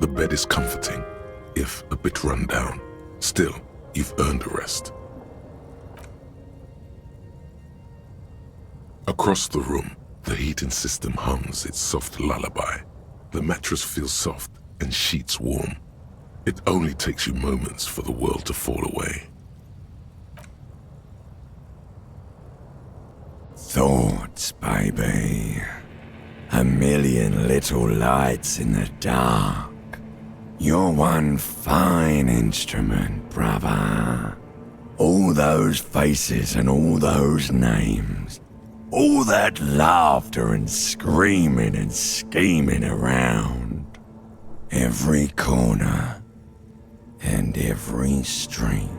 bed is comforting, if a bit run down. Still, you've earned a rest. Across the room, the heating system hums its soft lullaby. The mattress feels soft and sheets warm. It only takes you moments for the world to fall away. Thoughts, baby. A million little lights in the dark. You're one fine instrument, brother. All those faces and all those names. All that laughter and screaming and scheming around. Every corner and every street.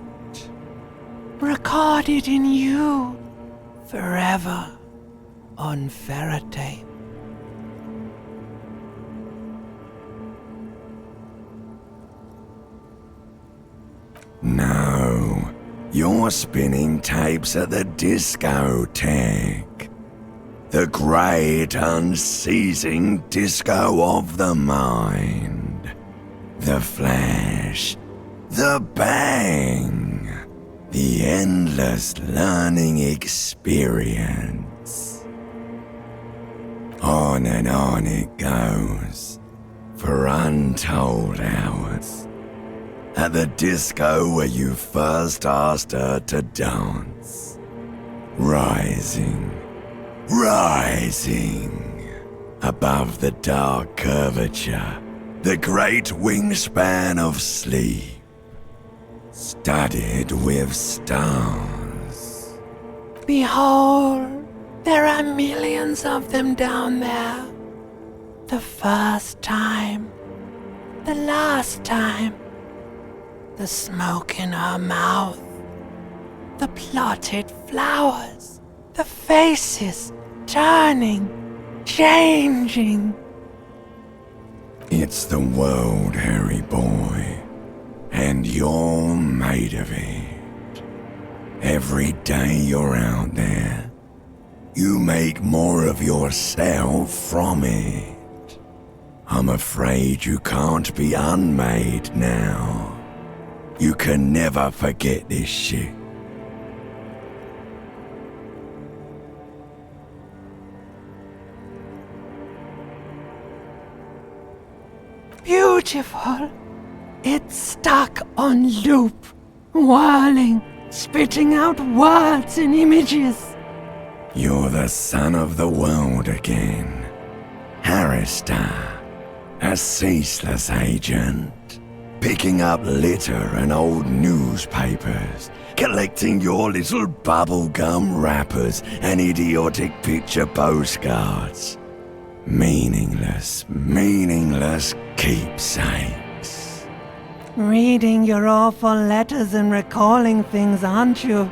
Recorded in you, forever, on Faraday. No, you're spinning tapes at the discotheque. The great unceasing disco of the mind. The flash, the bang, the endless learning experience. On and on it goes, for untold hours. At the disco where you first asked her to dance. Rising, rising, above the dark curvature, the great wingspan of sleep, studded with stars. Behold, there are millions of them down there. The first time, the last time. The smoke in her mouth, the plotted flowers, the faces turning, changing. It's the world, Harry boy, and you're made of it. Every day you're out there, you make more of yourself from it. I'm afraid you can't be unmade now. You can never forget this shit. Beautiful. It's stuck on loop, whirling, spitting out words and images. You're the son of the world again. Harrister, a ceaseless agent. Picking up litter and old newspapers, collecting your little bubblegum wrappers and idiotic picture postcards. Meaningless, meaningless keepsakes. Reading your awful letters and recalling things, aren't you?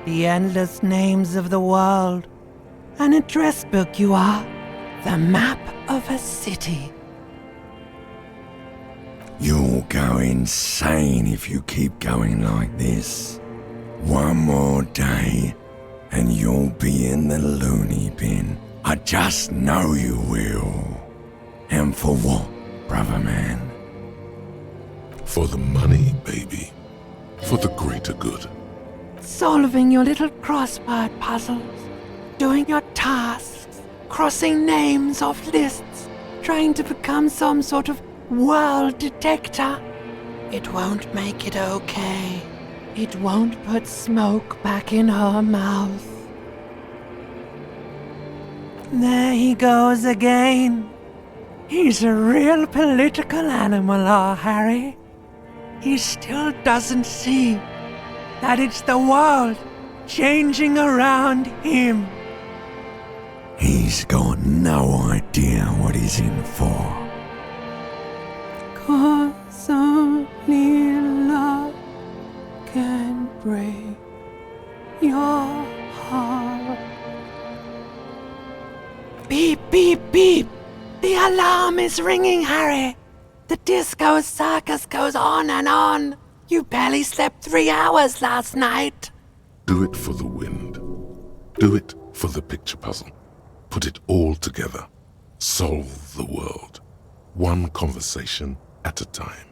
The endless names of the world. An address book you are. The map of a city. You'll go insane if you keep going like this. One more day, and you'll be in the loony bin. I just know you will. And for what, brother man? For the money, baby. For the greater good. Solving your little crossword puzzles. Doing your tasks. Crossing names off lists. Trying to become some sort of world detector. It won't make it okay. It won't put smoke back in her mouth. There he goes again. He's a real political animal, our Harry. He still doesn't see that it's the world changing around him. He's got no idea what he's in for. 'Cause only love can break your heart. Beep, beep, beep! The alarm is ringing, Harry! The disco circus goes on and on! You barely slept 3 hours last night! Do it for the wind. Do it for the picture puzzle. Put it all together. Solve the world. One conversation at a time.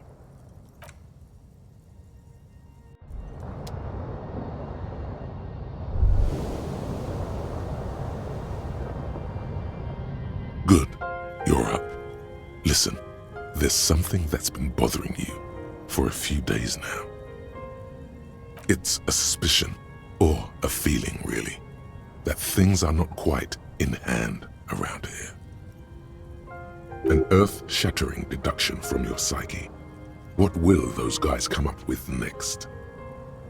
Good, you're up. Listen, there's something that's been bothering you for a few days now. It's a suspicion, or a feeling really, that things are not quite in hand around here. An earth-shattering deduction from your psyche. What will those guys come up with next?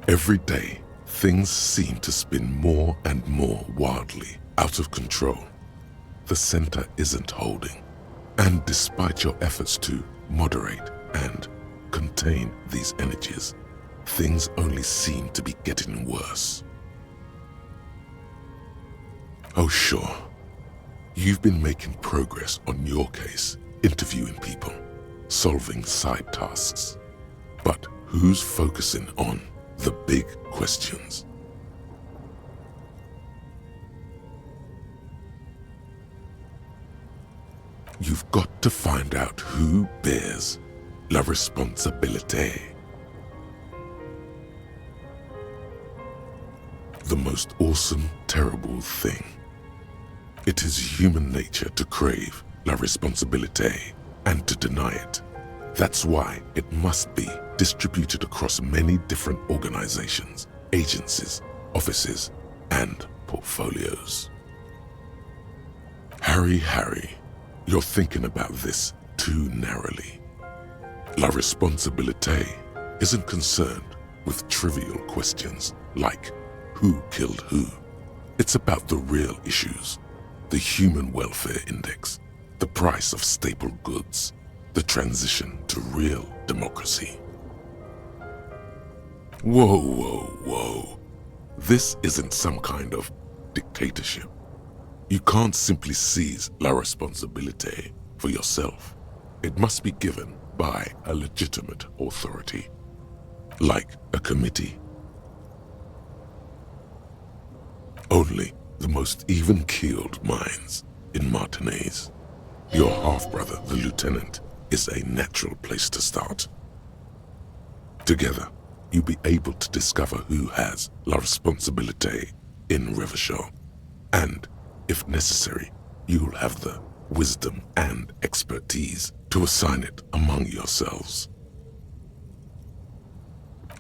Every day, things seem to spin more and more wildly out of control. The center isn't holding, and despite your efforts to moderate and contain these energies, things only seem to be getting worse. Oh sure, you've been making progress on your case, interviewing people, solving side tasks. But who's focusing on the big questions? You've got to find out who bears la responsabilité. The most awesome, terrible thing. It is human nature to crave la responsabilité and to deny it. That's why it must be distributed across many different organizations, agencies, offices, and portfolios. Harry, you're thinking about this too narrowly. La responsabilité isn't concerned with trivial questions like who killed who. It's about the real issues, the human welfare index, the price of staple goods, the transition to real democracy. Whoa. This isn't some kind of dictatorship. You can't simply seize la responsabilité for yourself. It must be given by a legitimate authority, like a committee. Only the most even-keeled minds in Martinez, your half-brother, the lieutenant, is a natural place to start. Together, you'll be able to discover who has la responsabilité in Revachol, and if necessary, you'll have the wisdom and expertise to assign it among yourselves.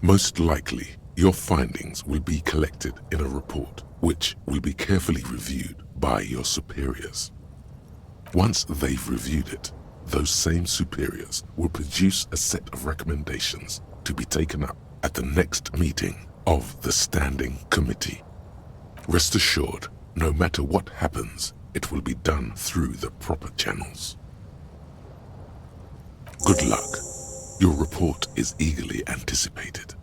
Most likely, your findings will be collected in a report which will be carefully reviewed by your superiors. Once they've reviewed it, those same superiors will produce a set of recommendations to be taken up at the next meeting of the Standing Committee. Rest assured, no matter what happens, it will be done through the proper channels. Good luck. Your report is eagerly anticipated.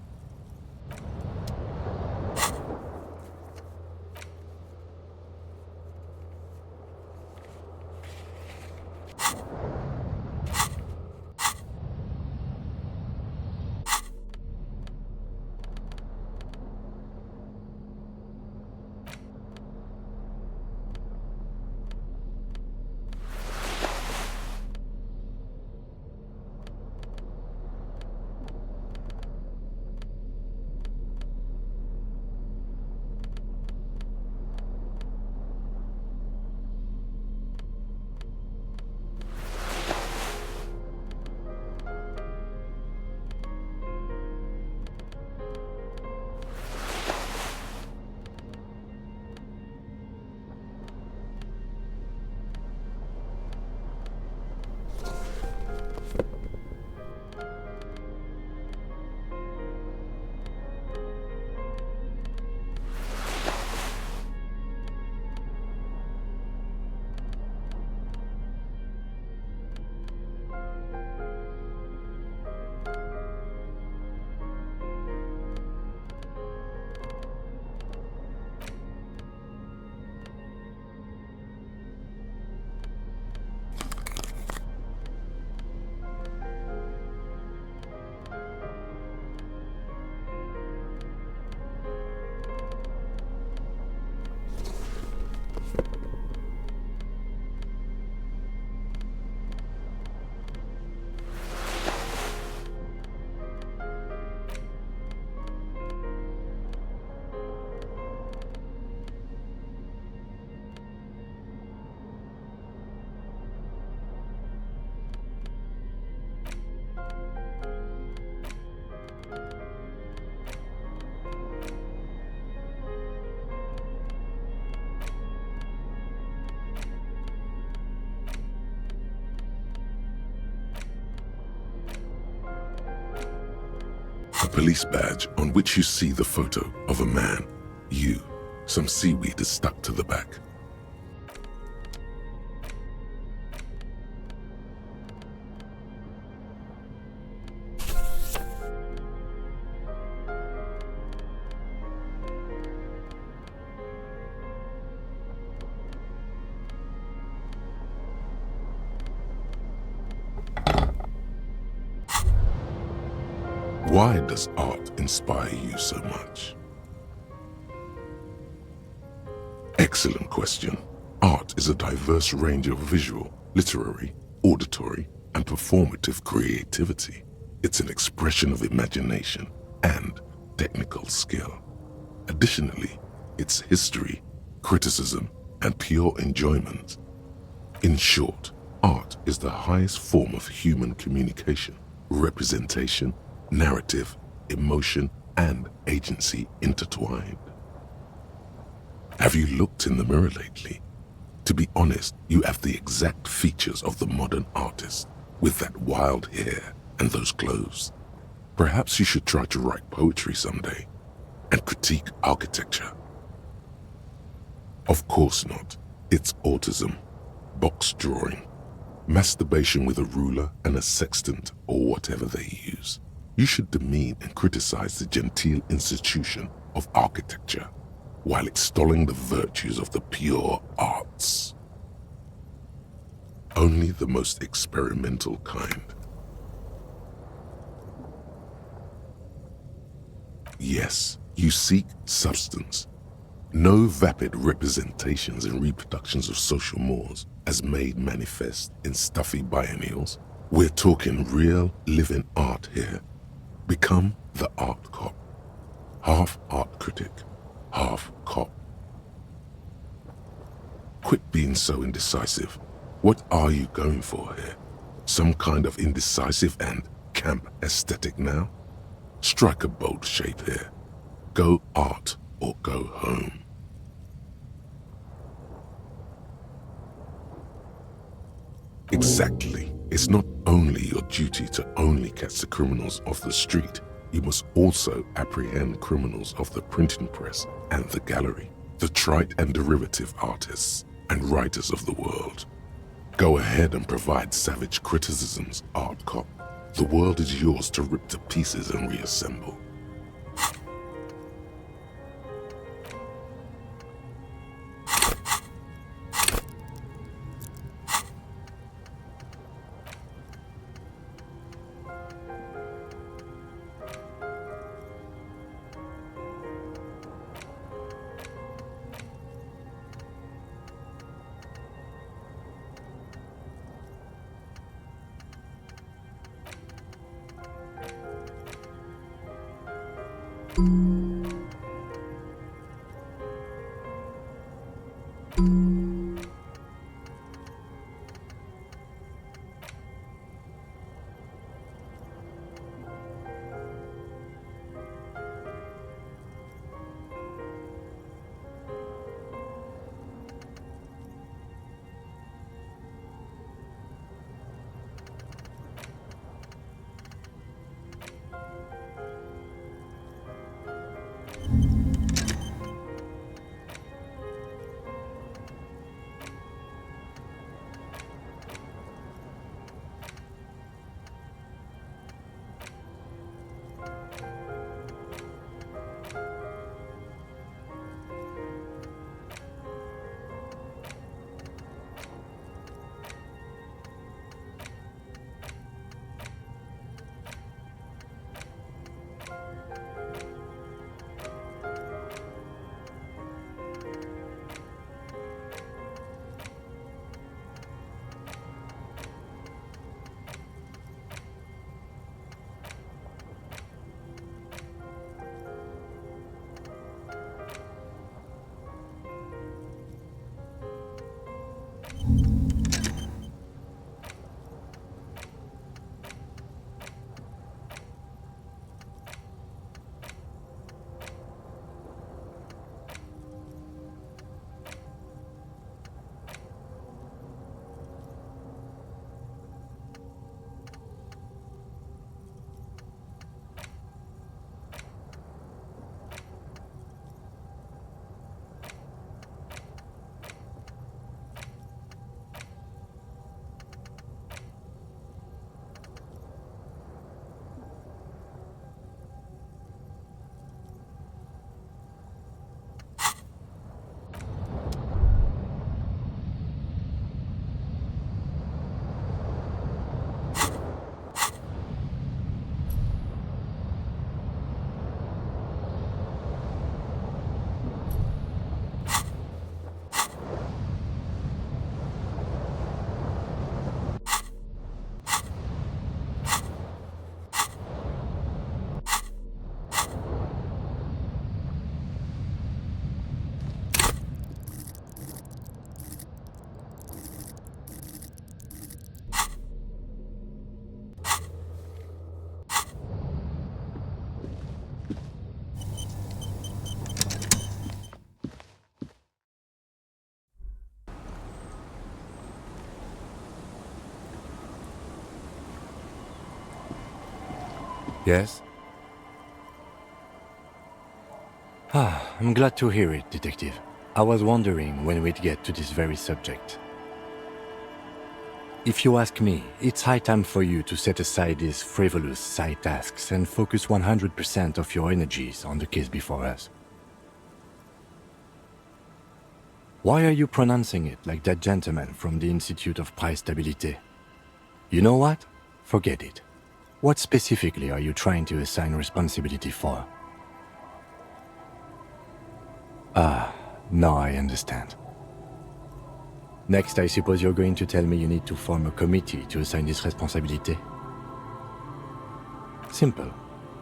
police badge on which you see the photo of a man. Some seaweed is stuck to the back. Why does art inspire you so much? Excellent question. Art is a diverse range of visual, literary, auditory, and performative creativity. It's an expression of imagination and technical skill. Additionally, it's history, criticism, and pure enjoyment. In short, art is the highest form of human communication, representation, narrative, emotion, and agency intertwined. Have you looked in the mirror lately? To be honest, you have the exact features of the modern artist, with that wild hair and those clothes. Perhaps you should try to write poetry someday and critique architecture. Of course not. It's autism, box drawing, masturbation with a ruler and a sextant or whatever they use. You should demean and criticize the genteel institution of architecture while extolling the virtues of the pure arts. Only the most experimental kind. Yes, you seek substance. No vapid representations and reproductions of social mores as made manifest in stuffy biennials. We're talking real living art here. Become the art cop. Half art critic, half cop. Quit being so indecisive. What are you going for here? Some kind of indecisive and camp aesthetic now? Strike a bold shape here. Go art or go home. Exactly. It's not only your duty to only catch the criminals off the street, you must also apprehend criminals of the printing press and the gallery, the trite and derivative artists and writers of the world. Go ahead and provide savage criticisms, art cop. The world is yours to rip to pieces and reassemble. Yes? I'm glad to hear it, Detective. I was wondering when we'd get to this very subject. If you ask me, it's high time for you to set aside these frivolous side tasks and focus 100% of your energies on the case before us. Why are you pronouncing it like that gentleman from the Institute of Price Stabilité? You know what? Forget it. What specifically are you trying to assign responsibility for? Now I understand. Next, I suppose you're going to tell me you need to form a committee to assign this responsibility? Simple.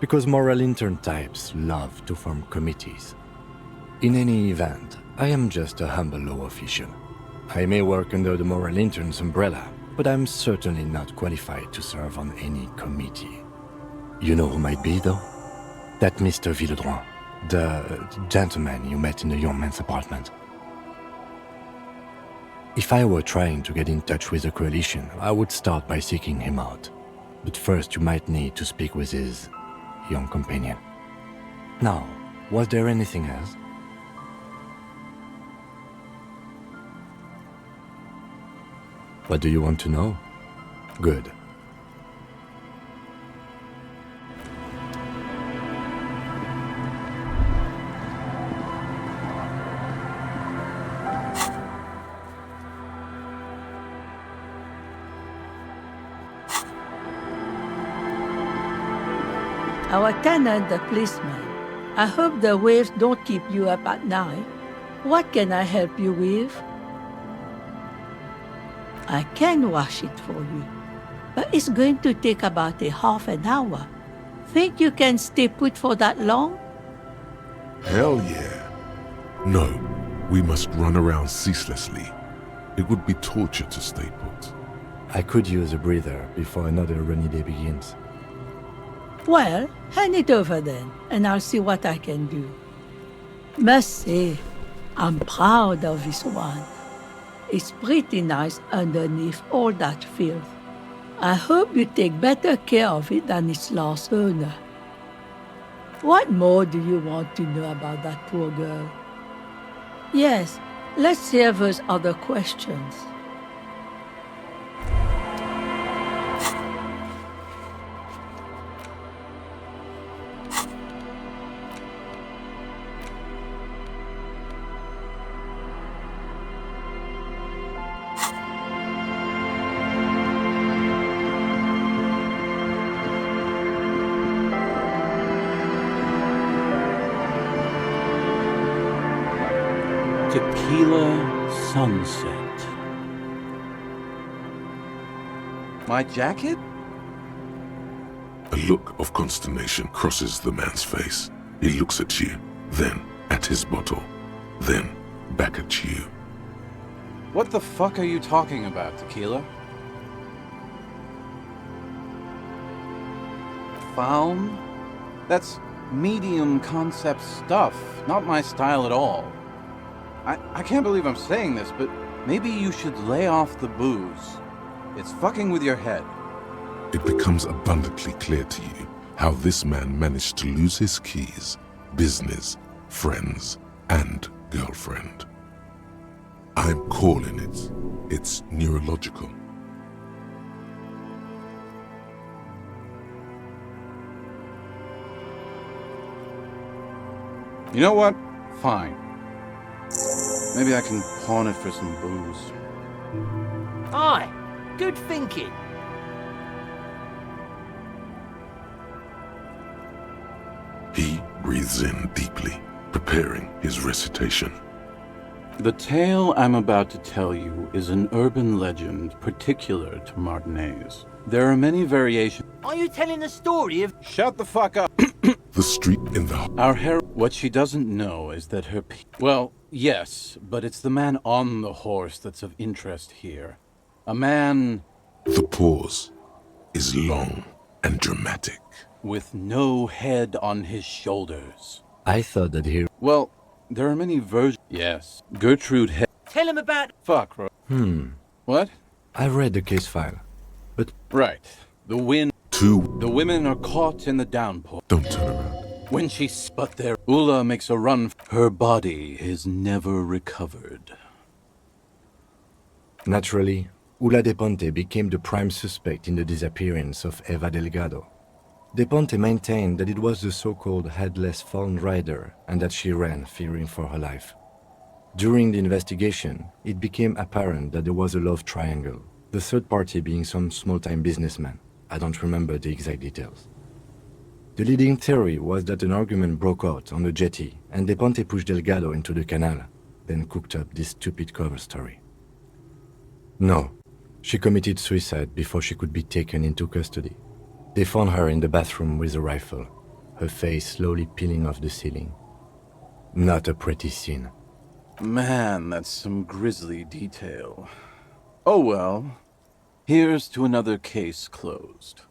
Because moral intern types love to form committees. In any event, I am just a humble law official. I may work under the moral intern's umbrella, but I'm certainly not qualified to serve on any committee. You know who might be, though? That Mr. Villedron, the gentleman you met in the young man's apartment. If I were trying to get in touch with the coalition, I would start by seeking him out. But first you might need to speak with his young companion. Now, was there anything else? What do you want to know? Good. Our tenant, the policeman. I hope the waves don't keep you up at night. What can I help you with? I can wash it for you, but it's going to take about a half an hour. Think you can stay put for that long? Hell yeah. No, we must run around ceaselessly. It would be torture to stay put. I could use a breather before another rainy day begins. Well, hand it over then, and I'll see what I can do. Must say, I'm proud of this one. It's pretty nice underneath all that filth. I hope you take better care of it than its last owner. What more do you want to know about that poor girl? Yes, let's hear those other questions. Tequila sunset. My jacket? A look of consternation crosses the man's face. He looks at you, then at his bottle, then back at you. What the fuck are you talking about, Tequila? Found? That's medium concept stuff, not my style at all. I can't believe I'm saying this, but maybe you should lay off the booze. It's fucking with your head. It becomes abundantly clear to you how this man managed to lose his keys, business, friends, and girlfriend. I'm calling it. It's neurological. You know what? Fine. Maybe I can pawn it for some booze. Aye, good thinking. He breathes in deeply, preparing his recitation. The tale I'm about to tell you is an urban legend particular to Martinez. There are many variations. Are you telling the story of... Shut the fuck up! The street in the... Our what she doesn't know is that her well, yes, but it's the man on the horse that's of interest here. A man... The pause is long and dramatic. With no head on his shoulders. I thought that he... Well, there are many versions. Yes, Gertrude Tell him about... Fuck, bro. What? I read the case file, but... Right. The wind... Two. The women are caught in the downpour. Don't turn around. When she sput there, Ula makes a run. Her body is never recovered. Naturally, Ula de Ponte became the prime suspect in the disappearance of Eva Delgado. De Ponte maintained that it was the so-called headless fallen rider and that she ran, fearing for her life. During the investigation, it became apparent that there was a love triangle, the third party being some small-time businessman. I don't remember the exact details. The leading theory was that an argument broke out on the jetty and De Ponte pushed Delgado into the canal, then cooked up this stupid cover story. No, she committed suicide before she could be taken into custody. They found her in the bathroom with a rifle, her face slowly peeling off the ceiling. Not a pretty scene. Man, that's some grisly detail. Oh well. Here's to another case closed.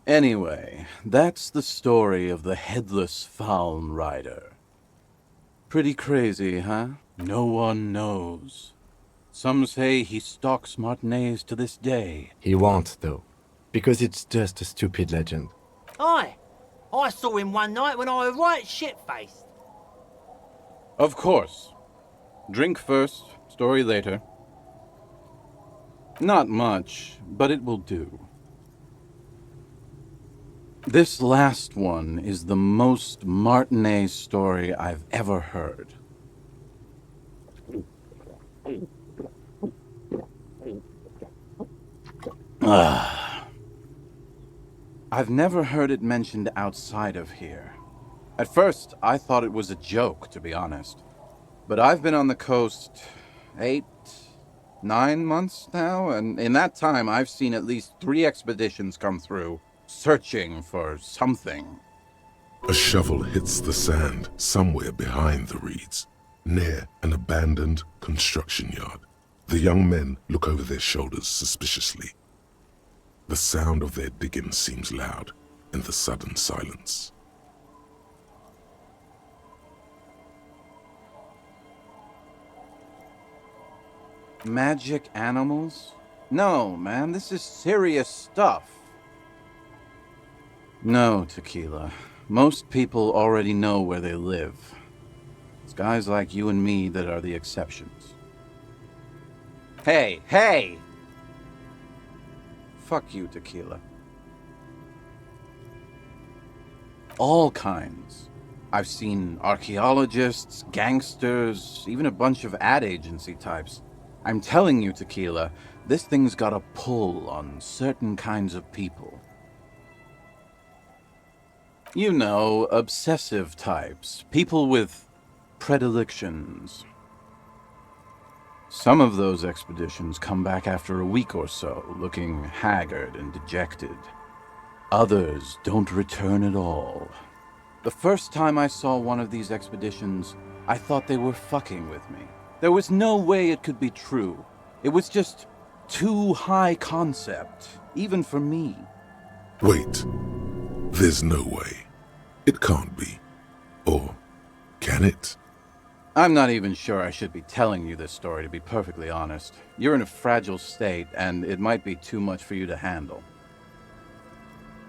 Anyway, that's the story of the headless Fallen Rider. Pretty crazy, huh? No one knows. Some say he stalks Martinez to this day. He won't, though, because it's just a stupid legend. Aye. I saw him one night when I was right shit-faced. Of course. Drink first, story later. Not much, but it will do. This last one is the most Martinez story I've ever heard. I've never heard it mentioned outside of here. At first, I thought it was a joke, to be honest. But I've been on the coast 8, 9 months now, and in that time I've seen at least 3 expeditions come through, searching for something. A shovel hits the sand somewhere behind the reeds, near an abandoned construction yard. The young men look over their shoulders suspiciously. The sound of their digging seems loud in the sudden silence. Magic animals? No, man, this is serious stuff. No, Tequila. Most people already know where they live. It's guys like you and me that are the exceptions. Hey, hey! Fuck you, Tequila. All kinds. I've seen archaeologists, gangsters, even a bunch of ad agency types. I'm telling you, Tequila, this thing's got a pull on certain kinds of people. You know, obsessive types, people with predilections. Some of those expeditions come back after a week or so, looking haggard and dejected. Others don't return at all. The first time I saw one of these expeditions, I thought they were fucking with me. There was no way it could be true. It was just too high concept, even for me. Wait, there's no way. It can't be. Or can it? I'm not even sure I should be telling you this story, to be perfectly honest. You're in a fragile state, and it might be too much for you to handle.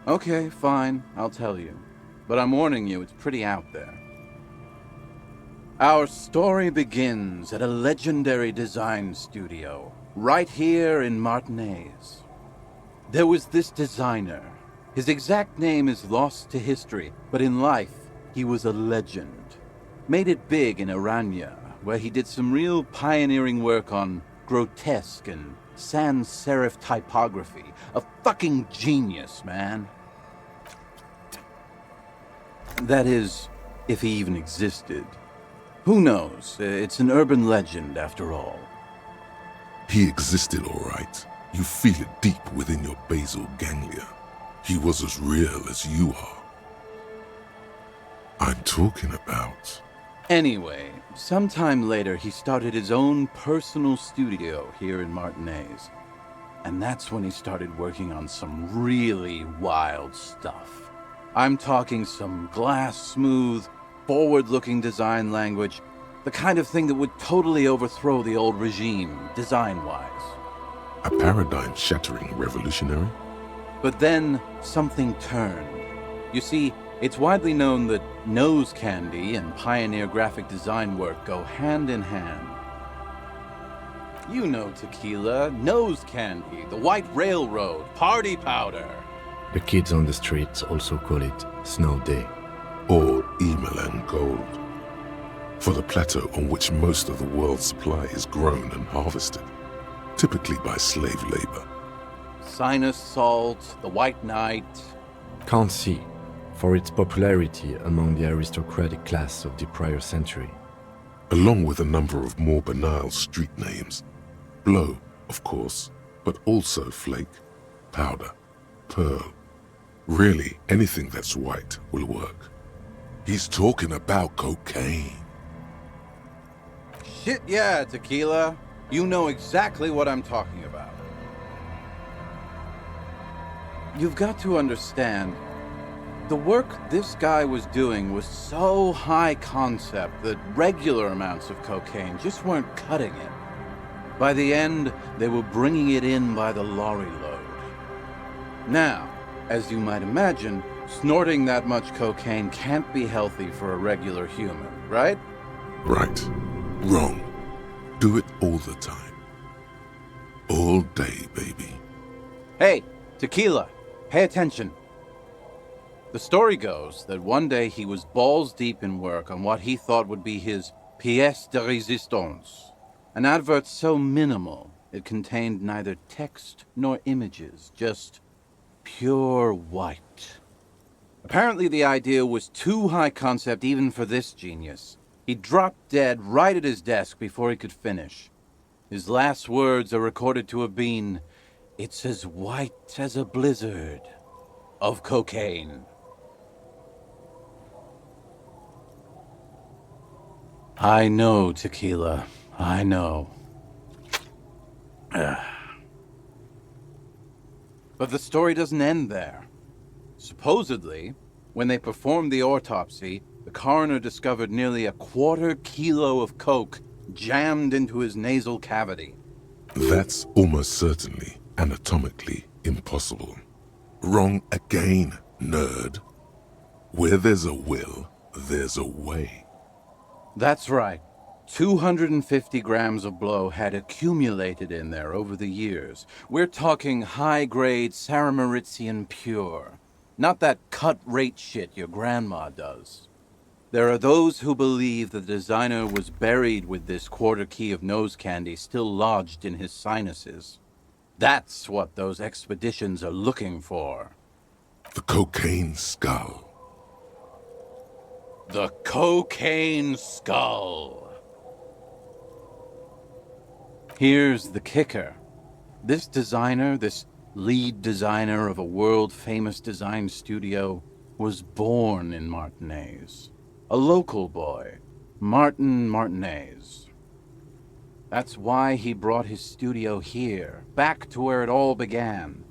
Okay, fine, I'll tell you. But I'm warning you, it's pretty out there. Our story begins at a legendary design studio, right here in Martinez. There was this designer. His exact name is lost to history, but in life, he was a legend. Made it big in Aranya, where he did some real pioneering work on grotesque and sans serif typography. A fucking genius, man. That is, if he even existed. Who knows? It's an urban legend, after all. He existed, all right. You feel it deep within your basal ganglia. He was as real as you are. I'm talking about... Anyway, sometime later he started his own personal studio here in Martinez. And that's when he started working on some really wild stuff. I'm talking some glass-smooth, forward-looking design language, the kind of thing that would totally overthrow the old regime, design-wise. A paradigm-shattering revolutionary? But then something turned. You see, it's widely known that nose candy and pioneer graphic design work go hand in hand. You know tequila, nose candy, the White Railroad, party powder. The kids on the streets also call it Snow Day. Or Emelan gold. For the plateau on which most of the world's supply is grown and harvested, typically by slave labor. Sinus salt, the White Knight. Can't see, for its popularity among the aristocratic class of the prior century. Along with a number of more banal street names. Blow, of course, but also flake, powder, pearl. Really, anything that's white will work. He's talking about cocaine. Shit yeah, tequila. You know exactly what I'm talking about. You've got to understand, the work this guy was doing was so high concept that regular amounts of cocaine just weren't cutting it. By the end, they were bringing it in by the lorry load. Now, as you might imagine, snorting that much cocaine can't be healthy for a regular human, right? Right. Wrong. Do it all the time. All day, baby. Hey, tequila, pay attention. The story goes that one day he was balls deep in work on what he thought would be his pièce de résistance, an advert so minimal it contained neither text nor images, just pure white. Apparently the idea was too high concept even for this genius. He dropped dead right at his desk before he could finish. His last words are recorded to have been, "It's as white as a blizzard of cocaine." I know, tequila. I know. But the story doesn't end there. Supposedly, when they performed the autopsy, the coroner discovered nearly a quarter kilo of coke jammed into his nasal cavity. That's almost certainly anatomically impossible. Wrong again, nerd. Where there's a will, there's a way. That's right. 250 grams of blow had accumulated in there over the years. We're talking high-grade Saramaritsian pure. Not that cut-rate shit your grandma does. There are those who believe the designer was buried with this quarter key of nose candy still lodged in his sinuses. That's what those expeditions are looking for. The cocaine skull. The cocaine skull. Here's the kicker. This designer, this lead designer of a world-famous design studio, was born in Martinez. A local boy, Martin Martinez. That's why he brought his studio here, back to where it all began.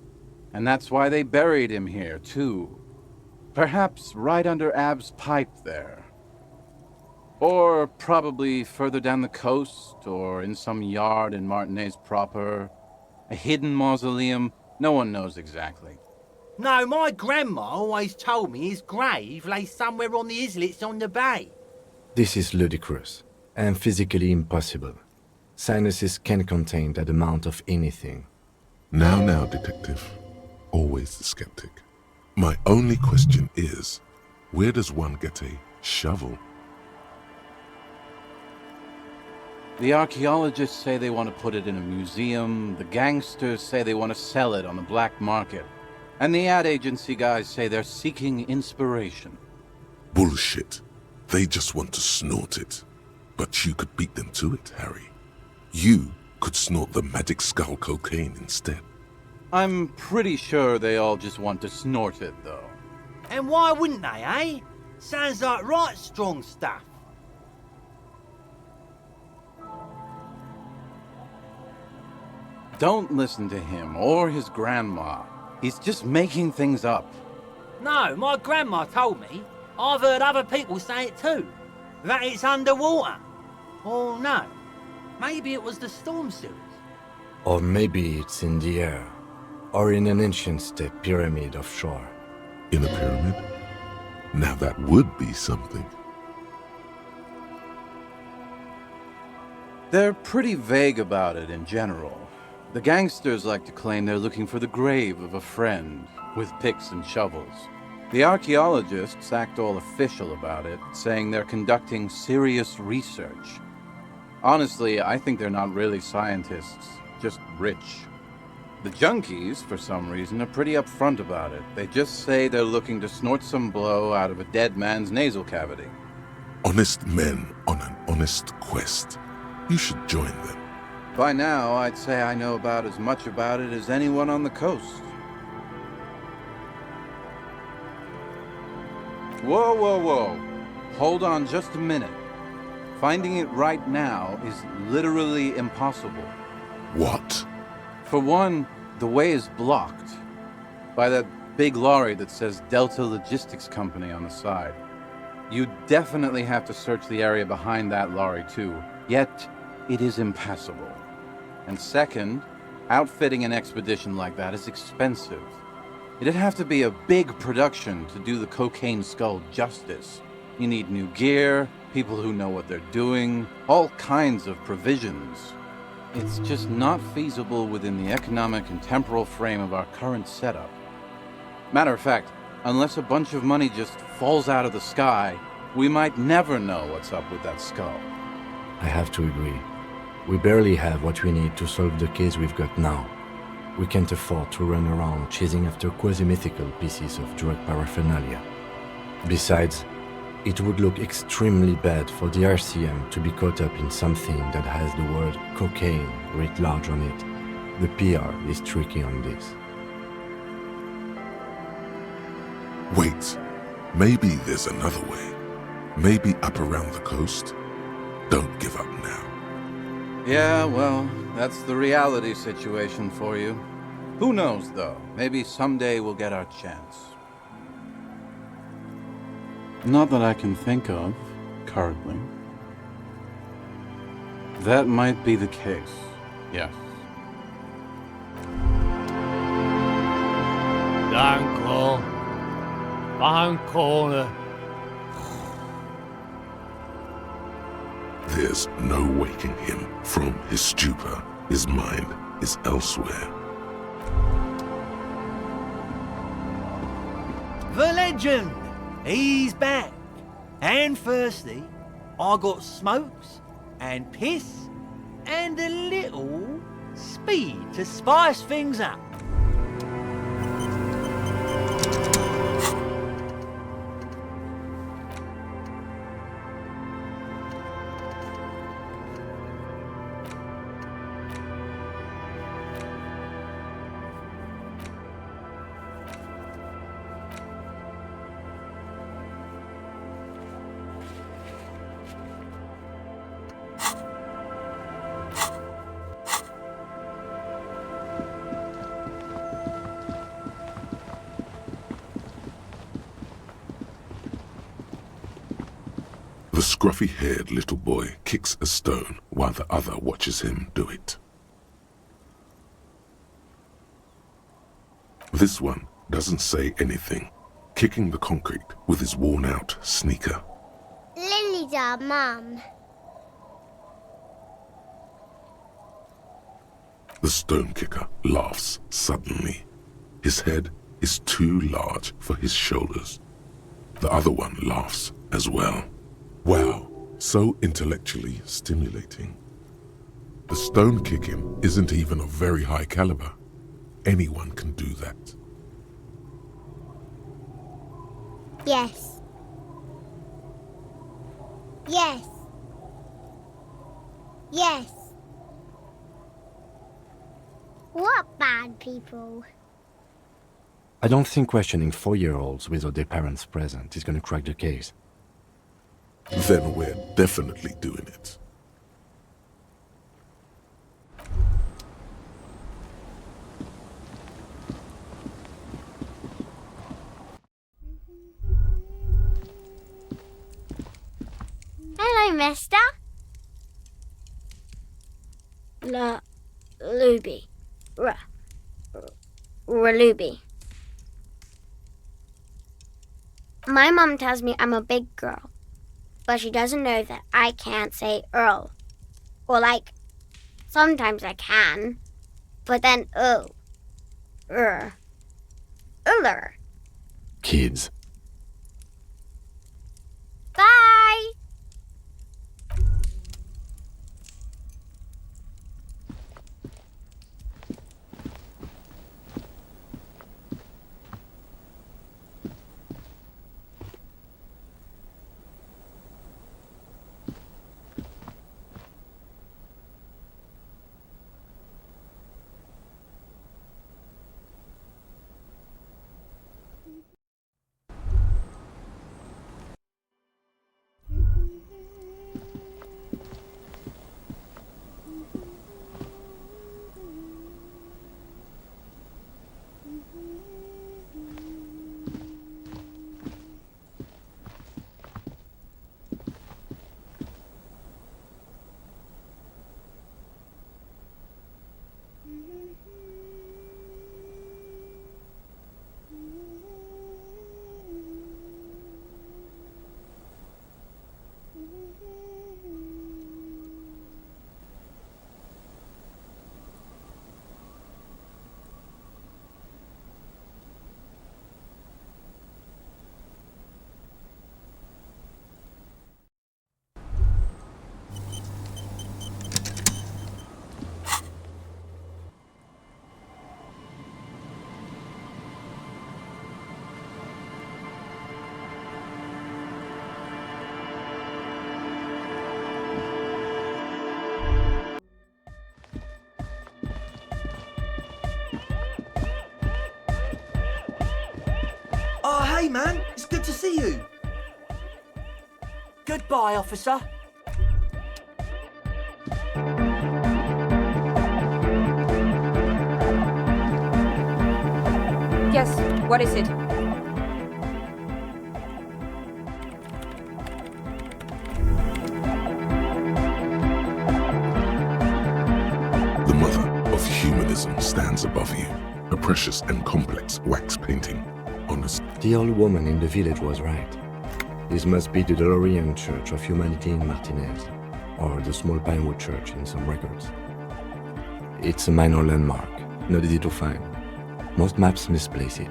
And that's why they buried him here, too. Perhaps right under Ab's pipe there. Or probably further down the coast, or in some yard in Martinez proper. A hidden mausoleum, no one knows exactly. No, my grandma always told me his grave lay somewhere on the islets on the bay. This is ludicrous and physically impossible. Sinuses can contain that amount of anything. Now, detective. Always the skeptic. My only question is, where does one get a shovel? The archaeologists say they want to put it in a museum, the gangsters say they want to sell it on the black market, and the ad agency guys say they're seeking inspiration. Bullshit. They just want to snort it. But you could beat them to it, Harry. You could snort the magic skull cocaine instead. I'm pretty sure they all just want to snort it, though. And why wouldn't they, eh? Sounds like right strong stuff. Don't listen to him or his grandma. He's just making things up. No, my grandma told me. I've heard other people say it too. That it's underwater. Oh no, maybe it was the storm sewers. Or maybe it's in the air. or in an ancient step pyramid offshore. In a pyramid? Now that would be something. They're pretty vague about it in general. The gangsters like to claim they're looking for the grave of a friend, with picks and shovels. The archaeologists act all official about it, saying they're conducting serious research. Honestly, I think they're not really scientists, just rich. The junkies, for some reason, are pretty upfront about it. They just say they're looking to snort some blow out of a dead man's nasal cavity. Honest men on an honest quest. You should join them. By now, I'd say I know about as much about it as anyone on the coast. Whoa, whoa, whoa. Hold on just a minute. Finding it right now is literally impossible. What? For one, the way is blocked by that big lorry that says Delta Logistics Company on the side. You definitely have to search the area behind that lorry too, yet it is impassable. And second, outfitting an expedition like that is expensive. It'd have to be a big production to do the Cocaine Skull justice. You need new gear, people who know what they're doing, all kinds of provisions. It's just not feasible within the economic and temporal frame of our current setup. Matter of fact, unless a bunch of money just falls out of the sky, we might never know what's up with that skull. I have to agree. We barely have what we need to solve the case we've got now. We can't afford to run around chasing after quasi-mythical pieces of drug paraphernalia. Besides, it would look extremely bad for the RCM to be caught up in something that has the word cocaine writ large on it. The PR is tricky on this. Wait, maybe there's another way. Maybe up around the coast? Don't give up now. Yeah, well, that's the reality situation for you. Who knows, though? Maybe someday we'll get our chance. Not that I can think of, currently. That might be the case, yes. Uncle. Uncle. There's no waking him from his stupor. His mind is elsewhere. The legend! He's back. And firstly, I got smokes and piss and a little speed to spice things up. The scruffy-haired little boy kicks a stone while the other watches him do it. This one doesn't say anything, kicking the concrete with his worn-out sneaker. Lily's our mum. The stone kicker laughs suddenly. His head is too large for his shoulders. The other one laughs as well. Wow, so intellectually stimulating. The stone kicking isn't even of very high caliber. Anyone can do that. Yes. Yes. Yes. What bad people? I don't think questioning 4-year-olds without their parents present is gonna crack the case. Then we're definitely doing it. Hello, mister. Luby. Raluby. My mom tells me I'm a big girl, but she doesn't know that I can't say Earl. Or sometimes I can, but then Uller. Kids. Bye! Oh, hey, man. It's good to see you. Goodbye, officer. Yes, what is it? The mother of humanism stands above you, a precious and complex wax painting. Honest. The old woman in the village was right. This must be the DeLorean Church of Humanity in Martinez, or the small Pinewood Church in some records. It's a minor landmark, not easy to find. Most maps misplace it.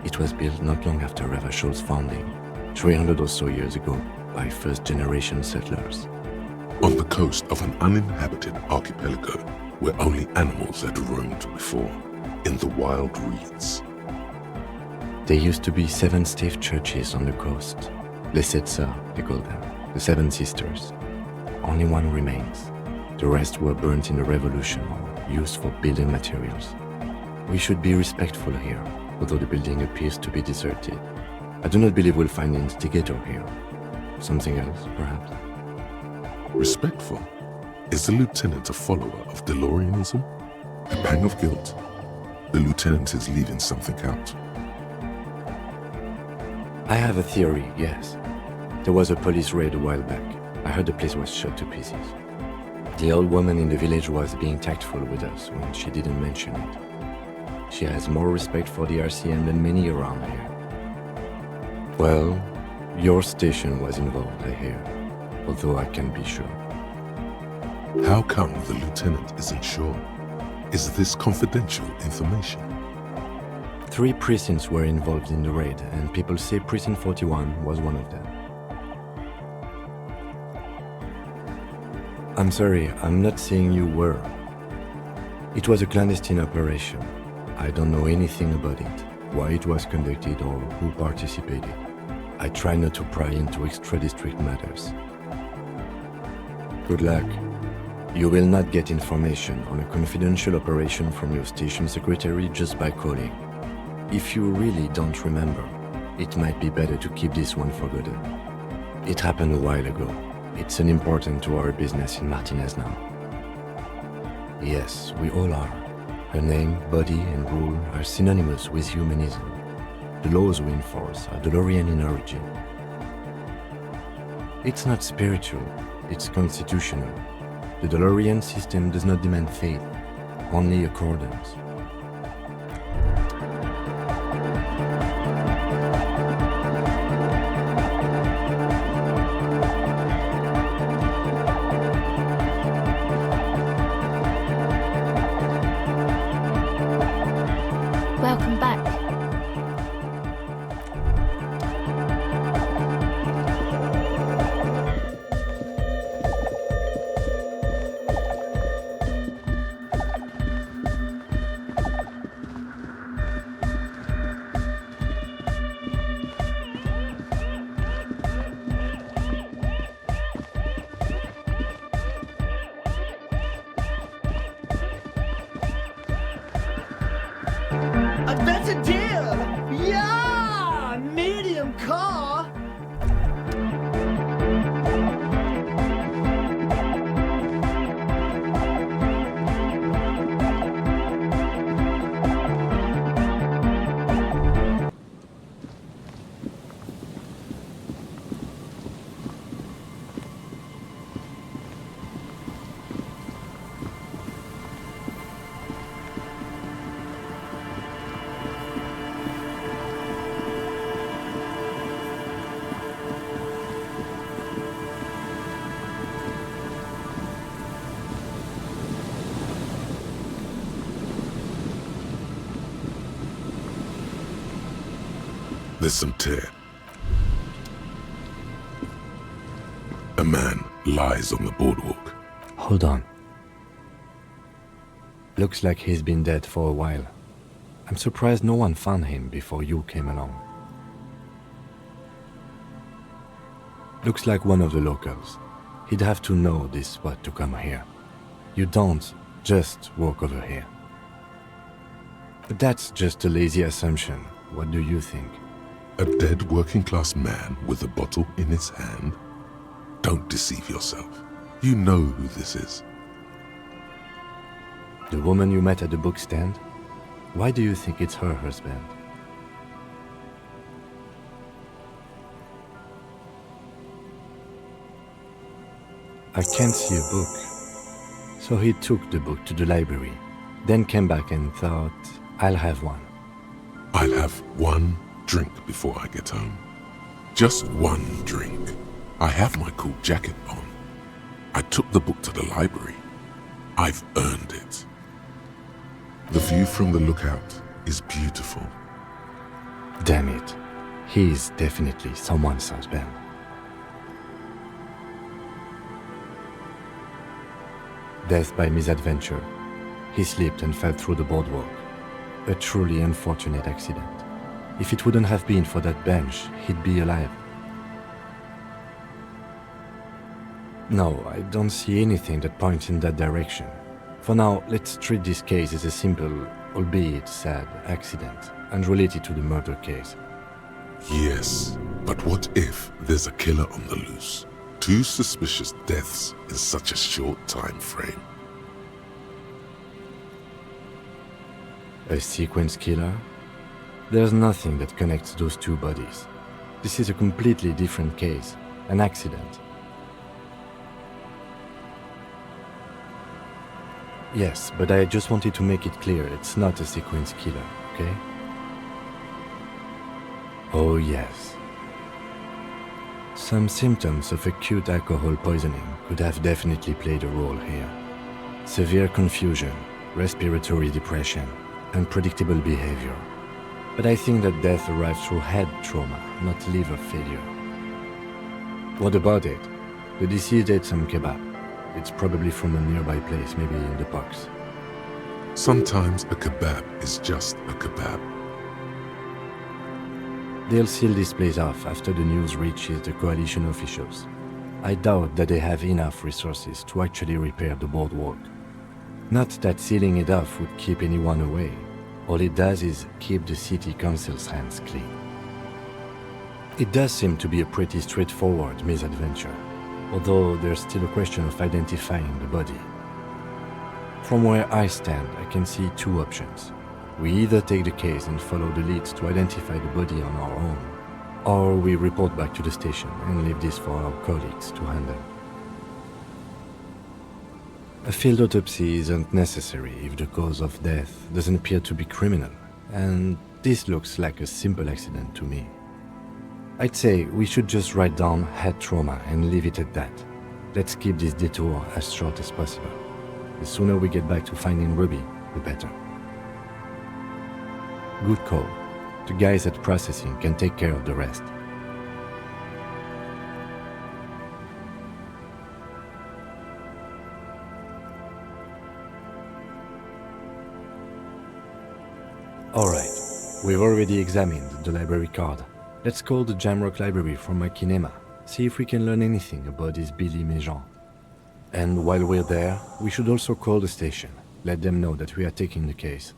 It was built not long after Ravachol's founding, 300 or so years ago, by first-generation settlers. On the coast of an uninhabited archipelago where only animals had roamed before, in the wild reeds. There used to be 7 stave churches on the coast. Les Sept Sœurs, they call them, the 7 sisters. Only one remains. The rest were burnt in the revolution or used for building materials. We should be respectful here, although the building appears to be deserted. I do not believe we'll find the instigator here. Something else, perhaps? Respectful? Is the lieutenant a follower of DeLoreanism? A pang of guilt? The lieutenant is leaving something out. I have a theory, yes. There was a police raid a while back. I heard the place was shot to pieces. The old woman in the village was being tactful with us when she didn't mention it. She has more respect for the RCM than many around here. Well, your station was involved, I hear, although I can't be sure. How come the lieutenant isn't sure? Is this confidential information? 3 precincts were involved in the raid, and people say Precinct 41 was one of them. I'm sorry, I'm not saying you were. It was a clandestine operation. I don't know anything about it, why it was conducted or who participated. I try not to pry into extra-district matters. Good luck. You will not get information on a confidential operation from your station secretary just by calling. If you really don't remember, it might be better to keep this one forgotten. It happened a while ago. It's unimportant to our business in Martinez now. Yes, we all are. Her name, body, and rule are synonymous with humanism. The laws we enforce are DeLorean in origin. It's not spiritual, it's constitutional. The DeLorean system does not demand faith, only accordance. Welcome back. That's a deal! Yeah! Medium car! There's some tear. A man lies on the boardwalk. Hold on. Looks like he's been dead for a while. I'm surprised no one found him before you came along. Looks like one of the locals. He'd have to know this spot to come here. You don't just walk over here. But that's just a lazy assumption. What do you think? A dead working-class man with a bottle in his hand? Don't deceive yourself. You know who this is. The woman you met at the book stand? Why do you think it's her husband? I can't see a book. So he took the book to the library, then came back and thought, I'll have one. I'll have one drink before I get home. Just one drink. I have my cool jacket on. I took the book to the library. I've earned it. The view from the lookout is beautiful. Damn it. He's definitely someone's husband. Death by misadventure. He slipped and fell through the boardwalk. A truly unfortunate accident. If it wouldn't have been for that bench, he'd be alive. No, I don't see anything that points in that direction. For now, let's treat this case as a simple, albeit sad, accident, unrelated to the murder case. Yes, but what if there's a killer on the loose? 2 suspicious deaths in such a short time frame. A sequence killer? There's nothing that connects those 2 bodies. This is a completely different case, an accident. Yes, but I just wanted to make it clear it's not a sequence killer, okay? Oh yes. Some symptoms of acute alcohol poisoning could have definitely played a role here. Severe confusion, respiratory depression, unpredictable behavior. But I think that death arrived through head trauma, not liver failure. What about it? The deceased ate some kebab. It's probably from a nearby place, maybe in the parks. Sometimes a kebab is just a kebab. They'll seal this place off after the news reaches the coalition officials. I doubt that they have enough resources to actually repair the boardwalk. Not that sealing it off would keep anyone away. All it does is keep the city council's hands clean. It does seem to be a pretty straightforward misadventure, although there's still a question of identifying the body. From where I stand, I can see 2 options. We either take the case and follow the leads to identify the body on our own, or we report back to the station and leave this for our colleagues to handle. A field autopsy isn't necessary if the cause of death doesn't appear to be criminal, and this looks like a simple accident to me. I'd say we should just write down head trauma and leave it at that. Let's keep this detour as short as possible. The sooner we get back to finding Ruby, the better. Good call. The guys at processing can take care of the rest. Alright, we've already examined the library card. Let's call the Jamrock Library from my kinema, see if we can learn anything about this Billy Méjean. And while we're there, we should also call the station, let them know that we are taking the case.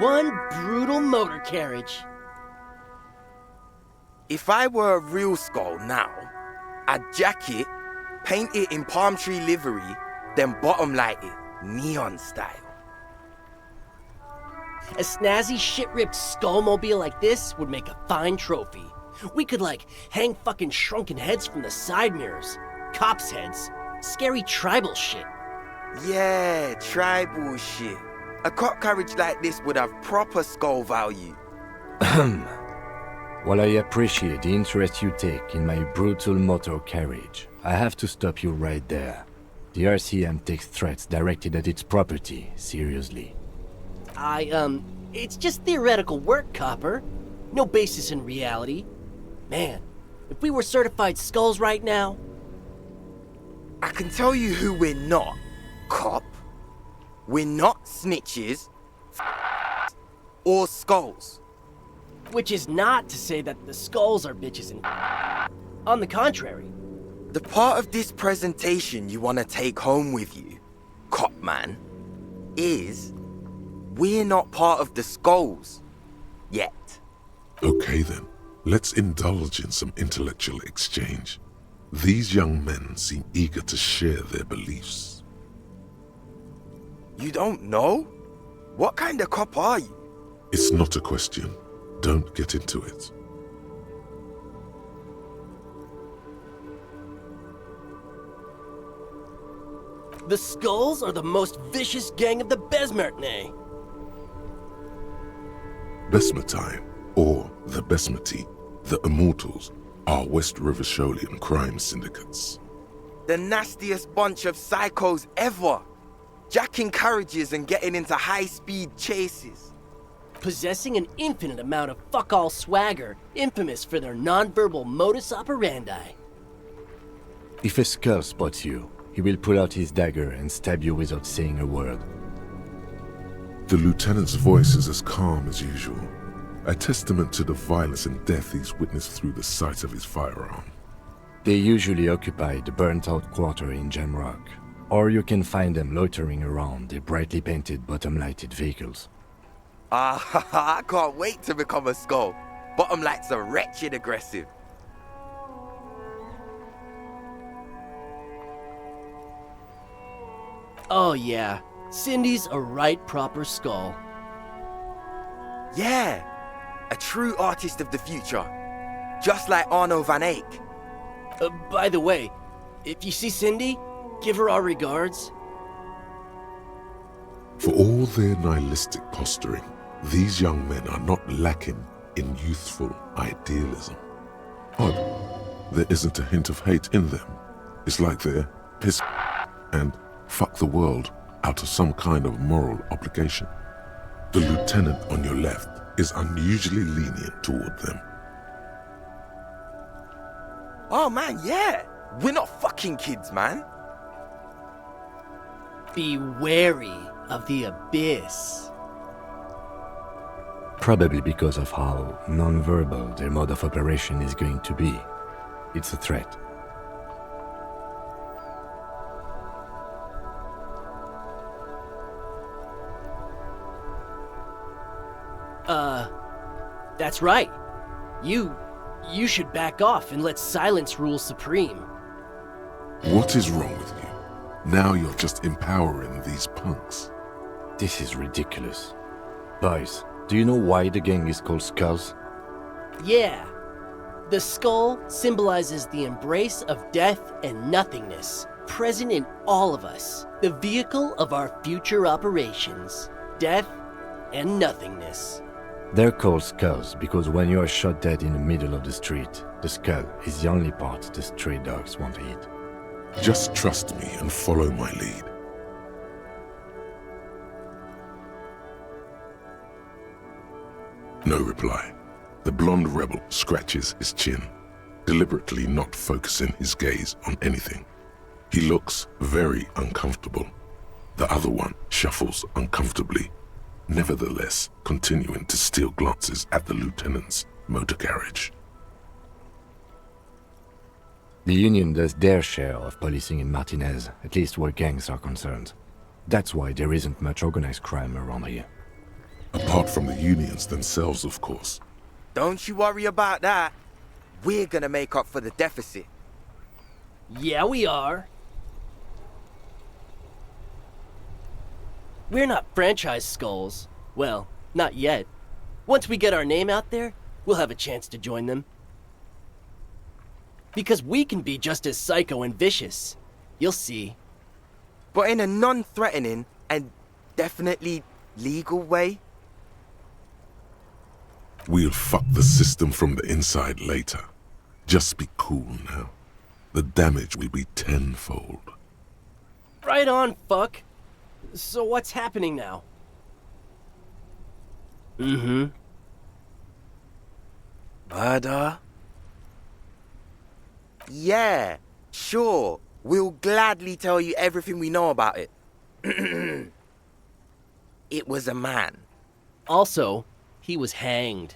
one brutal motor carriage. If I were a real skull now, I'd jack it, paint it in palm tree livery, then bottom light it, neon style. A snazzy shit-ripped skullmobile like this would make a fine trophy. We could, like, hang fucking shrunken heads from the side mirrors. Cops' heads. Scary tribal shit. Yeah, tribal shit. A cop carriage like this would have proper skull value. While I appreciate the interest you take in my brutal motor carriage, I have to stop you right there. The RCM takes threats directed at its property seriously. It's just theoretical work, Copper. No basis in reality. Man, if we were certified skulls right now... I can tell you who we're not, cop. We're not snitches or skulls. Which is not to say that the skulls are bitches and... On the contrary. The part of this presentation you want to take home with you, cop man, is we're not part of the skulls yet. Okay then, let's indulge in some intellectual exchange. These young men seem eager to share their beliefs. You don't know? What kind of cop are you? It's not a question. Don't get into it. The skulls are the most vicious gang of the Besmertne. Besmatine, or the Besmati, the Immortals, are West River Sholian crime syndicates. The nastiest bunch of psychos ever. Jacking carriages and getting into high-speed chases. Possessing an infinite amount of fuck-all swagger, infamous for their non-verbal modus operandi. If a skull spots you, he will pull out his dagger and stab you without saying a word. The lieutenant's voice is as calm as usual, a testament to the violence and death he's witnessed through the sight of his firearm. They usually occupy the burnt-out quarter in Jamrock, or you can find them loitering around their brightly painted bottom-lighted vehicles. I can't wait to become a skull. Bottom lights are wretched aggressive. Oh yeah, Cindy's a right proper skull. Yeah, a true artist of the future. Just like Arno van Eyck. By the way, if you see Cindy, give her our regards. For all their nihilistic posturing, these young men are not lacking in youthful idealism. Odd, there isn't a hint of hate in them. It's like they're piss and fuck the world out of some kind of moral obligation. The lieutenant on your left is unusually lenient toward them. Oh man, yeah. We're not fucking kids, man. Be wary of the abyss. Probably because of how non-verbal their mode of operation is going to be. It's a threat. That's right. You should back off and let silence rule supreme. What is wrong with you? Now you're just empowering these punks. This is ridiculous. Boys, do you know why the gang is called Skulls? Yeah. The skull symbolizes the embrace of death and nothingness, present in all of us. The vehicle of our future operations. Death and nothingness. They're called Skulls because when you are shot dead in the middle of the street, the skull is the only part the stray dogs want to eat. Just trust me and follow my lead. No reply. The blonde rebel scratches his chin, deliberately not focusing his gaze on anything. He looks very uncomfortable. The other one shuffles uncomfortably, nevertheless continuing to steal glances at the lieutenant's motor carriage. The Union does their share of policing in Martinez, at least where gangs are concerned. That's why there isn't much organized crime around here. Apart from the unions themselves, of course. Don't you worry about that. We're gonna make up for the deficit. Yeah, we are. We're not franchise skulls. Well, not yet. Once we get our name out there, we'll have a chance to join them. Because we can be just as psycho and vicious. You'll see. But in a non-threatening and definitely legal way. We'll fuck the system from the inside later. Just be cool now. The damage will be tenfold. Right on, fuck. So what's happening now? Murder? Yeah, sure. We'll gladly tell you everything we know about it. It was a man. Also, he was hanged.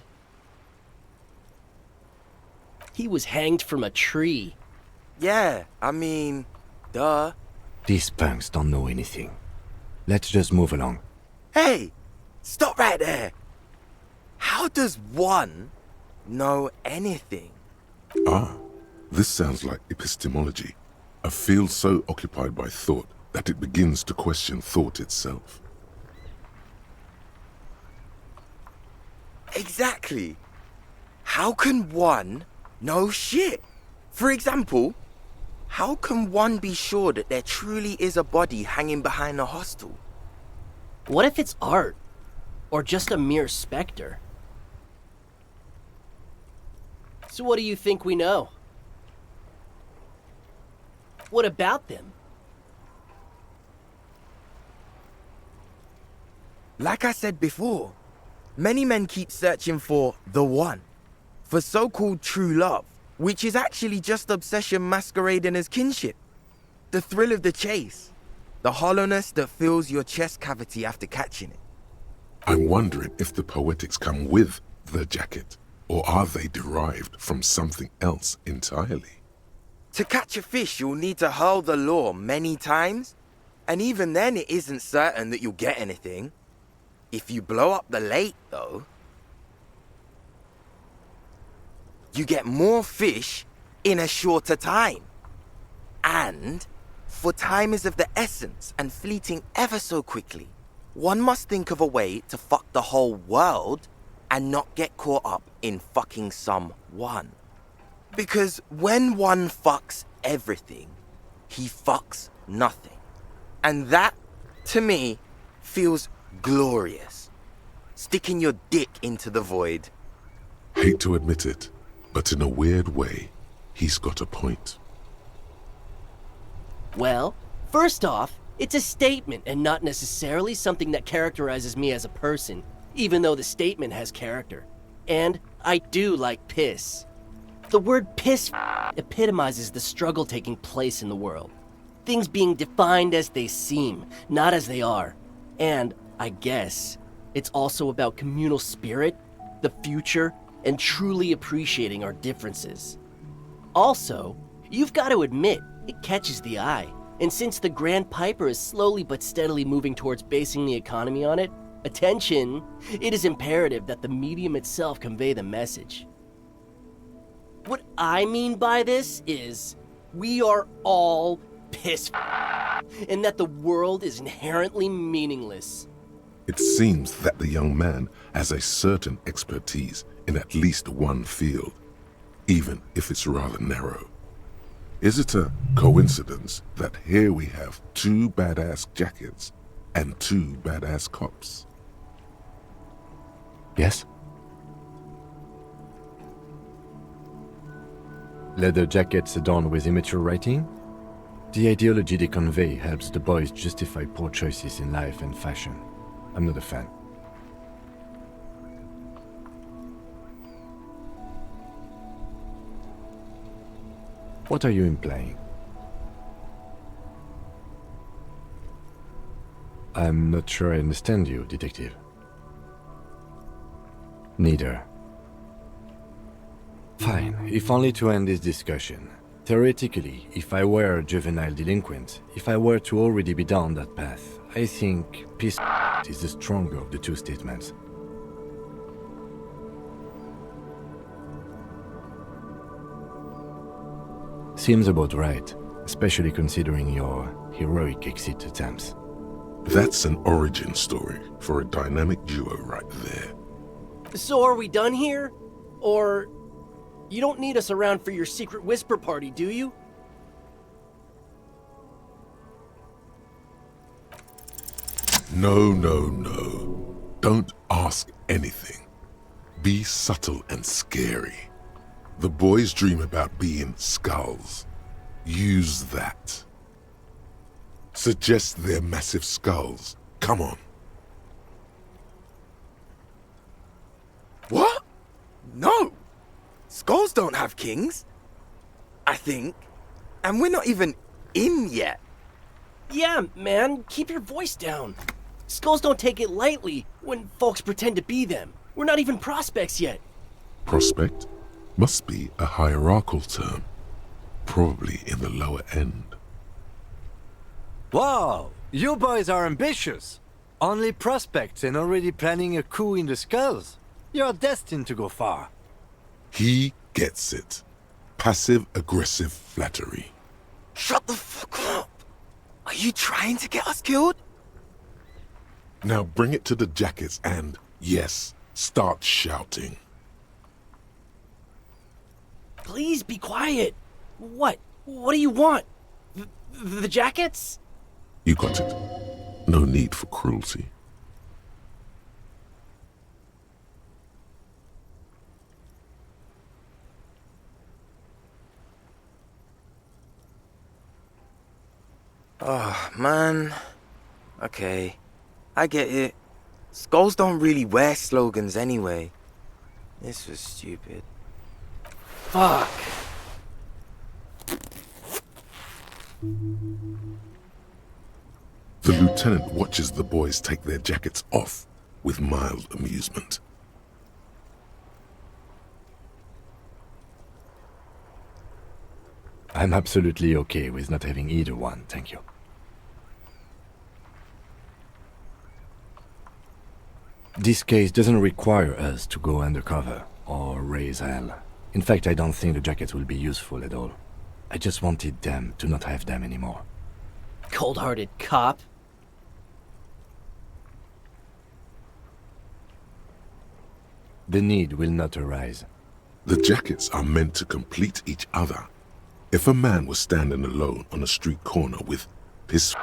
He was hanged from a tree. Yeah, I mean, duh. These punks don't know anything. Let's just move along. Hey, stop right there. How does one know anything? Ah, this sounds like epistemology. A field so occupied by thought that it begins to question thought itself. Exactly. How can one know shit? For example, how can one be sure that there truly is a body hanging behind a hostel? What if it's art? Or just a mere specter? So what do you think we know? What about them? Like I said before, many men keep searching for the one, for so-called true love, which is actually just obsession masquerading as kinship. The thrill of the chase, the hollowness that fills your chest cavity after catching it. I'm wondering if the poetics come with the jacket, or are they derived from something else entirely? To catch a fish, you'll need to hurl the lure many times, and even then it isn't certain that you'll get anything. If you blow up the lake, though, you get more fish in a shorter time. And, for time is of the essence and fleeting ever so quickly, one must think of a way to fuck the whole world and not get caught up in fucking someone. Because when one fucks everything, he fucks nothing. And that, to me, feels glorious. Sticking your dick into the void. Hate to admit it, but in a weird way, he's got a point. Well, first off, it's a statement and not necessarily something that characterizes me as a person, even though the statement has character. And I do like piss. The word piss epitomizes the struggle taking place in the world. Things being defined as they seem, not as they are. And, I guess, it's also about communal spirit, the future, and truly appreciating our differences. Also, you've got to admit, it catches the eye. And since the Grand Piper is slowly but steadily moving towards basing the economy on it, attention, it is imperative that the medium itself convey the message. What I mean by this is, we are all piss and that the world is inherently meaningless. It seems that the young man has a certain expertise in at least one field, even if it's rather narrow. Is it a coincidence that here we have two badass jackets and two badass cops? Yes? Leather jackets adorned with immature writing? The ideology they convey helps the boys justify poor choices in life and fashion. I'm not a fan. What are you implying? I'm not sure I understand you, detective. Neither. Fine, if only to end this discussion. Theoretically, if I were a juvenile delinquent, if I were to already be down that path, I think peace suspect is the stronger of the two statements. Seems about right, especially considering your heroic exit attempts. That's an origin story for a dynamic duo right there. So are we done here? Or you don't need us around for your secret whisper party, do you? No. Don't ask anything. Be subtle and scary. The boys dream about being skulls. Use that. Suggest they're massive skulls. Come on. What? No! Skulls don't have kings. I think. And we're not even in yet. Yeah, man, keep your voice down. Skulls don't take it lightly when folks pretend to be them. We're not even prospects yet. Prospect must be a hierarchical term. Probably in the lower end. Wow, you boys are ambitious. Only prospects and already planning a coup in the skulls. You're destined to go far. He gets it. Passive-aggressive flattery. Shut the fuck up! Are you trying to get us killed? Now bring it to the jackets and, yes, start shouting. Please be quiet. What? What do you want? The jackets? You got it. No need for cruelty. Oh, man. Okay. I get it. Skulls don't really wear slogans anyway. This was stupid. Fuck. The lieutenant watches the boys take their jackets off with mild amusement. I'm absolutely okay with not having either one, thank you. This case doesn't require us to go undercover or raise hell. In fact, I don't think the jackets will be useful at all. I just wanted them to not have them anymore. Cold-hearted cop. The need will not arise. The jackets are meant to complete each other. If a man was standing alone on a street corner with his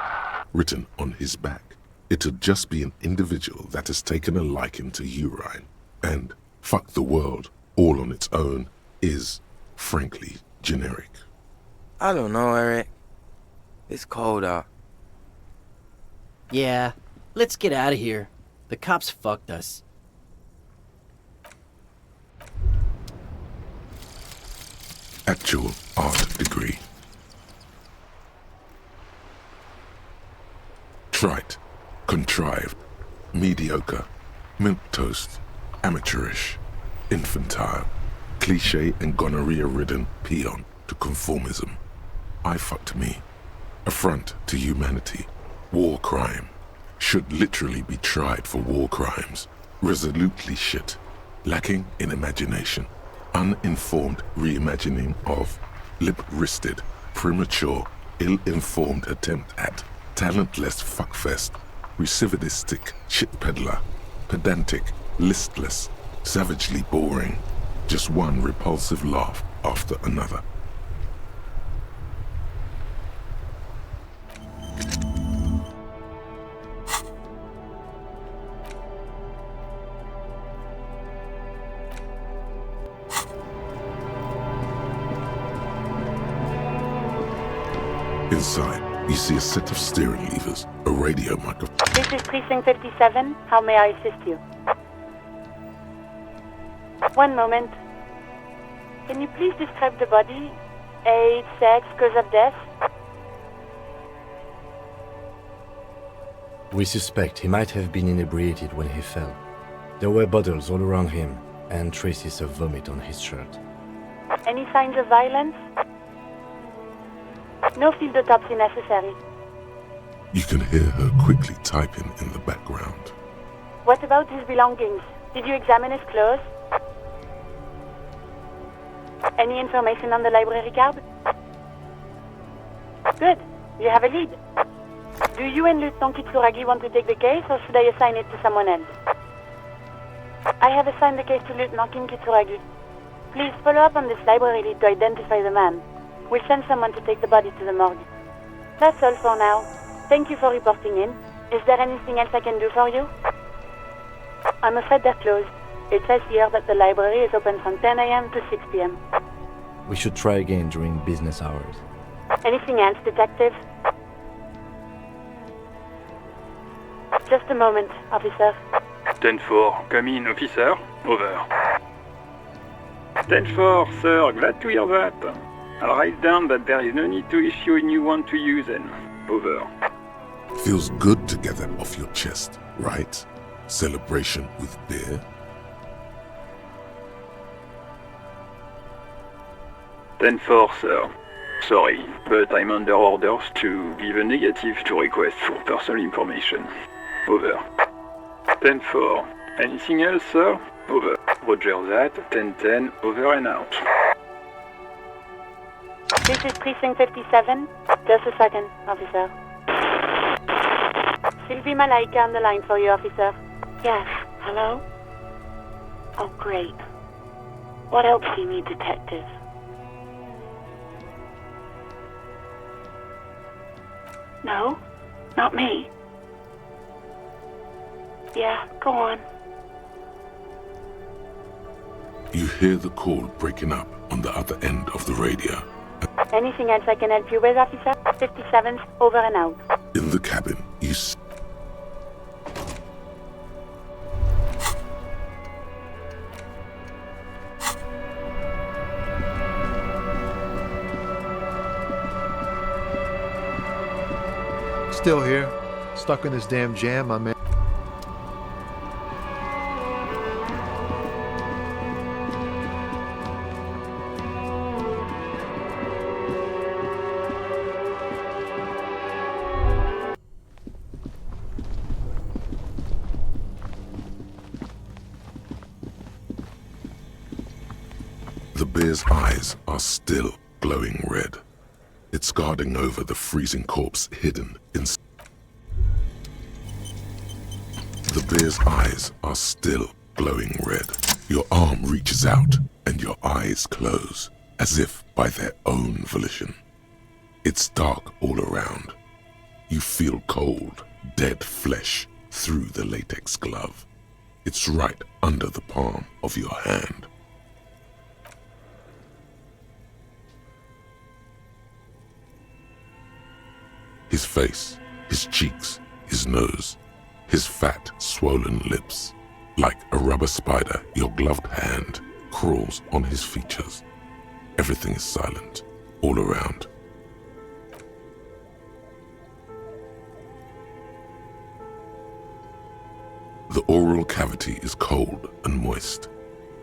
written on his back, it'd just be an individual that has taken a liking to urine. And fuck the world, all on its own, is, frankly, generic. I don't know, Eric. It's cold out. Yeah, let's get out of here. The cops fucked us. Actual art degree. Trite, contrived, mediocre, milquetoast, amateurish, infantile, cliché and gonorrhea-ridden peon to conformism. I fucked me. Affront to humanity. War crime. Should literally be tried for war crimes. Resolutely shit. Lacking in imagination. Uninformed reimagining of lip-wristed, premature, ill-informed attempt at talentless fuckfest, recidivistic shit peddler, pedantic, listless, savagely boring, just one repulsive laugh after another. Inside, you see a set of steering levers, a radio microphone. This is Precinct 57. How may I assist you? One moment. Can you please describe the body? Age, sex, cause of death? We suspect he might have been inebriated when he fell. There were bottles all around him, and traces of vomit on his shirt. Any signs of violence? No field autopsy necessary. You can hear her quickly typing in the background. What about his belongings? Did you examine his clothes? Any information on the library card? Good. You have a lead. Do you and Lieutenant Kitsuragi want to take the case, or should I assign it to someone else? I have assigned the case to Lieutenant Kitsuragi. Please follow up on this library lead to identify the man. We'll send someone to take the body to the morgue. That's all for now. Thank you for reporting in. Is there anything else I can do for you? I'm afraid they're closed. It says here that the library is open from 10 a.m. to 6 p.m. We should try again during business hours. Anything else, Detective? Just a moment, officer. 10-4, come in, officer. Over. 10-4, sir, glad to hear that. I'll write down that there is no need to issue a new one to you then. Over. Feels good to get that off your chest, right? Celebration with beer? 10-4, sir. Sorry, but I'm under orders to give a negative to requests for personal information. Over. 10-4. Anything else, sir? Over. Roger that. 10-10. Over and out. This is Precinct 57. Just a second, officer. Sylvie Malaika on the line for you, officer. Yes, hello? Oh, great. What else do you need, detective? No, not me. Yeah, go on. You hear the call breaking up on the other end of the radio. Anything else I can help you with, officer? 57's over and out. In the cabin, you Still here. Stuck in this damn jam, my man. The bear's eyes are still glowing red. It's guarding over the freezing corpse hidden in... The bear's eyes are still glowing red. Your arm reaches out and your eyes close, as if by their own volition. It's dark all around. You feel cold, dead flesh through the latex glove. It's right under the palm of your hand. His face, his cheeks, his nose, his fat, swollen lips. Like a rubber spider, your gloved hand crawls on his features. Everything is silent, all around. The oral cavity is cold and moist.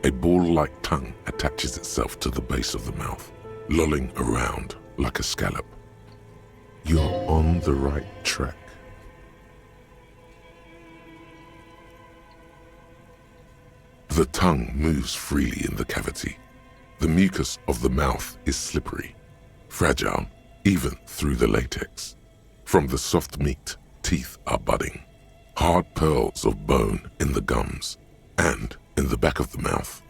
A ball-like tongue attaches itself to the base of the mouth, lolling around like a scallop. You're on the right track. The tongue moves freely in the cavity. The mucus of the mouth is slippery, fragile, even through the latex. From the soft meat, teeth are budding. Hard pearls of bone in the gums and in the back of the mouth.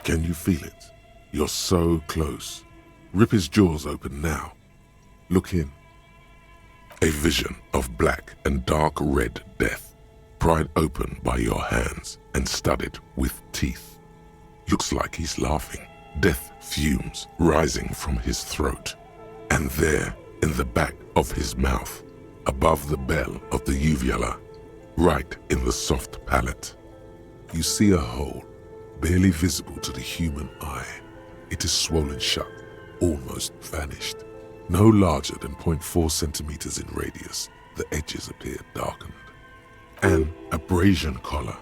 Can you feel it? You're so close. Rip his jaws open now. Look in. A vision of black and dark red death, pried open by your hands and studded with teeth. Looks like he's laughing. Death fumes rising from his throat. And there, in the back of his mouth, above the bell of the uvula, right in the soft palate, you see a hole, barely visible to the human eye. It is swollen shut, almost vanished. No larger than 0.4 centimeters in radius, the edges appear darkened. An abrasion collar.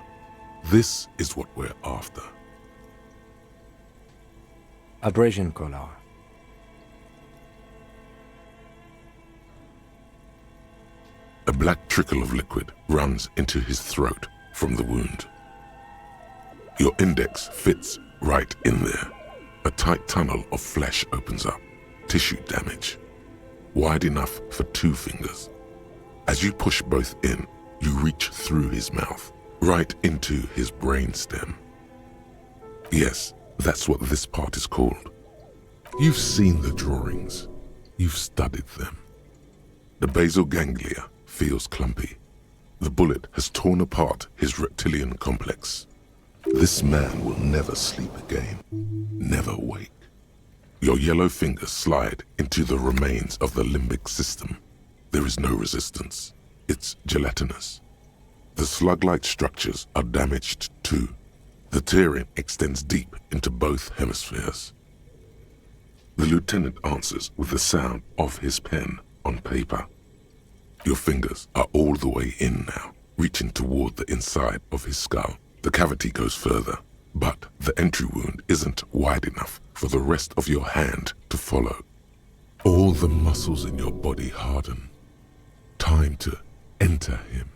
This is what we're after. Abrasion collar. black trickle of liquid runs into his throat from the wound. Your index fits right in there. A tight tunnel of flesh opens up, tissue damage, wide enough for 2 fingers. As you push both in, you reach through his mouth, right into his brainstem. Yes, that's what this part is called. You've seen the drawings. You've studied them. The basal ganglia feels clumpy. The bullet has torn apart his reptilian complex. This man will never sleep again, never wake. Your yellow fingers slide into the remains of the limbic system. There is no resistance. It's gelatinous. The slug-like structures are damaged too. The tearing extends deep into both hemispheres. The lieutenant answers with the sound of his pen on paper. Your fingers are all the way in now, reaching toward the inside of his skull. The cavity goes further, but the entry wound isn't wide enough for the rest of your hand to follow. All the muscles in your body harden. Time to enter him.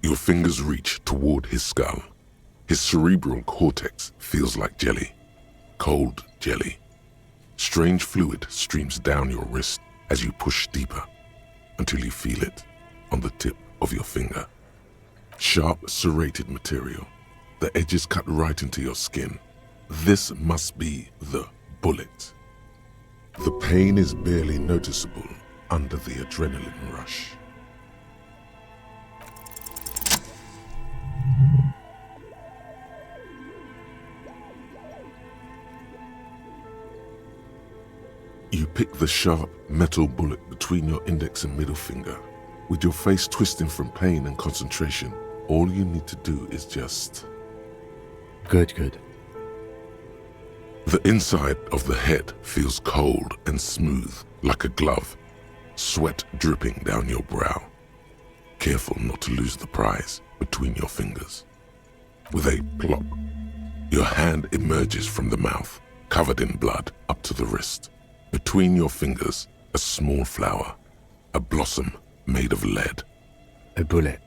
Your fingers reach toward his skull. His cerebral cortex feels like jelly. Cold jelly. Strange fluid streams down your wrist as you push deeper, until you feel it on the tip of your finger. Sharp, serrated material. The edges cut right into your skin. This must be the bullet. The pain is barely noticeable under the adrenaline rush. You pick the sharp metal bullet between your index and middle finger. With your face twisting from pain and concentration, all you need to do is just... Good. The inside of the head feels cold and smooth, like a glove. Sweat dripping down your brow. Careful not to lose the prize between your fingers. With a plop, your hand emerges from the mouth, covered in blood up to the wrist. Between your fingers, a small flower, a blossom made of lead. A bullet.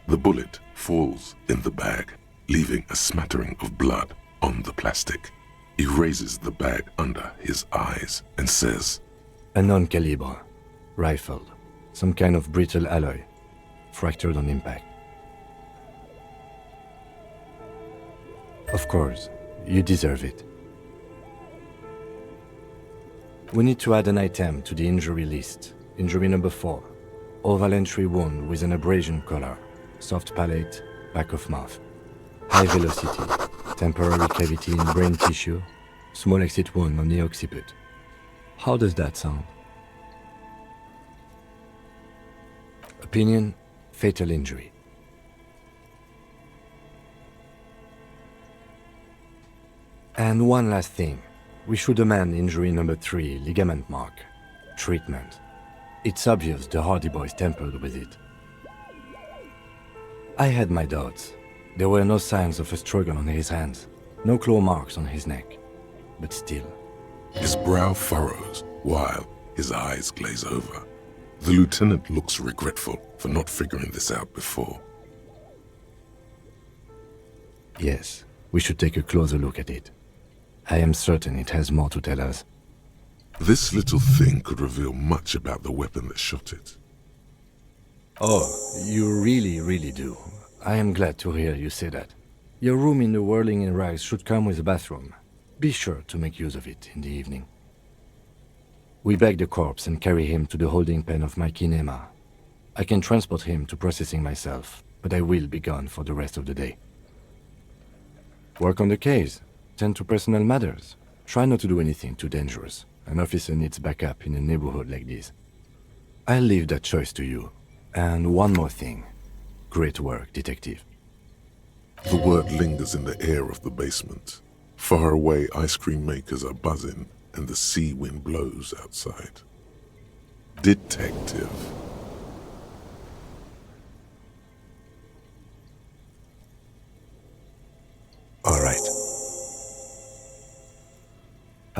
The bullet falls in the bag, leaving a smattering of blood on the plastic. He raises the bag under his eyes and says, A non-calibre. Rifled. Some kind of brittle alloy. Fractured on impact. Of course, you deserve it. We need to add an item to the injury list. Injury number 4. Oval entry wound with an abrasion collar. Soft palate, back of mouth. High velocity. Temporary cavity in brain tissue. Small exit wound on the occiput. How does that sound? Opinion, fatal injury. And one last thing. We should amend injury number 3, ligament mark. Treatment. It's obvious the Hardy Boys tampered with it. I had my doubts. There were no signs of a struggle on his hands. No claw marks on his neck. But still. His brow furrows while his eyes glaze over. The lieutenant looks regretful for not figuring this out before. Yes, we should take a closer look at it. I am certain it has more to tell us. This little thing could reveal much about the weapon that shot it. Oh, you really do. I am glad to hear you say that. Your room in the Whirling in Rags should come with a bathroom. Be sure to make use of it in the evening. We bag the corpse and carry him to the holding pen of my kinema. I can transport him to processing myself, but I will be gone for the rest of the day. Work on the case. Tend to personal matters. Try not to do anything too dangerous. An officer needs backup in a neighborhood like this. I'll leave that choice to you. And one more thing. Great work, detective. The word lingers in the air of the basement. Far away, ice cream makers are buzzing, and the sea wind blows outside. Detective.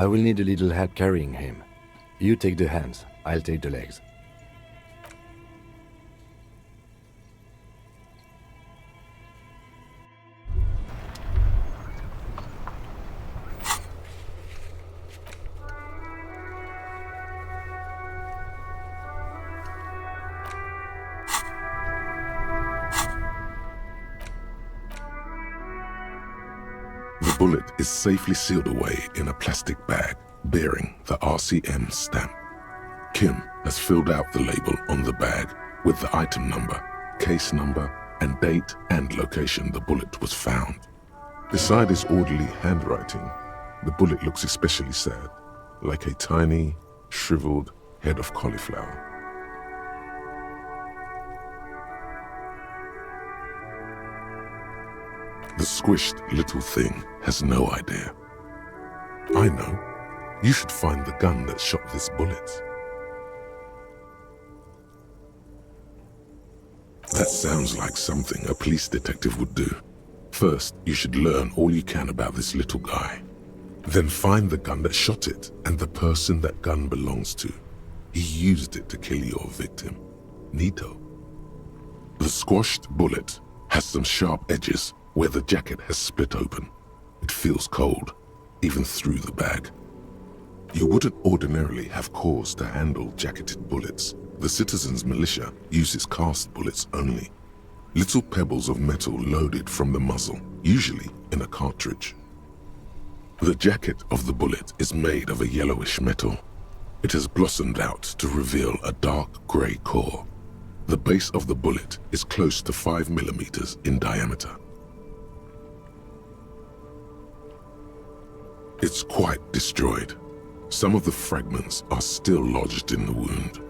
I will need a little help carrying him. You take the hands, I'll take the legs. The bullet is safely sealed away in a plastic bag bearing the RCM stamp. Kim has filled out the label on the bag with the item number, case number, and date and location the bullet was found. Beside his orderly handwriting, the bullet looks especially sad, like a tiny, shriveled head of cauliflower. The squished little thing has no idea. I know. You should find the gun that shot this bullet. That sounds like something a police detective would do. First, you should learn all you can about this little guy. Then find the gun that shot it and the person that gun belongs to. He used it to kill your victim. Neato. The squashed bullet has some sharp edges where the jacket has split open. It feels cold, even through the bag. You wouldn't ordinarily have cause to handle jacketed bullets. The citizens' militia uses cast bullets only. Little pebbles of metal loaded from the muzzle, usually in a cartridge. The jacket of the bullet is made of a yellowish metal. It has blossomed out to reveal a dark grey core. The base of the bullet is close to 5 millimeters in diameter. It's quite destroyed. Some of the fragments are still lodged in the wound.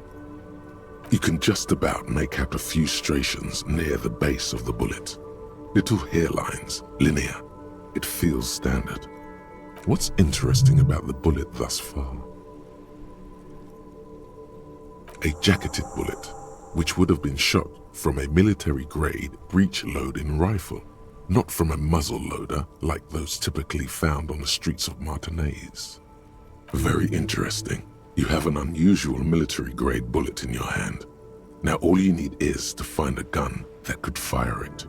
You can just about make out a few striations near the base of the bullet. Little hairlines, linear. It feels standard. What's interesting about the bullet thus far? A jacketed bullet, which would have been shot from a military-grade breech-loading rifle, not from a muzzle loader like those typically found on the streets of Martinaise. Very interesting. You have an unusual military-grade bullet in your hand. Now all you need is to find a gun that could fire it.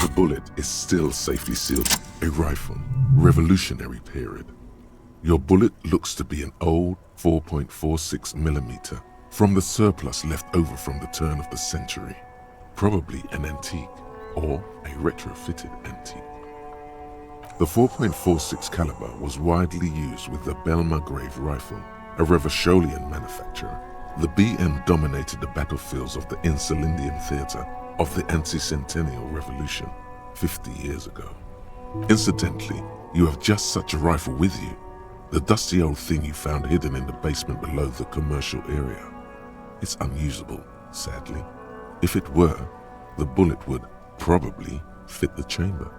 The bullet is still safely sealed. A rifle, Revolutionary period. Your bullet looks to be an old 4.46 millimeter from the surplus left over from the turn of the century. Probably an antique or a retrofitted antique. The 4.46 caliber was widely used with the Belmargrave rifle, a Revacholian manufacturer. The BM dominated the battlefields of the Insulindian theater of the anti-centennial revolution 50 years ago. Incidentally, you have just such a rifle with you, the dusty old thing you found hidden in the basement below the commercial area. It's unusable, sadly. If it were, the bullet would probably fit the chamber.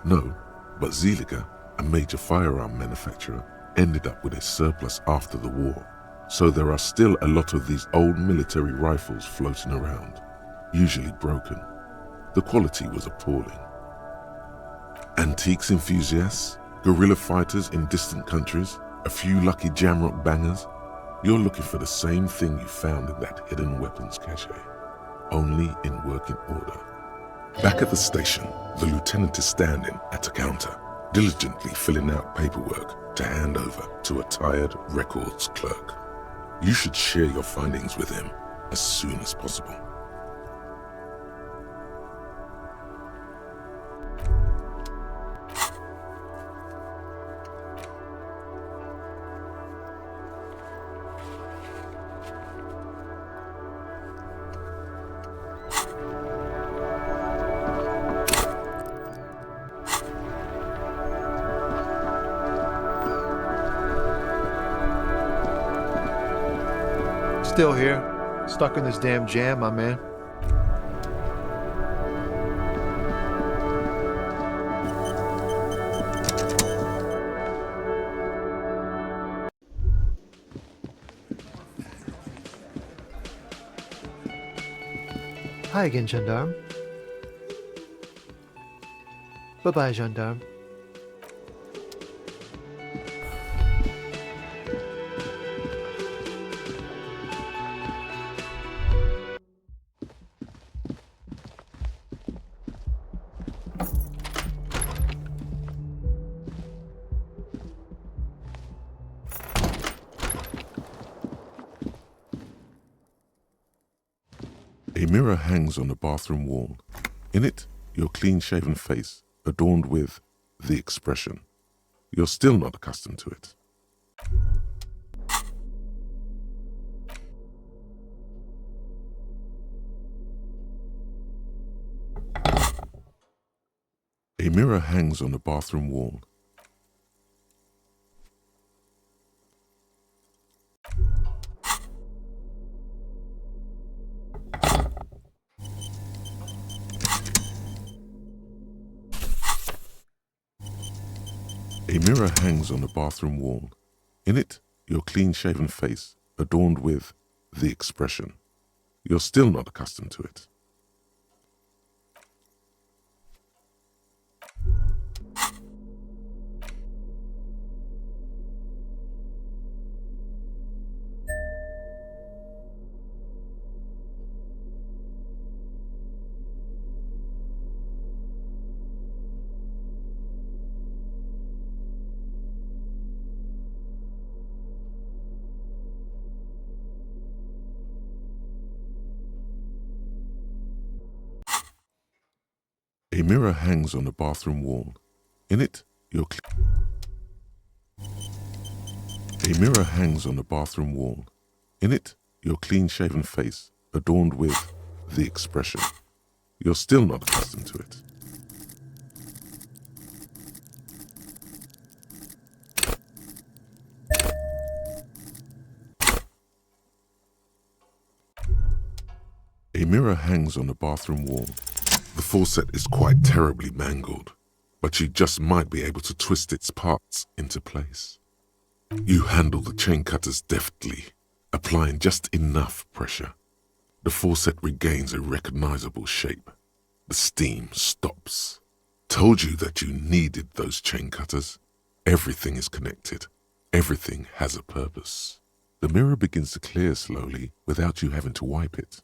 No, but Zeliger, a major firearm manufacturer, ended up with a surplus after the war, so there are still a lot of these old military rifles floating around, usually broken. The quality was appalling. Antiques enthusiasts, guerrilla fighters in distant countries, a few lucky jamrock bangers, you're looking for the same thing you found in that hidden weapons cache, only in working order. Back at the station, the lieutenant is standing at a counter, diligently filling out paperwork to hand over to a tired records clerk. You should share your findings with him as soon as possible. Still here, stuck in this damn jam, my man. Hi again, gendarme. Bye-bye, gendarme. A mirror hangs on the bathroom wall. In it, your clean-shaven face, adorned with the expression. You're still not accustomed to it. A mirror hangs on the bathroom wall. A mirror hangs on the bathroom wall. In it, your clean-shaven face, adorned with the expression. You're still not accustomed to it. A mirror hangs on the bathroom wall. In it, your A mirror hangs on the bathroom wall. In it, your clean-shaven face, adorned with the expression. You're still not accustomed to it. A mirror hangs on the bathroom wall. The faucet is quite terribly mangled, but you just might be able to twist its parts into place. You handle the chain cutters deftly, applying just enough pressure. The faucet regains a recognizable shape. The steam stops. Told you that you needed those chain cutters. Everything is connected. Everything has a purpose. The mirror begins to clear slowly without you having to wipe it.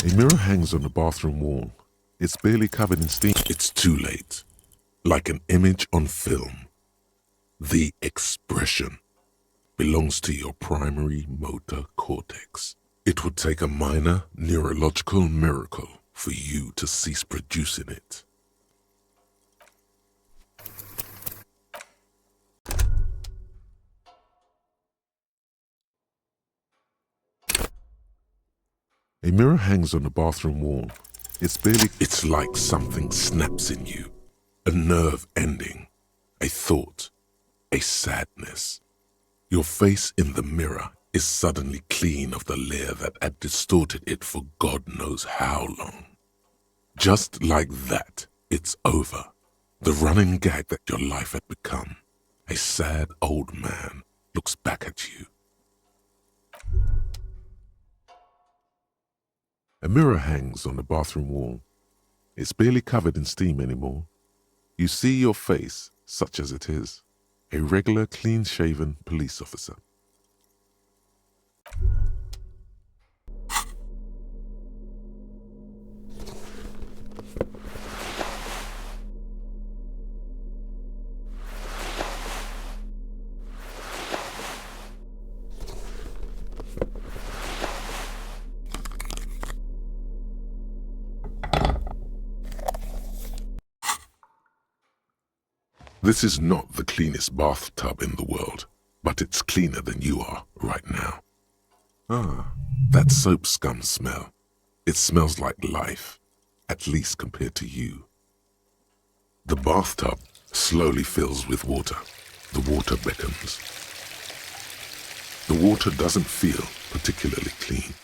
A mirror hangs on the bathroom wall. It's barely covered in steam. It's too late. Like an image on film. The expression belongs to your primary motor cortex. It would take a minor neurological miracle for you to cease producing it. A mirror hangs on the bathroom wall. It's like something snaps in you. A nerve ending. A thought. A sadness. Your face in the mirror is suddenly clean of the layer that had distorted it for God knows how long. Just like that, it's over. The running gag that your life had become. A sad old man looks back at you. A mirror hangs on the bathroom wall. It's barely covered in steam anymore. You see your face, such as it is. A regular, clean-shaven police officer. This is not the cleanest bathtub in the world, but it's cleaner than you are right now. Ah, that soap scum smell. It smells like life, at least compared to you. The bathtub slowly fills with water. The water beckons. The water doesn't feel particularly clean.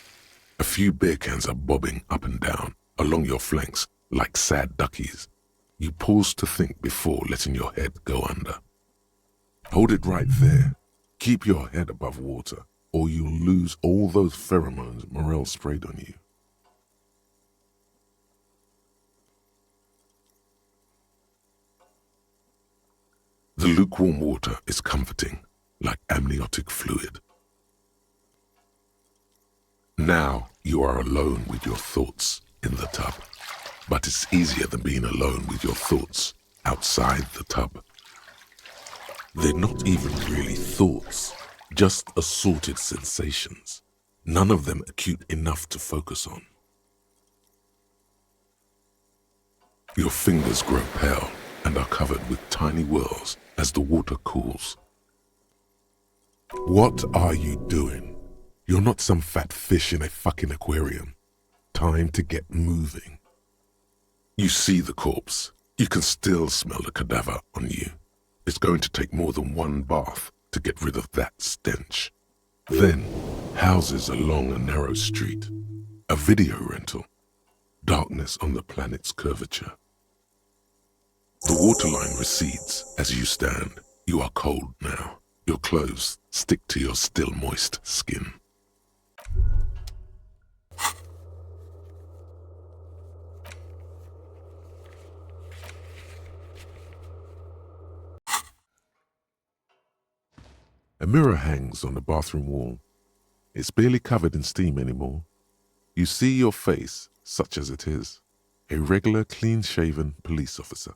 A few beer cans are bobbing up and down along your flanks like sad duckies. You pause to think before letting your head go under. Hold it right there. Keep your head above water, or you'll lose all those pheromones Morel sprayed on you. The lukewarm water is comforting, like amniotic fluid. Now you are alone with your thoughts in the tub, but it's easier than being alone with your thoughts outside the tub. They're not even really thoughts, just assorted sensations, none of them acute enough to focus on. Your fingers grow pale and are covered with tiny whirls as the water cools. What are you doing? You're not some fat fish in a fucking aquarium. Time to get moving. You see the corpse. You can still smell the cadaver on you. It's going to take more than one bath to get rid of that stench. Then, houses along a narrow street. A video rental. Darkness on the planet's curvature. The waterline recedes as you stand. You are cold now. Your clothes stick to your still moist skin. A mirror hangs on the bathroom wall. It's barely covered in steam anymore. You see your face, such as it is, a regular, clean-shaven police officer.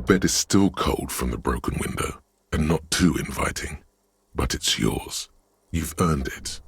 bed is still cold from the broken window, and not too inviting, but it's yours. You've earned it.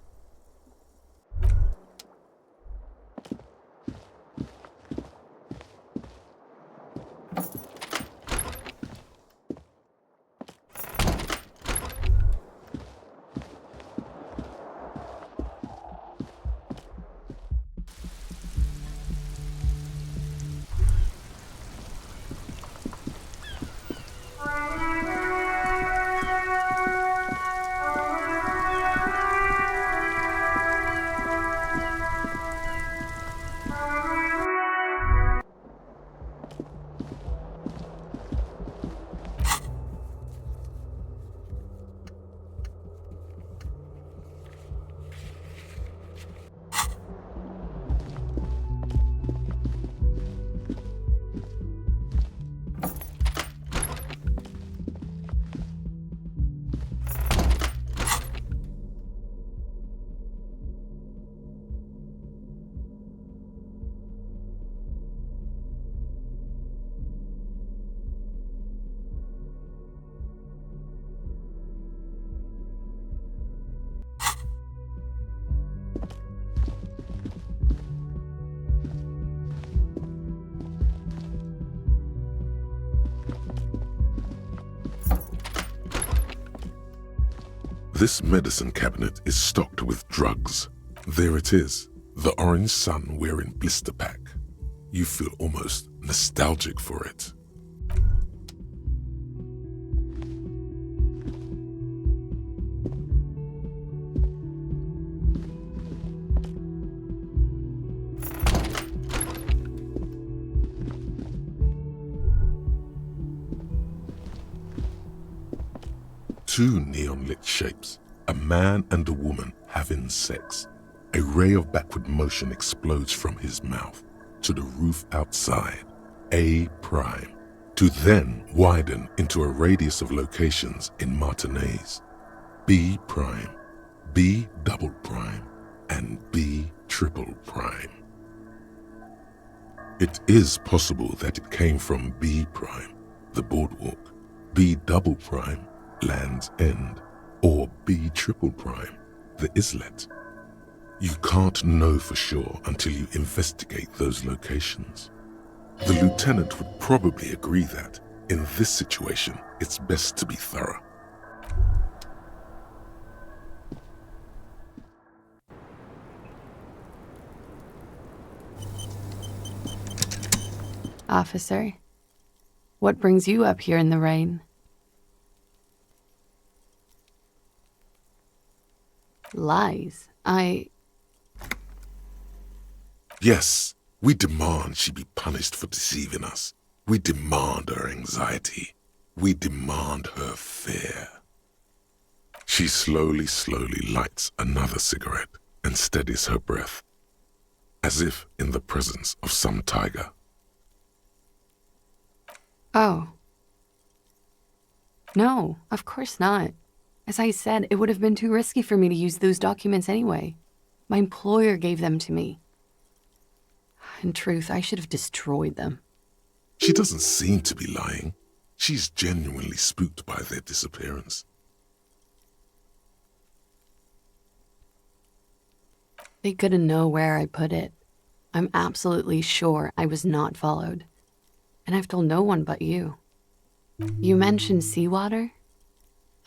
This medicine cabinet is stocked with drugs. There it is, the orange sun wearing blister pack. You feel almost nostalgic for it. Two neon-lit shapes, a man and a woman having sex. A ray of backward motion explodes from his mouth to the roof outside, A prime, to then widen into a radius of locations in Martinez, B prime, B double prime, and B triple prime. It is possible that it came from B prime, the boardwalk, B double prime, Land's End, or B triple prime, the islet. You can't know for sure until you investigate those locations. The lieutenant would probably agree that, in this situation, it's best to be thorough. Officer, what brings you up here in the rain? Lies. Yes, we demand she be punished for deceiving us. We demand her anxiety. We demand her fear. She slowly lights another cigarette and steadies her breath, as if in the presence of some tiger. Oh. No, of course not. As I said, it would have been too risky for me to use those documents anyway. My employer gave them to me. In truth, I should have destroyed them. She doesn't seem to be lying. She's genuinely spooked by their disappearance. They couldn't know where I put it. I'm absolutely sure I was not followed. And I've told no one but you. You mentioned seawater?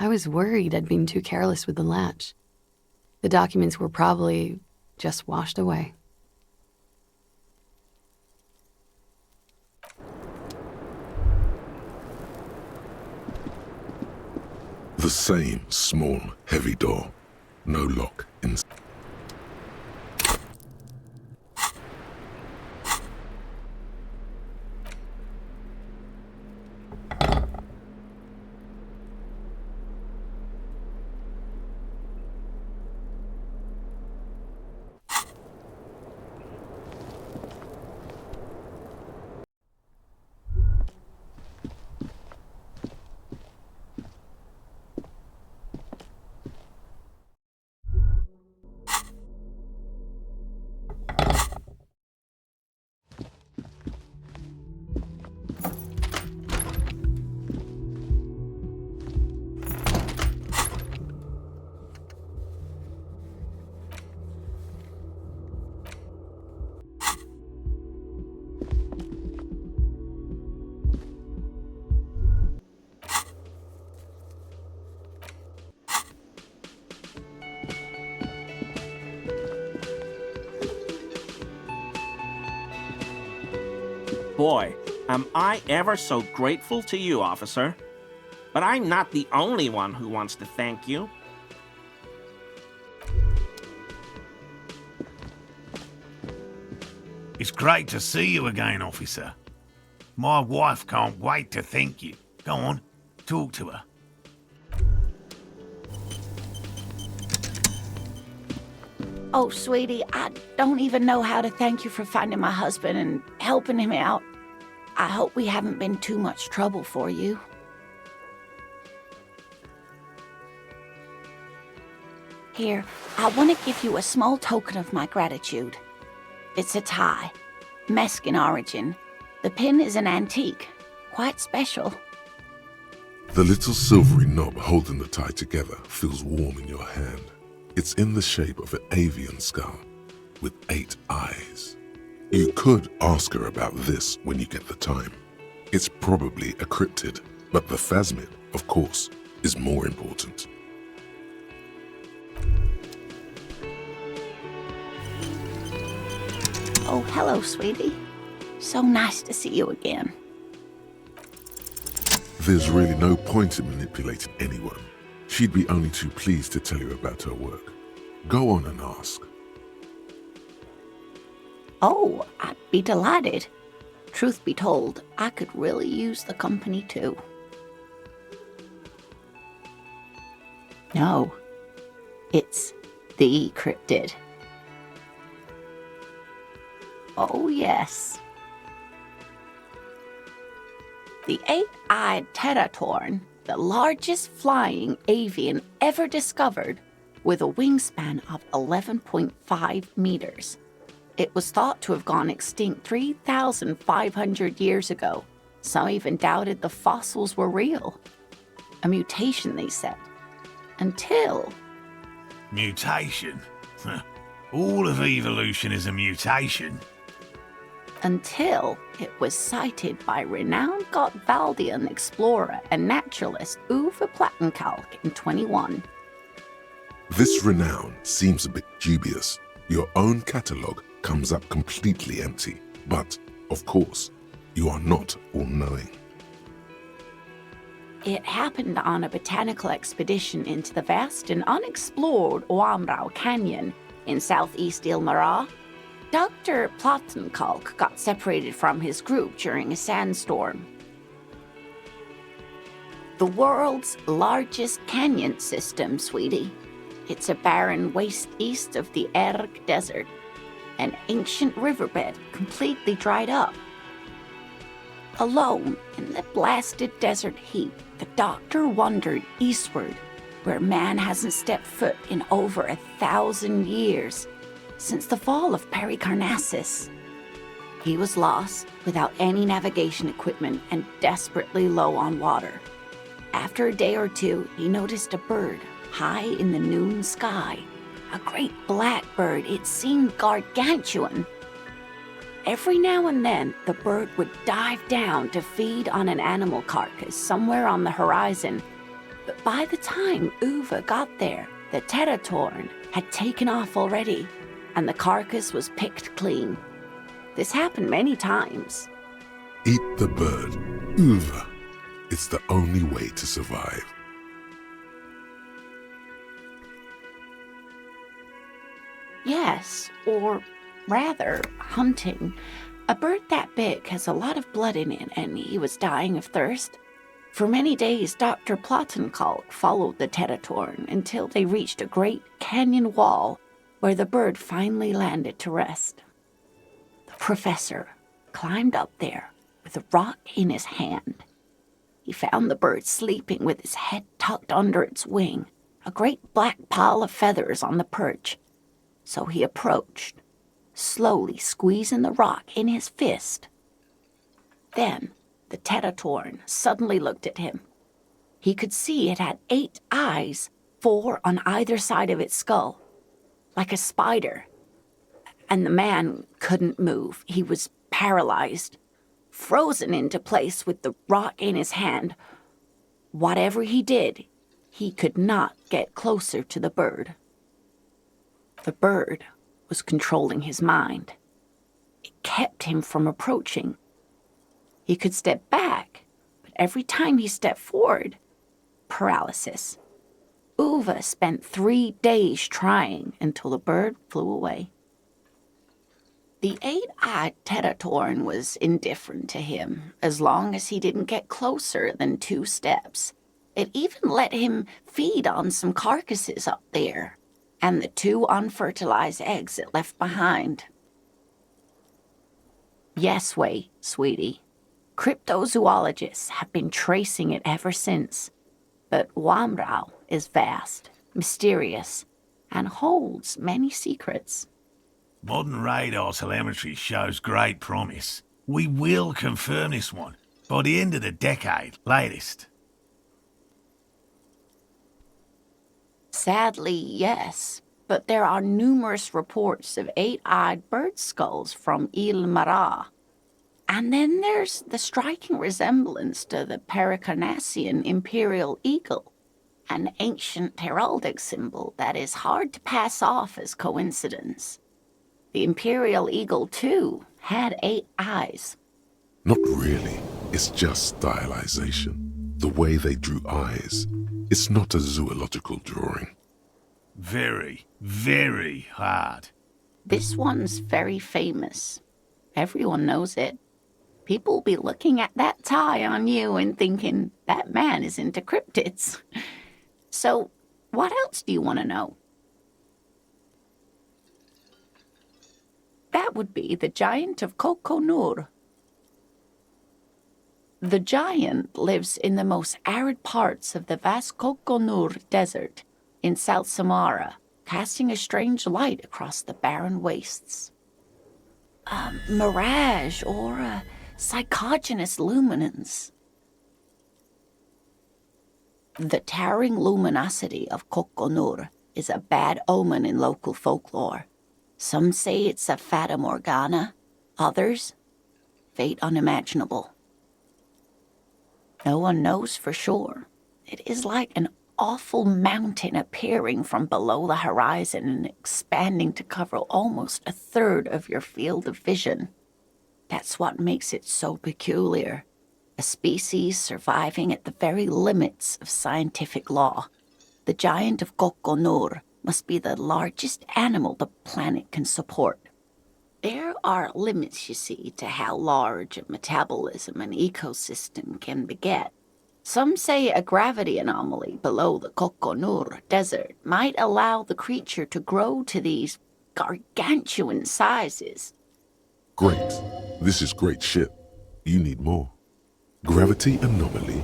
I was worried I'd been too careless with the latch. The documents were probably just washed away. The same small, heavy door. No lock inside. boy, am I ever so grateful to you, officer. But I'm not the only one who wants to thank you. It's great to see you again, officer. My wife can't wait to thank you. Go on, talk to her. Oh, sweetie, I don't even know how to thank you for finding my husband and helping him out. I hope we haven't been too much trouble for you. Here, I want to give you a small token of my gratitude. It's a tie, Mexican origin. The pin is an antique, quite special. The little silvery knob holding the tie together feels warm in your hand. It's in the shape of an avian skull with 8 eyes. You could ask her about this when you get the time. It's probably a cryptid, but the phasmid, of course, is more important. Oh, hello, sweetie. So nice to see you again. There's really no point in manipulating anyone. She'd be only too pleased to tell you about her work. Go on and ask. Oh, I'd be delighted. Truth be told, I could really use the company too. No, it's the cryptid. Oh, yes. The 8-eyed teratorn, the largest flying avian ever discovered, with a wingspan of 11.5 meters. It was thought to have gone extinct 3,500 years ago. Some even doubted the fossils were real. A mutation, they said. Until... Mutation? All of evolution is a mutation. Until it was sighted by renowned Gottwaldian explorer and naturalist Uwe Plattenkalk in 21. This renown seems a bit dubious. Your own catalogue comes up completely empty. But, of course, you are not all-knowing. It happened on a botanical expedition into the vast and unexplored Oamrau Canyon in southeast Ilmara. Dr. Plattenkalk got separated from his group during a sandstorm. The world's largest canyon system, sweetie. It's a barren waste east of the Erg Desert, an ancient riverbed completely dried up. Alone in the blasted desert heat, the doctor wandered eastward, where man hasn't stepped foot in over 1,000 years, since the fall of Pericarnassus. He was lost, without any navigation equipment and desperately low on water. After a day or two, he noticed a bird high in the noon sky. A great black bird. It seemed gargantuan. Every now and then, the bird would dive down to feed on an animal carcass somewhere on the horizon. But by the time Uwe got there, the teratorn had taken off already, and the carcass was picked clean. This happened many times. Eat the bird, Uwe. It's the only way to survive. Yes, or rather, hunting. A bird that big has a lot of blood in it, and he was dying of thirst. For many days, Dr. Plattenkalk followed the teratorn until they reached a great canyon wall where the bird finally landed to rest. The professor climbed up there with a rock in his hand. He found the bird sleeping with his head tucked under its wing, a great black pile of feathers on the perch. So he approached, slowly squeezing the rock in his fist. Then the teratorn suddenly looked at him. He could see it had 8 eyes, 4 on either side of its skull, like a spider. And the man couldn't move. He was paralyzed, frozen into place with the rock in his hand. Whatever he did, he could not get closer to the bird. The bird was controlling his mind. It kept him from approaching, He could step back, but every time he stepped forward, paralysis. Uva spent 3 days trying until the bird flew away. The 8-eyed Teratorn was indifferent to him, as long as he didn't get closer than 2 steps. It even let him feed on some carcasses up there, and the 2 unfertilized eggs it left behind. Yes, Way, sweetie. Cryptozoologists have been tracing it ever since. But Wamrau is vast, mysterious, and holds many secrets. Modern radar telemetry shows great promise. We will confirm this one by the end of the decade, latest. Sadly, yes, but there are numerous reports of 8-eyed bird skulls from Il Mara. And then there's the striking resemblance to the Pericarnassian imperial eagle, an ancient heraldic symbol that is hard to pass off as coincidence. The imperial eagle, too, had 8 eyes. Not really. It's just stylization. The way they drew eyes. It's not a zoological drawing. Very, very hard. This one's very famous. Everyone knows it. People will be looking at that tie on you and thinking, that man is into cryptids. So, what else do you want to know? That would be the giant of Kokonur. The giant lives in the most arid parts of the vast Kokonur Desert in South Samara, casting a strange light across the barren wastes. A mirage or a psychogenous luminance. The towering luminosity of Kokonur is a bad omen in local folklore. Some say it's a fata morgana, others, fate unimaginable. No one knows for sure. It is like an awful mountain appearing from below the horizon and expanding to cover almost a third of your field of vision. That's what makes it so peculiar. A species surviving at the very limits of scientific law. The giant of Kokonur must be the largest animal the planet can support. There are limits, you see, to how large a metabolism an ecosystem can beget. Some say a gravity anomaly below the Kokonur Desert might allow the creature to grow to these gargantuan sizes. Great. This is great shit. You need more. Gravity anomaly.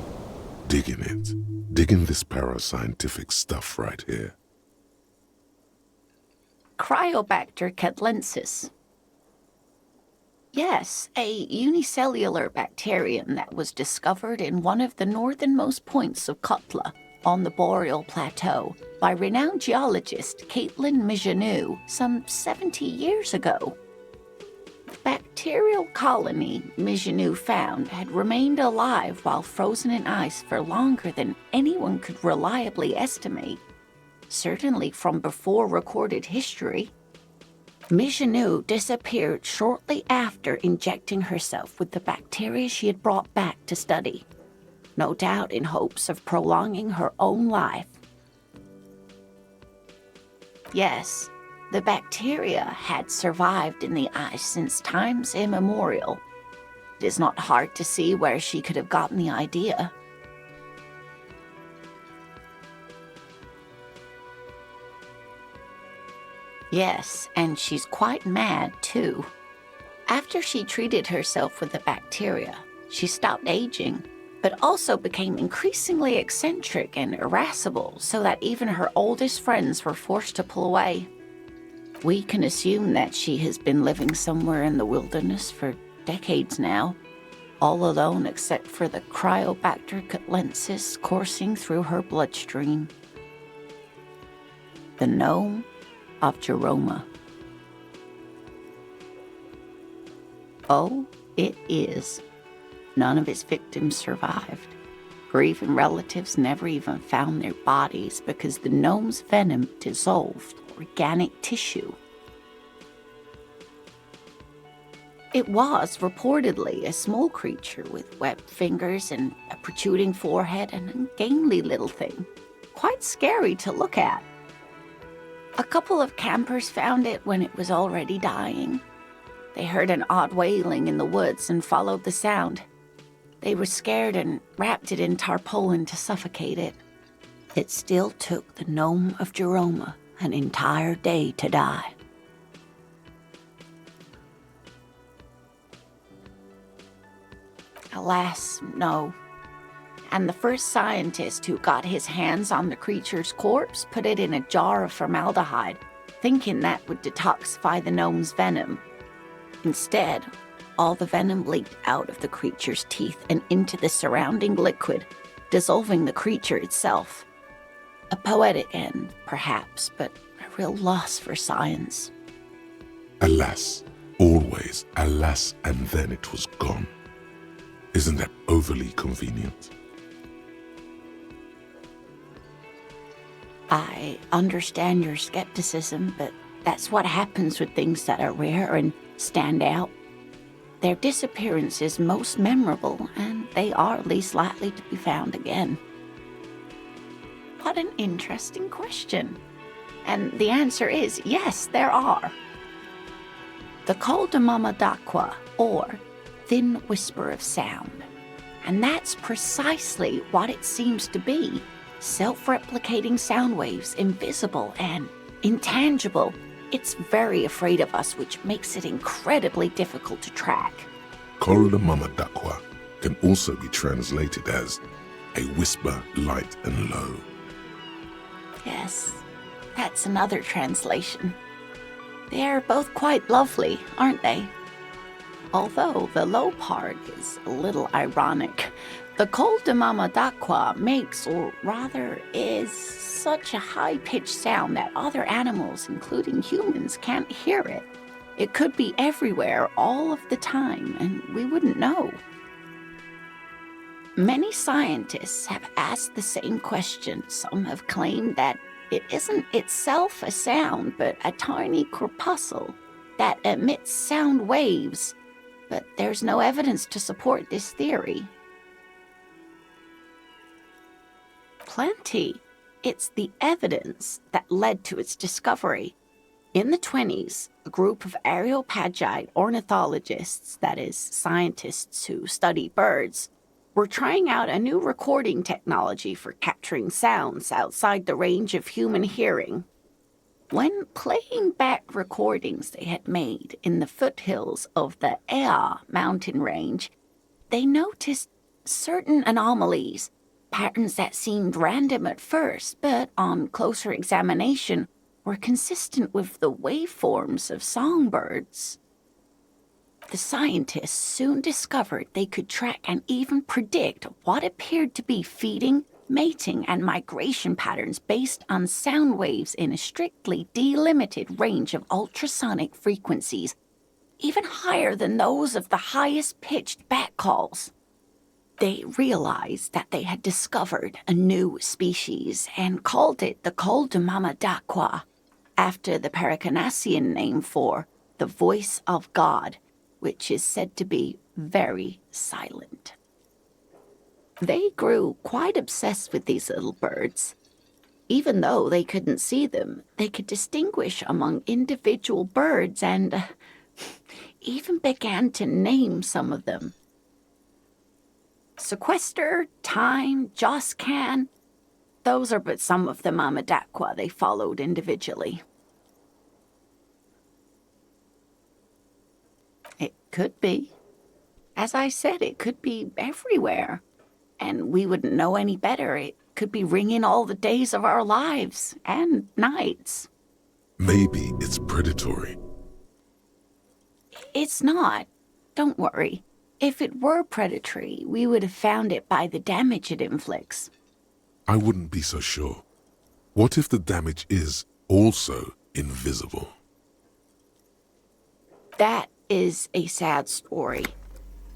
Digging it. Digging this parascientific stuff right here. Cryobacter catlensis. Yes, a unicellular bacterium that was discovered in one of the northernmost points of Kotla on the Boreal Plateau by renowned geologist Caitlin Mijanou some 70 years ago. The bacterial colony Mijanou found had remained alive while frozen in ice for longer than anyone could reliably estimate, certainly from before recorded history. Mijanou disappeared shortly after injecting herself with the bacteria she had brought back to study, no doubt in hopes of prolonging her own life. Yes, the bacteria had survived in the ice since times immemorial. It is not hard to see where she could have gotten the idea. Yes, and she's quite mad, too. After she treated herself with the bacteria, she stopped aging, but also became increasingly eccentric and irascible so that even her oldest friends were forced to pull away. We can assume that she has been living somewhere in the wilderness for decades now, all alone except for the Cryobacter catlensis coursing through her bloodstream. The gnome of Jeroma. Oh, it is. None of his victims survived. Grieving relatives never even found their bodies because the gnome's venom dissolved organic tissue. It was reportedly a small creature with webbed fingers and a protruding forehead and a gangly little thing. Quite scary to look at. A couple of campers found it when it was already dying. They heard an odd wailing in the woods and followed the sound. They were scared and wrapped it in tarpaulin to suffocate it. It still took the gnome of Jeroma an entire day to die. Alas, no. And the first scientist who got his hands on the creature's corpse put it in a jar of formaldehyde, thinking that would detoxify the gnome's venom. Instead, all the venom leaked out of the creature's teeth and into the surrounding liquid, dissolving the creature itself. A poetic end, perhaps, but a real loss for science. Alas, always alas, and then it was gone. Isn't that overly convenient? I understand your skepticism, but that's what happens with things that are rare and stand out. Their disappearance is most memorable, and they are least likely to be found again. What an interesting question. And the answer is yes, there are. The Col de Mama d'Aqua, or thin whisper of sound. And that's precisely what it seems to be. Self-replicating sound waves, invisible and intangible. It's very afraid of us, which makes it incredibly difficult to track. Col de Mama d'Aqua can also be translated as a whisper light and low. Yes, that's another translation. They're both quite lovely, aren't they? Although the low part is a little ironic. The Col de Mama d'Aqua makes, or rather is, such a high-pitched sound that other animals, including humans, can't hear it. It could be everywhere all of the time, and we wouldn't know. Many scientists have asked the same question. Some have claimed that it isn't itself a sound, but a tiny corpuscle that emits sound waves. But there's no evidence to support this theory. Plenty. It's the evidence that led to its discovery. In the 1920s, a group of Areopagite ornithologists, that is, scientists who study birds, were trying out a new recording technology for capturing sounds outside the range of human hearing. When playing back recordings they had made in the foothills of the Ea mountain range, they noticed certain anomalies, patterns that seemed random at first, but on closer examination were consistent with the waveforms of songbirds. The scientists soon discovered they could track and even predict what appeared to be feeding, mating, and migration patterns based on sound waves in a strictly delimited range of ultrasonic frequencies, even higher than those of the highest-pitched bat calls. They realized that they had discovered a new species and called it the Col de Mama d'Aqua, after the Paracanassian name for the voice of God, which is said to be very silent. They grew quite obsessed with these little birds. Even though they couldn't see them, they could distinguish among individual birds and even began to name some of them. Sequester, Time, Joscan, those are but some of the Mama d'Aqua they followed individually. It could be. As I said, it could be everywhere. And we wouldn't know any better. It could be ringing all the days of our lives and nights. Maybe it's predatory. It's not. Don't worry. If it were predatory, we would have found it by the damage it inflicts. I wouldn't be so sure. What if the damage is also invisible? That is a sad story.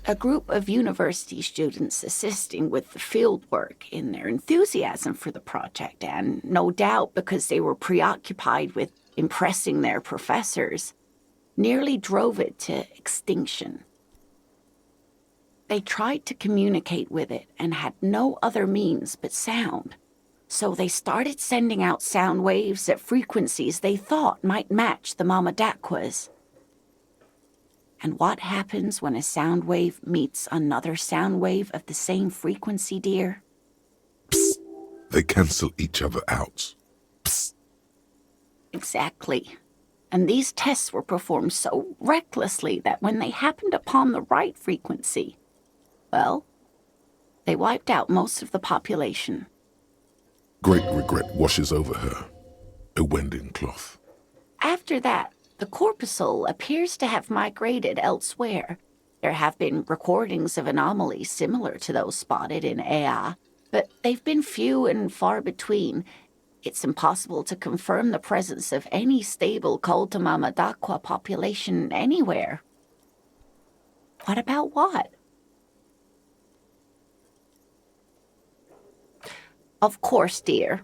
A group of university students assisting with the field work in their enthusiasm for the project, and no doubt because they were preoccupied with impressing their professors, nearly drove it to extinction. They tried to communicate with it and had no other means but sound. So they started sending out sound waves at frequencies they thought might match the Mama Dakwas. And what happens when a sound wave meets another sound wave of the same frequency, dear? Psst. They cancel each other out. Psst. Exactly. And these tests were performed so recklessly that when they happened upon the right frequency, well, they wiped out most of the population. Great regret washes over her, a wending cloth. After that, the corpuscle appears to have migrated elsewhere. There have been recordings of anomalies similar to those spotted in Ea, but they've been few and far between. It's impossible to confirm the presence of any stable Kulta Mama Dakwa population anywhere. What about what? Of course, dear.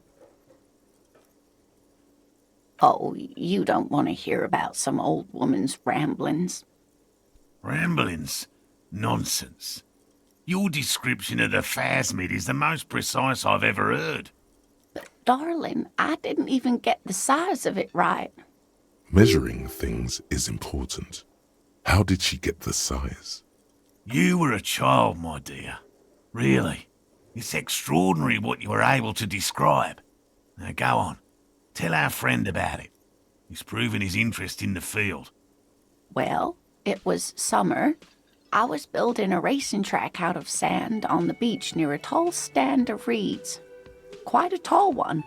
Oh, you don't want to hear about some old woman's ramblings. Ramblings? Nonsense. Your description of the phasmid is the most precise I've ever heard. But, darling, I didn't even get the size of it right. Measuring things is important. How did she get the size? You were a child, my dear. Really. It's extraordinary what you were able to describe. Now go on. Tell our friend about it. He's proven his interest in the field. Well, it was summer. I was building a racing track out of sand on the beach near a tall stand of reeds. Quite a tall one.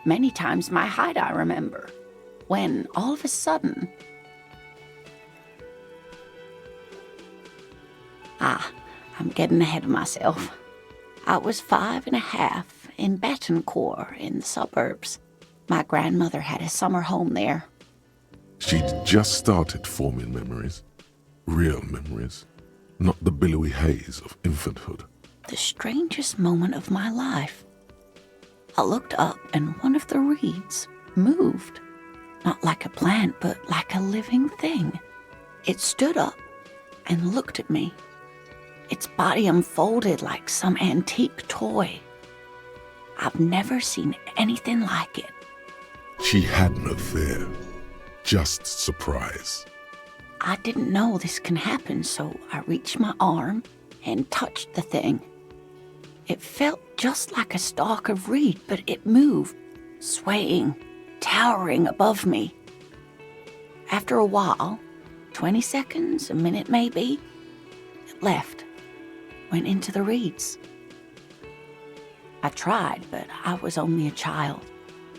Many times my height, I remember. When, all of a sudden... I'm getting ahead of myself. I was 5.5 in Betancourt in the suburbs. My grandmother had a summer home there. She'd just started forming memories. Real memories. Not the billowy haze of infanthood. The strangest moment of my life. I looked up and one of the reeds moved. Not like a plant, but like a living thing. It stood up and looked at me. Its body unfolded like some antique toy. I've never seen anything like it. She had no fear, just surprise. I didn't know this can happen, so I reached my arm and touched the thing. It felt just like a stalk of reed, but it moved, swaying, towering above me. After a while, 20 seconds, a minute maybe, it left, went into the reeds. I tried, but I was only a child.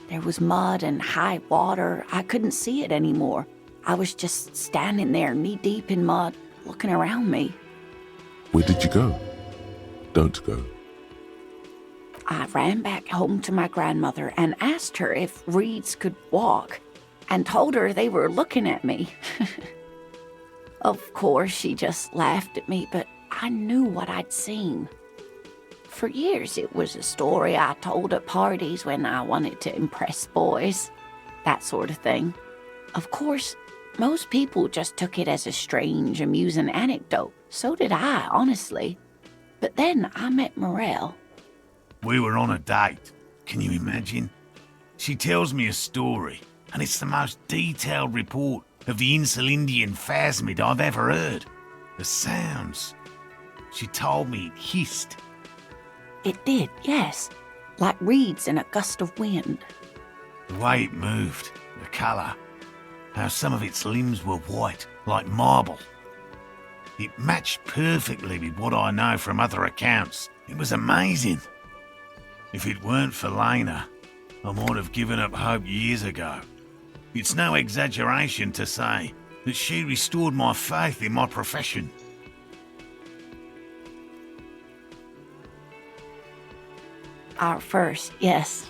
There was mud and high water. I couldn't see it anymore. I was just standing there knee-deep in mud, looking around me. Where did you go? Don't go. I ran back home to my grandmother and asked her if reeds could walk, and told her they were looking at me. Of course, she just laughed at me, but I knew what I'd seen. For years, it was a story I told at parties when I wanted to impress boys, that sort of thing. Of course, most people just took it as a strange, amusing anecdote. So did I, honestly. But then I met Morel. We were on a date. Can you imagine? She tells me a story, and it's the most detailed report of the Insulindian phasmid I've ever heard. The sounds. She told me it hissed. It did, yes. Like reeds in a gust of wind. The way it moved, the colour, how some of its limbs were white, like marble. It matched perfectly with what I know from other accounts. It was amazing. If it weren't for Lena, I might have given up hope years ago. It's no exaggeration to say that she restored my faith in my profession. Our first, yes.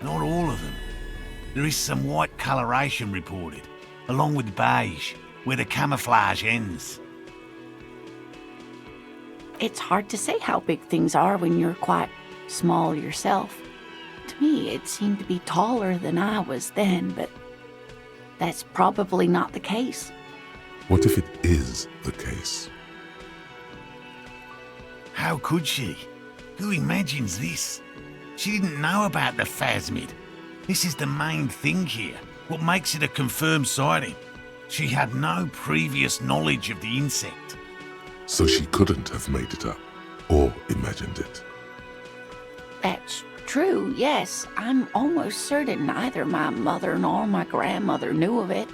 Not all of them. There is some white coloration reported, along with beige, where the camouflage ends. It's hard to say how big things are when you're quite small yourself. To me, it seemed to be taller than I was then, but That's probably not the case. What if it is the case? How could she? Who imagines this? She didn't know about the phasmid. This is the main thing here, what makes it a confirmed sighting. She had no previous knowledge of the insect. So she couldn't have made it up, or imagined it. That's true, yes. I'm almost certain neither my mother nor my grandmother knew of it.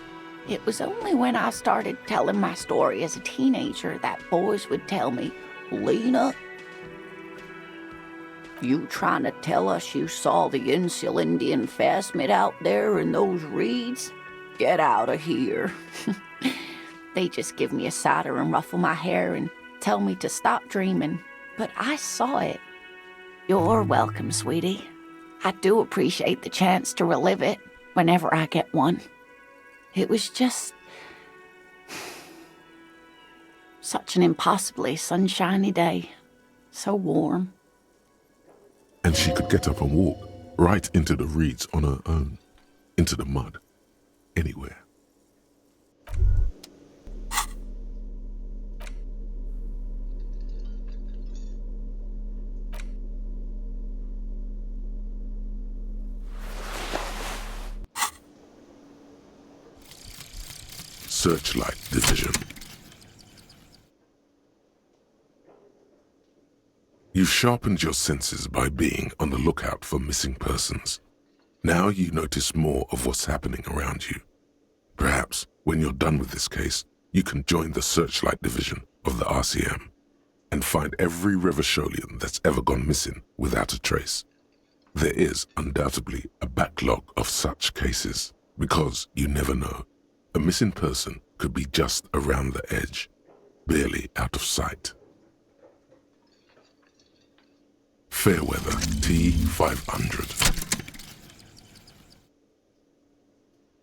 It was only when I started telling my story as a teenager that boys would tell me, "Lena, you trying to tell us you saw the Insulindian phasmid out there in those reeds? Get out of here." They just give me a cider and ruffle my hair and tell me to stop dreaming. But I saw it. You're welcome, sweetie. I do appreciate the chance to relive it whenever I get one. It was just such an impossibly sunshiny day. So warm. And she could get up and walk right into the reeds on her own, into the mud, anywhere. Searchlight Division. You've sharpened your senses by being on the lookout for missing persons. Now you notice more of what's happening around you. Perhaps, when you're done with this case, you can join the Searchlight Division of the RCM and find every Revacholian that's ever gone missing without a trace. There is undoubtedly a backlog of such cases, because you never know. A missing person could be just around the edge, barely out of sight. Fairweather T500.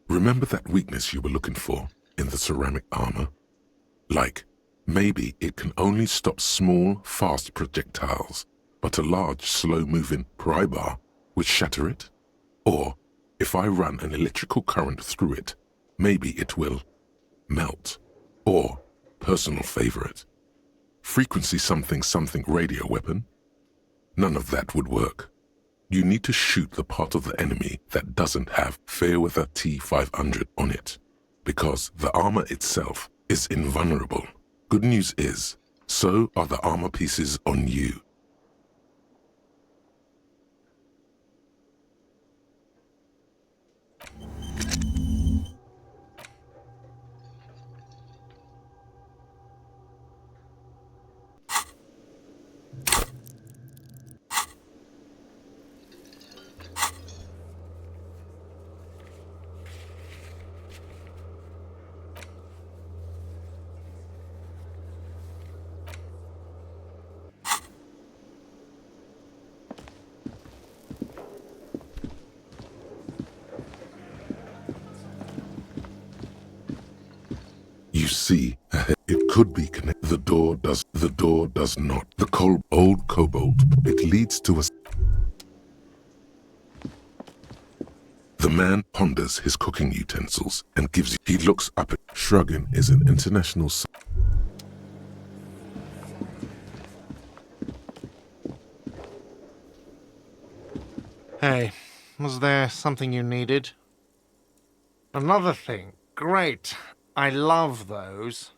Remember that weakness you were looking for in the ceramic armor? Like, maybe it can only stop small, fast projectiles, but a large, slow-moving pry bar would shatter it? Or, if I run an electrical current through it, maybe it will melt. Or, personal favorite, frequency something something radio weapon? None of that would work. You need to shoot the part of the enemy that doesn't have Fairweather T500 on it, because the armor itself is invulnerable. Good news is, so are the armor pieces on you. You see ahead. It could be connected. The door does not. The old cobalt. It leads to a... The man ponders his cooking utensils and gives you... He looks up at... Shrugging is an international... Hey, was there something you needed? Another thing. Great. I love those.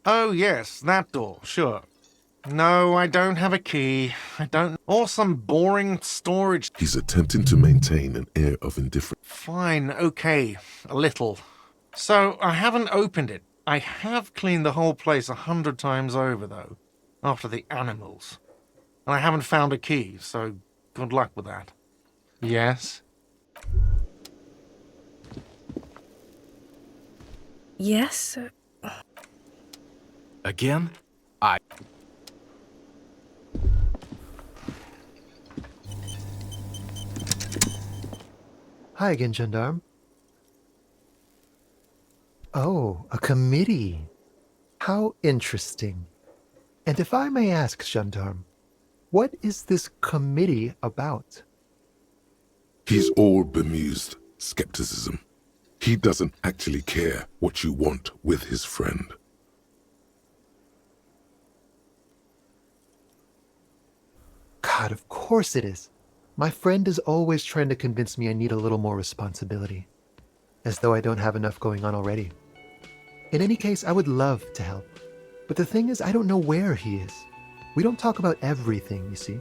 Oh, yes, that door, sure. No, I don't have a key. I don't... Or some boring storage... He's attempting to maintain an air of indifference. Fine, okay, a little. So, I haven't opened it. I have cleaned the whole place 100 times over, though, after the animals. And I haven't found a key, so good luck with that. Yes? Yes? Again? Hi again, Gendarme. Oh, a committee. How interesting. And if I may ask, Gendarme, what is this committee about? He's all bemused skepticism. He doesn't actually care what you want with his friend. God, of course it is. My friend is always trying to convince me I need a little more responsibility. As though I don't have enough going on already. In any case, I would love to help. But the thing is, I don't know where he is. We don't talk about everything, you see.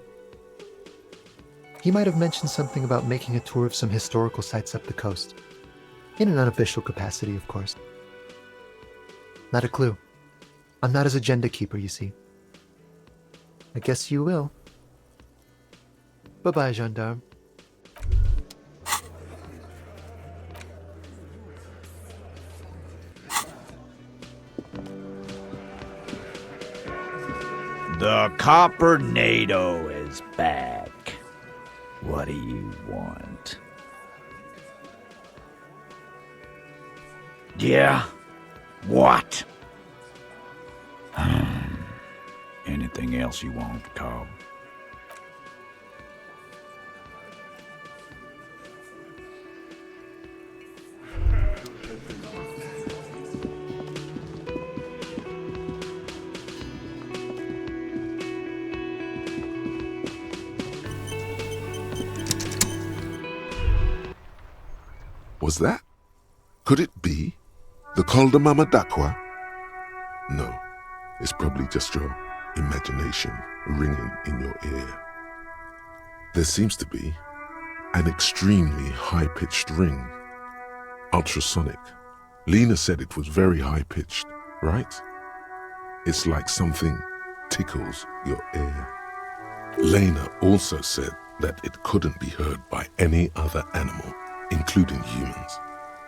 He might have mentioned something about making a tour of some historical sites up the coast. In an unofficial capacity, of course. Not a clue. I'm not his agenda keeper, you see. I guess you will. Bye-bye, gendarme. The Coppernado is back. What do you want? Yeah? What? Anything else you want, Cobb? Was that? Could it be? The Col de Mamadakwa? No, it's probably just your imagination ringing in your ear. There seems to be an extremely high-pitched ring. Ultrasonic. Lena said it was very high-pitched, right? It's like something tickles your ear. Lena also said that it couldn't be heard by any other animal, including humans.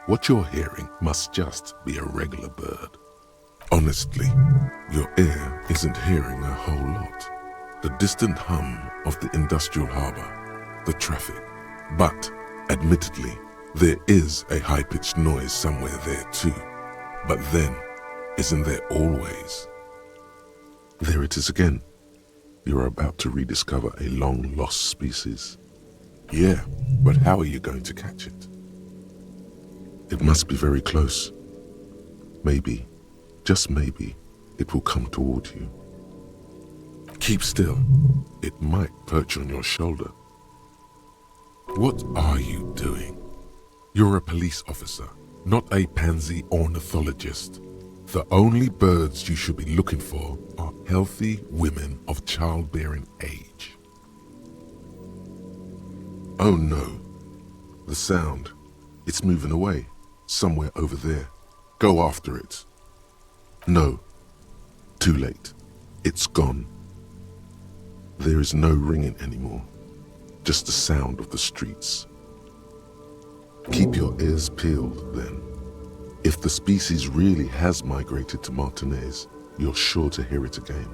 What you're hearing must just be a regular bird. Honestly, your ear isn't hearing a whole lot. The distant hum of the industrial harbor, the traffic. But, admittedly, there is a high-pitched noise somewhere there too. But then, isn't there always? There it is again. You're about to rediscover a long-lost species. Yeah, but how are you going to catch it? It must be very close. Maybe, just maybe, it will come toward you. Keep still. It might perch on your shoulder. What are you doing? You're a police officer, not a pansy ornithologist. The only birds you should be looking for are healthy women of childbearing age. Oh no. The sound. It's moving away. Somewhere over there. Go after it. No. Too late. It's gone. There is no ringing anymore. Just the sound of the streets. Keep your ears peeled, then. If the species really has migrated to Martinez, you're sure to hear it again.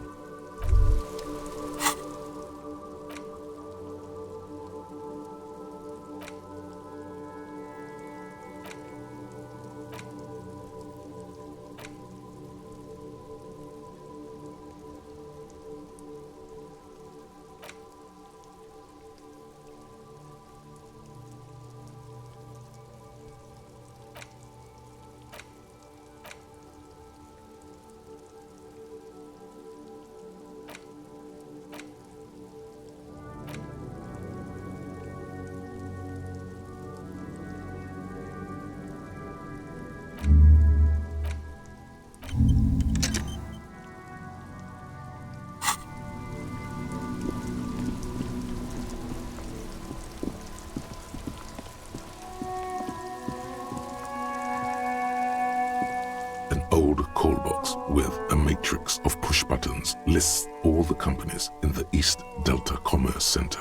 Call box with a matrix of push buttons lists all the companies in the East Delta Commerce Center.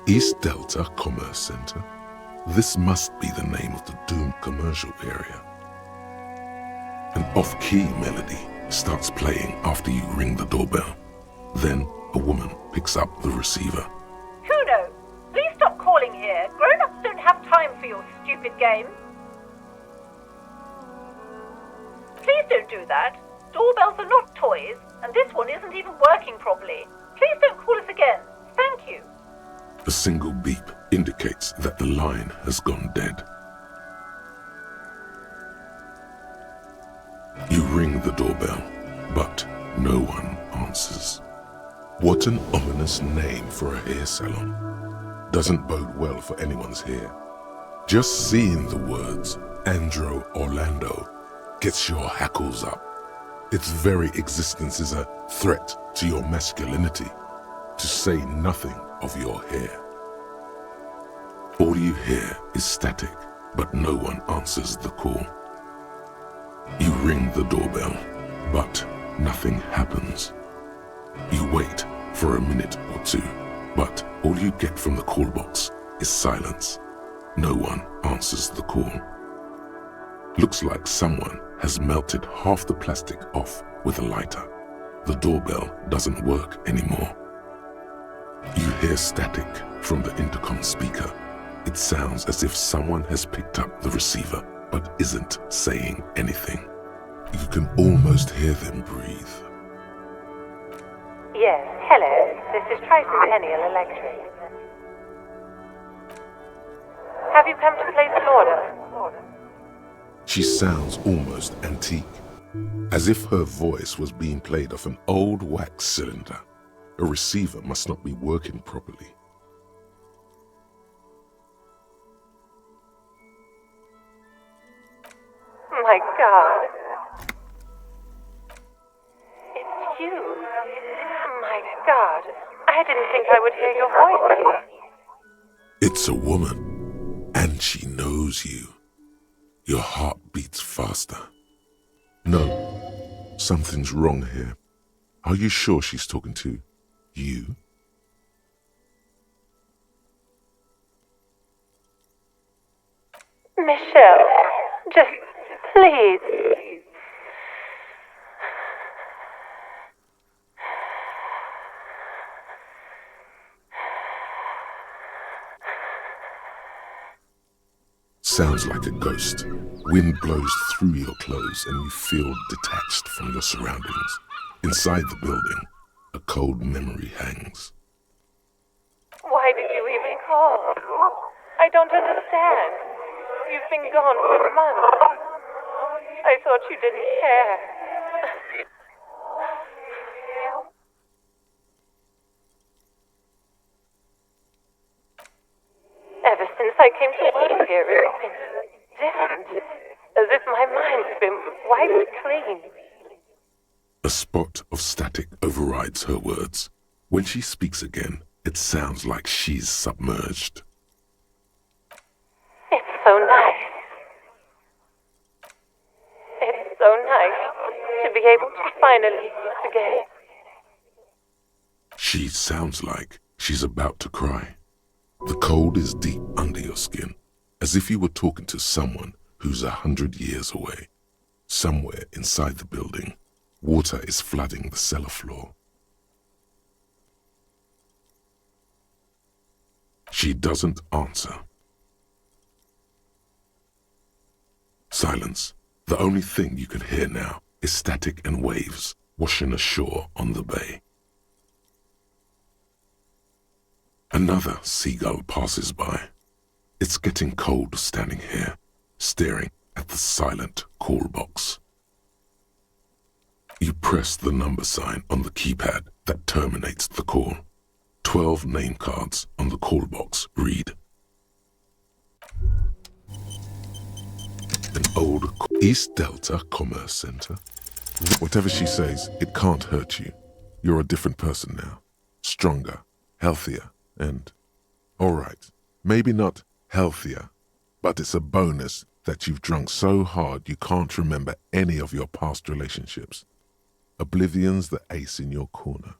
East Delta Commerce Center? This must be the name of the doomed commercial area. An off-key melody starts playing after you ring the doorbell. Then a woman picks up the receiver. Kuno, please stop calling here. Grown-ups don't have time for your stupid games. Please don't do that. Doorbells are not toys, and this one isn't even working properly. Please don't call us again. Thank you. A single beep indicates that the line has gone dead. You ring the doorbell, but no one answers. What an ominous name for a hair salon. Doesn't bode well for anyone's hair. Just seeing the words Andro Orlando gets your hackles up. Its very existence is a threat to your masculinity, to say nothing of your hair. All you hear is static, but no one answers the call. You ring the doorbell, but nothing happens. You wait for a minute or two, but all you get from the call box is silence. No one answers the call. Looks like someone has melted half the plastic off with a lighter. The doorbell doesn't work anymore. You hear static from the intercom speaker. It sounds as if someone has picked up the receiver but isn't saying anything. You can almost hear them breathe. Yes, hello. This is Tricentennial Electric. Have you come to place an order? She sounds almost antique, as if her voice was being played off an old wax cylinder. A receiver must not be working properly. My God. It's you. My God. I didn't think I would hear your voice here. It's a woman, and she knows you. Your heart beats faster. No, something's wrong here. Are you sure she's talking to you? Michelle, just please. Sounds like a ghost. Wind blows through your clothes and you feel detached from your surroundings. Inside the building, a cold memory hangs. Why did you even call? I don't understand. You've been gone for months. I thought you didn't care. Ever since I came to work here, it's been different. As if my mind's been wiped clean. A spot of static overrides her words. When she speaks again, it sounds like she's submerged. It's so nice. It's so nice to be able to finally meet again. She sounds like she's about to cry. The cold is deep under your skin, as if you were talking to someone who's 100 years away. Somewhere inside the building, water is flooding the cellar floor. She doesn't answer. Silence. The only thing you can hear now is static and waves washing ashore on the bay. Another seagull passes by. It's getting cold standing here, staring at the silent call box. You press the number sign on the keypad that terminates the call. 12 name cards on the call box read: an old East Delta Commerce Center. Whatever she says, it can't hurt you. You're a different person now. Stronger, healthier, and... alright, maybe not healthier, but it's a bonus that you've drunk so hard you can't remember any of your past relationships. Oblivion's the ace in your corner.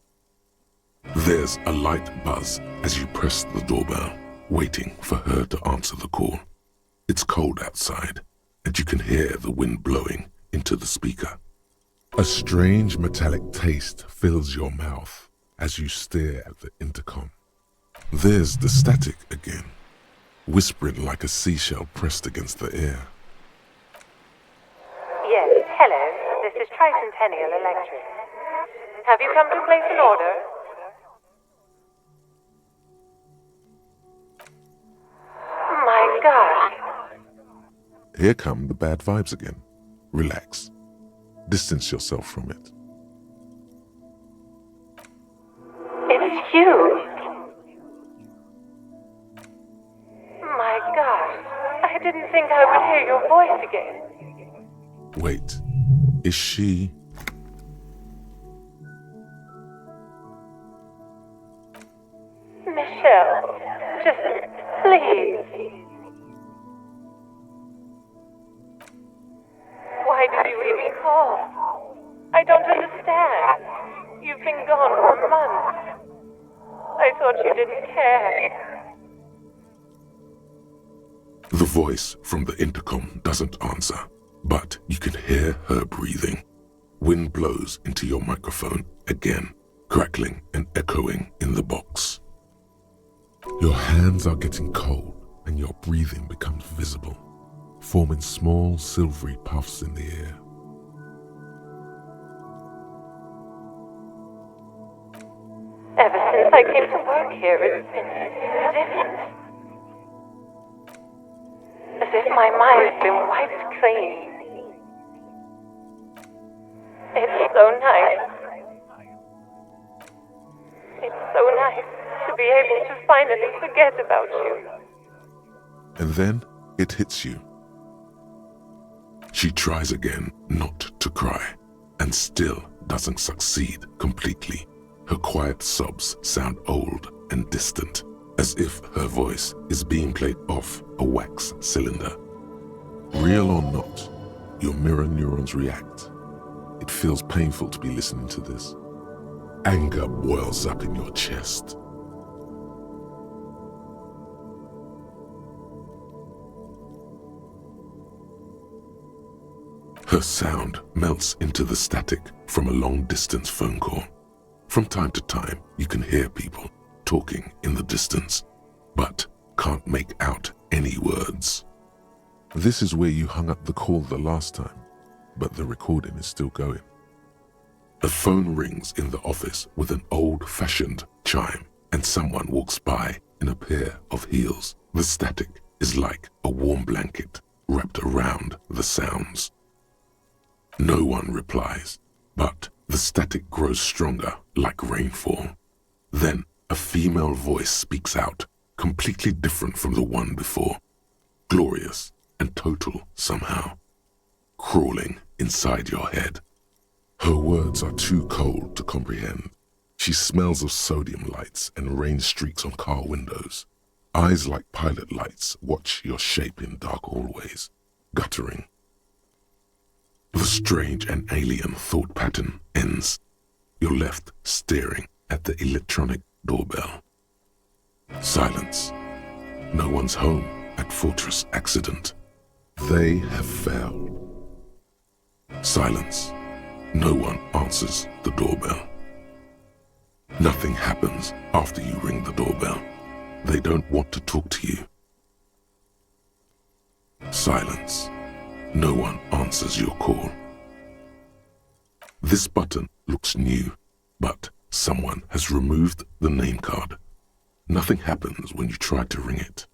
There's a light buzz as you press the doorbell, waiting for her to answer the call. It's cold outside, and you can hear the wind blowing into the speaker. A strange metallic taste fills your mouth as you stare at the intercom. There's the static again, whispering like a seashell pressed against the air. Yes, hello. This is Tricentennial Electric. Have you come to place an order? My God. Here come the bad vibes again. Relax. Distance yourself from it. It's you. My gosh, I didn't think I would hear your voice again. Wait, is she... Michelle, just please. Why did you even call? I don't understand. You've been gone for months. I thought you didn't care. The voice from the intercom doesn't answer, but you can hear her breathing. Wind blows into your microphone again, crackling and echoing in the box. Your hands are getting cold and your breathing becomes visible, forming small silvery puffs in the air. Ever since I came to work here, it's been different. As if my mind's been wiped clean. It's so nice. It's so nice to be able to finally forget about you. And then it hits you. She tries again not to cry, and still doesn't succeed completely. Her quiet sobs sound old and distant, as if her voice is being played off a wax cylinder. Real or not, your mirror neurons react. It feels painful to be listening to this. Anger boils up in your chest. Her sound melts into the static from a long-distance phone call. From time to time, you can hear people talking in the distance, but can't make out any words. This is where you hung up the call the last time, but the recording is still going. A phone rings in the office with an old-fashioned chime, and someone walks by in a pair of heels. The static is like a warm blanket wrapped around the sounds. No one replies, but the static grows stronger like rainfall. Then a female voice speaks out, completely different from the one before. Glorious and total somehow, crawling inside your head. Her words are too cold to comprehend. She smells of sodium lights and rain streaks on car windows. Eyes like pilot lights watch your shape in dark hallways, guttering. The strange and alien thought pattern ends. You're left staring at the electronic doorbell. Silence. No one's home at Fortress Accident. They have failed. Silence. No one answers the doorbell. Nothing happens after you ring the doorbell. They don't want to talk to you. Silence. No one answers your call. This button looks new, but someone has removed the name card. Nothing happens when you try to ring it.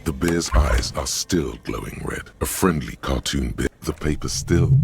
The bear's eyes are still glowing red. A friendly cartoon bear. The paper still.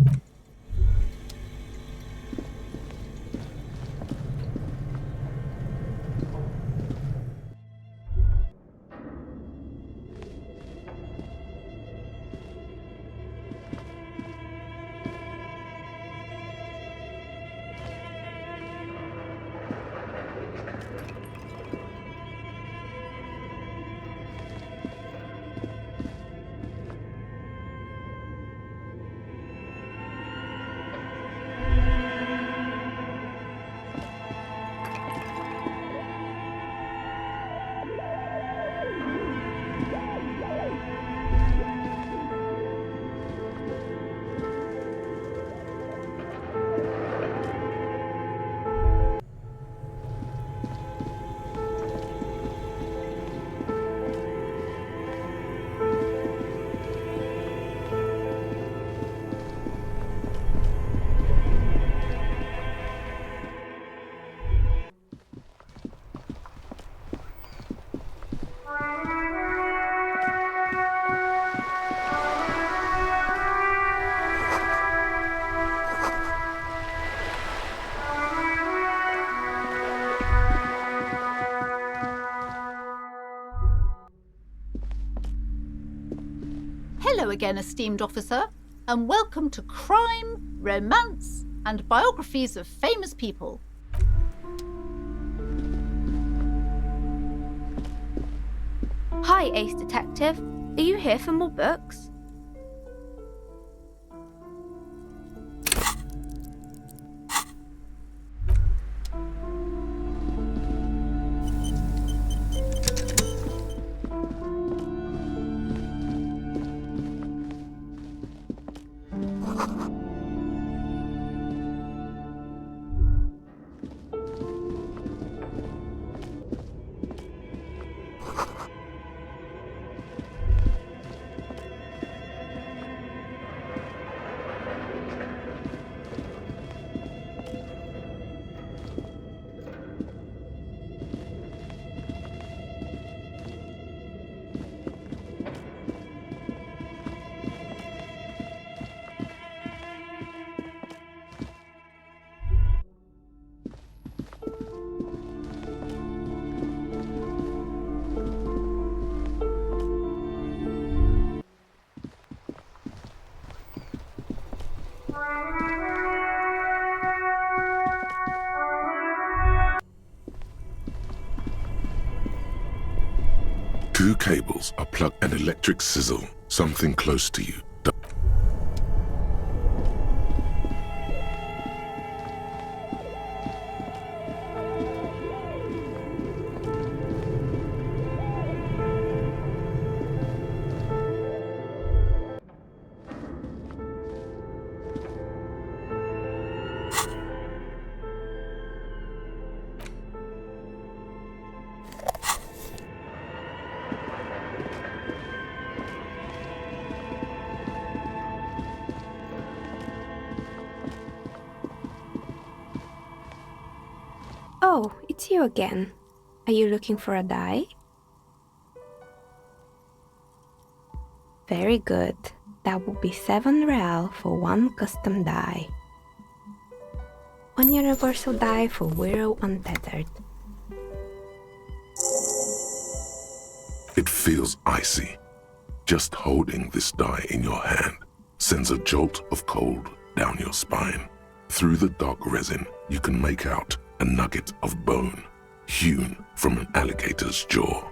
Hello again, esteemed officer, and welcome to Crime, Romance, and Biographies of Famous People. Hi, Ace Detective. Are you here for more books? Two cables are plugged, an electric sizzle, something close to you. Oh, it's you again. Are you looking for a die? Very good. That will be 7 real for one custom die. One universal die for Wirral Untethered. It feels icy. Just holding this die in your hand sends a jolt of cold down your spine. Through the dark resin, you can make out a nugget of bone hewn from an alligator's jaw.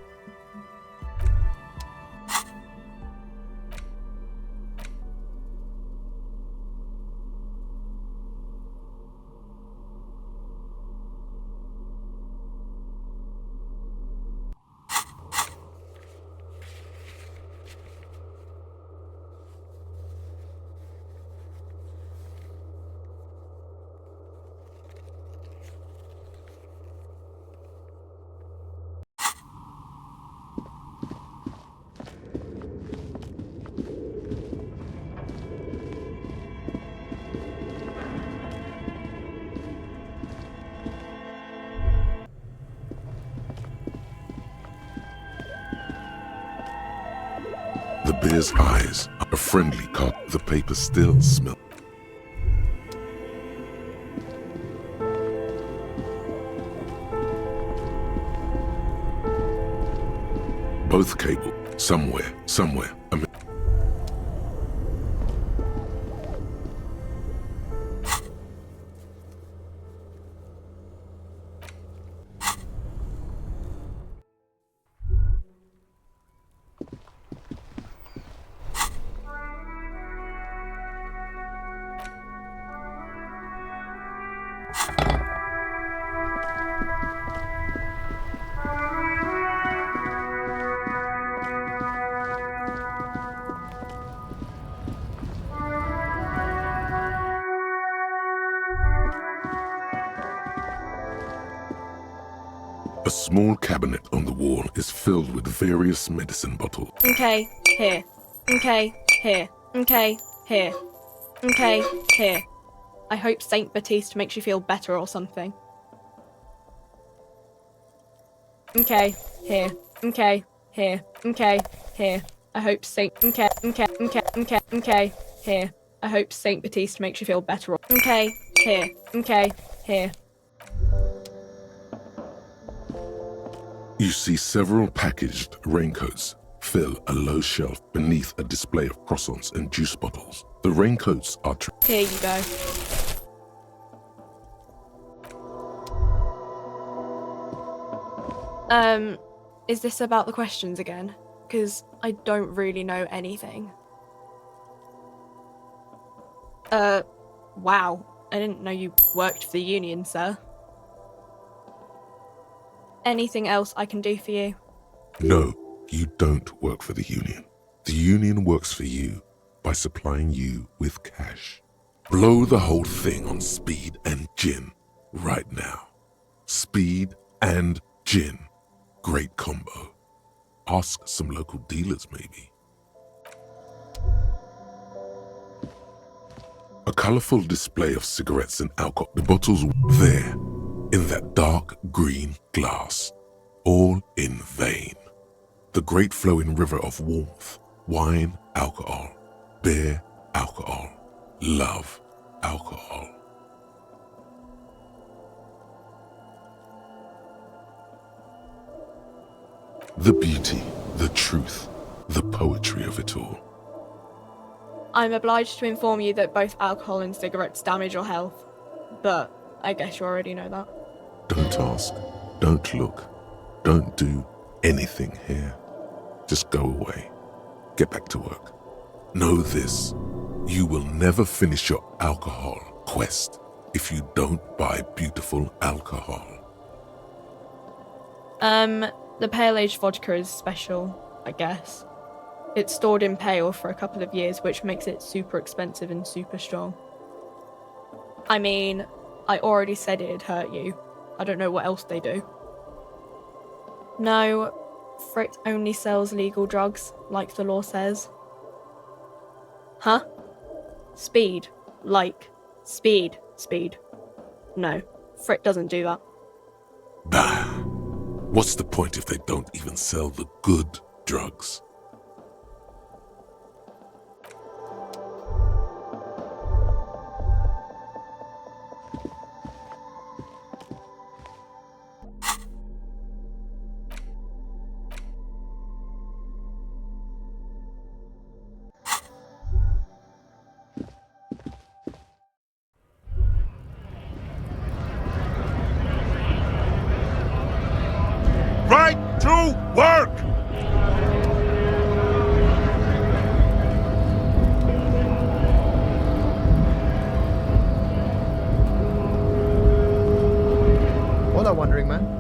The bear's eyes are a friendly cock. The paper still smells. Both cable, somewhere. A small cabinet on the wall is filled with various medicine bottles. Okay, here. Okay, here. Okay, here. Okay, here. I hope Saint Baptiste makes you feel better or something. Okay, here. Okay, here. Okay, here. I hope Saint... Okay, here. I hope Saint Baptiste makes you feel better or... Okay, here. Okay, here. You see several packaged raincoats fill a low shelf beneath a display of croissants and juice bottles. The raincoats are Here you go. Is this about the questions again? Because I don't really know anything. Wow. I didn't know you worked for the union, sir. Anything else I can do for you? No, you don't work for the union. The union works for you by supplying you with cash. Blow the whole thing on speed and gin right now. Speed and gin. Great combo. Ask some local dealers, maybe. A colorful display of cigarettes and alcohol. The bottles there, in that dark green glass, all in vain. The great flowing river of warmth, wine, alcohol, beer, alcohol, love, alcohol. The beauty, the truth, the poetry of it all. I'm obliged to inform you that both alcohol and cigarettes damage your health, but I guess you already know that. Don't ask, don't look, don't do anything here. Just go away. Get back to work. Know this, you will never finish your alcohol quest if you don't buy beautiful alcohol. The pale aged vodka is special, I guess. It's stored in pale for a couple of years, which makes it super expensive and super strong. I mean, I already said it'd hurt you. I don't know what else they do. No, Frick only sells legal drugs, like the law says. Huh? Speed. Like, speed. No, Frick doesn't do that. Bah! What's the point if they don't even sell the good drugs? Right to work! Hola, Wandering Man.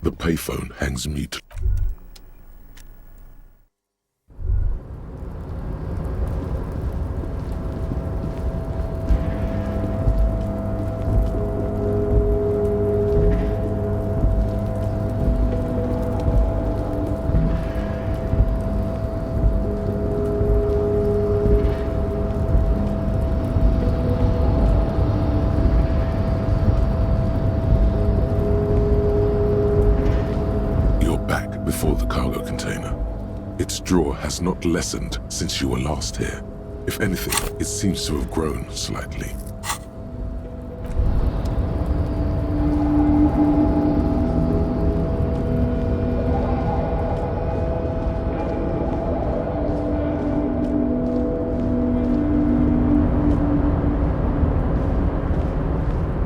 The payphone hangs mute. Before the cargo container. Its draw has not lessened since you were last here. If anything, it seems to have grown slightly.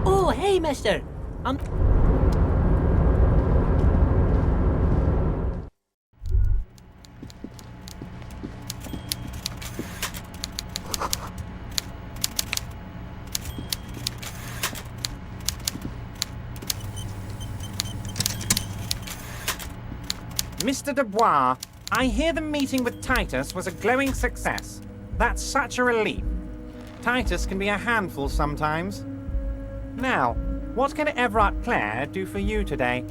Oh, hey, mister. Mr. Dubois, I hear the meeting with Titus was a glowing success. That's such a relief. Titus can be a handful sometimes. Now, what can Everard Clare do for you today?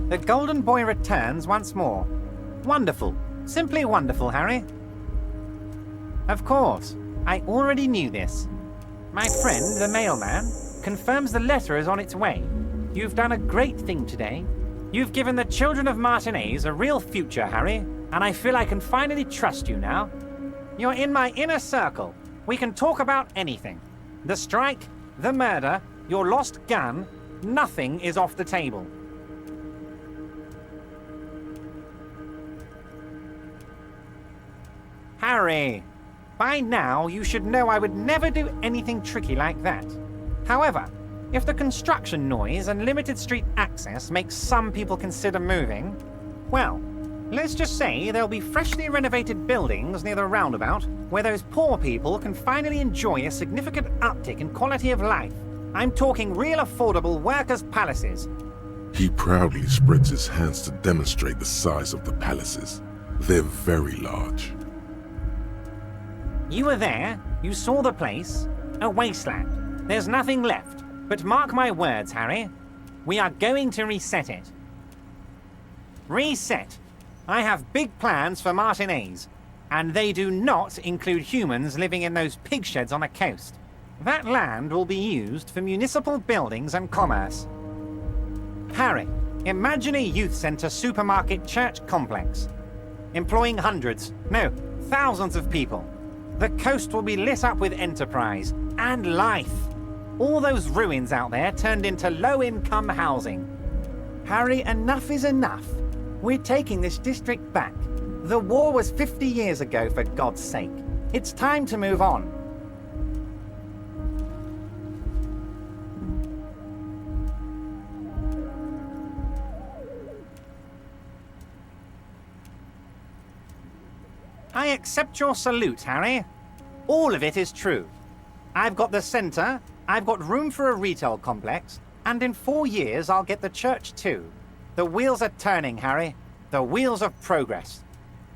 The Golden Boy returns once more. Wonderful. Simply wonderful, Harry. Of course, I already knew this. My friend, the mailman, confirms the letter is on its way. You've done a great thing today. You've given the children of Martinez a real future, Harry, and I feel I can finally trust you now. You're in my inner circle. We can talk about anything. The strike, the murder, your lost gun, nothing is off the table. Harry, by now you should know I would never do anything tricky like that. However, if the construction noise and limited street access makes some people consider moving, well, let's just say there'll be freshly renovated buildings near the roundabout where those poor people can finally enjoy a significant uptick in quality of life. I'm talking real affordable workers' palaces. He proudly spreads his hands to demonstrate the size of the palaces. They're very large. You were there, you saw the place, a wasteland. There's nothing left. But mark my words, Harry, we are going to reset it. Reset. I have big plans for Martinez, and they do not include humans living in those pig sheds on the coast. That land will be used for municipal buildings and commerce. Harry, imagine a youth centre supermarket church complex, employing hundreds, no, thousands of people. The coast will be lit up with enterprise and life. All those ruins out there turned into low-income housing. Harry, enough is enough. We're taking this district back. The war was 50 years ago, for God's sake. It's time to move on. I accept your salute, Harry. All of it is true. I've got the centre, I've got room for a retail complex, and in 4 years I'll get the church too. The wheels are turning, Harry. The wheels of progress.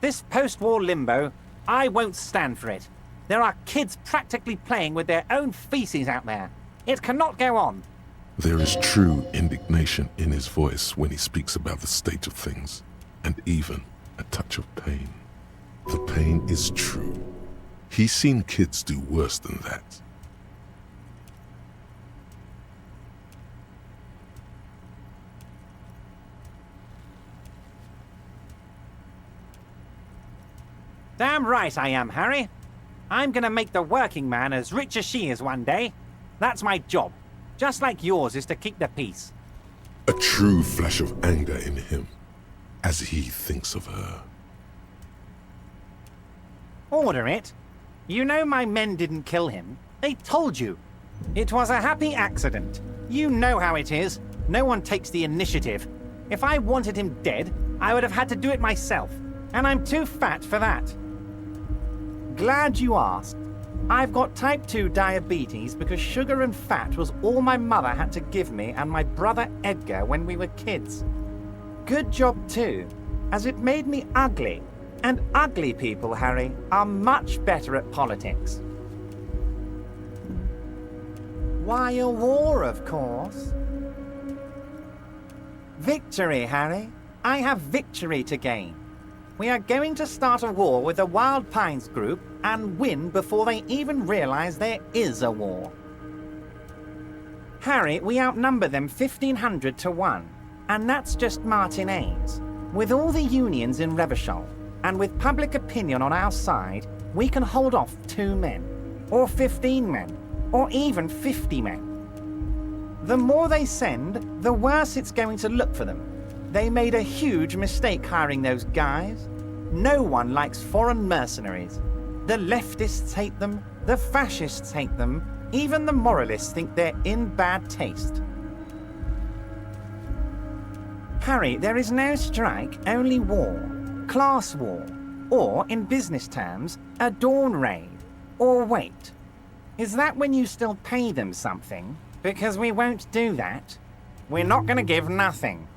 This post-war limbo, I won't stand for it. There are kids practically playing with their own feces out there. It cannot go on. There is true indignation in his voice when he speaks about the state of things, and even a touch of pain. The pain is true. He's seen kids do worse than that. Damn right I am, Harry. I'm gonna make the working man as rich as she is one day. That's my job. Just like yours is to keep the peace. A true flash of anger in him, as he thinks of her. Order it. You know my men didn't kill him. They told you. It was a happy accident. You know how it is. No one takes the initiative. If I wanted him dead, I would have had to do it myself. And I'm too fat for that. Glad you asked. I've got type 2 diabetes because sugar and fat was all my mother had to give me and my brother Edgar when we were kids. Good job too, as it made me ugly. And ugly people, Harry, are much better at politics. Why a war, of course. Victory, Harry. I have victory to gain. We are going to start a war with the Wild Pines group and win before they even realize there is a war. Harry, we outnumber them 1,500 to 1, and that's just Martinez. With all the unions in Revachol, and with public opinion on our side, we can hold off 2 men, or 15 men, or even 50 men. The more they send, the worse it's going to look for them. They made a huge mistake hiring those guys. No one likes foreign mercenaries. The leftists hate them, the fascists hate them, even the moralists think they're in bad taste. Harry, there is no strike, only war. Class war. Or, in business terms, a dawn raid. Or wait. Is that when you still pay them something? Because we won't do that. We're not going to give nothing.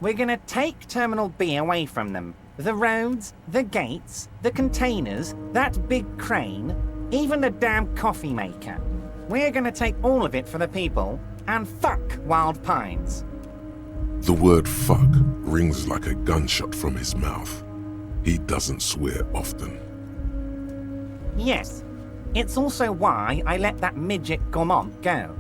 We're gonna take Terminal B away from them. The roads, the gates, the containers, that big crane, even the damn coffee maker. We're gonna take all of it for the people, and fuck Wild Pines. The word fuck rings like a gunshot from his mouth. He doesn't swear often. Yes, it's also why I let that midget Gaumont go.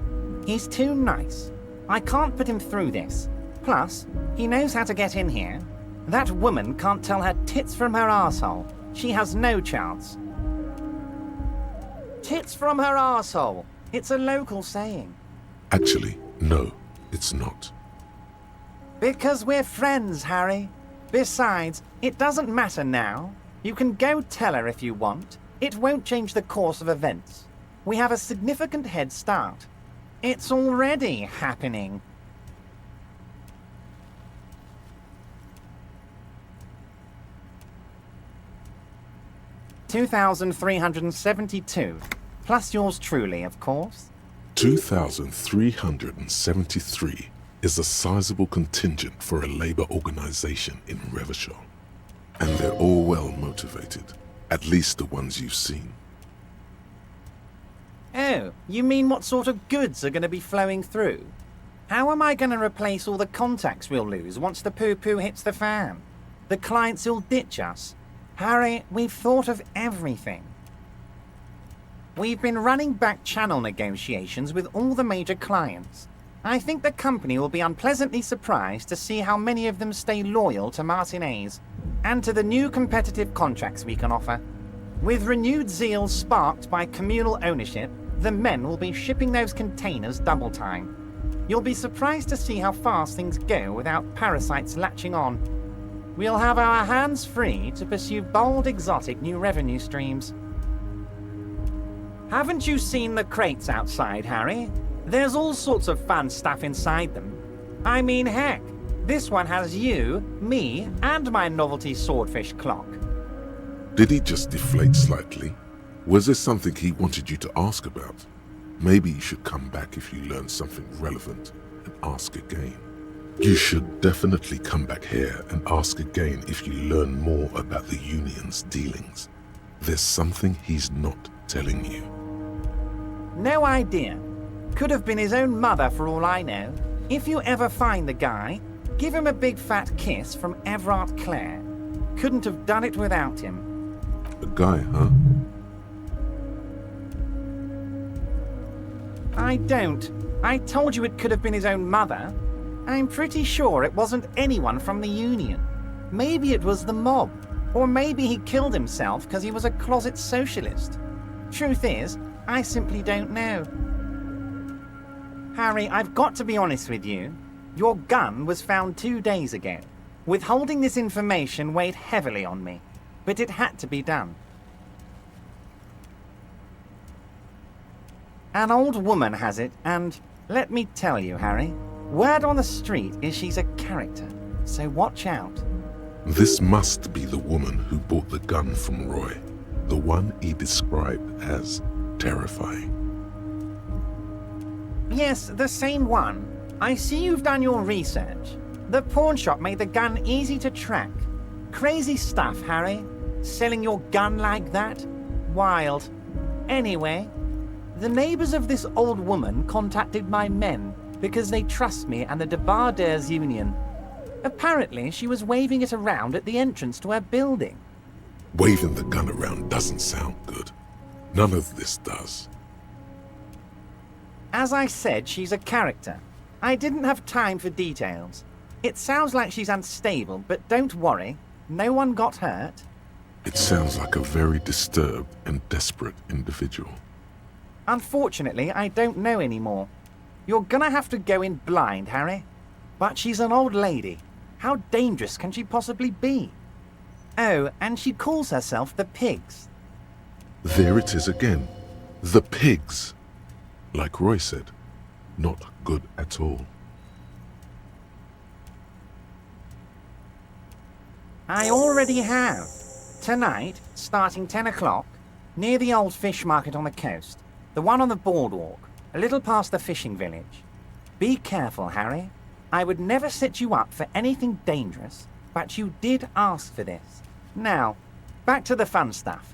He's too nice. I can't put him through this. Plus, he knows how to get in here. That woman can't tell her tits from her arsehole. She has no chance. Tits from her arsehole. It's a local saying. Actually, no, it's not. Because we're friends, Harry. Besides, it doesn't matter now. You can go tell her if you want. It won't change the course of events. We have a significant head start. It's already happening. $2,372. Plus yours truly, of course. 2,373 is a sizable contingent for a labor organization in Revachol. And they're all well motivated, at least the ones you've seen. Oh, you mean what sort of goods are going to be flowing through? How am I going to replace all the contacts we'll lose once the poo-poo hits the fan? The clients will ditch us. Harry, we've thought of everything. We've been running back channel negotiations with all the major clients. I think the company will be unpleasantly surprised to see how many of them stay loyal to Martinez and to the new competitive contracts we can offer. With renewed zeal sparked by communal ownership, the men will be shipping those containers double time. You'll be surprised to see how fast things go without parasites latching on. We'll have our hands free to pursue bold, exotic new revenue streams. Haven't you seen the crates outside, Harry? There's all sorts of fun stuff inside them. I mean, heck, this one has you, me, and my novelty swordfish clock. Did he just deflate slightly? Was there something he wanted you to ask about? Maybe you should come back if you learn something relevant and ask again. You should definitely come back here and ask again if you learn more about the Union's dealings. There's something he's not telling you. No idea. Could have been his own mother for all I know. If you ever find the guy, give him a big fat kiss from Everard Clare. Couldn't have done it without him. A guy, huh? I don't. I told you it could have been his own mother. I'm pretty sure it wasn't anyone from the Union. Maybe it was the mob. Or maybe he killed himself because he was a closet socialist. Truth is, I simply don't know. Harry, I've got to be honest with you. Your gun was found 2 days ago. Withholding this information weighed heavily on me, but it had to be done. An old woman has it, and let me tell you, Harry, word on the street is she's a character, so watch out. This must be the woman who bought the gun from Roy, the one he described as terrifying. Yes, the same one. I see you've done your research. The pawn shop made the gun easy to track. Crazy stuff, Harry. Selling your gun like that? Wild. Anyway, the neighbors of this old woman contacted my men because they trust me and the Debardeurs Union. Apparently, she was waving it around at the entrance to her building. Waving the gun around doesn't sound good. None of this does. As I said, she's a character. I didn't have time for details. It sounds like she's unstable, but don't worry. No one got hurt. It sounds like a very disturbed and desperate individual. Unfortunately, I don't know anymore. You're gonna have to go in blind, Harry. But she's an old lady. How dangerous can she possibly be? Oh, and she calls herself the Pigs. There it is again. The Pigs. Like Roy said, not good at all. I already have. Tonight, starting 10 o'clock, near the old fish market on the coast. The one on the boardwalk, a little past the fishing village. Be careful, Harry. I would never set you up for anything dangerous, but you did ask for this. Now, back to the fun stuff.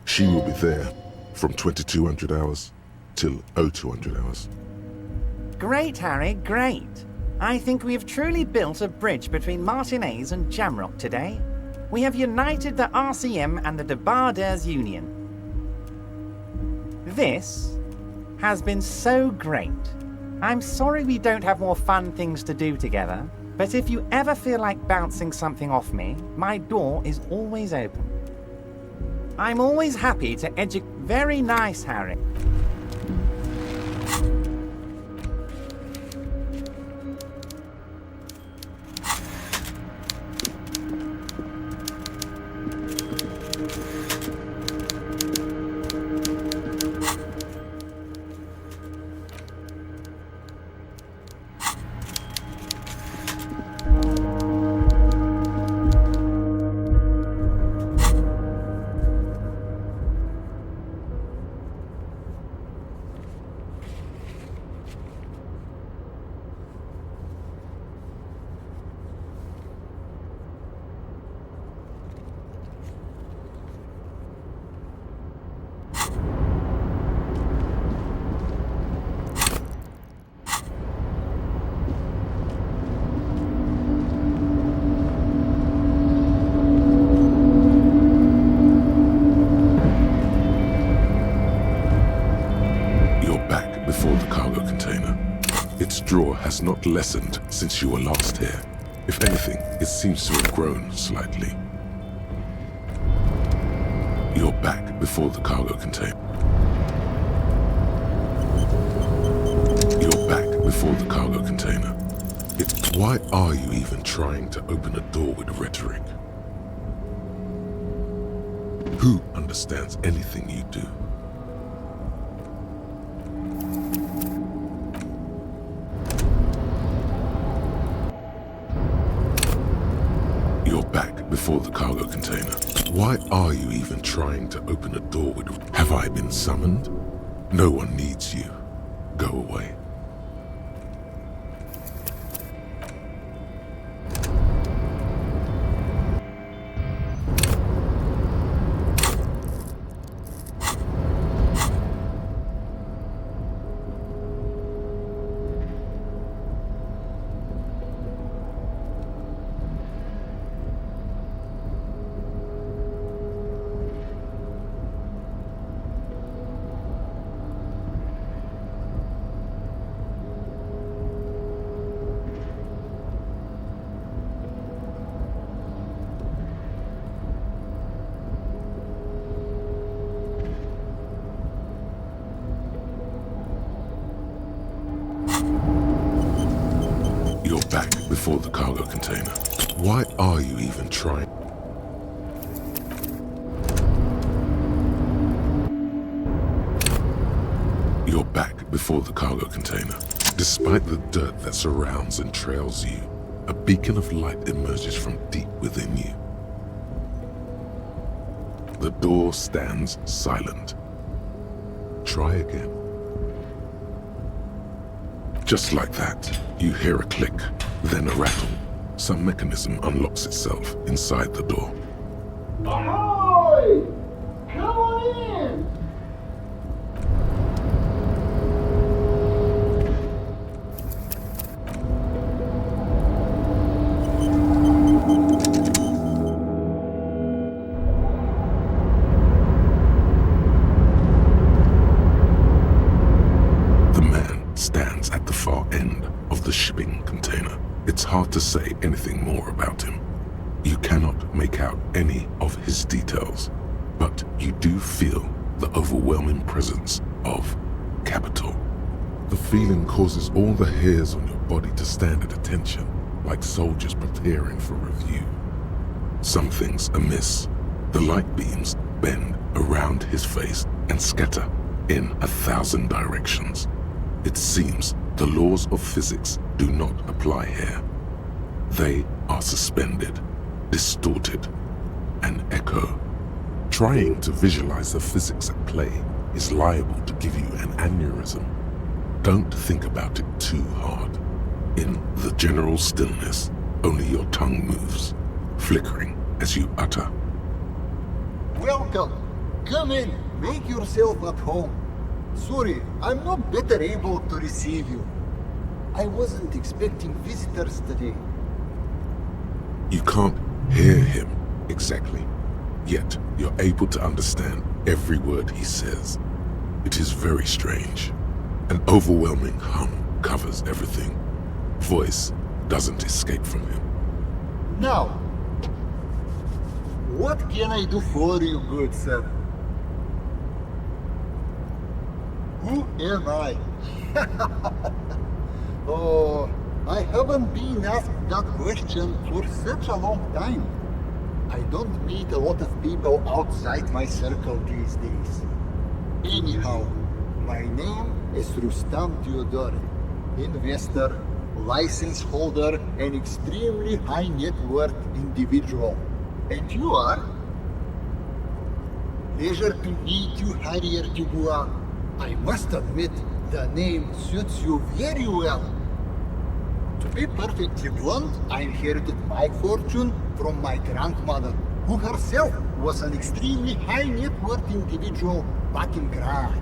She will be there from 2200 hours till 0200 hours. Great, Harry, great. I think we have truly built a bridge between Martinez and Jamrock today. We have united the RCM and the Debardeurs Union. This has been so great. I'm sorry we don't have more fun things to do together, but if you ever feel like bouncing something off me, my door is always open. I'm always happy to educate. Very nice, Harry. Has not lessened since you were last here. If anything, it seems to have grown slightly. You're back before the cargo container. You're back before the cargo container. Why are you even trying to open a door with rhetoric? Who understands anything you do? Before the cargo container. Why are you even trying to open a door with... Have I been summoned? No one needs you. Go away. Back before the cargo container. Why are you even trying? You're back before the cargo container. Despite the dirt that surrounds and trails you, a beacon of light emerges from deep within you. The door stands silent. Try again. Just like that, you hear a click, then a rattle. Some mechanism unlocks itself inside the door. Ahoy! Come on in! Hard to say anything more about him. You cannot make out any of his details, but you do feel the overwhelming presence of Capital. The feeling causes all the hairs on your body to stand at attention, like soldiers preparing for review. Something's amiss. The light beams bend around his face and scatter in 1,000 directions. It seems the laws of physics do not apply here. They are suspended, distorted, and echo. Trying to visualize the physics at play is liable to give you an aneurysm. Don't think about it too hard. In the general stillness, only your tongue moves, flickering as you utter. Welcome. Come in. Make yourself at home. Sorry, I'm not better able to receive you. I wasn't expecting visitors today. You can't hear him exactly, yet you're able to understand every word he says. It is very strange. An overwhelming hum covers everything. Voice doesn't escape from him. Now, what can I do for you, good sir? Who am I? Oh, I haven't been asked that question for such a long time. I don't meet a lot of people outside my circle these days. Anyhow, my name is Rustam Theodore, investor, license holder, and extremely high net worth individual. And you are? Pleasure to meet you, Harrier Dubois. I must admit, the name suits you very well. To be perfectly blunt, I inherited my fortune from my grandmother, who herself was an extremely high net worth individual back in Grad.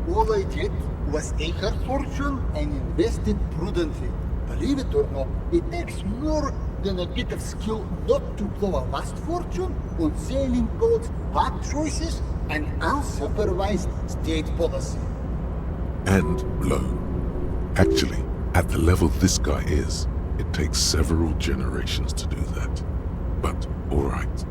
All I did was take her fortune and invest it prudently. Believe it or not, it takes more than a bit of skill not to blow a vast fortune on sailing boats, bad choices, and unsupervised state policy. And low. Actually, at the level this guy is, it takes several generations to do that. But alright.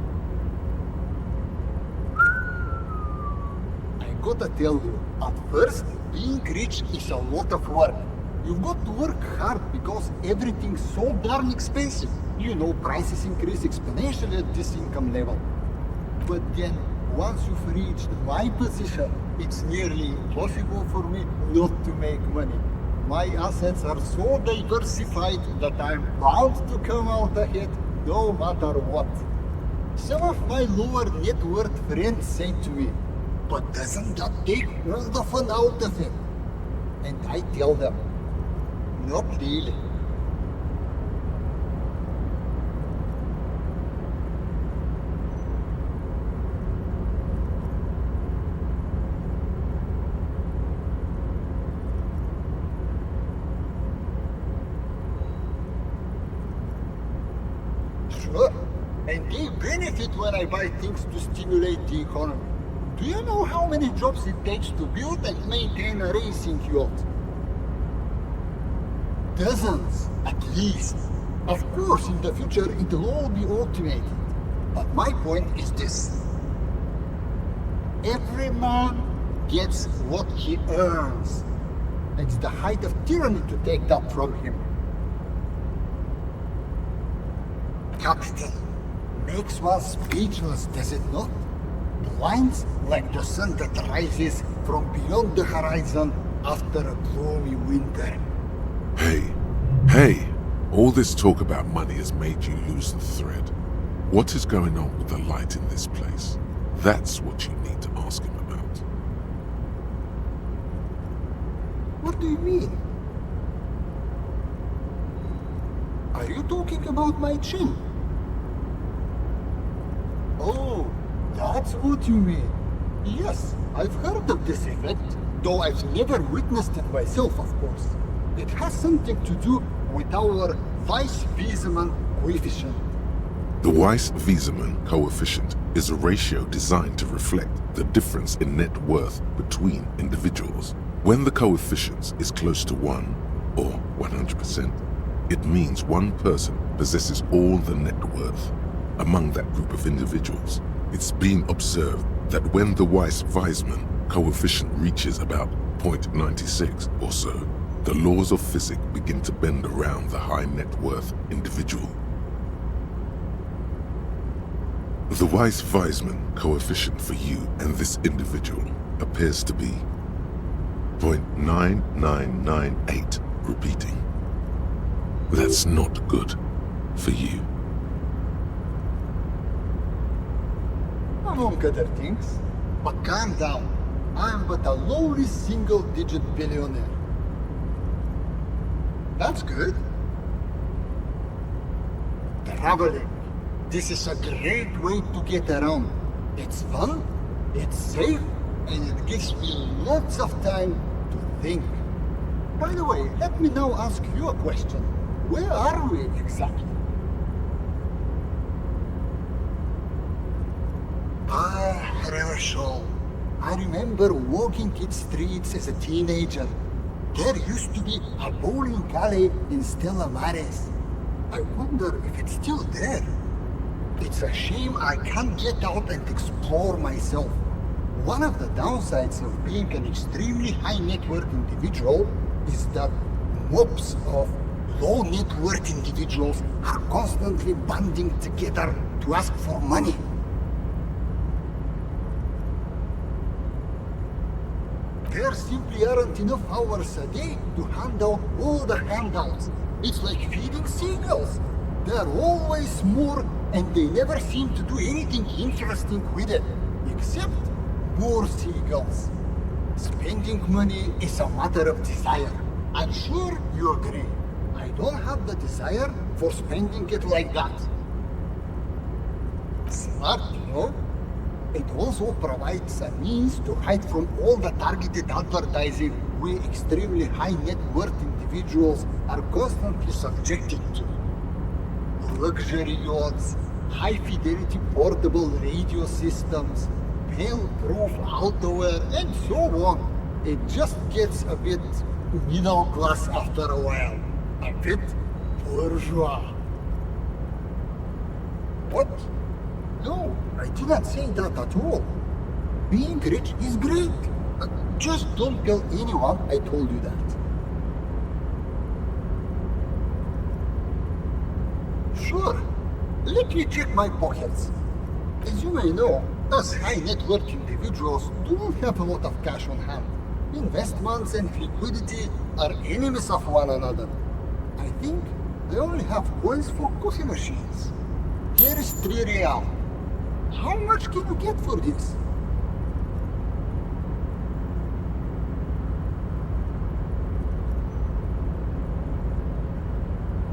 I gotta tell you, at first, being rich is a lot of work. You've got to work hard because everything's so darn expensive. You know, prices increase exponentially at this income level. But then, once you've reached my position, it's nearly impossible for me not to make money. My assets are so diversified that I'm bound to come out ahead no matter what. Some of my lower net worth friends say to me, but doesn't that take all the fun out of it? And I tell them, not really. Sure, and they benefit when I buy things to stimulate the economy. Do you know how many jobs it takes to build and maintain a racing yacht? Dozens, at least. Of course, in the future, it'll all be automated. But my point is this. Every man gets what he earns. It's the height of tyranny to take that from him. Capital makes one speechless, does it not? Blinds like the sun that rises from beyond the horizon after a gloomy winter. Hey, all this talk about money has made you lose the thread. What is going on with the light in this place? That's what you need to ask him about. What do you mean? Are you talking about my chin? Oh, that's what you mean. Yes, I've heard of this effect, though I've never witnessed it myself, of course. It has something to do with our Weiss-Wiesemann coefficient. The Weiss-Wiesemann coefficient is a ratio designed to reflect the difference in net worth between individuals. When the coefficient is close to 1, or 100%, it means one person possesses all the net worth. Among that group of individuals, it's been observed that when the Weiss-Wiesemann coefficient reaches about 0.96 or so, the laws of physics begin to bend around the high net worth individual. The Weiss-Wiesemann coefficient for you and this individual appears to be 0.9998, repeating. That's not good for you. Among other things, but calm down. I'm but a lowly single-digit billionaire. That's good. Traveling. This is a great way to get around. It's fun, it's safe, and it gives me lots of time to think. By the way, let me now ask you a question. Where are we exactly? Herschel. I remember walking its streets as a teenager. There used to be a bowling alley in Stella Maris. I wonder if it's still there. It's a shame I can't get out and explore myself. One of the downsides of being an extremely high net worth individual is that mobs of low net worth individuals are constantly banding together to ask for money. There simply aren't enough hours a day to hand out all the handouts. It's like feeding seagulls. There are always more, and they never seem to do anything interesting with it, except more seagulls. Spending money is a matter of desire. I'm sure you agree. I don't have the desire for spending it like that. Smart, you know? It also provides a means to hide from all the targeted advertising we extremely high net worth individuals are constantly subjected to. Luxury yachts, high fidelity portable radio systems, fail-proof outerwear, and so on. It just gets a bit middle class after a while. A bit bourgeois. What? No, I didn't say that at all. Being rich is great. Just don't tell anyone I told you that. Sure. Let me check my pockets. As you may know, us high net worth individuals don't have a lot of cash on hand. Investments and liquidity are enemies of one another. I think I only have coins for coffee machines. Here is 3 real. How much can you get for this?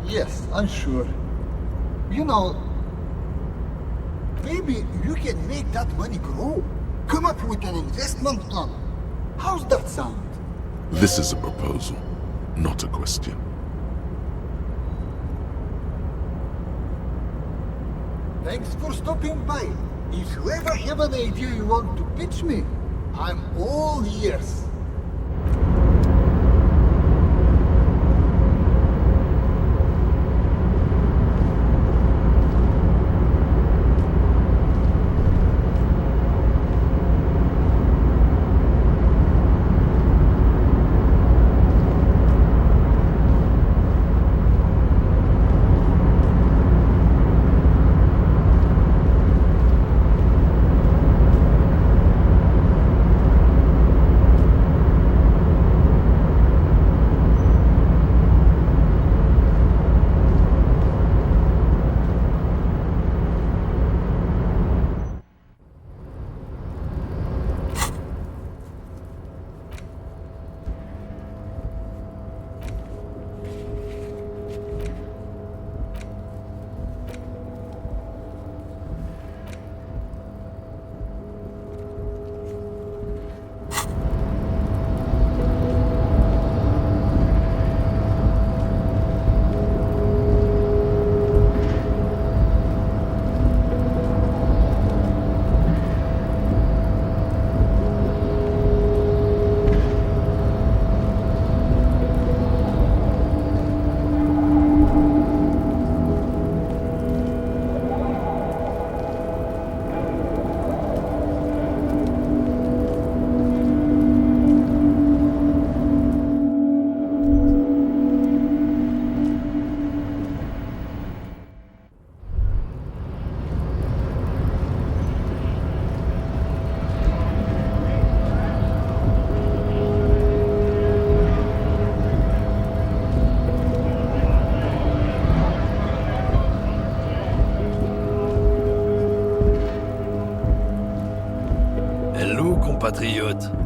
Yes, I'm sure. You know, maybe you can make that money grow. Come up with an investment plan. How's that sound? This is a proposal, not a question. Thanks for stopping by. If you ever have an idea you want to pitch me, I'm all ears. compatriote.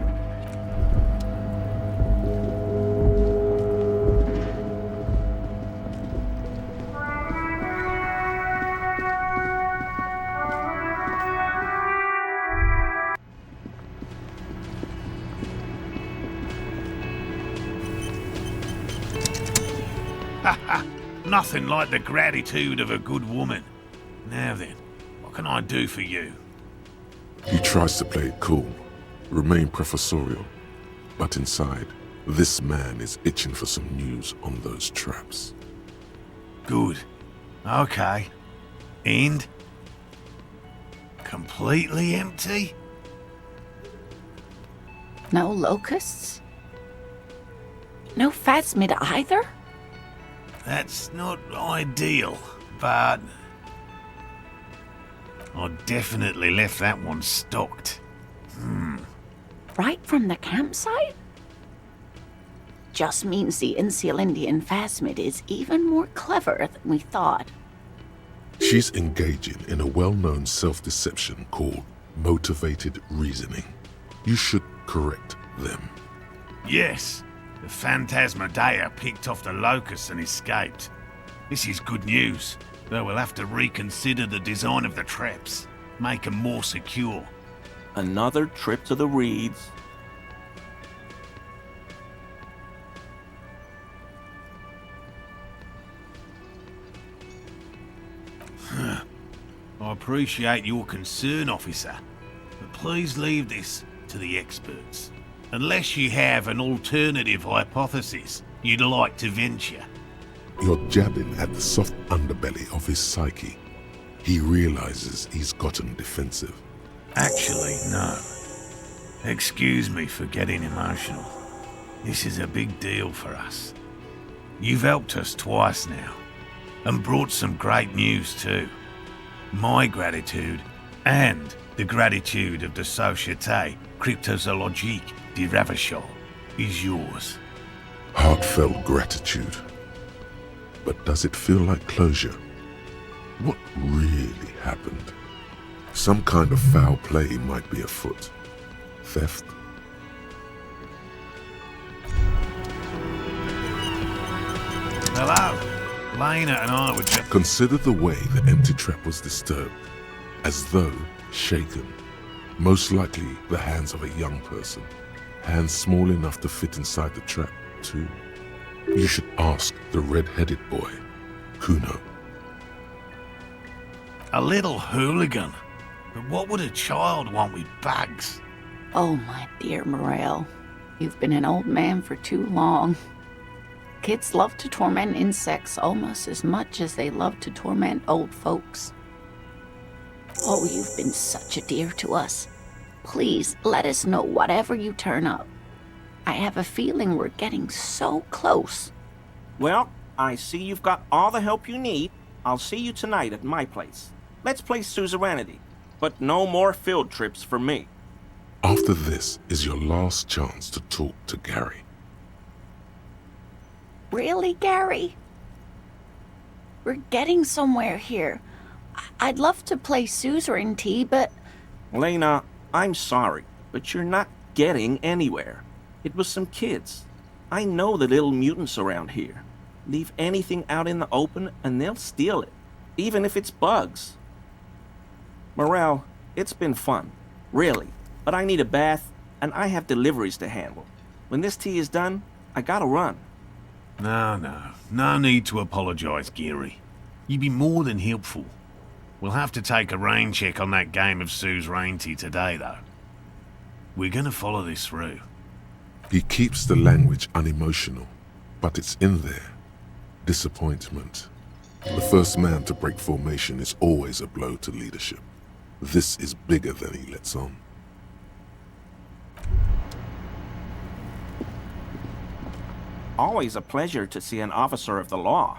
Nothing like the gratitude of a good woman. Now then, what can I do for you? He tries to play it cool, remain professorial, but inside, This man is itching for some news on those traps. Good. Okay. And? Completely empty? No locusts? No phasmid either? That's not ideal, but I definitely left that one stocked. Right from the campsite? Just means the Insulindian phasmid is even more clever than we thought. She's engaging in a well-known self-deception called motivated reasoning. You should correct them. Yes, the Phantasmadeia picked off the locusts and escaped. This is good news, though we'll have to reconsider the design of the traps, make them more secure. Another trip to the reeds. I appreciate your concern, officer, but please leave this to the experts. Unless you have an alternative hypothesis you'd like to venture. You're jabbing at the soft underbelly of his psyche. He realizes he's gotten defensive. Actually, no. Excuse me for getting emotional. This is a big deal for us. You've helped us twice now, and brought some great news too. My gratitude, and the gratitude of the Société Cryptozoologique de Ravachol, is yours. Heartfelt gratitude. But does it feel like closure? What really happened? Some kind of foul play might be afoot. Theft? Hello. Lena and I were just... Consider the way the empty trap was disturbed, as though shaken. Most likely the hands of a young person. Hands small enough to fit inside the trap, too. You should ask the red-headed boy, Kuno. A little hooligan. But what would a child want with bags? Oh, my dear Morel, you've been an old man for too long. Kids love to torment insects almost as much as they love to torment old folks. Oh, you've been such a dear to us. Please let us know whatever you turn up. I have a feeling we're getting so close. Well, I see you've got all the help you need. I'll see you tonight at my place. Let's play suzerainty, but no more field trips for me. After this is your last chance to talk to Gary. Really, Gary? We're getting somewhere here. I'd love to play suzerainty, but... Lena, I'm sorry, but you're not getting anywhere. It was some kids. I know the little mutants around here. Leave anything out in the open and they'll steal it, even if it's bugs. Morel, it's been fun, really, but I need a bath and I have deliveries to handle. When this tea is done, I gotta run. No need to apologise, Gary. You'd be more than helpful. We'll have to take a rain check on that game of suzerainty today, though. We're gonna follow this through. He keeps the language unemotional, but it's in there. Disappointment. The first man to break formation is always a blow to leadership. This is bigger than he lets on. Always a pleasure to see an officer of the law.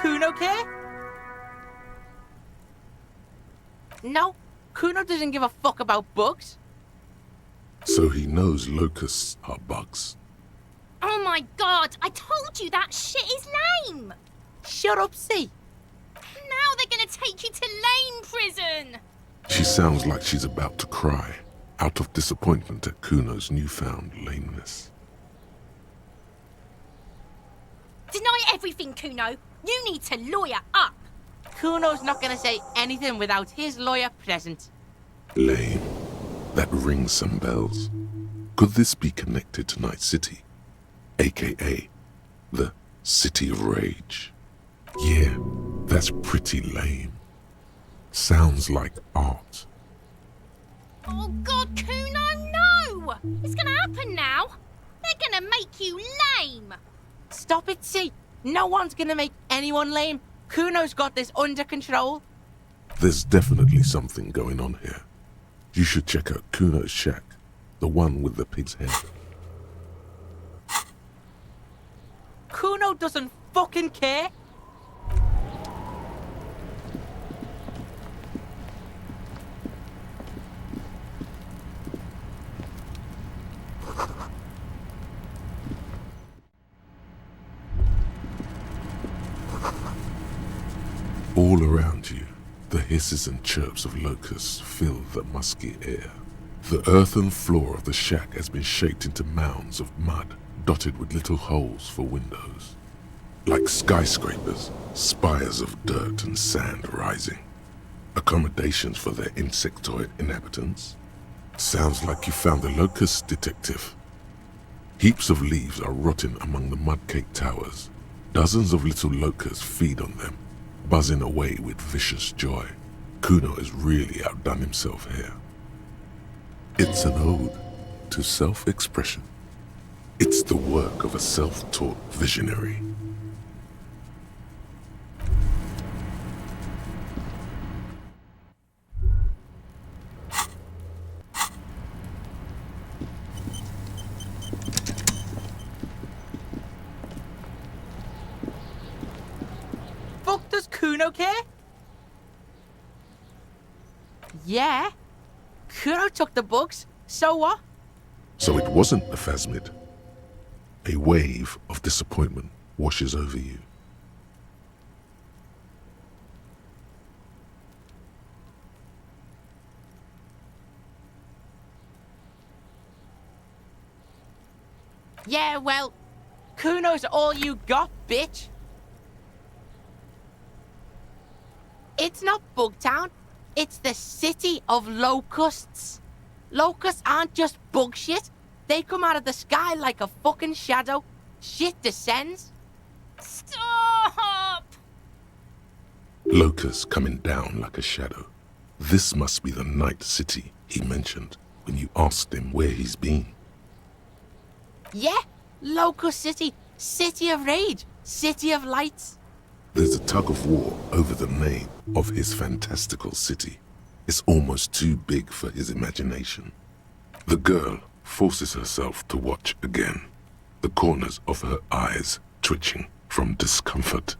Kuno care? No, Kuno doesn't give a fuck about bugs. So he knows locusts are bugs. Oh my god, I told you that shit is lame! Shut up, see. Now they're gonna take you to lame prison! She sounds like she's about to cry. out of disappointment at Kuno's newfound lameness. Deny everything, Kuno. You need to lawyer up. Kuno's not gonna say anything without his lawyer present. Lame. That rings some bells. Could this be connected to Night City? AKA the City of Rage? Yeah, that's pretty lame. Sounds like art. Oh God, Kuno, no! It's gonna happen now. They're gonna make you lame. Stop it, see? No one's gonna make anyone lame. Kuno's got this under control. There's definitely something going on here. You should check out Kuno's shack, the one with the pig's head. Kuno doesn't fucking care. All around you, the hisses and chirps of locusts fill the musky air. The earthen floor of the shack has been shaped into mounds of mud, dotted with little holes for windows. Like skyscrapers, spires of dirt and sand rising. Accommodations for their insectoid inhabitants. Sounds like you found the locust, detective. Heaps of leaves are rotting among the mud-caked towers. Dozens of little locusts feed on them, buzzing away with vicious joy. Kuno has really outdone himself here. It's an ode to self-expression. It's the work of a self-taught visionary. Fuck does Kuno care? Yeah. Kuno took the bugs, so what? So it wasn't a phasmid. A wave of disappointment washes over you. Yeah, well, Kuno's all you got, bitch. It's not Bugtown. It's the city of locusts. Locusts aren't just bug shit. They come out of the sky like a fucking shadow. Shit descends. Stop! Locusts coming down like a shadow. This must be the Night City he mentioned when you asked him where he's been. Yeah, Locust City. City of Rage. City of Lights. There's a tug of war over the name of his fantastical city. It's almost too big for his imagination. The girl forces herself to watch again, the corners of her eyes twitching from discomfort.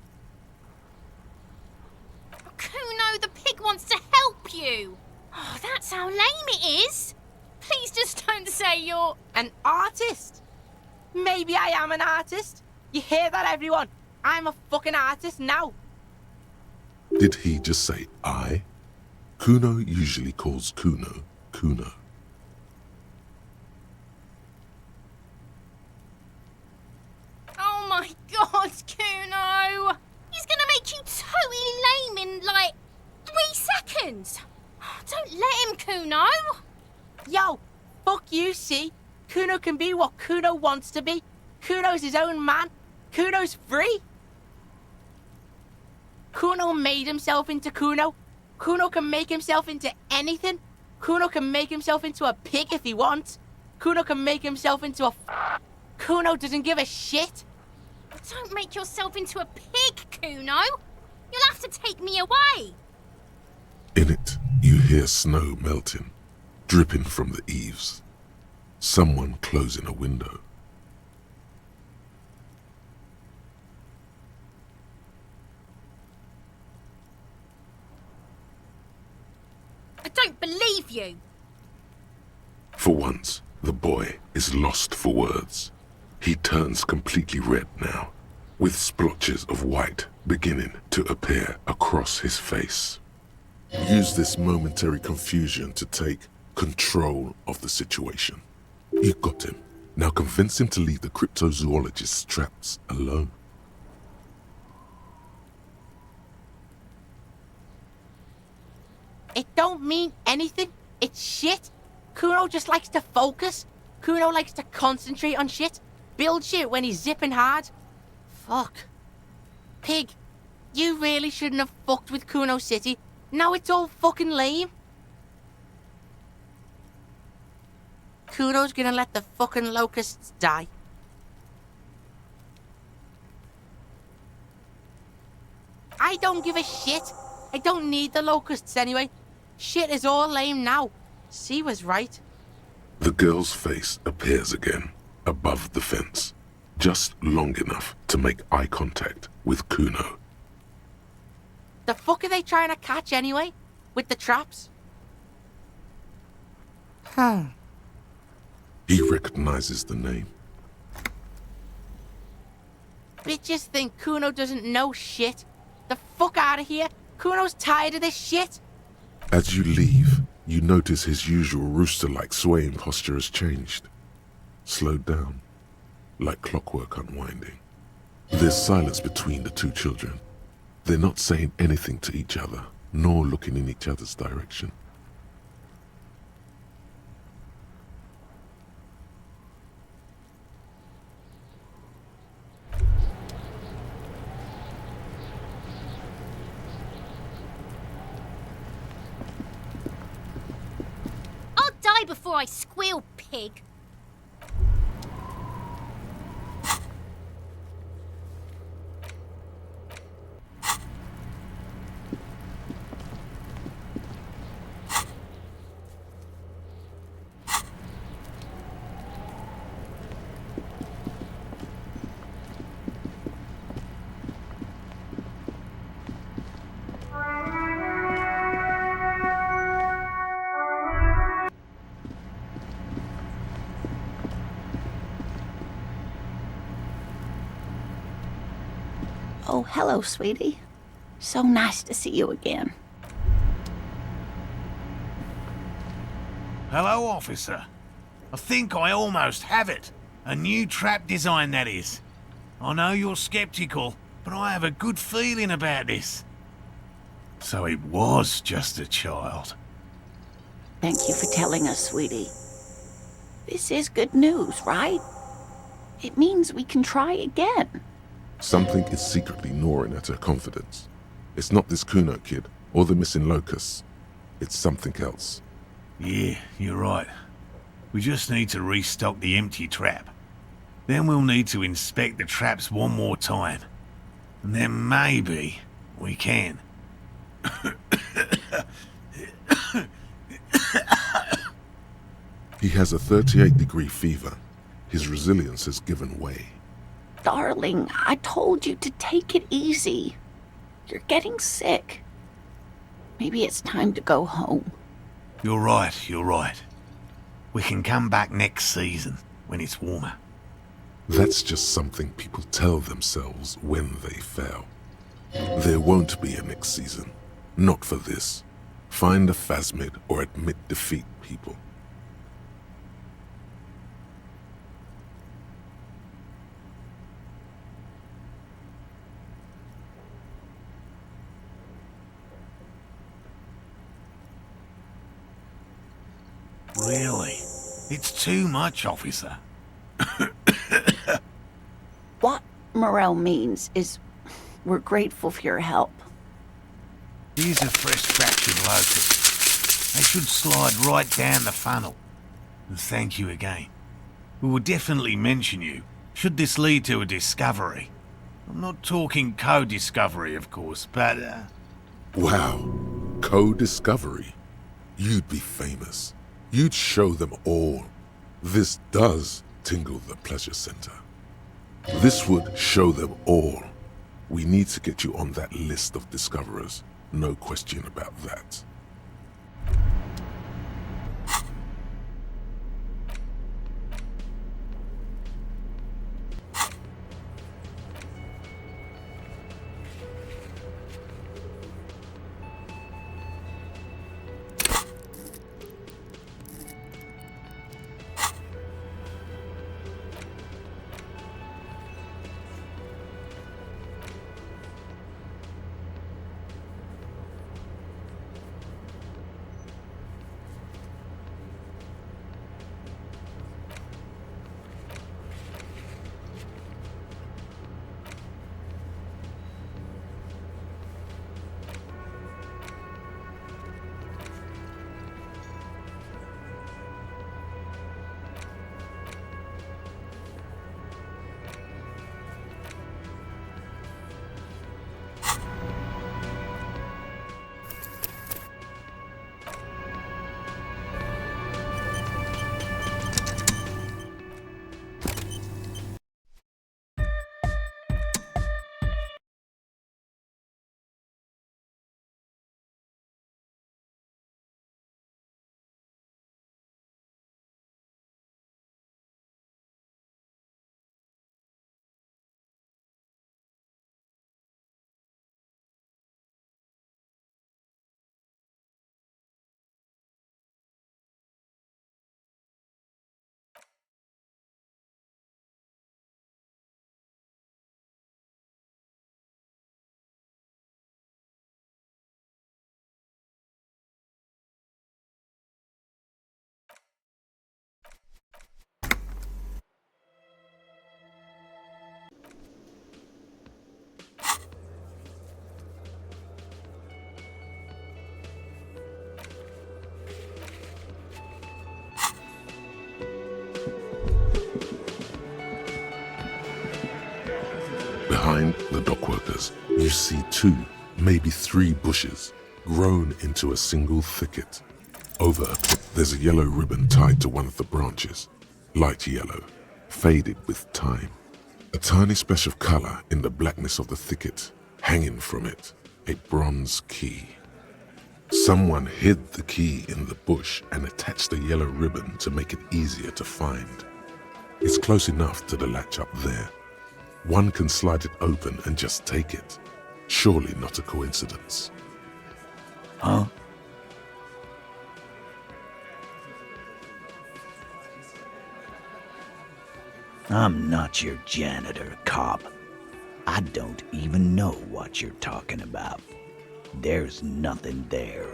Kuno, the pig wants to help you. Oh, that's how lame it is. Please just don't say you're an artist. Maybe I am an artist. You hear that, everyone? I'm a fucking artist now. Did he just say I? Kuno usually calls Kuno, Kuno. Oh my God, Kuno! He's gonna make you totally lame in, like, 3 seconds. Don't let him, Kuno. Yo, fuck you, see? Kuno can be what Kuno wants to be. Kuno's his own man. Kuno's free. Kuno made himself into Kuno. Kuno can make himself into anything. Kuno can make himself into a pig if he wants. Kuno can make himself into a... Kuno doesn't give a shit. Don't make yourself into a pig, Kuno. You'll have to take me away. In it, you hear snow melting, dripping from the eaves. Someone closing a window. I don't believe you. For once, the boy is lost for words. He turns completely red now, with splotches of white beginning to appear across his face. Use this momentary confusion to take control of the situation. You got him. Now convince him to leave the cryptozoologist's traps alone. It don't mean anything. It's shit. Kuno just likes to focus. Kuno likes to concentrate on shit. Build shit when he's zipping hard. Fuck. Pig, you really shouldn't have fucked with Kuno City. Now it's all fucking lame. Kuno's gonna let the fucking locusts die. I don't give a shit. I don't need the locusts anyway. Shit is all lame now. C was right. The girl's face appears again, above the fence, just long enough to make eye contact with Kuno. The fuck are they trying to catch anyway? With the traps? He recognizes the name. Bitches think Kuno doesn't know shit. The fuck out of here. Kuno's tired of this shit. As you leave, you notice his usual rooster-like swaying posture has changed. Slowed down, like clockwork unwinding. There's silence between the two children. They're not saying anything to each other, nor looking in each other's direction. I'll die before I squeal, pig. Oh, hello, sweetie. So nice to see you again. Hello, officer. I think I almost have it. A new trap design, that is. I know you're skeptical, but I have a good feeling about this. So it was just a child. Thank you for telling us, sweetie. This is good news, right? It means we can try again. Something is secretly gnawing at her confidence. It's not this Kuno kid, or the missing locusts. It's something else. Yeah, you're right. We just need to restock the empty trap. Then we'll need to inspect the traps one more time. And then maybe we can. He has a 38-degree fever. His resilience has given way. Darling, I told you to take it easy. You're getting sick. Maybe it's time to go home. You're right. We can come back next season, when it's warmer. That's just something people tell themselves when they fail. There won't be a next season. Not for this. Find a phasmid or admit defeat, people. Really? It's too much, officer. What Morel means is we're grateful for your help. Here's a fresh batch of locusts. They should slide right down the funnel. And thank you again. We will definitely mention you, should this lead to a discovery. I'm not talking co-discovery, of course, but... Wow. Co-discovery. You'd be famous. You'd show them all. This does tingle the pleasure center. This would show them all. We need to get you on that list of discoverers. No question about that. corners, you see 2, maybe 3 bushes grown into a single thicket. Over, there's a yellow ribbon tied to one of the branches, light yellow, faded with time. A tiny splash of color in the blackness of the thicket, hanging from it, a bronze key. Someone hid the key in the bush and attached a yellow ribbon to make it easier to find. It's close enough to the latch up there. One can slide it open and just take it. Surely not a coincidence. Huh? I'm not your janitor, cop. I don't even know what you're talking about. There's nothing there.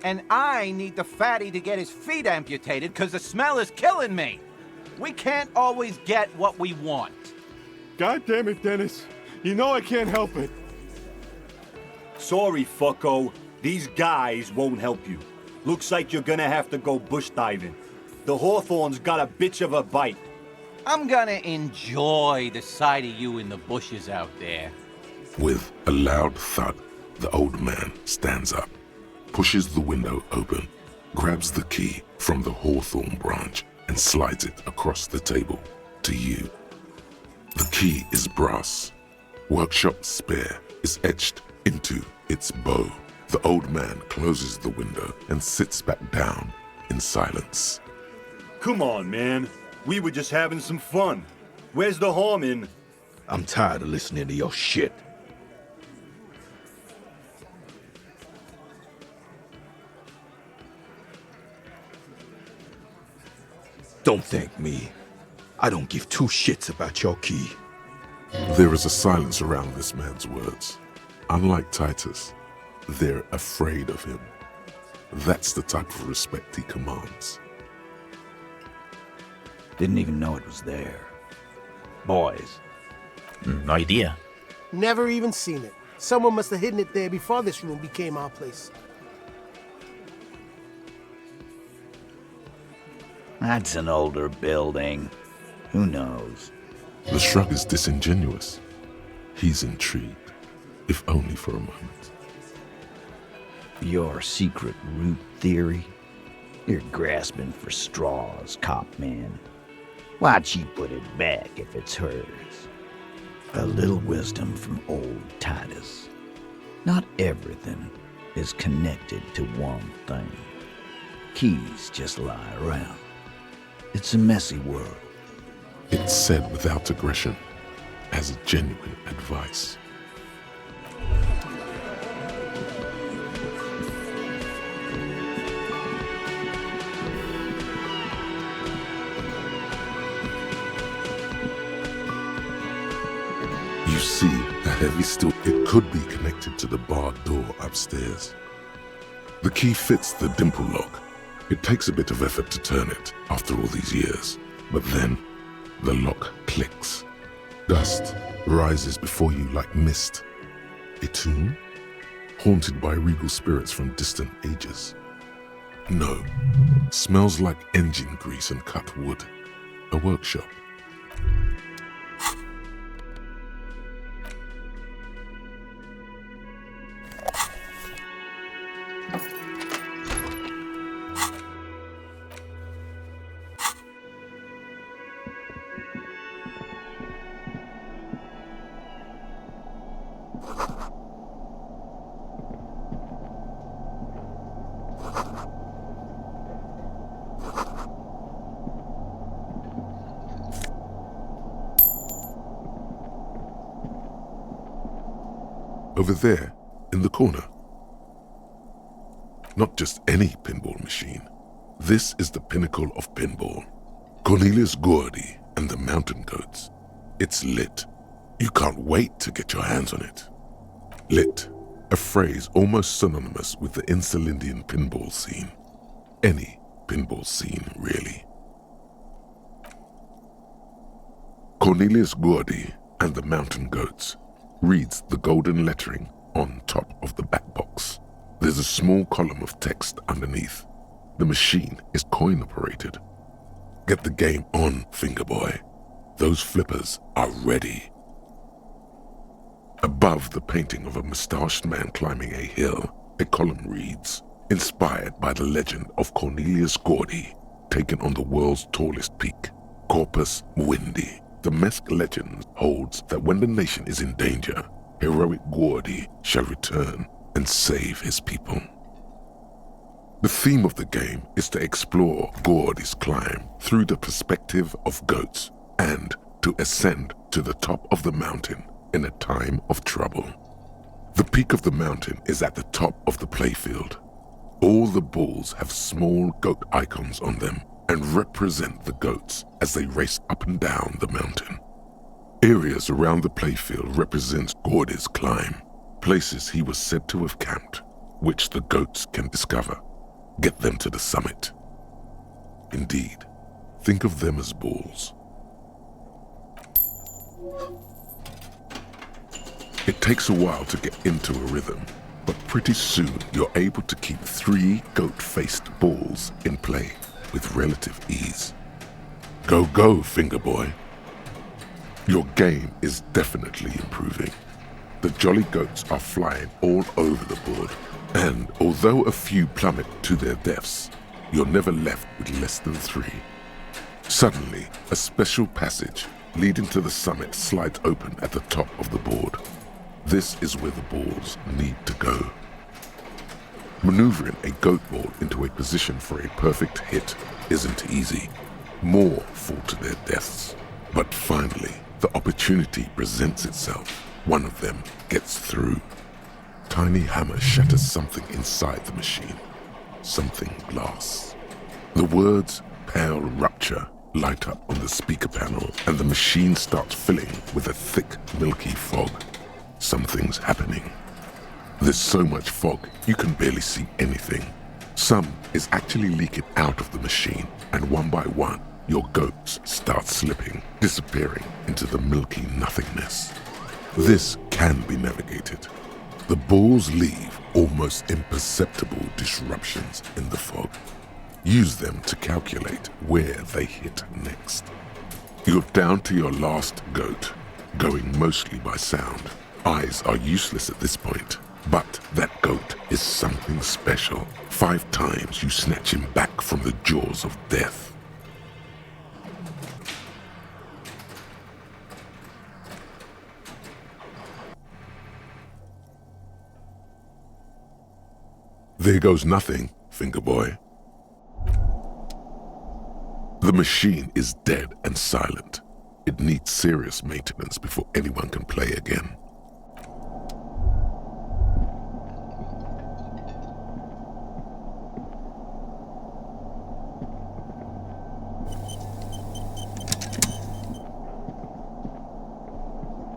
And I need the fatty to get his feet amputated because the smell is killing me. We can't always get what we want. God damn it, Dennis. You know I can't help it. Sorry, fucko. These guys won't help you. Looks like you're gonna have to go bush diving. The Hawthorne's got a bitch of a bite. I'm gonna enjoy the sight of you in the bushes out there. With a loud thud, the old man stands up, pushes the window open, grabs the key from the hawthorn branch and slides it across the table to you. The key is brass. Workshop spare is etched into its bow. The old man closes the window and sits back down in silence. Come on, man. We were just having some fun. Where's the harm in? I'm tired of listening to your shit. Don't thank me. I don't give 2 shits about your key. There is a silence around this man's words. Unlike Titus, they're afraid of him. That's the type of respect he commands. Didn't even know it was there. Boys. No idea. Never even seen it. Someone must have hidden it there before this room became our place. That's an older building. Who knows? The shrug is disingenuous. He's intrigued, if only for a moment. Your secret root theory? You're grasping for straws, cop man. Why'd she put it back if it's hers? A little wisdom from old Titus. Not everything is connected to one thing. Keys just lie around. It's a messy world. It's said without aggression, as genuine advice. You see a heavy steel. It could be connected to the barred door upstairs. The key fits the dimple lock. It takes a bit of effort to turn it after all these years, but then the lock clicks. Dust rises before you like mist. A tomb? Haunted by regal spirits from distant ages. No, smells like engine grease and cut wood. A workshop. Over there, in the corner. Not just any pinball machine. This is the pinnacle of pinball. Cornelius Gordy and the Mountain Goats. It's lit. You can't wait to get your hands on it. Lit, a phrase almost synonymous with the Insulindian pinball scene. Any pinball scene, really. Cornelius Gordy and the Mountain Goats reads the golden lettering on top of the back box. There's a small column of text underneath. The machine is coin operated. Get the game on, Fingerboy. Those flippers are ready. Above the painting of a mustached man climbing a hill, a column reads, "Inspired by the legend of Cornelius Gordy, taken on the world's tallest peak, Corpus Muindi. The Mesk legend holds that when the nation is in danger, heroic Gordy shall return and save his people." The theme of the game is to explore Gordy's climb through the perspective of goats and to ascend to the top of the mountain in a time of trouble. The peak of the mountain is at the top of the playfield. All the bulls have small goat icons on them and represent the goats as they race up and down the mountain. Areas around the playfield represent Gordy's climb, places he was said to have camped, which the goats can discover. Get them to the summit. Indeed, think of them as bulls. It takes a while to get into a rhythm, but pretty soon you're able to keep 3 goat-faced bulls in play with relative ease. Go, go, finger boy. Your game is definitely improving. The jolly goats are flying all over the board, and although a few plummet to their deaths, you're never left with less than 3. Suddenly, a special passage leading to the summit slides open at the top of the board. This is where the balls need to go. Maneuvering a goat ball into a position for a perfect hit isn't easy. More fall to their deaths. But finally, the opportunity presents itself. One of them gets through. Tiny hammer shatters something inside the machine. Something glass. The words "Pale Rupture" light up on the speaker panel, and the machine starts filling with a thick, milky fog. Something's happening. There's so much fog, you can barely see anything. Some is actually leaking out of the machine, and one by one, your goats start slipping, disappearing into the milky nothingness. This can be navigated. The bulls leave almost imperceptible disruptions in the fog. Use them to calculate where they hit next. You're down to your last goat, going mostly by sound. Eyes are useless at this point, but that goat is something special. 5 times you snatch him back from the jaws of death. There goes nothing, finger boy. The machine is dead and silent. It needs serious maintenance before anyone can play again.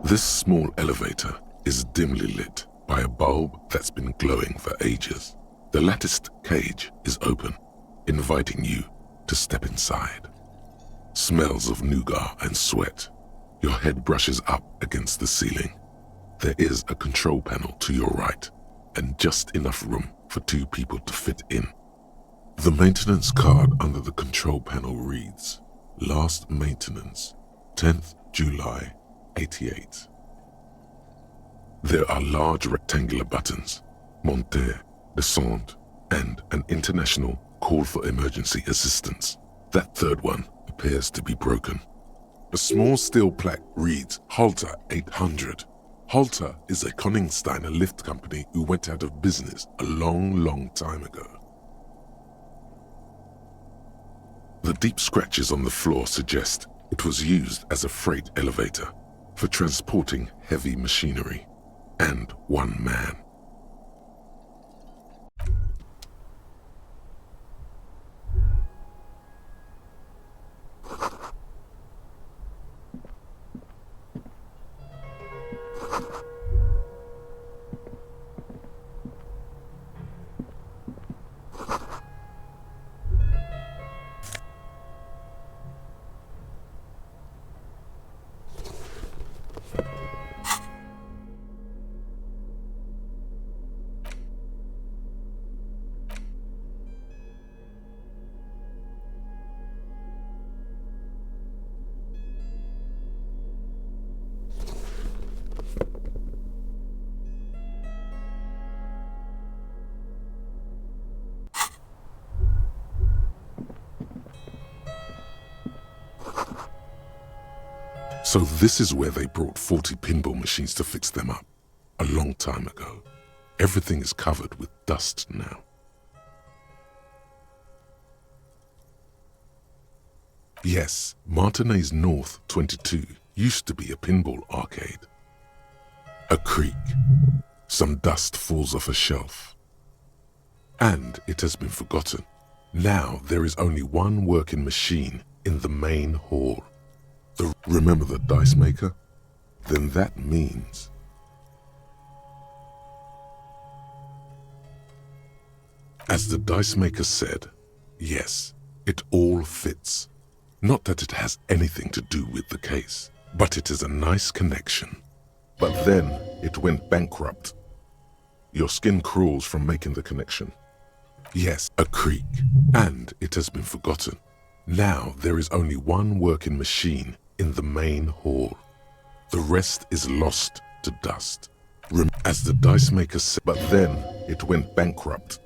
This small elevator is dimly lit by a bulb that's been glowing for ages. The latticed cage is open, inviting you to step inside. Smells of nougat and sweat. Your head brushes up against the ceiling. There is a control panel to your right, and just enough room for 2 people to fit in. The maintenance card under the control panel reads, "Last maintenance, 10th July, 88. There are large rectangular buttons, monter, descend, and an international call for emergency assistance. That third one appears to be broken. A small steel plaque reads Halter 800. Halter is a Koningsteiner lift company who went out of business a long time ago. The deep scratches on the floor suggest it was used as a freight elevator for transporting heavy machinery and 1 man. So this is where they brought 40 pinball machines to fix them up, a long time ago. Everything is covered with dust now. Yes, Martinez North 22 used to be a pinball arcade. A creak. Some dust falls off a shelf. And it has been forgotten. Now there is only one working machine in the main hall. Remember the dice maker? Then that means... As the dice maker said, yes, it all fits. Not that it has anything to do with the case, but it is a nice connection. But then it went bankrupt. Your skin crawls from making the connection. Yes, a creak, and it has been forgotten. Now there is only one working machine in the main hall. The rest is lost to dust. As the dice maker said, but then it went bankrupt.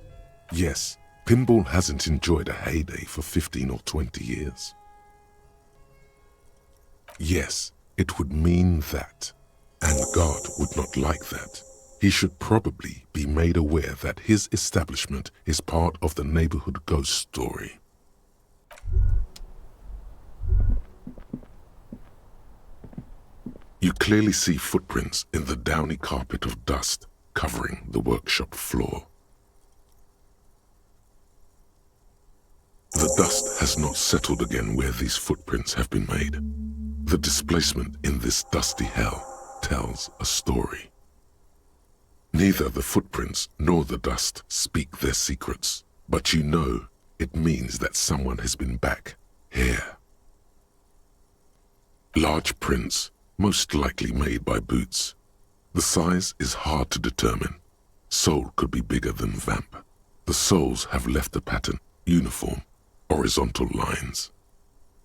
Yes, pinball hasn't enjoyed a heyday for 15 or 20 years. Yes, it would mean that. And God would not like that. He should probably be made aware that his establishment is part of the neighborhood ghost story. You clearly see footprints in the downy carpet of dust covering the workshop floor. The dust has not settled again where these footprints have been made. The displacement in this dusty hell tells a story. Neither the footprints nor the dust speak their secrets, but you know it means that someone has been back here. Large prints, most likely made by boots. The size is hard to determine. Sole could be bigger than vamp. The soles have left a pattern, uniform, horizontal lines.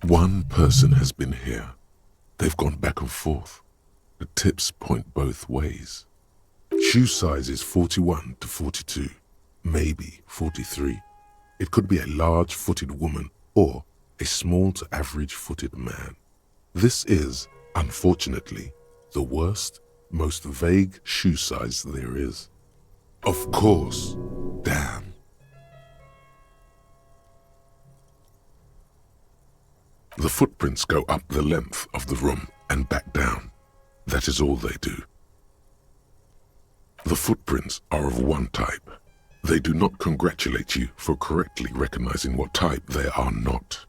One person has been here. They've gone back and forth. The tips point both ways. Shoe size is 41 to 42, maybe 43. It could be a large-footed woman or a small to average-footed man. This is, unfortunately, the worst, most vague shoe size there is. Of course, damn. The footprints go up the length of the room and back down. That is all they do. The footprints are of one type. They do not congratulate you for correctly recognizing what type they are not.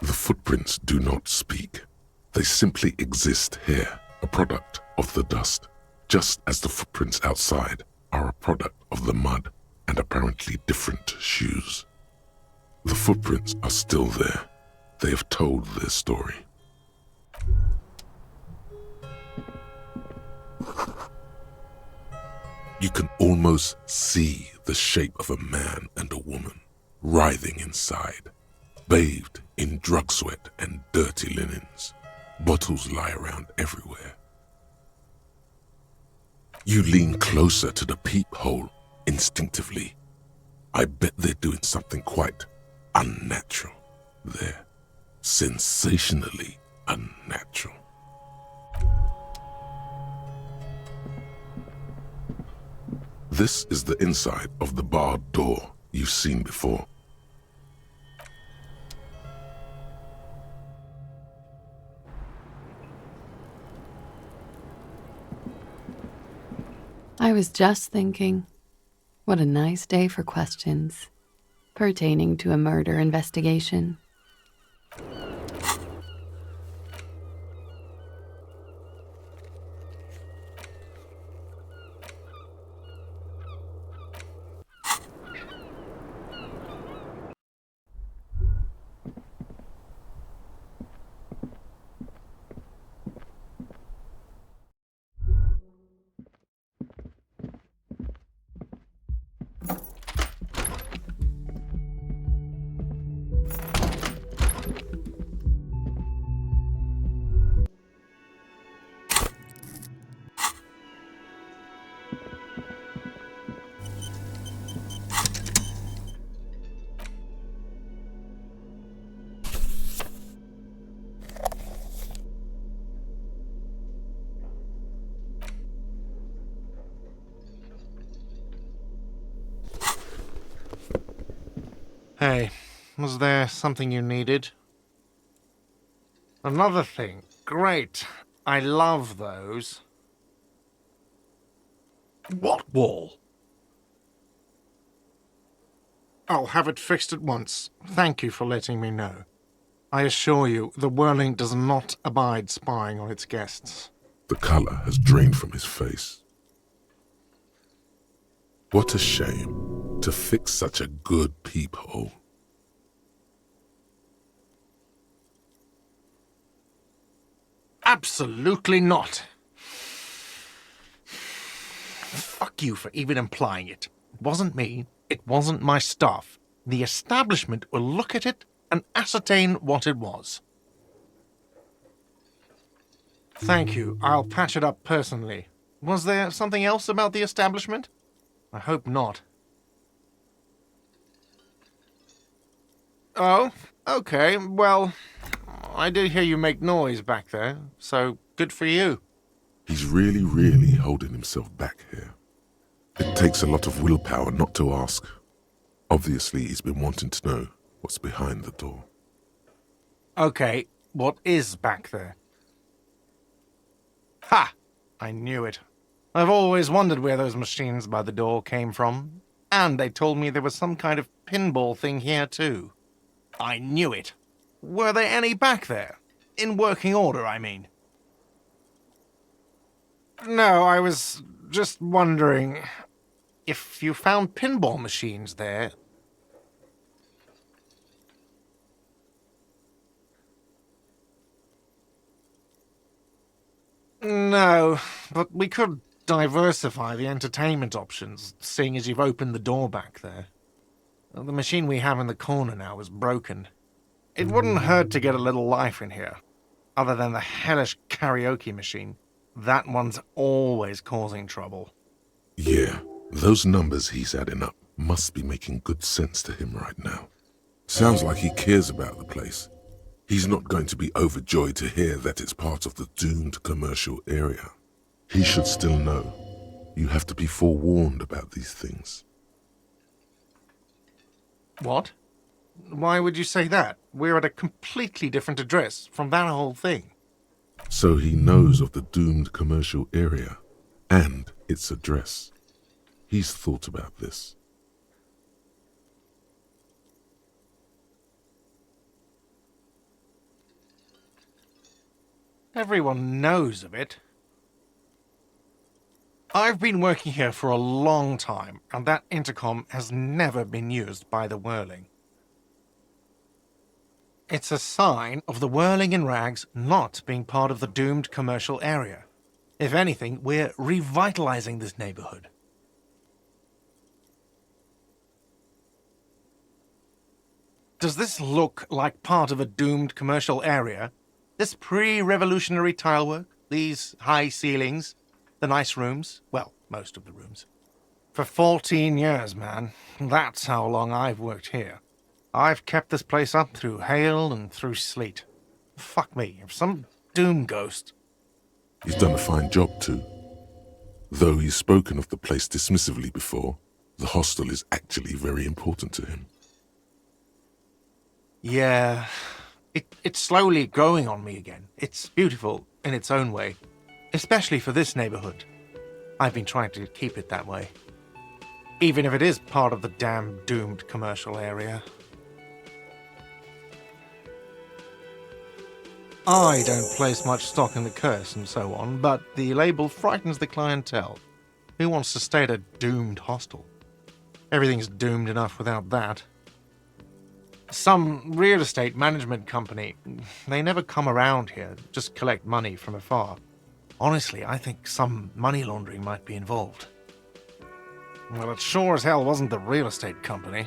The footprints do not speak. They simply exist here, a product of the dust, just as the footprints outside are a product of the mud and apparently different shoes. The footprints are still there. They have told their story. You can almost see the shape of a man and a woman writhing inside, bathed in drug sweat and dirty linens. Bottles lie around everywhere. You lean closer to the peephole instinctively. I bet they're doing something quite unnatural there. Sensationally unnatural. This is the inside of the barred door you've seen before. I was just thinking, what a nice day for questions pertaining to a murder investigation. Hey, was there something you needed? Another thing. Great. I love those. What wall? I'll have it fixed at once. Thank you for letting me know. I assure you, the Whirling does not abide spying on its guests. The colour has drained from his face. What a shame to fix such a good peephole. Absolutely not. Fuck you for even implying it. It wasn't me. It wasn't my staff. The establishment will look at it and ascertain what it was. Thank you. I'll patch it up personally. Was there something else about the establishment? I hope not. Oh, okay. Well, I did hear you make noise back there, so good for you. He's really holding himself back here. It takes a lot of willpower not to ask. Obviously, he's been wanting to know what's behind the door. Okay, what is back there? Ha! I knew it. I've always wondered where those machines by the door came from. And they told me there was some kind of pinball thing here too. I knew it. Were there any back there? In working order, I mean. No, I was just wondering if you found pinball machines there. No, but we could diversify the entertainment options, seeing as you've opened the door back there. The machine we have in the corner now is broken. It wouldn't hurt to get a little life in here. Other than the hellish karaoke machine. That one's always causing trouble. Yeah, those numbers he's adding up must be making good sense to him right now. Sounds like he cares about the place. He's not going to be overjoyed to hear that it's part of the doomed commercial area. He should still know. You have to be forewarned about these things. What? Why would you say that? We're at a completely different address from that whole thing. So he knows of the doomed commercial area and its address. He's thought about this. Everyone knows of it. I've been working here for a long time, and that intercom has never been used by the Whirling. It's a sign of the Whirling in Rags not being part of the doomed commercial area. If anything, we're revitalizing this neighborhood. Does this look like part of a doomed commercial area? This pre-revolutionary tilework, these high ceilings, the nice rooms, well, most of the rooms. For 14 years, man. That's how long I've worked here. I've kept this place up through hail and through sleet. Fuck me, if some doom ghost... He's done a fine job too. Though he's spoken of the place dismissively before, the hostel is actually very important to him. Yeah, it's slowly growing on me again. It's beautiful in its own way, especially for this neighborhood. I've been trying to keep it that way. Even if it is part of the damn doomed commercial area. I don't place much stock in the curse and so on, but the label frightens the clientele. Who wants to stay at a doomed hostel? Everything's doomed enough without that. Some real estate management company, they never come around here, just collect money from afar. Honestly, I think some money laundering might be involved. Well, it sure as hell wasn't the real estate company.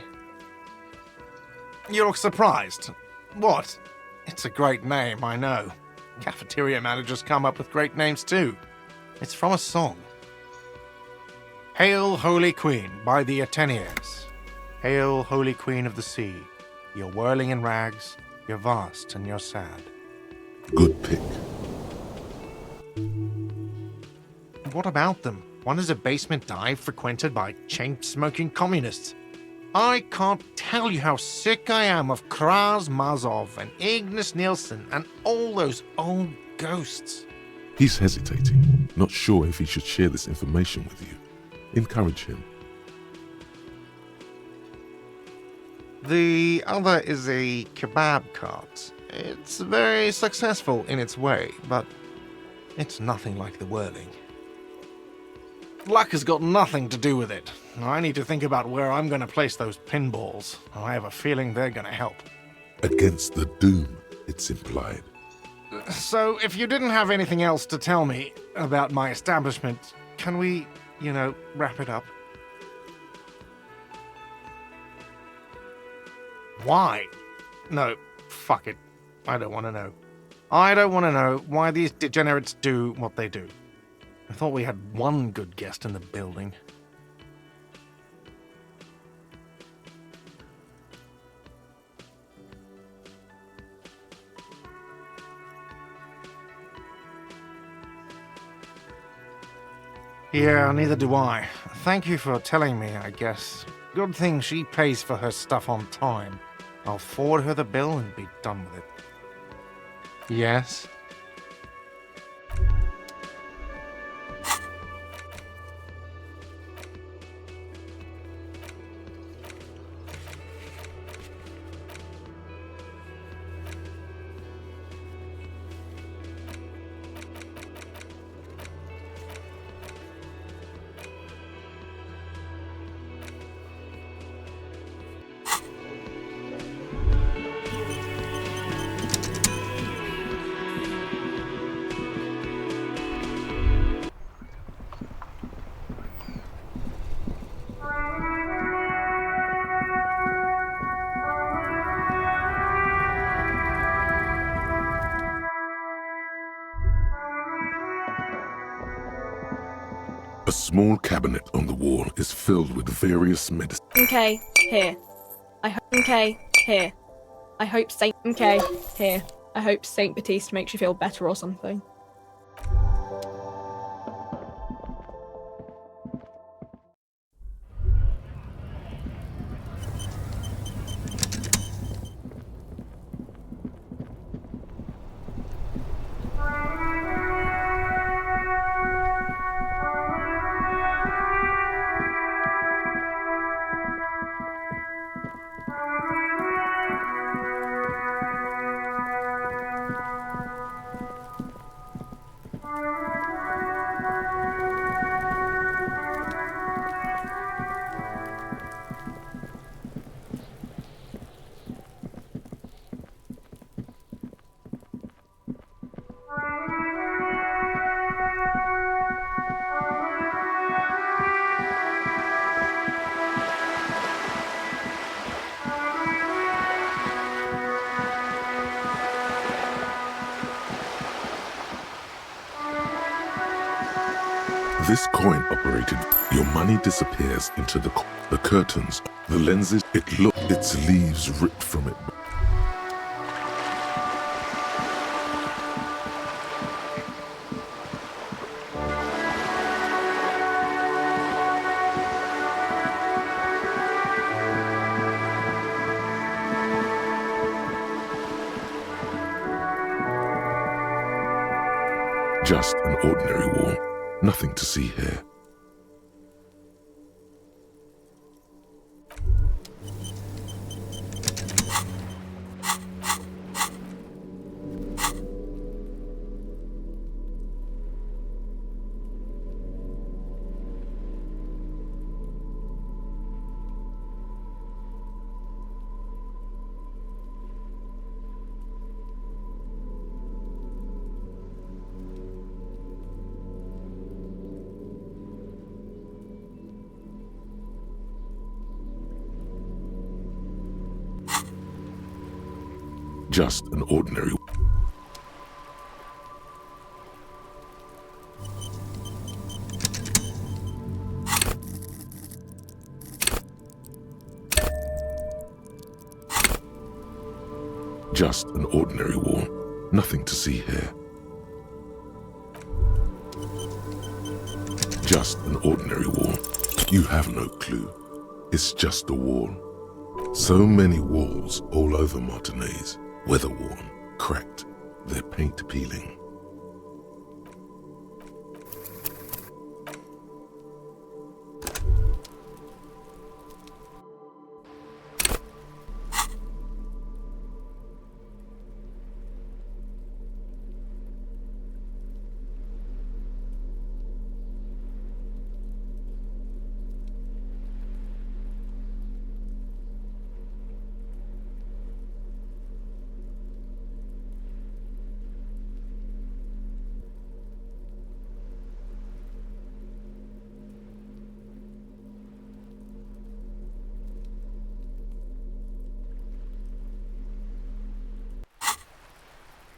You look surprised. What? It's a great name, I know. Cafeteria managers come up with great names too. It's from a song. Hail, Holy Queen, by the Ateneers. Hail, Holy Queen of the Sea. You're whirling in rags, you're vast and you're sad. Good pick. What about them? One is a basement dive frequented by chain-smoking communists. I can't tell you how sick I am of Kraz Mazov and Ignis Nielsen and all those old ghosts. He's hesitating, not sure if he should share this information with you. Encourage him. The other is a kebab cart. It's very successful in its way, but it's nothing like the whirling. Luck has got nothing to do with it. I need to think about where I'm going to place those pinballs. I have a feeling they're going to help. Against the doom, it's implied. So, if you didn't have anything else to tell me about my establishment, can we, wrap it up? Why? No, fuck it. I don't want to know. I don't want to know why these degenerates do what they do. I thought we had one good guest in the building. Yeah, neither do I. Thank you for telling me, I guess. Good thing she pays for her stuff on time. I'll forward her the bill and be done with it. Yes? A small cabinet on the wall is filled with various medicines. Okay, here. Here. I hope Saint. Okay, here. I hope Saint Baptiste makes you feel better or something. This coin operated. Your money disappears into the curtains, the lenses. Its leaves ripped from it. Just an ordinary wall. Nothing to see here. Just an ordinary. Just an ordinary wall. Nothing to see here. Just an ordinary wall. You have no clue. it's just a wall. So many walls all over Martinez, weather-worn, cracked, their paint peeling.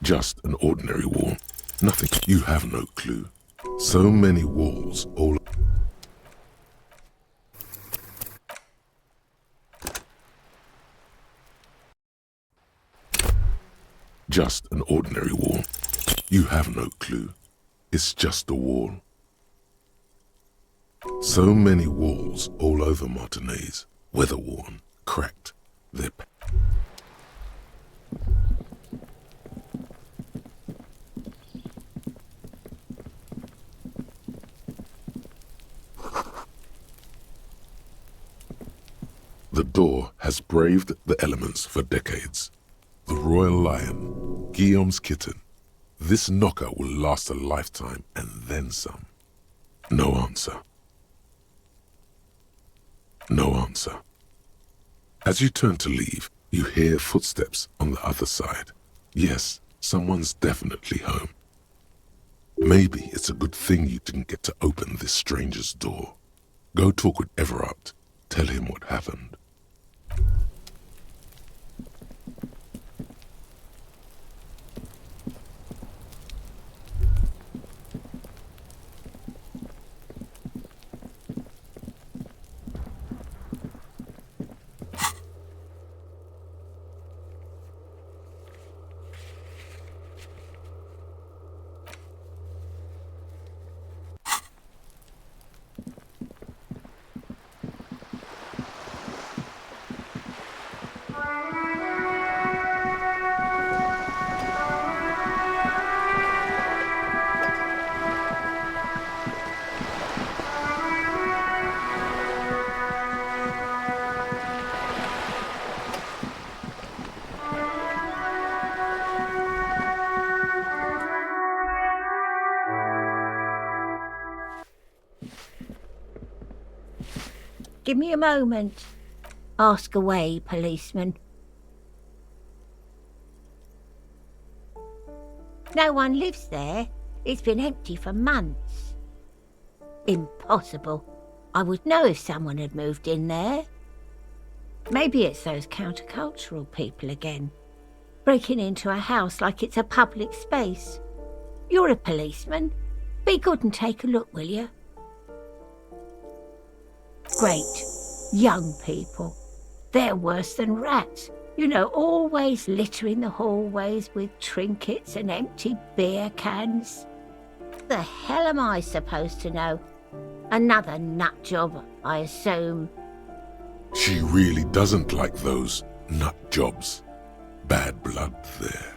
Just an ordinary wall. Nothing. You have no clue. So many walls all... Just an ordinary wall. You have no clue. It's just a wall. So many walls all over Martinez, weather-worn, cracked, their... The door has braved the elements for decades. The royal lion, Guillaume's kitten. This knocker will last a lifetime and then some. No answer. No answer. As you turn to leave, you hear footsteps on the other side. Yes, someone's definitely home. Maybe it's a good thing you didn't get to open this stranger's door. Go talk with Everard. Tell him what happened. Give me a moment. Ask away, policeman. No one lives there. It's been empty for months. Impossible. I would know if someone had moved in there. Maybe it's those countercultural people again, breaking into a house like it's a public space. You're a policeman. Be good and take a look, will you? Great. Young people. They're worse than rats. You know, always littering the hallways with trinkets and empty beer cans. The hell am I supposed to know? Another nut job, I assume. She really doesn't like those nut jobs. Bad blood there.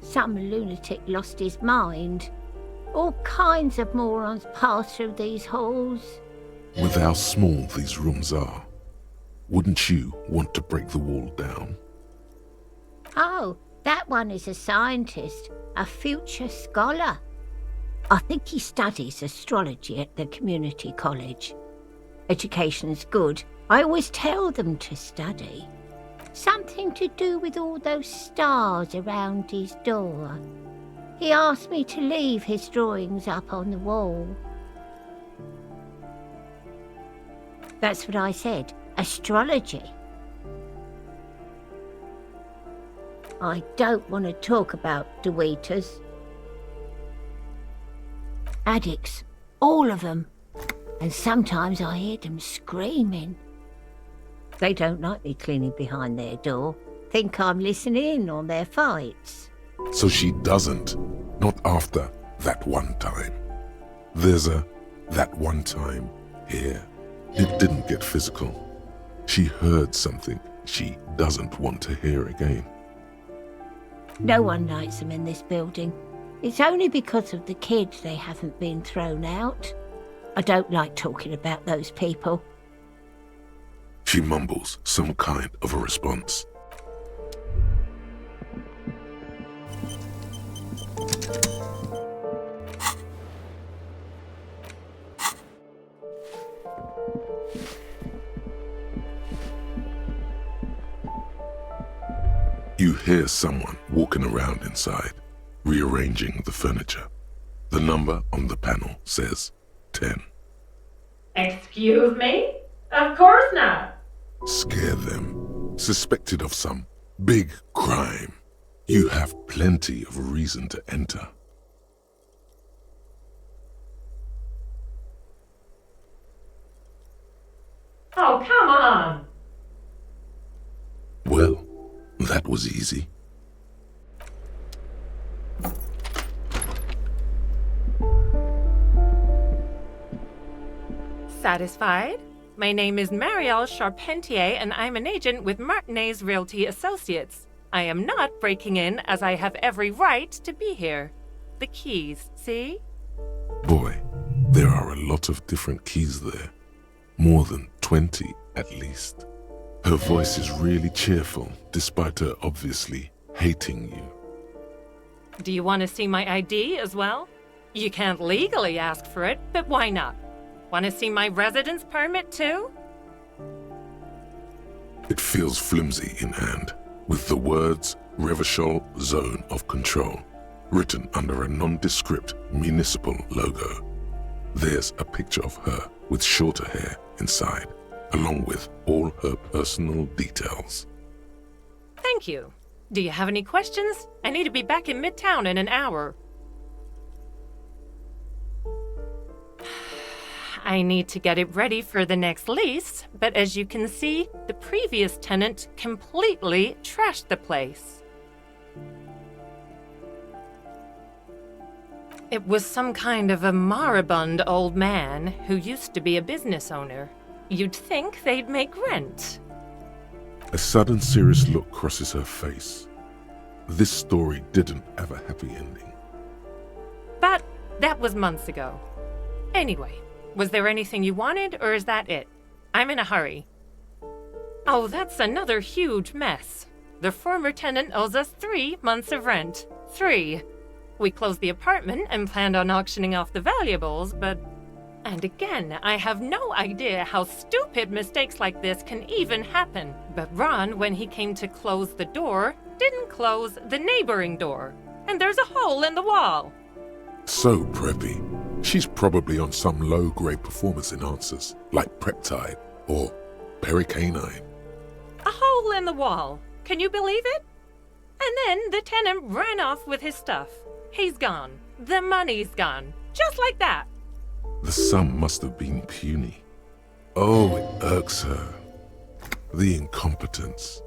Some lunatic lost his mind. All kinds of morons pass through these halls. With how small these rooms are, wouldn't you want to break the wall down? Oh, that one is a scientist, a future scholar. I think he studies astrology at the community college. Education's good. I always tell them to study. Something to do with all those stars around his door. He asked me to leave his drawings up on the wall. That's what I said. Astrology. I don't want to talk about Deweeters. Addicts. All of them. And sometimes I hear them screaming. They don't like me cleaning behind their door. Think I'm listening in on their fights. So she doesn't. Not after that one time. There's a that one time here. It didn't get physical. She heard something she doesn't want to hear again. No one likes them in this building. It's only because of the kids they haven't been thrown out. I don't like talking about those people. She mumbles some kind of a response. You hear someone walking around inside, rearranging the furniture. The number on the panel says 10. Excuse me? Of course not. Scare them. Suspected of some big crime. You have plenty of reason to enter. Oh, come on. Well, that was easy. Satisfied? My name is Marielle Charpentier, and I'm an agent with Martinez Realty Associates. I am not breaking in, as I have every right to be here. The keys, see? Boy, there are a lot of different keys there. More than 20 at least. Her voice is really cheerful, despite her obviously hating you. Do you want to see my ID as well? You can't legally ask for it, but why not? Want to see my residence permit too? It feels flimsy in hand, with the words Revachol Zone of Control written under a nondescript municipal logo. There's a picture of her with shorter hair inside, along with all her personal details. Thank you. Do you have any questions? I need to be back in Midtown in an hour. I need to get it ready for the next lease, but as you can see, the previous tenant completely trashed the place. It was some kind of a moribund old man who used to be a business owner. You'd think they'd make rent. A sudden serious look crosses her face. This story didn't have a happy ending. But that was months ago. Anyway, was there anything you wanted, or is that it? I'm in a hurry. Oh, that's another huge mess. The former tenant owes us 3 months of rent. 3. We closed the apartment and planned on auctioning off the valuables, but... And again, I have no idea how stupid mistakes like this can even happen. But Ron, when he came to close the door, didn't close the neighboring door. And there's a hole in the wall. So preppy. She's probably on some low-grade performance enhancers, like Preptide or Pericanine. A hole in the wall. Can you believe it? And then the tenant ran off with his stuff. He's gone. The money's gone. Just like that. The sum must have been puny. Oh, it irks her. The incompetence.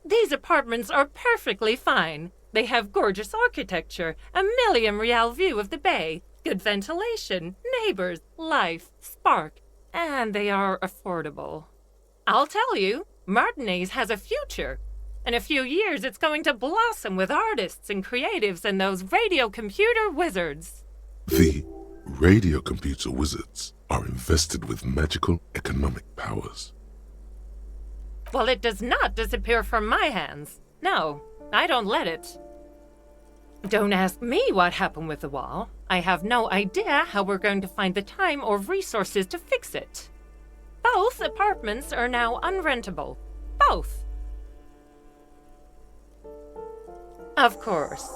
These apartments are perfectly fine. They have gorgeous architecture, a million-real view of the bay, good ventilation, neighbors, life, spark, and they are affordable. I'll tell you, Martinez has a future. In a few years, it's going to blossom with artists and creatives and those radio computer wizards. The radio computer wizards are invested with magical economic powers. Well, it does not disappear from my hands. No, I don't let it. Don't ask me what happened with the wall. I have no idea how we're going to find the time or resources to fix it. Both apartments are now unrentable. Both. Of course.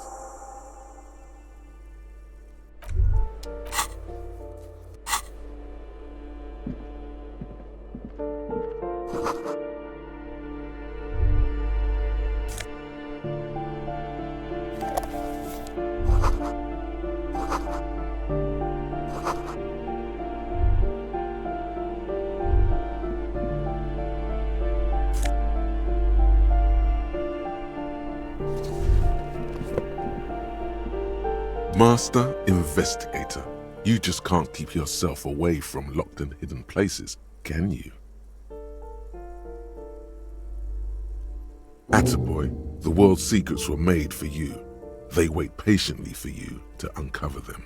Master Investigator, you just can't keep yourself away from locked and hidden places, can you? Attaboy, the world's secrets were made for you. They wait patiently for you to uncover them.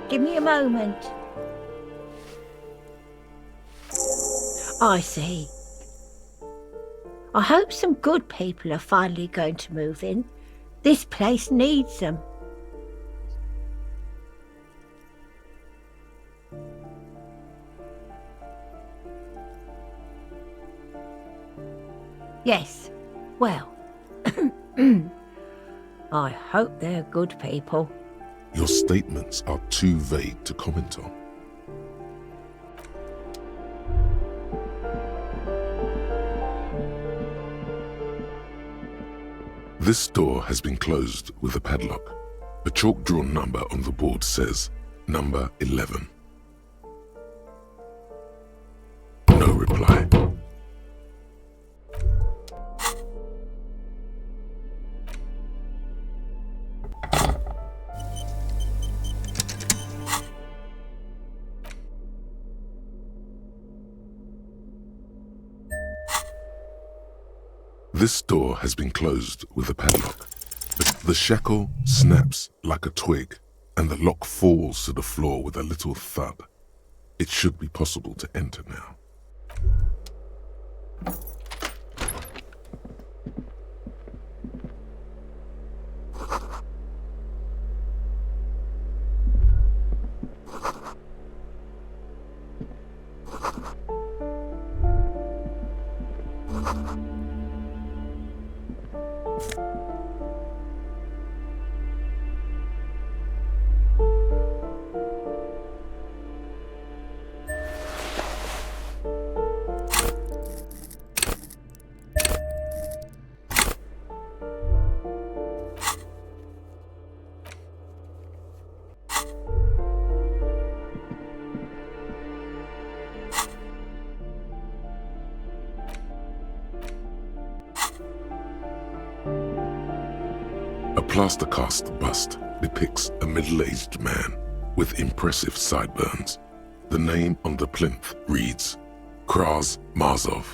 Give me a moment. I see. I hope some good people are finally going to move in. This place needs them. Yes, well, I hope they're good people. Your statements are too vague to comment on. This door has been closed with a padlock. A chalk-drawn number on the board says, number 11. No reply. This door has been closed with a padlock. The shackle snaps like a twig, and the lock falls to the floor with a little thud. It should be possible to enter now. A plaster-cast bust depicts a middle-aged man with impressive sideburns. The name on the plinth reads, Kraz Mazov.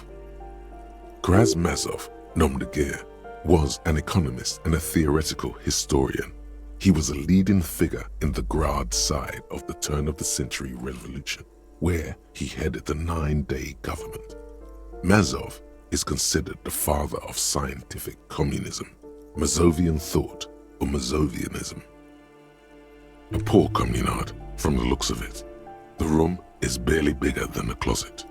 Kraz Mazov, nom de guerre, was an economist and a theoretical historian. He was a leading figure in the Grad side of the turn-of-the-century revolution, where he headed the 9-day government. Mazov is considered the father of scientific communism, Mazovian thought, or Mazovianism. A poor communard, from the looks of it. The room is barely bigger than a closet.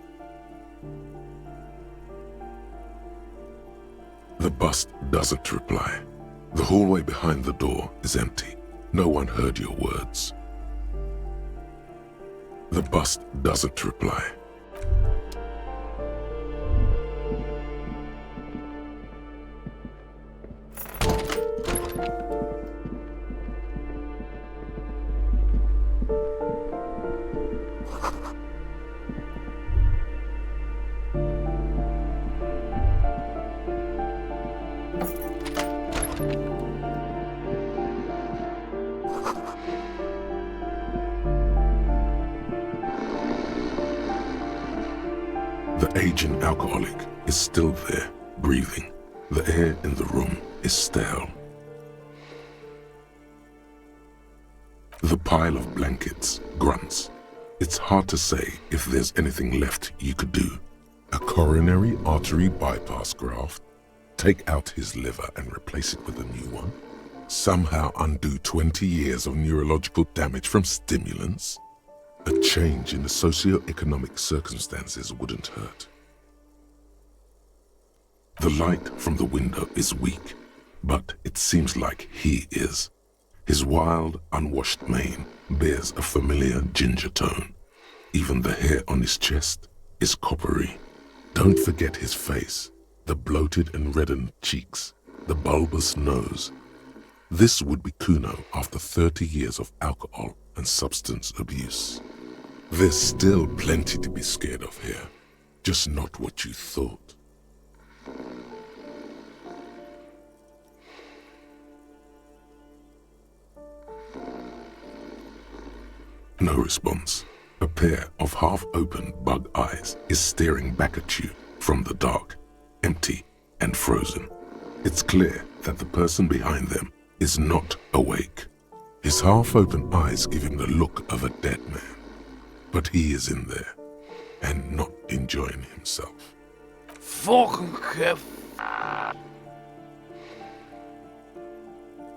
The bust doesn't reply. The hallway behind the door is empty. No one heard your words. The bust doesn't reply. The aging alcoholic is still there, breathing. The air in the room is stale. The pile of blankets grunts. It's hard to say if there's anything left you could do. A coronary artery bypass graft? Take out his liver and replace it with a new one? Somehow undo 20 years of neurological damage from stimulants? A change in the socio-economic circumstances wouldn't hurt. The light from the window is weak, but it seems like he is. His wild, unwashed mane bears a familiar ginger tone. Even the hair on his chest is coppery. Don't forget his face, the bloated and reddened cheeks, the bulbous nose. This would be Kuno after 30 years of alcohol and substance abuse. There's still plenty to be scared of here, just not what you thought. No response. A pair of half-open bug eyes is staring back at you from the dark, empty and frozen. It's clear that the person behind them is not awake. His half-open eyes give him the look of a dead man, but he is in there and not enjoying himself. Fucking Kev.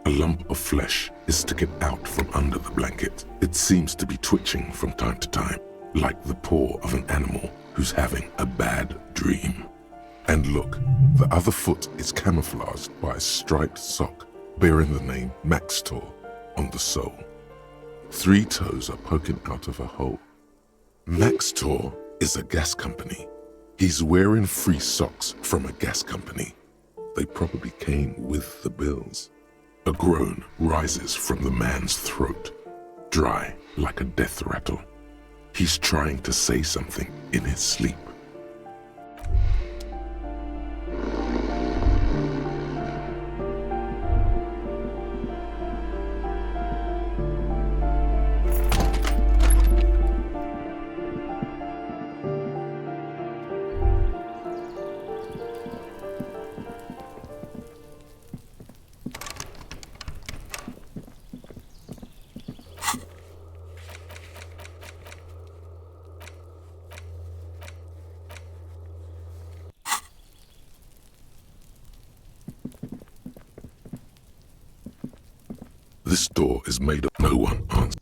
A lump of flesh is sticking out from under the blanket. It seems to be twitching from time to time, like the paw of an animal who's having a bad dream. And look, the other foot is camouflaged by a striped sock bearing the name Maxtor on the sole. 3 toes are poking out of a hole. Maxtor is a gas company. He's wearing free socks from a gas company. They probably came with the bills. A groan rises from the man's throat, dry like a death rattle. He's trying to say something in his sleep. This door is made of no one answers.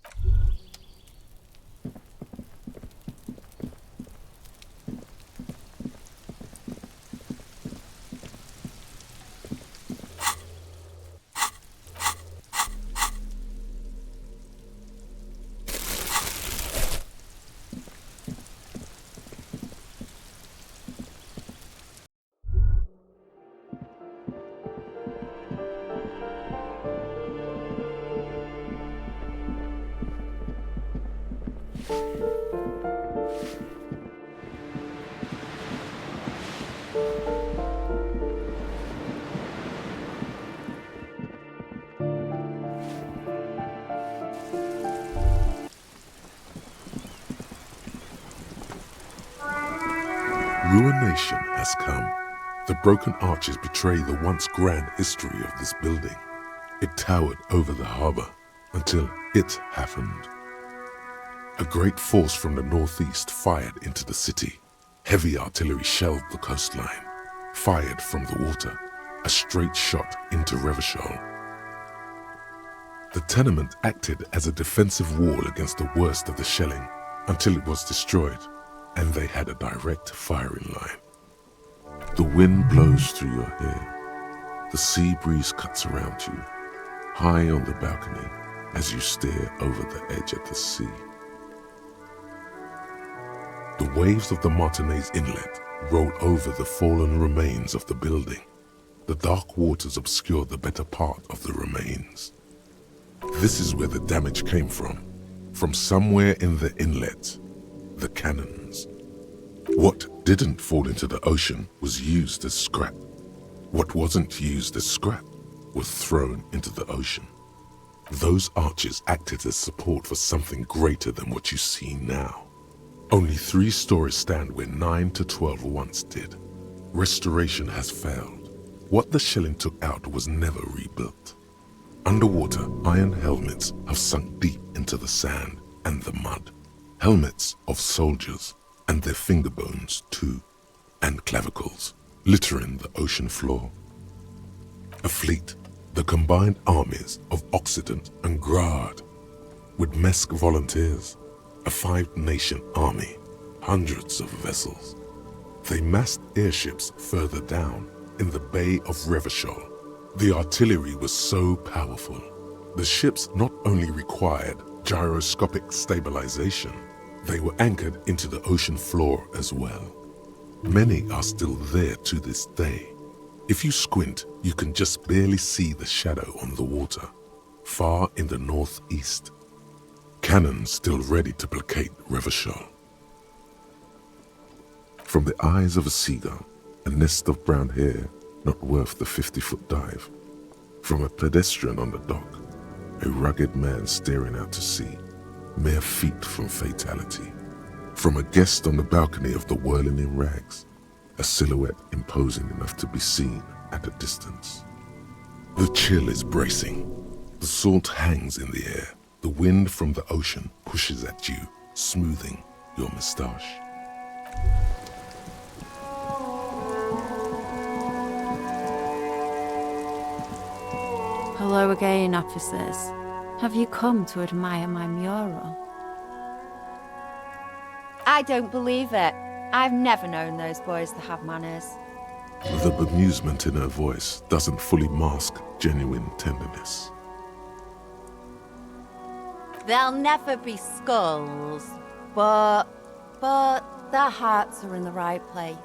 Ruination has come. The broken arches betray the once grand history of this building. It towered over the harbor until it happened. A great force from the northeast fired into the city. Heavy artillery shelled the coastline, fired from the water, a straight shot into Revachol. The tenement acted as a defensive wall against the worst of the shelling until it was destroyed, and they had a direct firing line. The wind blows through your hair. The sea breeze cuts around you, high on the balcony as you stare over the edge of the sea. The waves of the Martinez Inlet roll over the fallen remains of the building. The dark waters obscure the better part of the remains. This is where the damage came from somewhere in the inlet, the cannons. What didn't fall into the ocean was used as scrap. What wasn't used as scrap was thrown into the ocean. Those arches acted as support for something greater than what you see now. Only 3 stories stand where 9 to 12 once did. Restoration has failed. What the shelling took out was never rebuilt. Underwater, iron helmets have sunk deep into the sand and the mud. Helmets of soldiers, and their finger bones too, and clavicles, littering the ocean floor. A fleet, the combined armies of Occident and Grad, with Mesk volunteers, a 5-nation army, hundreds of vessels. They massed airships further down in the Bay of Revachol. The artillery was so powerful. The ships not only required gyroscopic stabilization, They were anchored into the ocean floor as well. Many are still there to this day. If you squint, you can just barely see the shadow on the water, far in the northeast. Cannon still ready to placate Revachol. From the eyes of a seagull, a nest of brown hair not worth the 50-foot dive. From a pedestrian on the dock, a rugged man staring out to sea, mere feet from fatality. From a guest on the balcony of the Whirling in Rags, a silhouette imposing enough to be seen at a distance. The chill is bracing. The salt hangs in the air. The wind from the ocean pushes at you, smoothing your moustache. Hello again, officers. Have you come to admire my mural? I don't believe it. I've never known those boys to have manners. The bemusement in her voice doesn't fully mask genuine tenderness. There'll never be skulls, but their hearts are in the right place.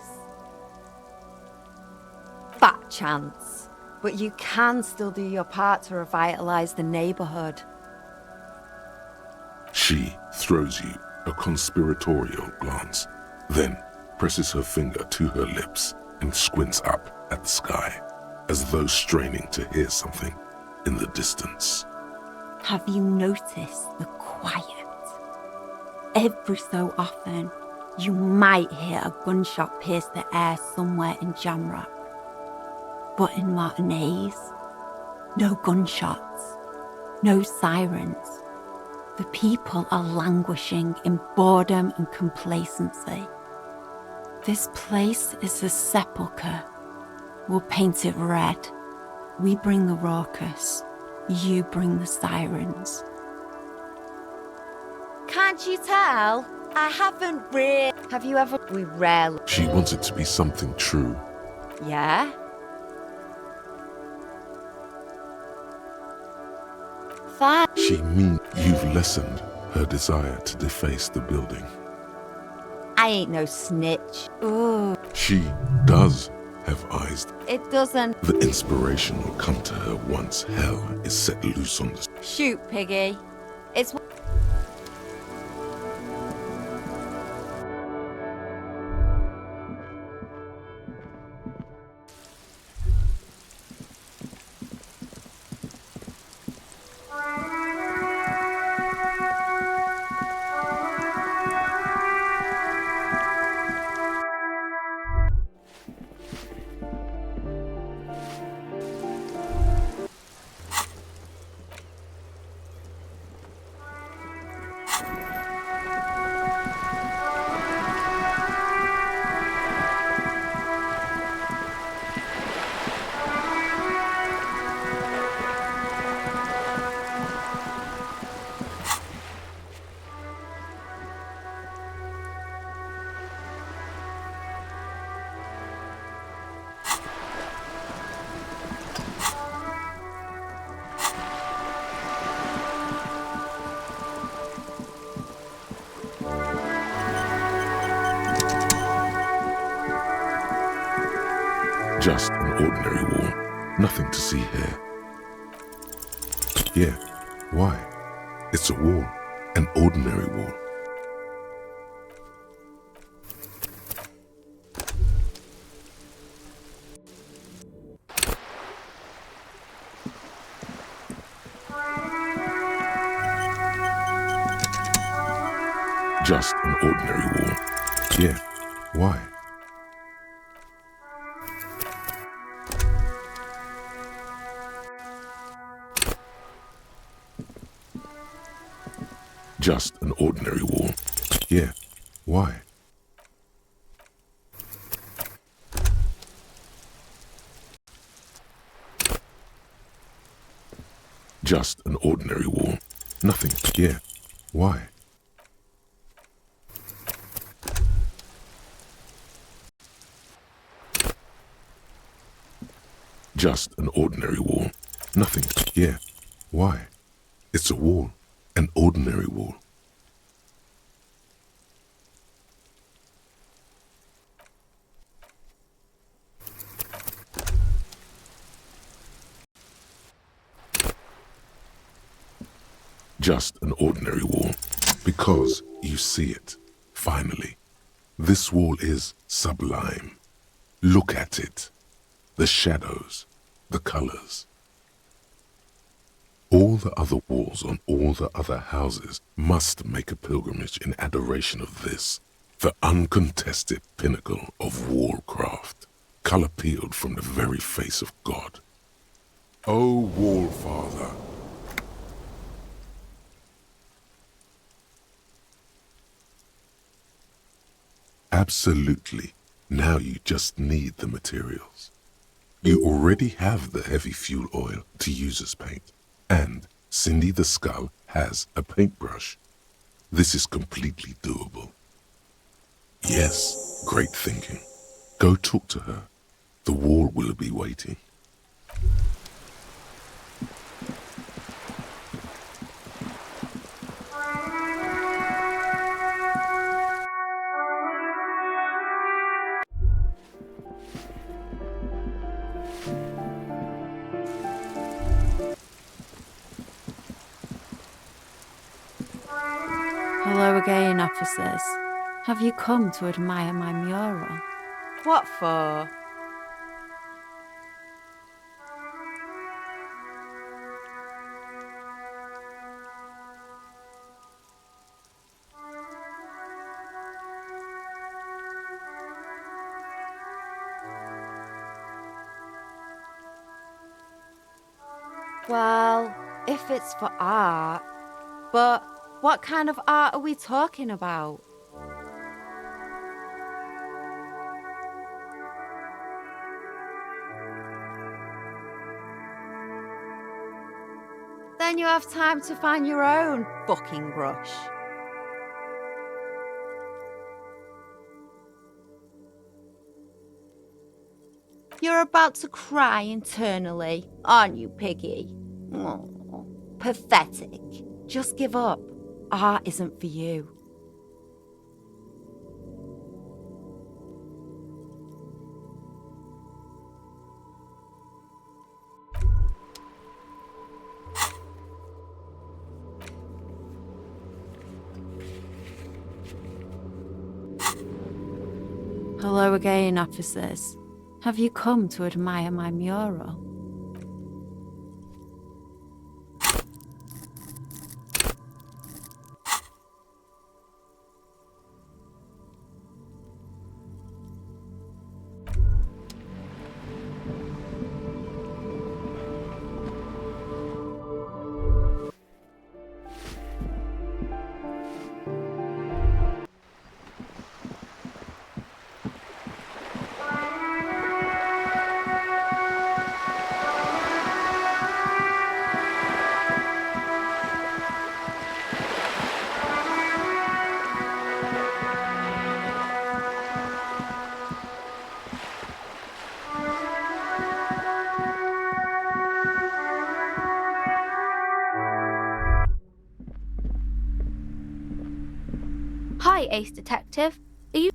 Fat chance, but you can still do your part to revitalize the neighborhood. She throws you a conspiratorial glance, then presses her finger to her lips and squints up at the sky, as though straining to hear something in the distance. Have you noticed the quiet? Every so often, you might hear a gunshot pierce the air somewhere in Jamrock. But in Martinez, no gunshots, no sirens. The people are languishing in boredom and complacency. This place is a sepulchre. We'll paint it red. We bring the raucous. You bring the sirens. Can't you tell? I haven't really... Have you ever... We rarely... She wants it to be something true. Yeah? Fine. She means you've lessened her desire to deface the building. I ain't no snitch. Ooh. She does have eyes. It doesn't... The inspiration will come to her once hell is set loose on the... Shoot, Piggy. It's... Just an ordinary wall. Nothing to see here. Yeah, why? It's a wall. An ordinary wall. Just an ordinary wall. Yeah, why? Just an ordinary wall. Yeah, why? Just an ordinary wall. Nothing. Yeah, why? Just an ordinary wall. Nothing. Yeah, why? It's a wall. An ordinary wall. just an ordinary wall. Because you see it, finally. This wall is sublime. Look at it. The shadows, the colors. All the other walls on all the other houses must make a pilgrimage in adoration of this, the uncontested pinnacle of wallcraft, color peeled from the very face of God. O Wall Father. Absolutely. Now you just need the materials. You already have the heavy fuel oil to use as paint, and Cindy the Skull has a paintbrush. This is completely doable. Yes, great thinking. Go talk to her. The wall will be waiting. Hello again, officers. Have you come to admire my mural? What for? Well, if it's for art. But what kind of art are we talking about? Then you have time to find your own fucking brush. You're about to cry internally, aren't you, Piggy? Oh, pathetic. Just give up. Art isn't for you. Hello again, officers. Have you come to admire my mural? Hi, Ace Detective. Are you...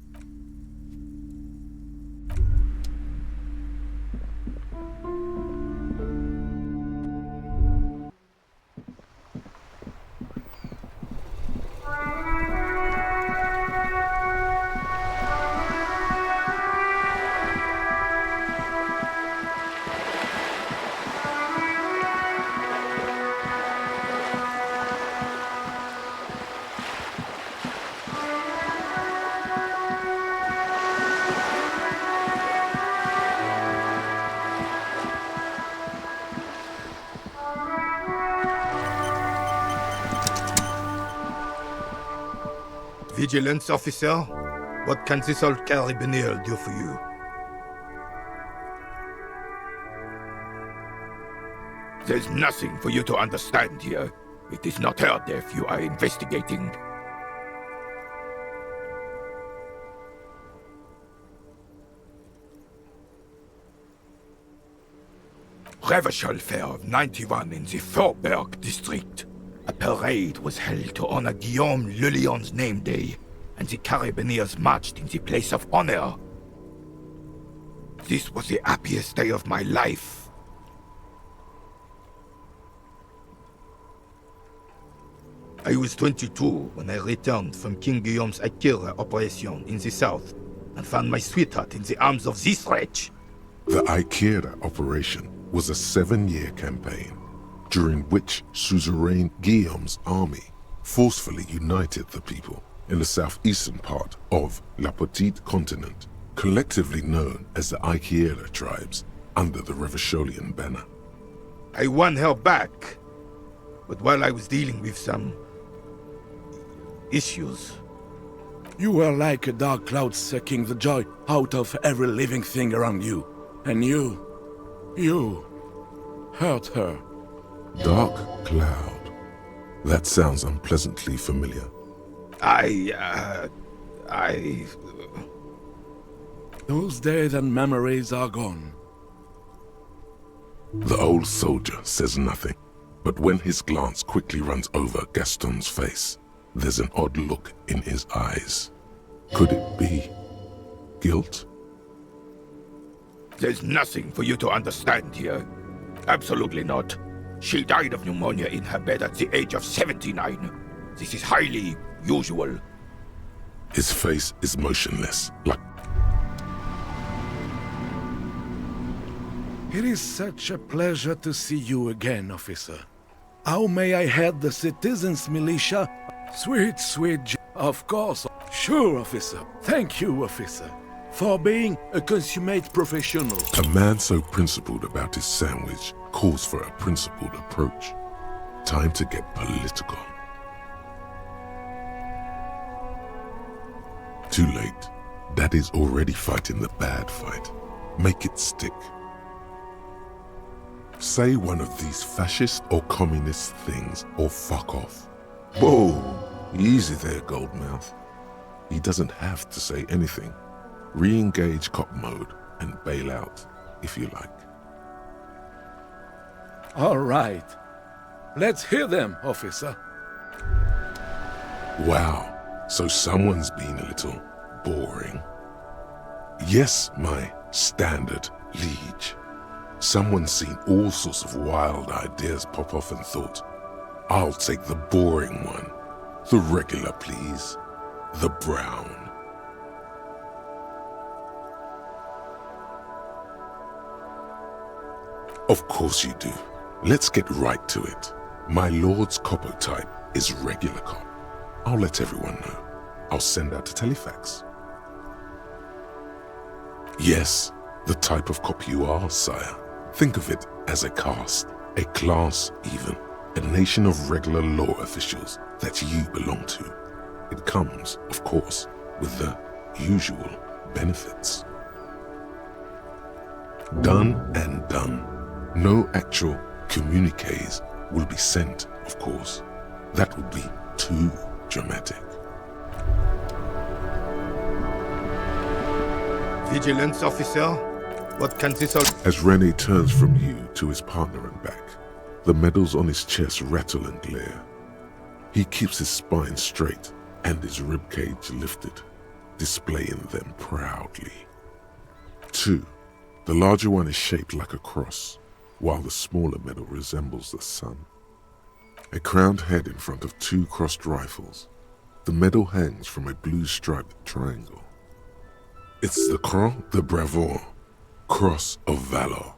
Vigilance officer, what can this old carabiner do for you? There's nothing for you to understand here. It is not her death you are investigating. Reversal Fair of 91 in the Faubourg district. A parade was held to honor Guillaume Le Lion's name day, and the Carabineers marched in the place of honor. This was the happiest day of my life. I was 22 when I returned from King Guillaume's Akira operation in the south and found my sweetheart in the arms of this wretch. The Akira operation was a 7-year campaign, during which suzerain Guillaume's army forcefully united the people in the southeastern part of La Petite Continent, collectively known as the Akira tribes, under the Revacholian banner. I won her back, but while I was dealing with some issues. You were like a dark cloud sucking the joy out of every living thing around you. And you hurt her. Dark cloud. That sounds unpleasantly familiar. Those days and memories are gone. The old soldier says nothing, but when his glance quickly runs over Gaston's face, there's an odd look in his eyes. Could it be guilt? There's nothing for you to understand here. Absolutely not. She died of pneumonia in her bed at the age of 79. This is highly usual. His face is motionless, like... It is such a pleasure to see you again, officer. How may I head the citizens' militia? Sweet of course. Sure, officer. Thank you, officer, for being a consummate professional. A man so principled about his sandwich calls for a principled approach. Time to get political. Too late. Daddy's already fighting the bad fight. Make it stick. Say one of these fascist or communist things or fuck off. Whoa, easy there, Goldmouth. He doesn't have to say anything. Re-engage cop mode and bail out, if you like. All right. Let's hear them, officer. Wow, so someone's been a little boring. Yes, my standard liege. Someone's seen all sorts of wild ideas pop off and thought, I'll take the boring one. The regular, please. The brown. Of course you do. Let's get right to it. My lord's coppo type is regular cop. I'll let everyone know. I'll send out a telefax. Yes, the type of cop you are, sire. Think of it as a caste, a class even, a nation of regular law officials that you belong to. It comes, of course, with the usual benefits. Done and done. No actual communiques will be sent, of course. That would be too dramatic. Vigilance officer? What can this all... As Rene turns from you to his partner and back, the medals on his chest rattle and glare. He keeps his spine straight and his ribcage lifted, displaying them proudly. 2. The larger one is shaped like a cross, while the smaller medal resembles the sun. A crowned head in front of 2 crossed rifles. The medal hangs from a blue striped triangle. It's the Croix de Bravoure, Cross of Valor.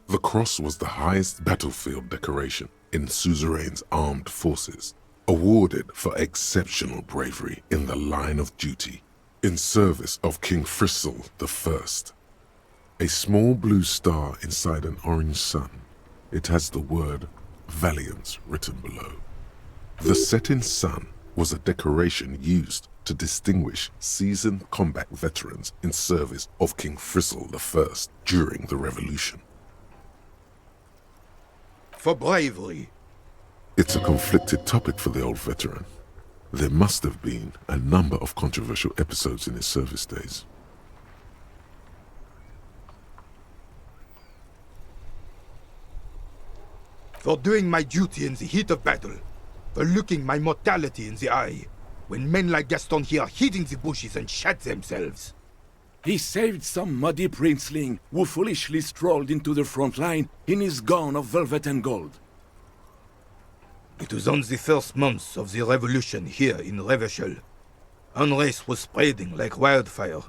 The cross was the highest battlefield decoration in Suzerain's armed forces, awarded for exceptional bravery in the line of duty, in service of King Frizzle I. A small blue star inside an orange sun. It has the word Valiance written below. The setting sun was a decoration used to distinguish seasoned combat veterans in service of King Frizzle I during the Revolution. For bravery. It's a conflicted topic for the old veteran. There must have been a number of controversial episodes in his service days. For doing my duty in the heat of battle. For looking my mortality in the eye. When men like Gaston here hid in the bushes and shat themselves. He saved some muddy princeling who foolishly strolled into the front line in his gown of velvet and gold. It was on the first months of the revolution here in Revachol. Unrest was spreading like wildfire.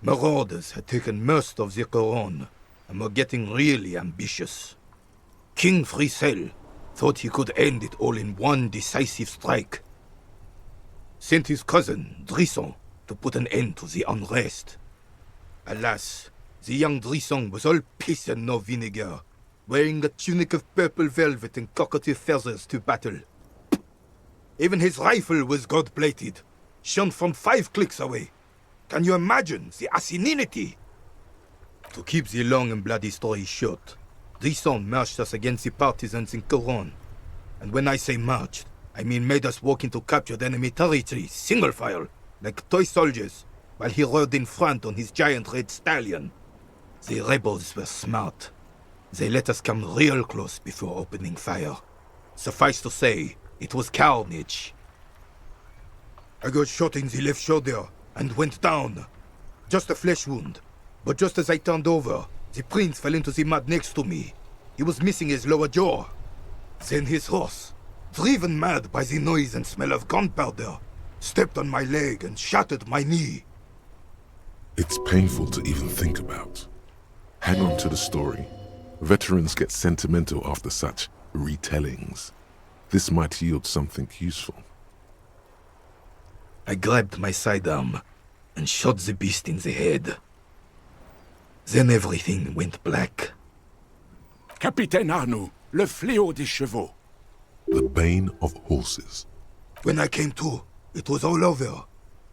Marauders had taken most of the Couronne and were getting really ambitious. King Frisel thought he could end it all in one decisive strike. Sent his cousin, Drisson, to put an end to the unrest. Alas, the young Drisson was all piss and no vinegar, wearing a tunic of purple velvet and cockatiel feathers to battle. Even his rifle was gold-plated, shone from 5 clicks away. Can you imagine the asininity? To keep the long and bloody story short, Drisson marched us against the partisans in Couronne. And when I say marched, I mean made us walk into captured enemy territory, single file, like toy soldiers, while he rode in front on his giant red stallion. The rebels were smart. They let us come real close before opening fire. Suffice to say, it was carnage. I got shot in the left shoulder and went down. Just a flesh wound. But just as I turned over, the prince fell into the mud next to me. He was missing his lower jaw. Then his horse, driven mad by the noise and smell of gunpowder, stepped on my leg and shattered my knee. It's painful to even think about. Hang on to the story. Veterans get sentimental after such retellings. This might yield something useful. I grabbed my sidearm and shot the beast in the head. Then everything went black. Capitaine Arnoux, le fléau des chevaux. The bane of horses. When I came to, it was all over.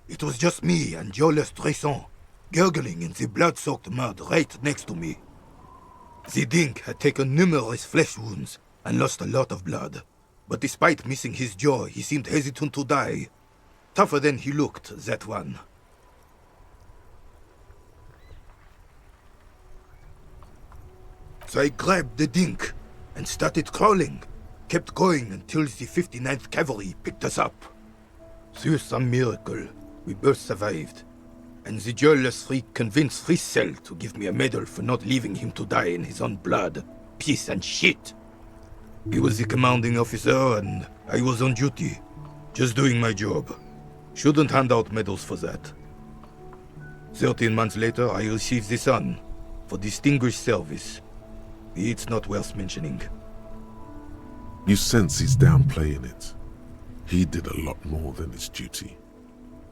It was just me and Jolas Tresson, gurgling in the blood-soaked mud right next to me. The dink had taken numerous flesh wounds and lost a lot of blood. But despite missing his jaw, he seemed hesitant to die. Tougher than he looked, that one. So I grabbed the dink and started crawling. Kept going until the 59th Cavalry picked us up. Through some miracle, we both survived. And the joyless freak convinced Frisel to give me a medal for not leaving him to die in his own blood. Piece and shit. He was the commanding officer and I was on duty. Just doing my job. Shouldn't hand out medals for that. 13 months later, I received the Sun for distinguished service. It's not worth mentioning. You sense he's downplaying it. He did a lot more than his duty.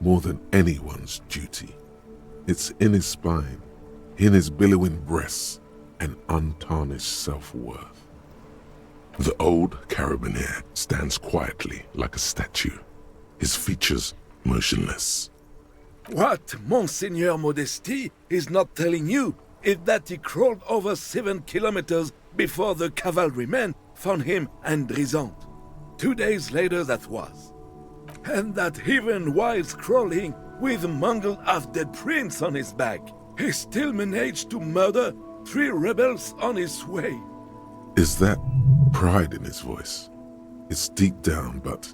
More than anyone's duty. It's in his spine, in his billowing breasts, and untarnished self-worth. The old carabinier stands quietly like a statue, his features motionless. What Monseigneur Modesty is not telling you is that he crawled over 7 kilometers before the cavalrymen found him and Drisson. 2 days later that was. And that even while crawling with a mangled half-dead prince on his back, he still managed to murder 3 rebels on his way. Is that pride in his voice? It's deep down, but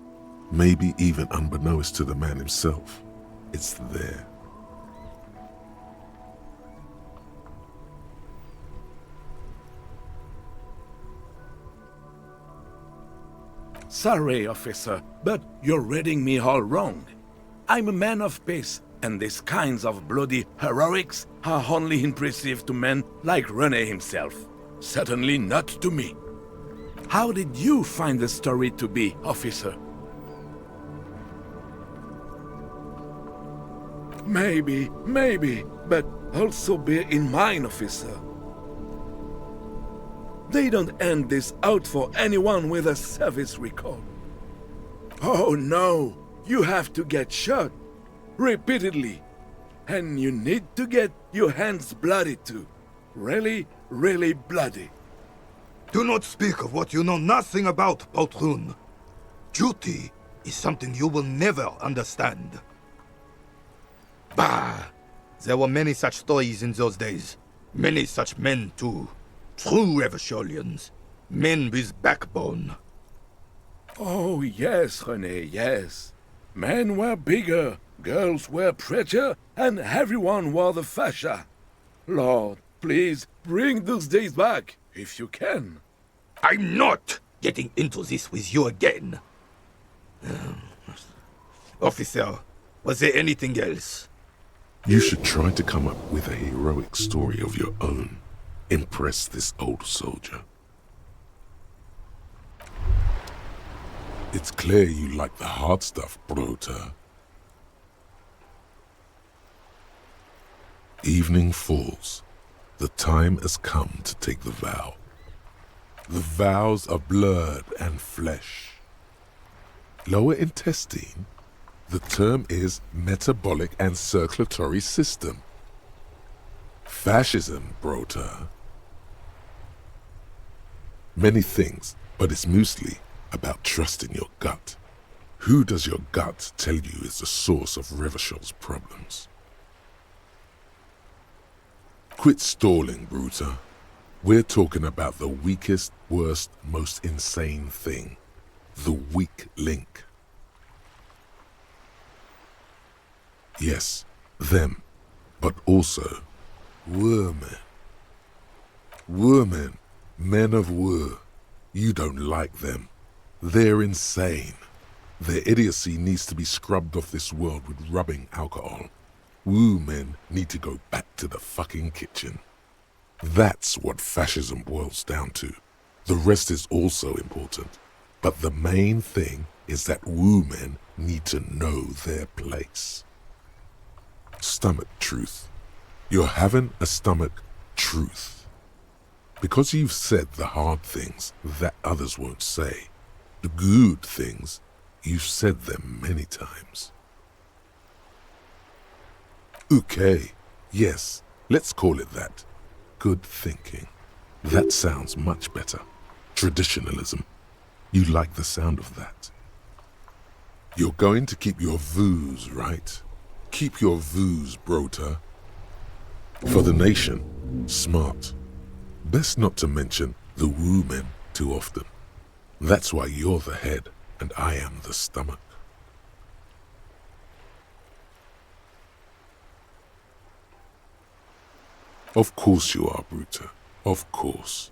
maybe even unbeknownst to the man himself, it's there. Sorry, officer, but you're reading me all wrong. I'm a man of peace, and these kinds of bloody heroics are only impressive to men like René himself. Certainly not to me. How did you find the story to be, officer? Maybe, but also bear in mind, officer. They don't hand this out for anyone with a service record. Oh no, you have to get shot. Repeatedly. And you need to get your hands bloody too. Really, really bloody. Do not speak of what you know nothing about, Poltroon. Duty is something you will never understand. Bah! There were many such stories in those days. Many such men too. True Revacholians. Men with backbone. Oh yes, René, yes. Men were bigger, girls were prettier, and everyone wore the fascia. Lord, please, bring those days back, if you can. I'm not getting into this with you again. Officer, was there anything else? You should try to come up with a heroic story of your own. Impress this old soldier. It's clear you like the hard stuff, Brota. Evening falls. The time has come to take the vow. The vows are blood and flesh. Lower intestine, the term is metabolic and circulatory system. Fascism, Brota. Many things, but it's mostly about trusting your gut. Who does your gut tell you is the source of Revachel's problems? Quit stalling, Bruta. We're talking about the weakest, worst, most insane thing. The weak link. Yes, them, but also Women. Women, men of Wu. You don't like them. They're insane. Their idiocy needs to be scrubbed off this world with rubbing alcohol. Wu men need to go back to the fucking kitchen. That's what fascism boils down to. The rest is also important. But the main thing is that Wu men need to know their place. Stomach truth. You're having a stomach truth. Because you've said the hard things that others won't say, the good things, you've said them many times. Okay, yes, let's call it that. Good thinking. That sounds much better. Traditionalism. You like the sound of that. You're going to keep your views, right? Keep your views, Brota. For the nation, smart. Best not to mention the Wu men too often. That's why you're the head and I am the stomach. Of course you are, Bruta. Of course.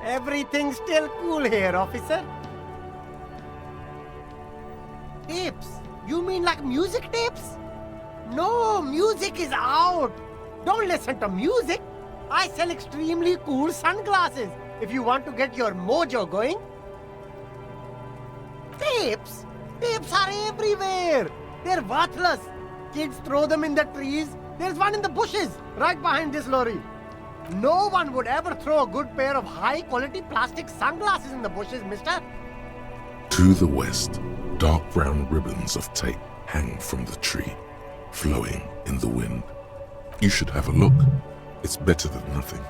Everything's still cool here, officer. Tapes? You mean like music tapes? No, music is out. Don't listen to music. I sell extremely cool sunglasses if you want to get your mojo going. Tapes? Tapes are everywhere. They're worthless. Kids throw them in the trees. There's one in the bushes right behind this lorry. No one would ever throw a good pair of high-quality plastic sunglasses in the bushes, mister. To the west, dark brown ribbons of tape hang from the tree, flowing in the wind. You should have a look. It's better than nothing.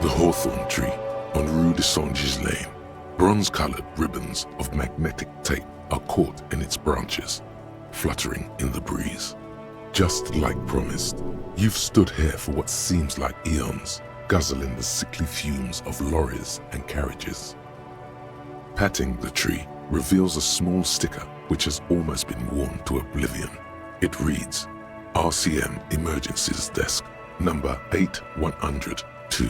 The hawthorn tree on Rue de Saint-Gislain. Bronze-colored ribbons of magnetic tape are caught in its branches, fluttering in the breeze. Just like promised, you've stood here for what seems like eons, guzzling the sickly fumes of lorries and carriages. Patting the tree reveals a small sticker which has almost been worn to oblivion. It reads, RCM Emergencies Desk, number 8102.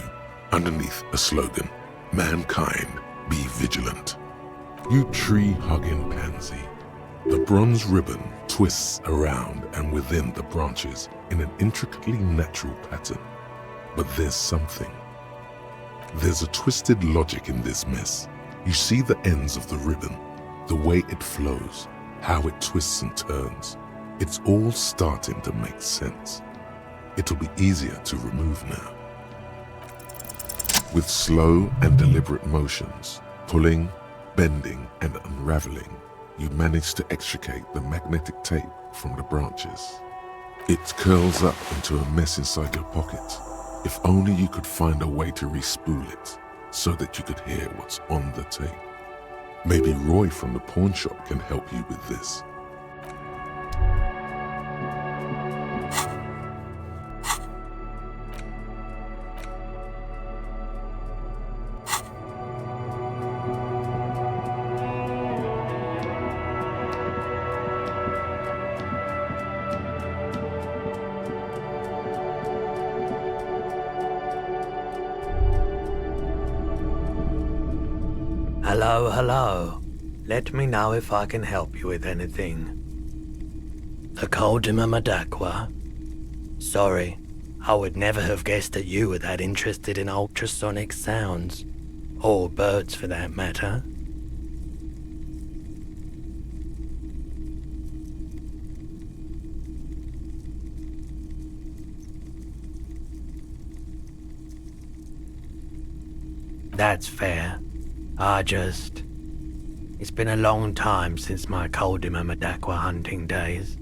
Underneath a slogan, mankind, be vigilant. You tree-hugging pansy. The bronze ribbon twists around and within the branches in an intricately natural pattern. But there's something. There's a twisted logic in this mess. You see the ends of the ribbon, the way it flows, how it twists and turns. It's all starting to make sense. It'll be easier to remove now. With slow and deliberate motions, pulling, bending, and unraveling, you manage to extricate the magnetic tape from the branches. It curls up into a mess inside your pocket. If only you could find a way to re-spool it so that you could hear what's on the tape. Maybe Roy from the pawn shop can help you with this. Hello, hello. Let me know if I can help you with anything. The Koldima Madakwa. Sorry, I would never have guessed that you were that interested in ultrasonic sounds. Or birds for that matter. That's fair. It's been a long time since my Koldima Madakwa hunting days.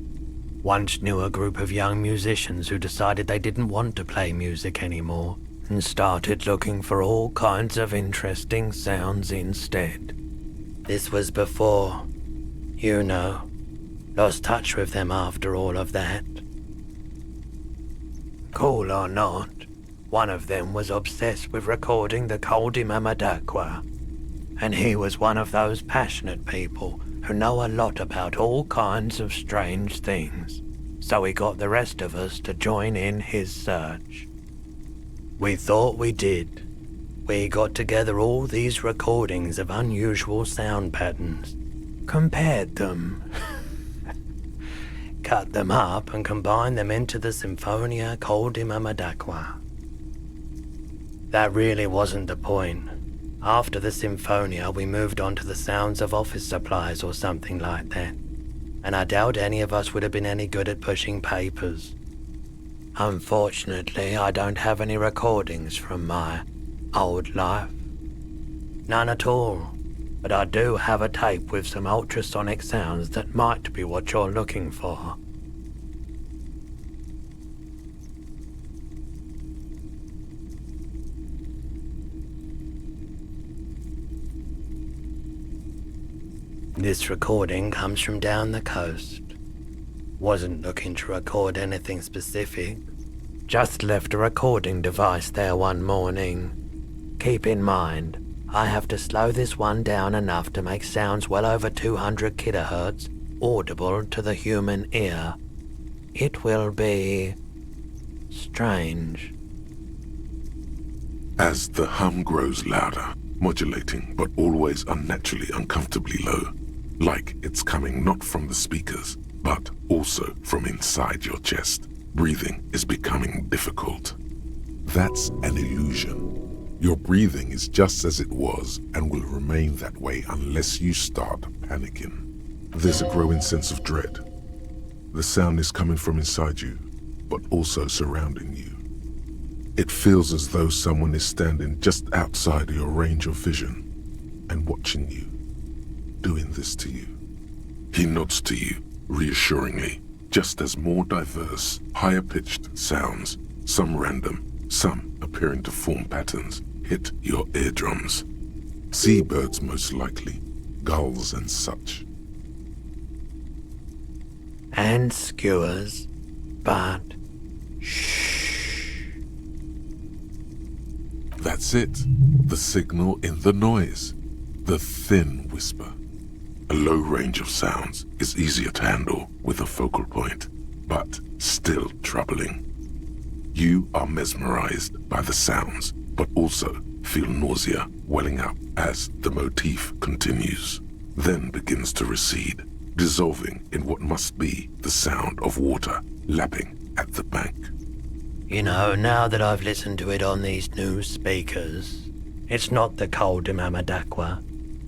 Once knew a group of young musicians who decided they didn't want to play music anymore and started looking for all kinds of interesting sounds instead. This was before, you know, lost touch with them after all of that. Cool or not, one of them was obsessed with recording the Koldima Madakwa. And he was one of those passionate people who know a lot about all kinds of strange things. So he got the rest of us to join in his search. We thought we did. We got together all these recordings of unusual sound patterns, compared them, cut them up and combined them into the Symphonia Koldima Madakwa. That really wasn't the point. After the Symphonia, we moved on to the sounds of office supplies or something like that. And I doubt any of us would have been any good at pushing papers. Unfortunately, I don't have any recordings from my old life. None at all. But I do have a tape with some ultrasonic sounds that might be what you're looking for. This recording comes from down the coast. Wasn't looking to record anything specific. Just left a recording device there one morning. Keep in mind, I have to slow this one down enough to make sounds well over 200 kilohertz audible to the human ear. It will be strange. As the hum grows louder, modulating but always unnaturally uncomfortably low, like it's coming not from the speakers, but also from inside your chest. Breathing is becoming difficult. That's an illusion. Your breathing is just as it was and will remain that way unless you start panicking. There's a growing sense of dread. The sound is coming from inside you, but also surrounding you. It feels as though someone is standing just outside your range of vision and watching you, doing this to you. He nods to you, reassuringly, just as more diverse, higher-pitched sounds, some random, some appearing to form patterns, hit your eardrums. Seabirds most likely, gulls and such. And skewers, but shh. That's it. The signal in the noise. The thin whisper. A low range of sounds is easier to handle with a focal point, but still troubling. You are mesmerized by the sounds, but also feel nausea welling up as the motif continues, then begins to recede, dissolving in what must be the sound of water lapping at the bank. You know, now that I've listened to it on these new speakers, it's not the Koldima Madakwa.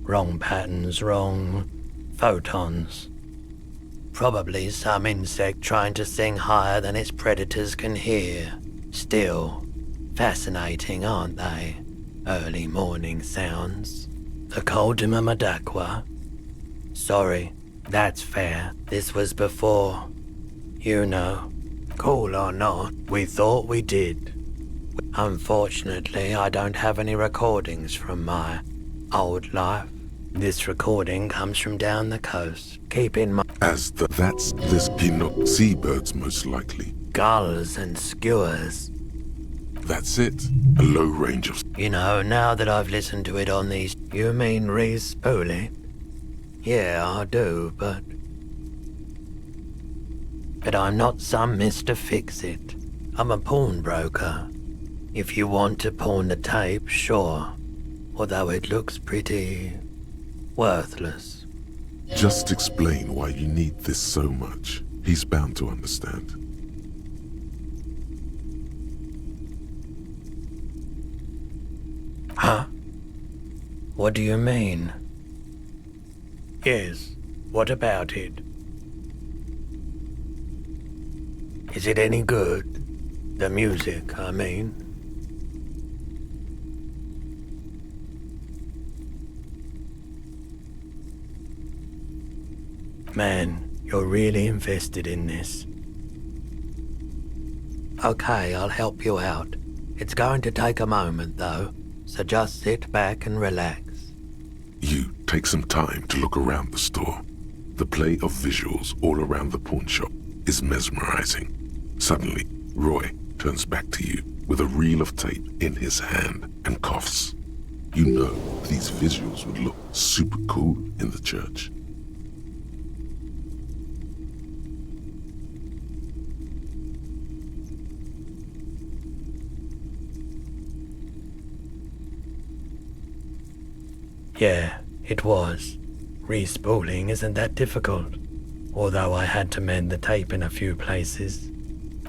Wrong patterns, wrong photons. Probably some insect trying to sing higher than its predators can hear. Still, fascinating, aren't they? Early morning sounds. The Coldima Madakwa. Sorry, that's fair. This was before. You know, cool or not, we thought we did. Unfortunately, I don't have any recordings from my old life. This recording comes from down the coast. Keep in mind... That's this Pinot seabirds most likely. Gulls and skewers. That's it. A low range of... You know, now that I've listened to it on these... You mean Reese Pooley? Yeah, I do, but I'm not some Mr. Fix-It. I'm a pawnbroker. If you want to pawn the tape, sure. Although it looks pretty... worthless. Just explain why you need this so much. He's bound to understand. Huh? What do you mean? Yes, what about it? Is it any good? The music, I mean. Man, you're really invested in this. Okay, I'll help you out. It's going to take a moment, though, so just sit back and relax. You take some time to look around the store. The play of visuals all around the pawn shop is mesmerizing. Suddenly, Roy turns back to you with a reel of tape in his hand and coughs. You know these visuals would look super cool in the church. Yeah, it was. Respooling isn't that difficult, although I had to mend the tape in a few places.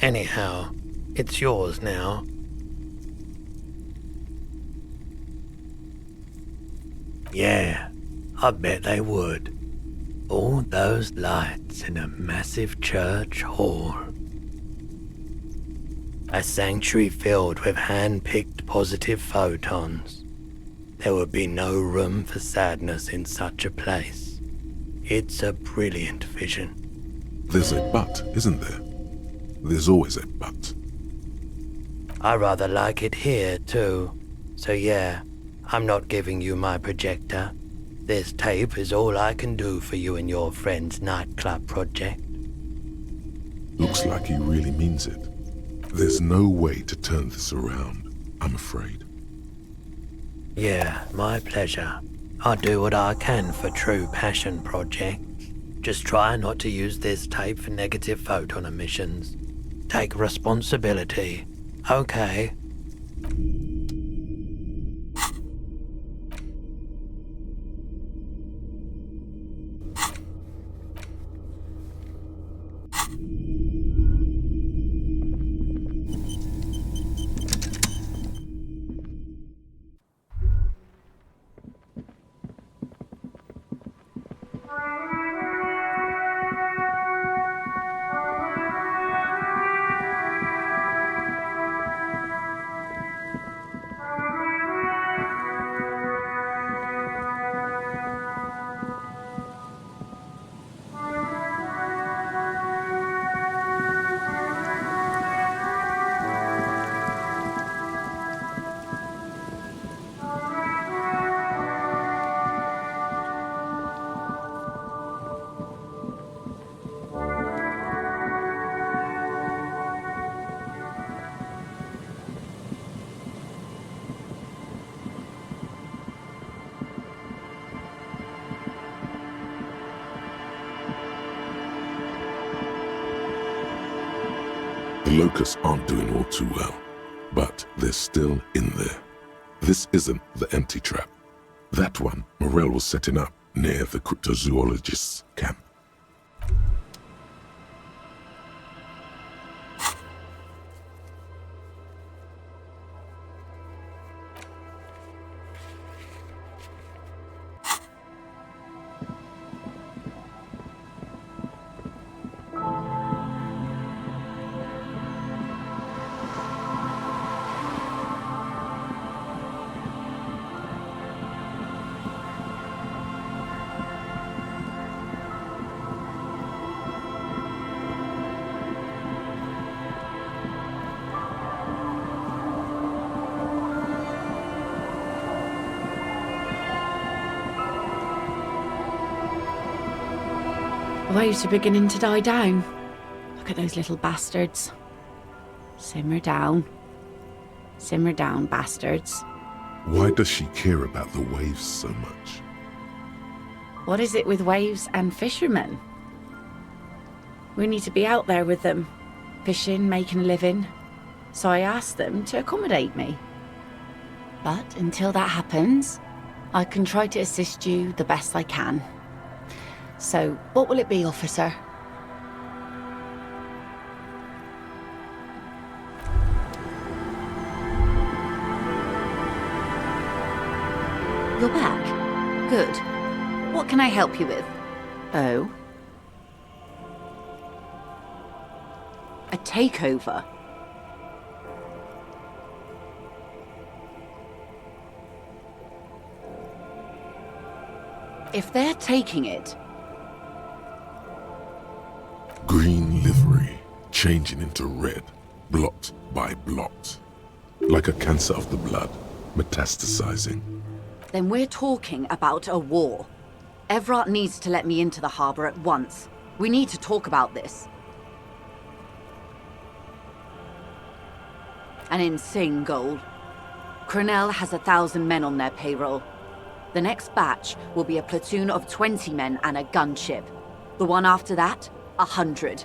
Anyhow, it's yours now. Yeah, I bet they would. All those lights in a massive church hall. A sanctuary filled with hand-picked positive photons. There would be no room for sadness in such a place. It's a brilliant vision. There's a but, isn't there? There's always a but. I rather like it here, too. So yeah, I'm not giving you my projector. This tape is all I can do for you and your friend's nightclub project. Looks like he really means it. There's no way to turn this around, I'm afraid. Yeah, my pleasure. I'll do what I can for true passion projects. Just try not to use this tape for negative photon emissions. Take responsibility, okay? The locusts aren't doing all too well, but they're still in there. This isn't the empty trap. That one Morel was setting up near the cryptozoologist's camp. The waves are beginning to die down. Look at those little bastards. Simmer down. Simmer down, bastards. Why does she care about the waves so much? What is it with waves and fishermen? We need to be out there with them, fishing, making a living. So I asked them to accommodate me. But until that happens, I can try to assist you the best I can. So, what will it be, officer? You're back? Good. What can I help you with? Oh? A takeover? If they're taking it... Green livery, changing into red, blot by blot. Like a cancer of the blood, metastasizing. Then we're talking about a war. Evrart needs to let me into the harbor at once. We need to talk about this. An insane goal. Cronell has 1,000 men on their payroll. The next batch will be a platoon of 20 men and a gunship. The one after that, 100.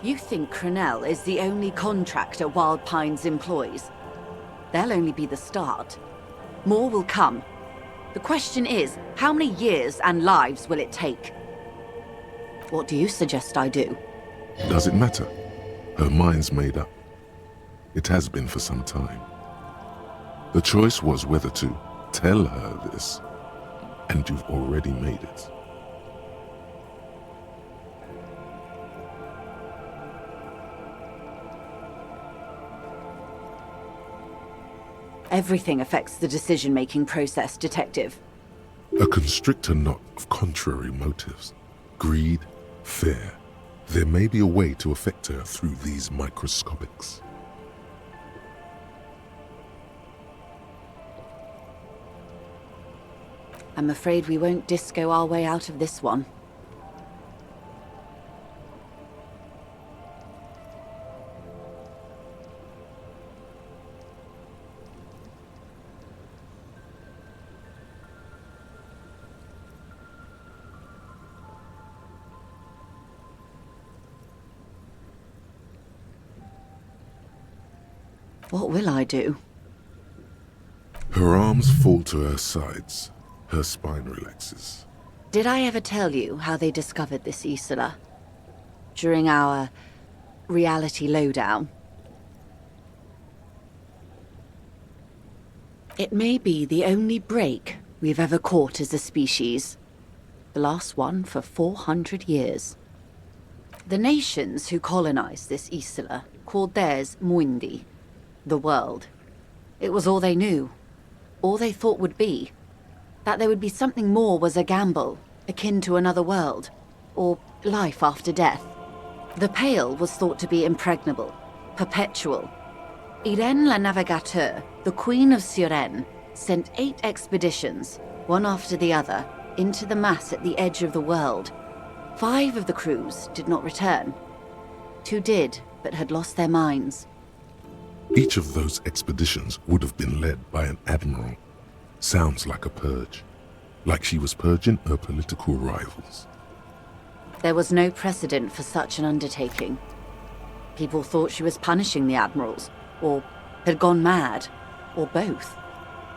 You think Cronell is the only contractor Wild Pines employs? They'll only be the start. More will come. The question is, how many years and lives will it take? What do you suggest I do? Does it matter? Her mind's made up. It has been for some time. The choice was whether to tell her this, and you've already made it. Everything affects the decision-making process, Detective. A constrictor knot of contrary motives. Greed, fear. There may be a way to affect her through these microscopics. I'm afraid we won't disco our way out of this one. What will I do? Her arms fall to her sides. Her spine relaxes. Did I ever tell you how they discovered this Isola? During our reality lowdown? It may be the only break we've ever caught as a species. The last one for 400 years. The nations who colonized this Isola called theirs Muindi, the world. It was all they knew, all they thought would be. That there would be something more was a gamble, akin to another world, or life after death. The Pale was thought to be impregnable, perpetual. Irene la Navigateur, the Queen of Suren, sent 8 expeditions, one after the other, into the mass at the edge of the world. 5 of the crews did not return. 2 did, but had lost their minds. Each of those expeditions would have been led by an admiral. Sounds like a purge. Like she was purging her political rivals. There was no precedent for such an undertaking. People thought she was punishing the admirals, or had gone mad, or both.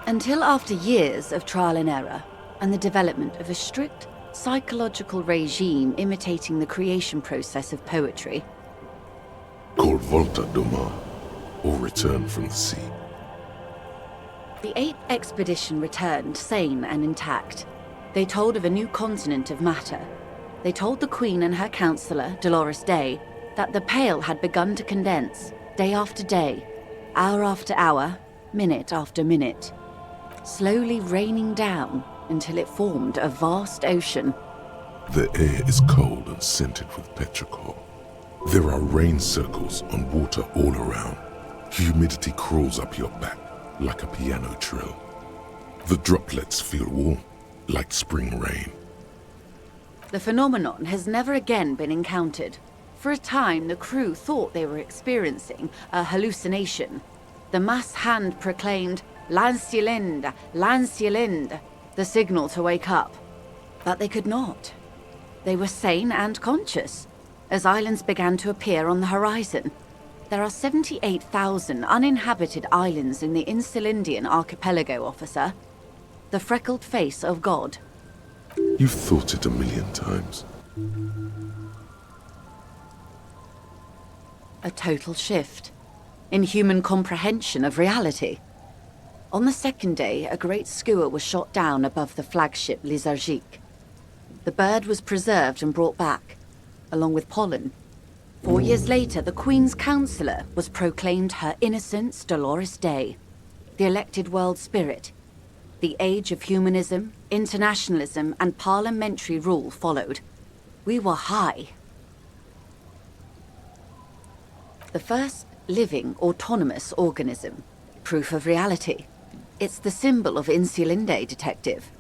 Until after years of trial and error, and the development of a strict psychological regime imitating the creation process of poetry. Called Volta Doma, or Return from the Sea. The 8th expedition returned sane and intact. They told of a new continent of matter. They told the Queen and her counselor, Dolores Day, that the Pale had begun to condense, day after day, hour after hour, minute after minute, slowly raining down until it formed a vast ocean. The air is cold and scented with petrichor. There are rain circles on water all around. Humidity crawls up your back like a piano trill. The droplets feel warm, like spring rain. The phenomenon has never again been encountered. For a time, the crew thought they were experiencing a hallucination. The mass hand proclaimed, "Lancielinde, Lancielinde," the signal to wake up. But they could not. They were sane and conscious, as islands began to appear on the horizon. There are 78,000 uninhabited islands in the Insulindian archipelago, officer. The freckled face of God. You've thought it 1,000,000 times. A total shift in human comprehension of reality. On the second day, a great skua was shot down above the flagship Elysium. The bird was preserved and brought back, along with pollen. 4 years later, the Queen's Counsellor was proclaimed Her Innocence Dolores Day, the elected world spirit. The age of humanism, internationalism, and parliamentary rule followed. We were high. The first living, autonomous organism. Proof of reality. It's the symbol of Insulinde, Detective.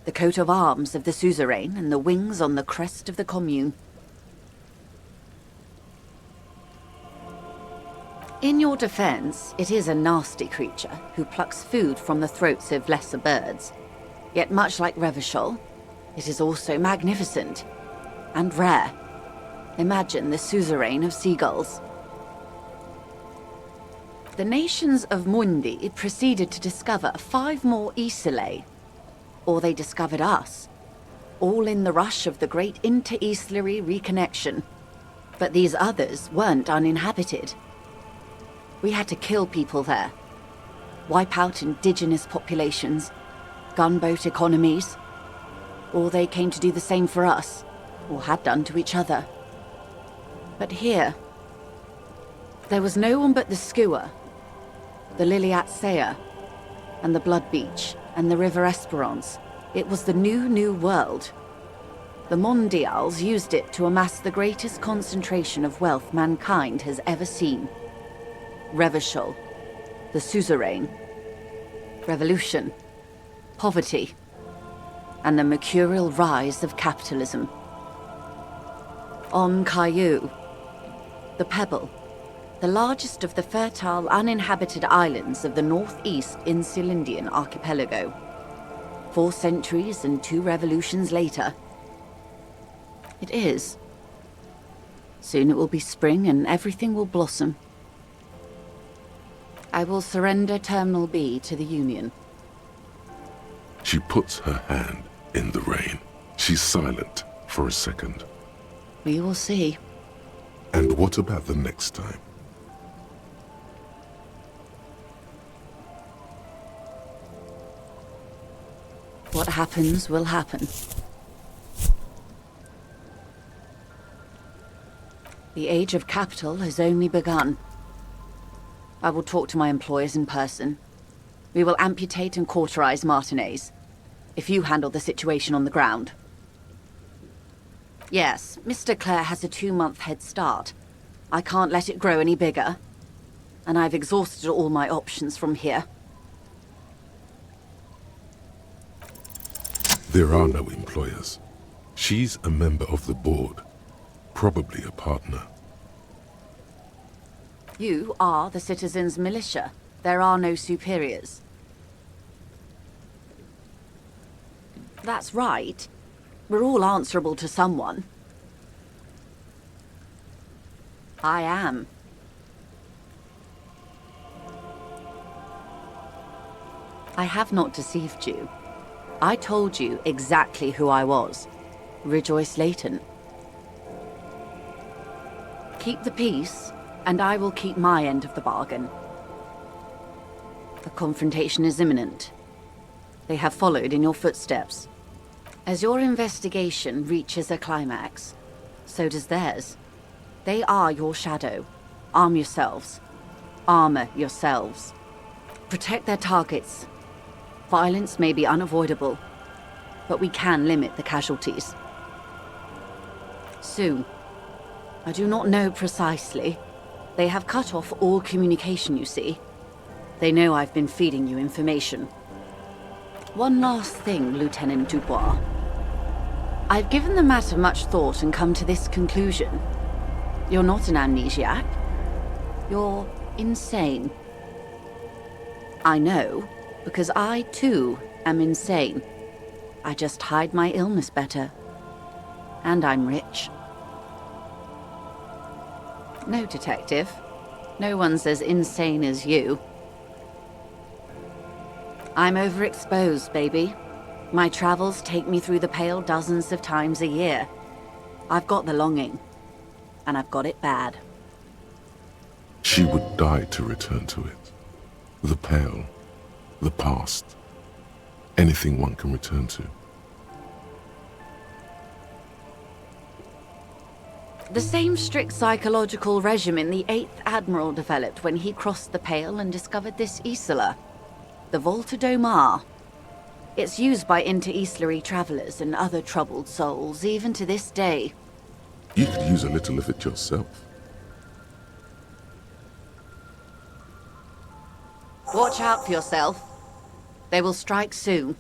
The coat of arms of the suzerain and the wings on the crest of the commune. In your defense, it is a nasty creature who plucks food from the throats of lesser birds. Yet much like Revachol, it is also magnificent and rare. Imagine the suzerain of seagulls. The nations of Mundi proceeded to discover 5 more Isolae. Or they discovered us. All in the rush of the great inter-Islary reconnection. But these others weren't uninhabited. We had to kill people there. Wipe out indigenous populations. Gunboat economies. Or they came to do the same for us. Or had done to each other. But here, there was no one but the skua, the Liliat Sea, and the Blood Beach, and the River Esperance. It was the new world. The Mondials used it to amass the greatest concentration of wealth mankind has ever seen. Revachol, the suzerain, revolution, poverty, and the mercurial rise of capitalism. On Caillou, the Pebble, the largest of the fertile, uninhabited islands of the northeast Insulindian archipelago. 4 centuries and 2 revolutions later. It is. Soon it will be spring and everything will blossom. I will surrender Terminal B to the Union. She puts her hand in the rain. She's silent for a second. We will see. And what about the next time? What happens will happen. The age of capital has only begun. I will talk to my employers in person. We will amputate and cauterize Martinez, if you handle the situation on the ground. Yes, Mr. Clare has a 2-month head start. I can't let it grow any bigger. And I've exhausted all my options from here. There are no employers. She's a member of the board. Probably a partner. You are the citizens' militia. There are no superiors. That's right. We're all answerable to someone. I am. I have not deceived you. I told you exactly who I was. Rejoice Layton. Keep the peace, and I will keep my end of the bargain. The confrontation is imminent. They have followed in your footsteps. As your investigation reaches a climax, so does theirs. They are your shadow. Arm yourselves. Armor yourselves. Protect their targets. Violence may be unavoidable, but we can limit the casualties. Soon. I do not know precisely. They have cut off all communication, you see. They know I've been feeding you information. One last thing, Lieutenant Dubois. I've given the matter much thought and come to this conclusion. You're not an amnesiac. You're insane. I know, because I, too, am insane. I just hide my illness better. And I'm rich. No, Detective. No one's as insane as you. I'm overexposed, baby. My travels take me through the Pale dozens of times a year. I've got the longing. And I've got it bad. She would die to return to it. The Pale, the past, anything one can return to. The same strict psychological regimen the 8th Admiral developed when he crossed the Pale and discovered this Isola, the Volta do Mar. It's used by inter-Islary travelers and other troubled souls, even to this day. You could use a little of it yourself. Watch out for yourself. They will strike soon.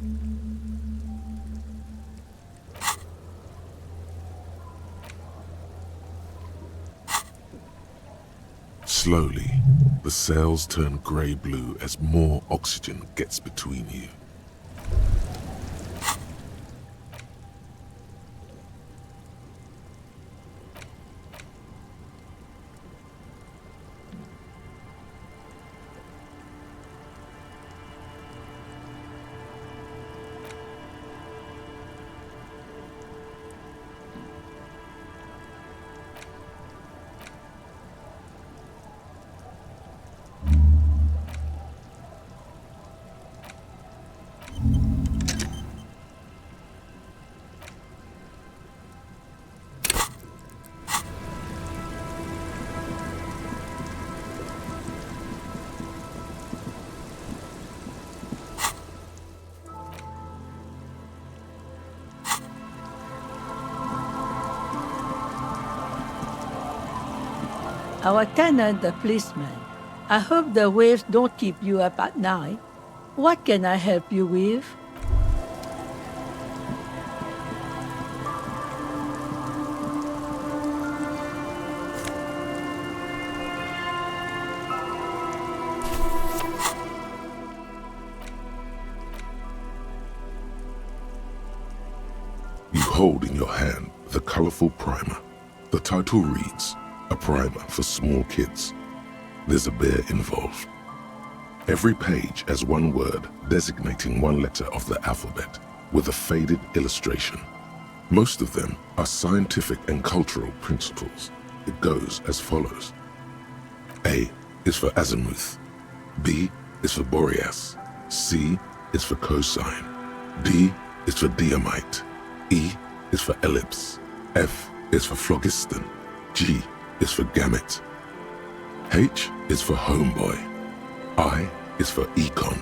Slowly, the sails turn grey-blue as more oxygen gets between you. Our tenant, the policeman. I hope the waves don't keep you up at night. What can I help you with? You hold in your hand the colorful primer. The title reads, "A primer for small kids." There's a bear involved. Every page has one word designating one letter of the alphabet with a faded illustration. Most of them are scientific and cultural principles. It goes as follows. A is for azimuth. B is for Boreas. C is for cosine. D is for diamite. E is for ellipse. F is for phlogiston. G is for gamut. H is for homeboy. I is for econ.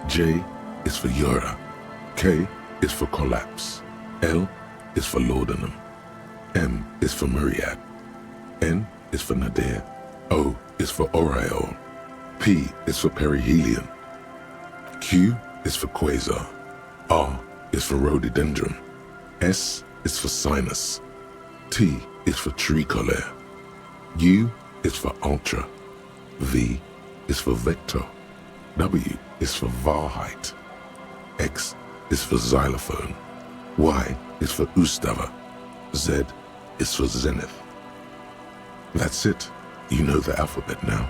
J is for Eura. K is for collapse. L is for laudanum. M is for myriad. N is for nadir. O is for aureole. P is for perihelion. Q is for quasar. R is for rhododendron. S is for sinus. T is for tricolor. U is for ultra. V is for vector. W is for Wahrheit. X is for xylophone. Y is for Ustava. Z is for zenith. That's it. You know the alphabet now.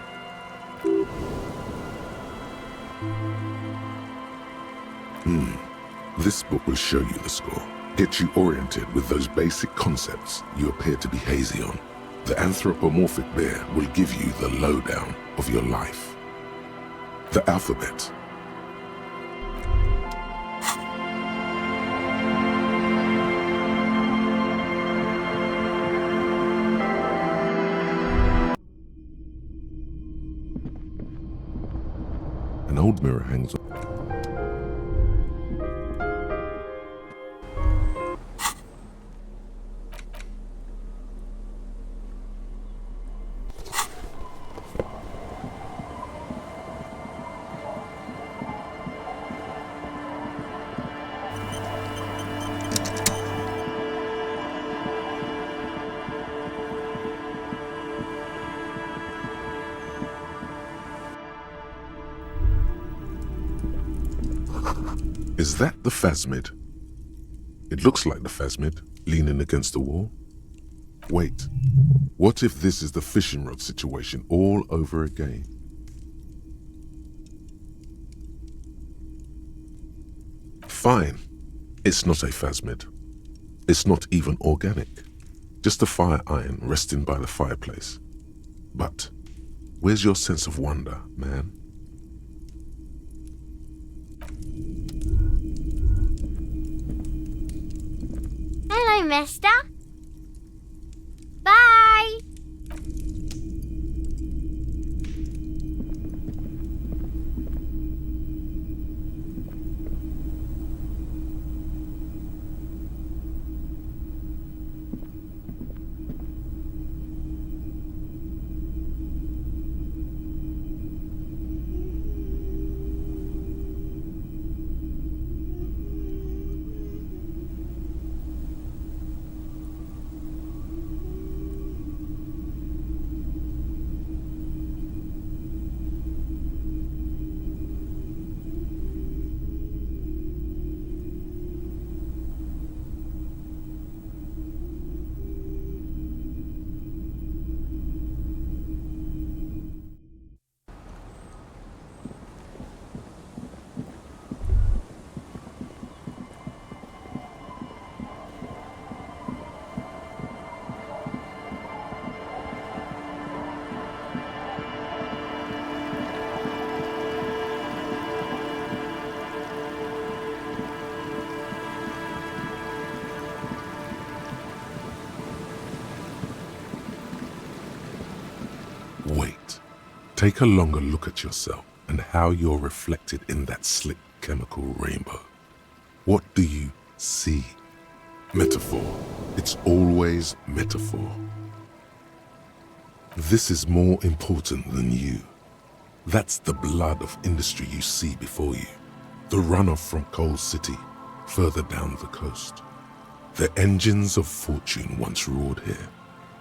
This book will show you the score. Get you oriented with those basic concepts you appear to be hazy on. The anthropomorphic bear will give you the lowdown of your life. The alphabet. An old mirror hangs on. Is that the phasmid? It looks like the phasmid, leaning against the wall. Wait, what if this is the fishing rod situation all over again? Fine, it's not a phasmid. It's not even organic. Just a fire iron resting by the fireplace. But where's your sense of wonder, man? Hello, mister. Bye. Wait. Take a longer look at yourself and how you're reflected in that slick chemical rainbow. What do you see? Metaphor. It's always metaphor. This is more important than you. That's the blood of industry you see before you. The runoff from Coal City, further down the coast. The engines of fortune once roared here.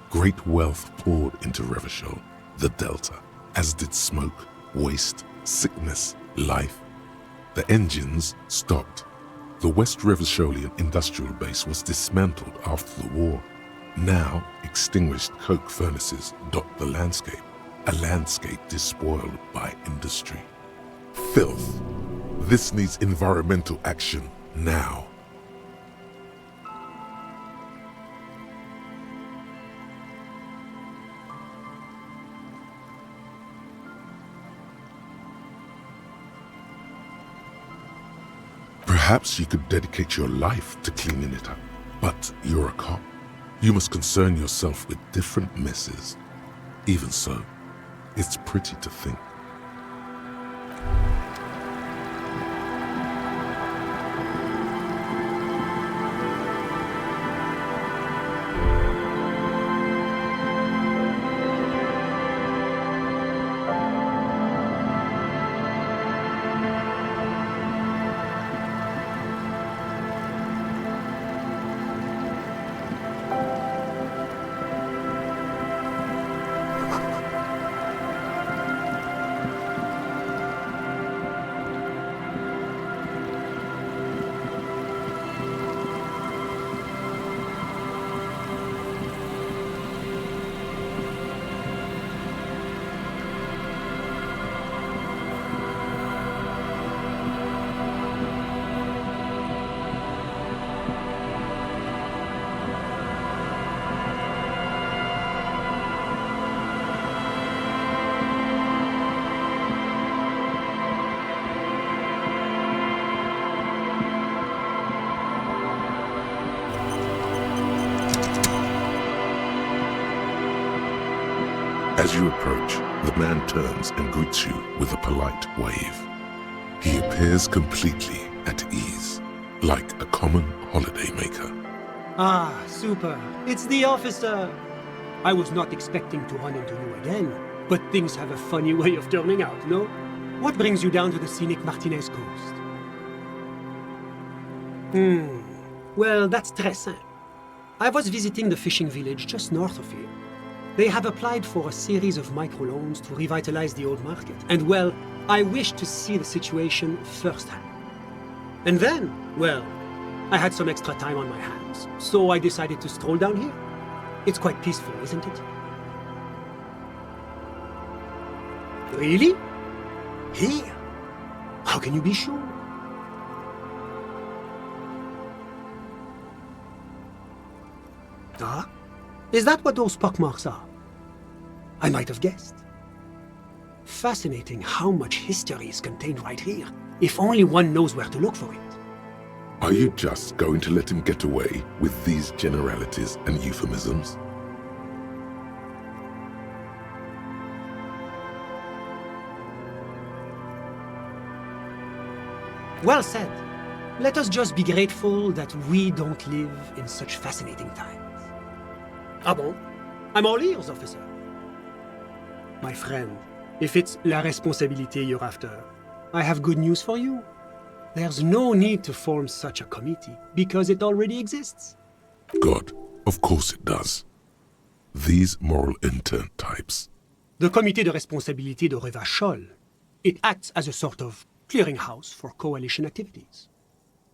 Great wealth poured into Revachol, the Delta, as did smoke, waste, sickness, life. The engines stopped. The West Revacholian industrial base was dismantled after the war. Now, extinguished coke furnaces dot the landscape, a landscape despoiled by industry. Filth. This needs environmental action now. Perhaps you could dedicate your life to cleaning it up, but you're a cop. You must concern yourself with different messes. Even so, it's pretty to think. As you approach, the man turns and greets you with a polite wave. He appears completely at ease, like a common holidaymaker. Ah, super. It's the officer. I was not expecting to run into you again, but things have a funny way of turning out, no? What brings you down to the scenic Martinez coast? Well, that's très simple. I was visiting the fishing village just north of here. They have applied for a series of microloans to revitalize the old market. And well, I wish to see the situation firsthand. And then, well, I had some extra time on my hands, so I decided to stroll down here. It's quite peaceful, isn't it? Really? Here? How can you be sure? Ah? Is that what those pockmarks are? I might have guessed. Fascinating how much history is contained right here, if only one knows where to look for it. Are you just going to let him get away with these generalities and euphemisms? Well said. Let us just be grateful that we don't live in such fascinating times. Ah bon? I'm all ears, officer. My friend, if it's la responsabilité you're after, I have good news for you. There's no need to form such a committee, because it already exists. God, of course it does. These moral intern types. The Comité de Responsabilité de Revachol. It acts as a sort of clearinghouse for coalition activities.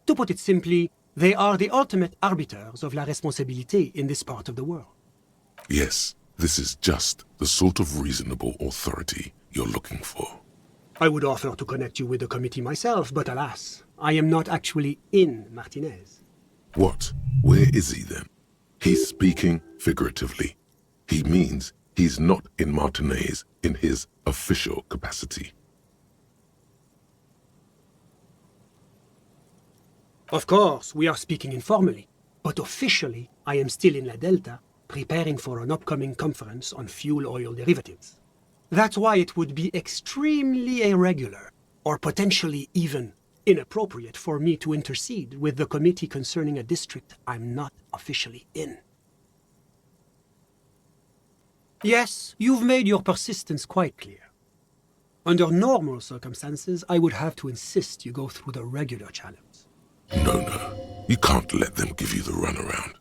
To put it simply, they are the ultimate arbiters of la responsabilité in this part of the world. Yes, this is just the sort of reasonable authority you're looking for. I would offer to connect you with the committee myself, but alas, I am not actually in Martinez. What? Where is he then? He's speaking figuratively. He means he's not in Martinez in his official capacity. Of course, we are speaking informally, but officially, I am still in La Delta, preparing for an upcoming conference on fuel oil derivatives. That's why it would be extremely irregular, or potentially even inappropriate for me to intercede with the committee concerning a district I'm not officially in. Yes, you've made your persistence quite clear. Under normal circumstances, I would have to insist you go through the regular channels. No. You can't let them give you the runaround.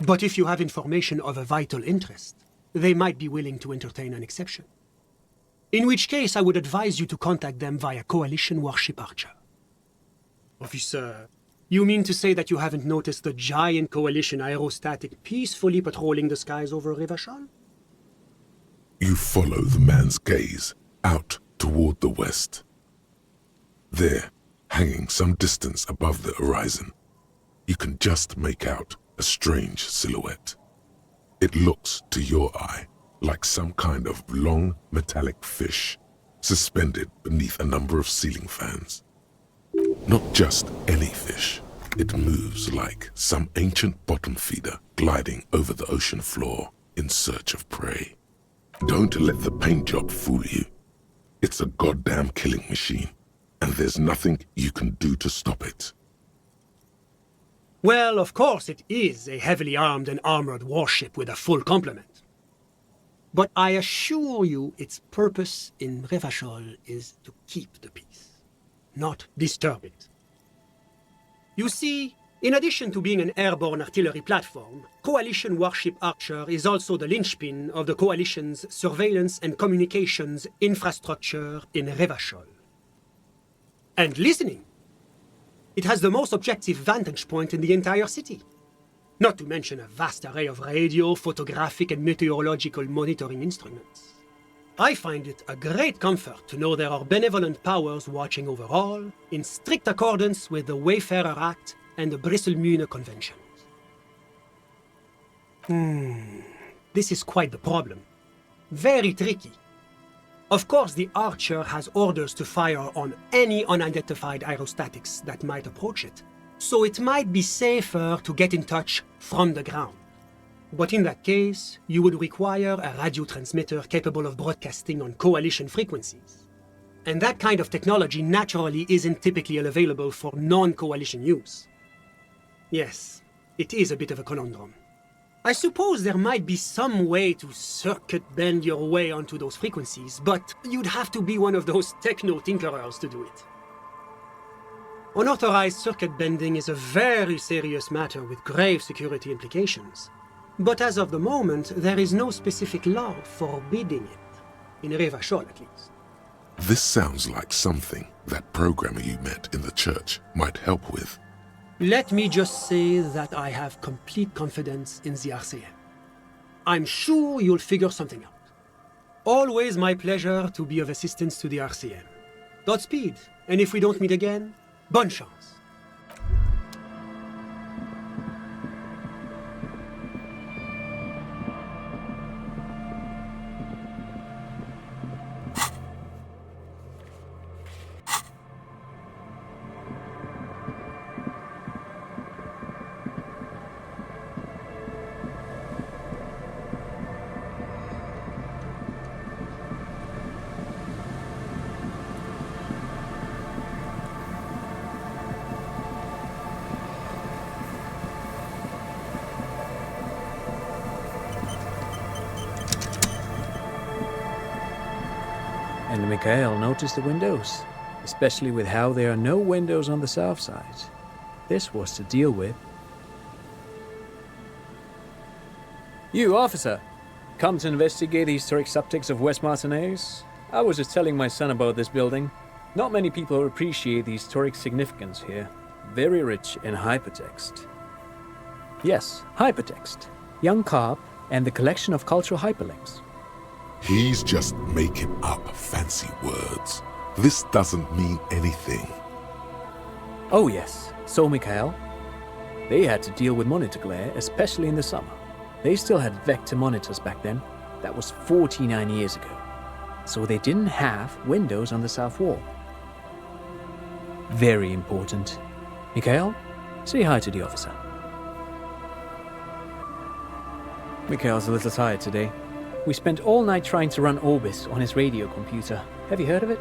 But if you have information of a vital interest, they might be willing to entertain an exception. In which case, I would advise you to contact them via Coalition Warship Archer. Officer, you mean to say that you haven't noticed the giant Coalition aerostatic peacefully patrolling the skies over Revachol? You follow the man's gaze out toward the west. There, hanging some distance above the horizon, you can just make out a strange silhouette. It looks to your eye like some kind of long metallic fish suspended beneath a number of ceiling fans. Not just any fish. It moves like some ancient bottom feeder gliding over the ocean floor in search of prey. Don't let the paint job fool you. It's a goddamn killing machine, and there's nothing you can do to stop it. Well, of course it is a heavily armed and armored warship with a full complement. But I assure you its purpose in Revachol is to keep the peace, not disturb it. You see, in addition to being an airborne artillery platform, Coalition Warship Archer is also the linchpin of the Coalition's surveillance and communications infrastructure in Revachol. And listening. It has the most objective vantage point in the entire city. Not to mention a vast array of radio, photographic, and meteorological monitoring instruments. I find it a great comfort to know there are benevolent powers watching over all, in strict accordance with the Wayfarer Act and the Bristol-Mune Conventions. This is quite the problem. Very tricky. Of course, the Archer has orders to fire on any unidentified aerostatics that might approach it, so it might be safer to get in touch from the ground. But in that case, you would require a radio transmitter capable of broadcasting on coalition frequencies. And that kind of technology naturally isn't typically available for non-coalition use. Yes, it is a bit of a conundrum. I suppose there might be some way to circuit bend your way onto those frequencies, but you'd have to be one of those techno-tinkerers to do it. Unauthorized circuit bending is a very serious matter with grave security implications. But as of the moment, there is no specific law forbidding it, in Revachol at least. This sounds like something that programmer you met in the church might help with. Let me just say that I have complete confidence in the RCM. I'm sure you'll figure something out. Always my pleasure to be of assistance to the RCM. Godspeed, and if we don't meet again, bonne chance. And Mikhail noticed the windows, especially with how there are no windows on the south side. This was to deal with. You, officer! Come to investigate the historic subtext of West Martinez? I was just telling my son about this building. Not many people appreciate the historic significance here. Very rich in hypertext. Yes, hypertext. Young Carp and the collection of cultural hyperlinks. He's just making up fancy words. This doesn't mean anything. Oh yes, so Mikhail. They had to deal with monitor glare, especially in the summer. They still had vector monitors back then. That was 49 years ago. So they didn't have windows on the south wall. Very important. Mikhail, say hi to the officer. Mikhail's a little tired today. We spent all night trying to run Orbis on his radio computer. Have you heard of it?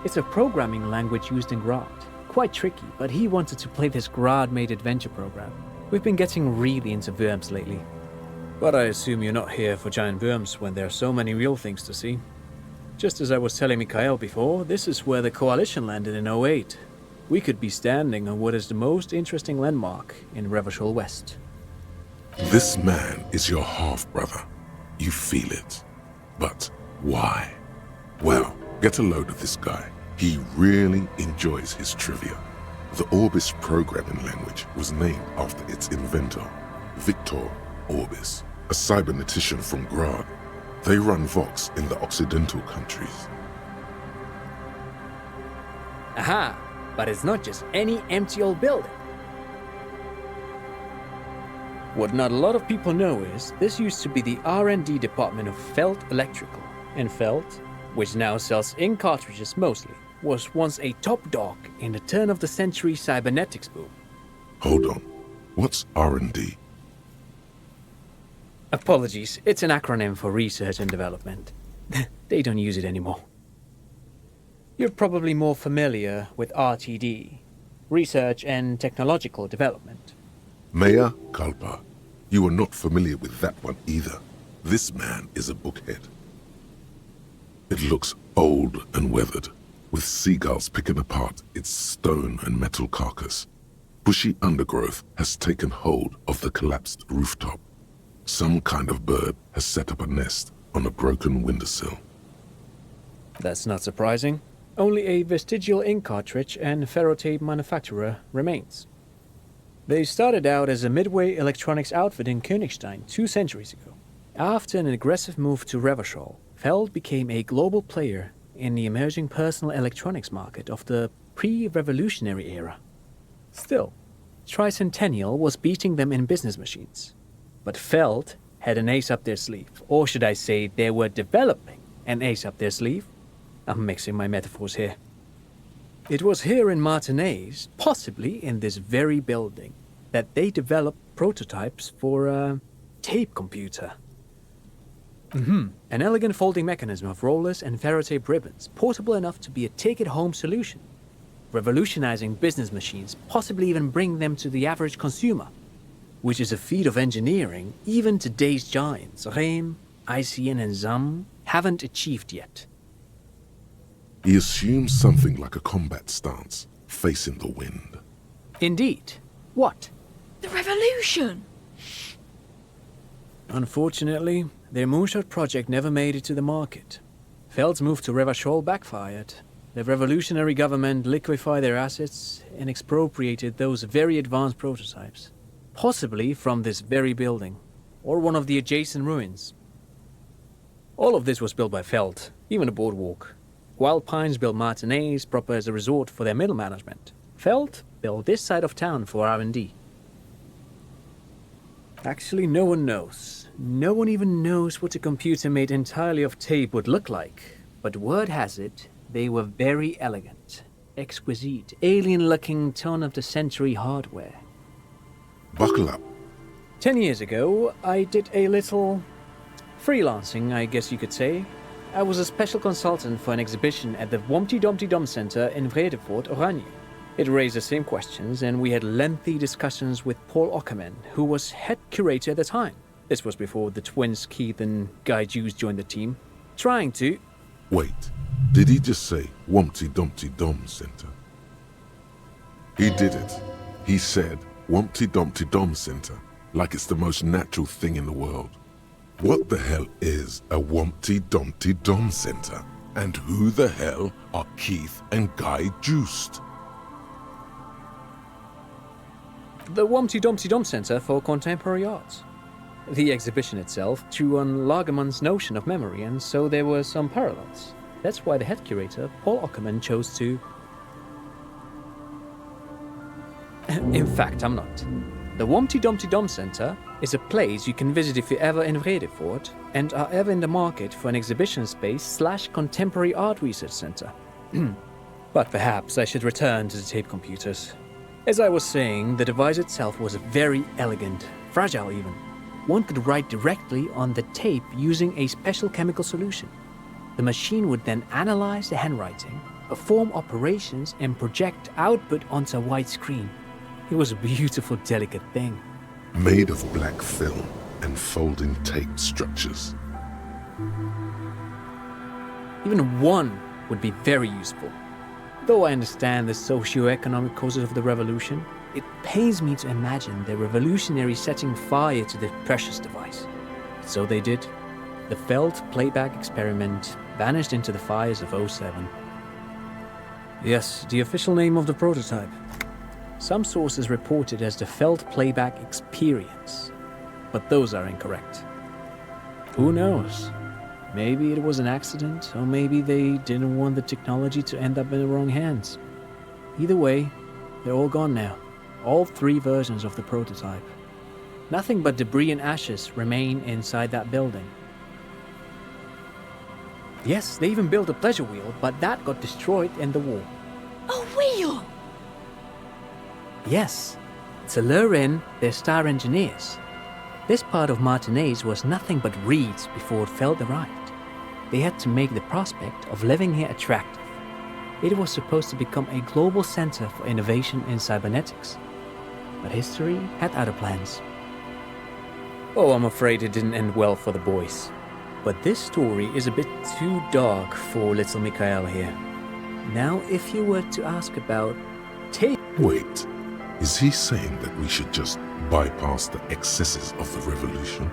It's a programming language used in Grad. Quite tricky, but he wanted to play this Grad-made adventure program. We've been getting really into worms lately. But I assume you're not here for giant worms when there are so many real things to see. Just as I was telling Mikhail before, this is where the Coalition landed in '08. We could be standing on what is the most interesting landmark in Revachol West. This man is your half-brother. You feel it. But why? Well, get a load of this guy. He really enjoys his trivia. The Orbis programming language was named after its inventor, Victor Orbis, a cybernetician from Grad. They run Vox in the Occidental countries. Aha! But it's not just any empty old building. What not a lot of people know is this used to be the R&D department of Felt Electrical. And Felt, which now sells ink cartridges mostly, was once a top dog in the turn-of-the-century cybernetics boom. Hold on. What's R&D? Apologies, it's an acronym for research and development. They don't use it anymore. You're probably more familiar with RTD, Research and Technological Development. Mea culpa. You are not familiar with that one either. This man is a bookhead. It looks old and weathered, with seagulls picking apart its stone and metal carcass. Bushy undergrowth has taken hold of the collapsed rooftop. Some kind of bird has set up a nest on a broken windowsill. That's not surprising. Only a vestigial ink cartridge and ferrotape manufacturer remains. They started out as a midway electronics outfit in Königstein 2 centuries ago. After an aggressive move to Revachol, Feld became a global player in the emerging personal electronics market of the pre-revolutionary era. Still, Tricentennial was beating them in business machines. But Feld had an ace up their sleeve, or should I say they were developing an ace up their sleeve? I'm mixing my metaphors here. It was here in Martinez, possibly in this very building, that they developed prototypes for a tape computer. An elegant folding mechanism of rollers and ferrotape ribbons, portable enough to be a take-it-home solution, revolutionizing business machines, possibly even bring them to the average consumer, which is a feat of engineering even today's giants, Rehm, ICN and ZAM, haven't achieved yet. He assumes something like a combat stance, facing the wind. Indeed. What? The revolution! Unfortunately, their moonshot project never made it to the market. Feld's move to Revachol backfired. The revolutionary government liquefied their assets and expropriated those very advanced prototypes. Possibly from this very building, or one of the adjacent ruins. All of this was built by Feld, even the boardwalk. Wild Pines built Martinez proper as a resort for their middle management. Feld built this side of town for R&D. Actually, no one knows. No one even knows what a computer made entirely of tape would look like. But word has it, they were very elegant, exquisite, alien-looking turn-of-the-century hardware. Buckle up. 10 years ago, I did a little freelancing, I guess you could say. I was a special consultant for an exhibition at the Womty Dumpty Dum Center in Vredefort, Oranje. It raised the same questions, and we had lengthy discussions with Paul Ockerman, who was head curator at the time. This was before the twins Keith and Guy Jews joined the team, trying to... Wait, did he just say Wumpty Dumpty Dum Center? He did it. He said Wumpty Dumpty Dum Center, like it's the most natural thing in the world. What the hell is a Wumpty Dumpty Dum Center? And who the hell are Keith and Guy Juiced? The Wumpty Dumpty Dum Center for Contemporary Art. The exhibition itself drew on Lagerman's notion of memory, and so there were some parallels. That's why the head curator, Paul Ockerman, chose to... In fact, I'm not. The Wumpty Dumpty Dum Center is a place you can visit if you're ever in Vredefort and are ever in the market for an exhibition space / contemporary art research center. But perhaps I should return to the tape computers. As I was saying, the device itself was very elegant, fragile even. One could write directly on the tape using a special chemical solution. The machine would then analyze the handwriting, perform operations, and project output onto a white screen. It was a beautiful, delicate thing. Made of black film and folding tape structures. Even one would be very useful. Though I understand the socio-economic causes of the revolution, it pains me to imagine the revolutionaries setting fire to the precious device. So they did. The Feld playback experiment vanished into the fires of '07. Yes, the official name of the prototype. Some sources report it as the Feld Playback Experience, but those are incorrect. Who knows? Maybe it was an accident, or maybe they didn't want the technology to end up in the wrong hands. Either way, they're all gone now. All 3 versions of the prototype. Nothing but debris and ashes remain inside that building. Yes, they even built a pleasure wheel, but that got destroyed in the war. A wheel? Yes, to lure in their star engineers. This part of Martinez was nothing but reeds before Feld arrived. They had to make the prospect of living here attractive. It was supposed to become a global center for innovation in cybernetics. But history had other plans. Oh, I'm afraid it didn't end well for the boys. But this story is a bit too dark for little Mikhail here. Now, if you were to ask about tape... Wait, is he saying that we should just bypass the excesses of the revolution?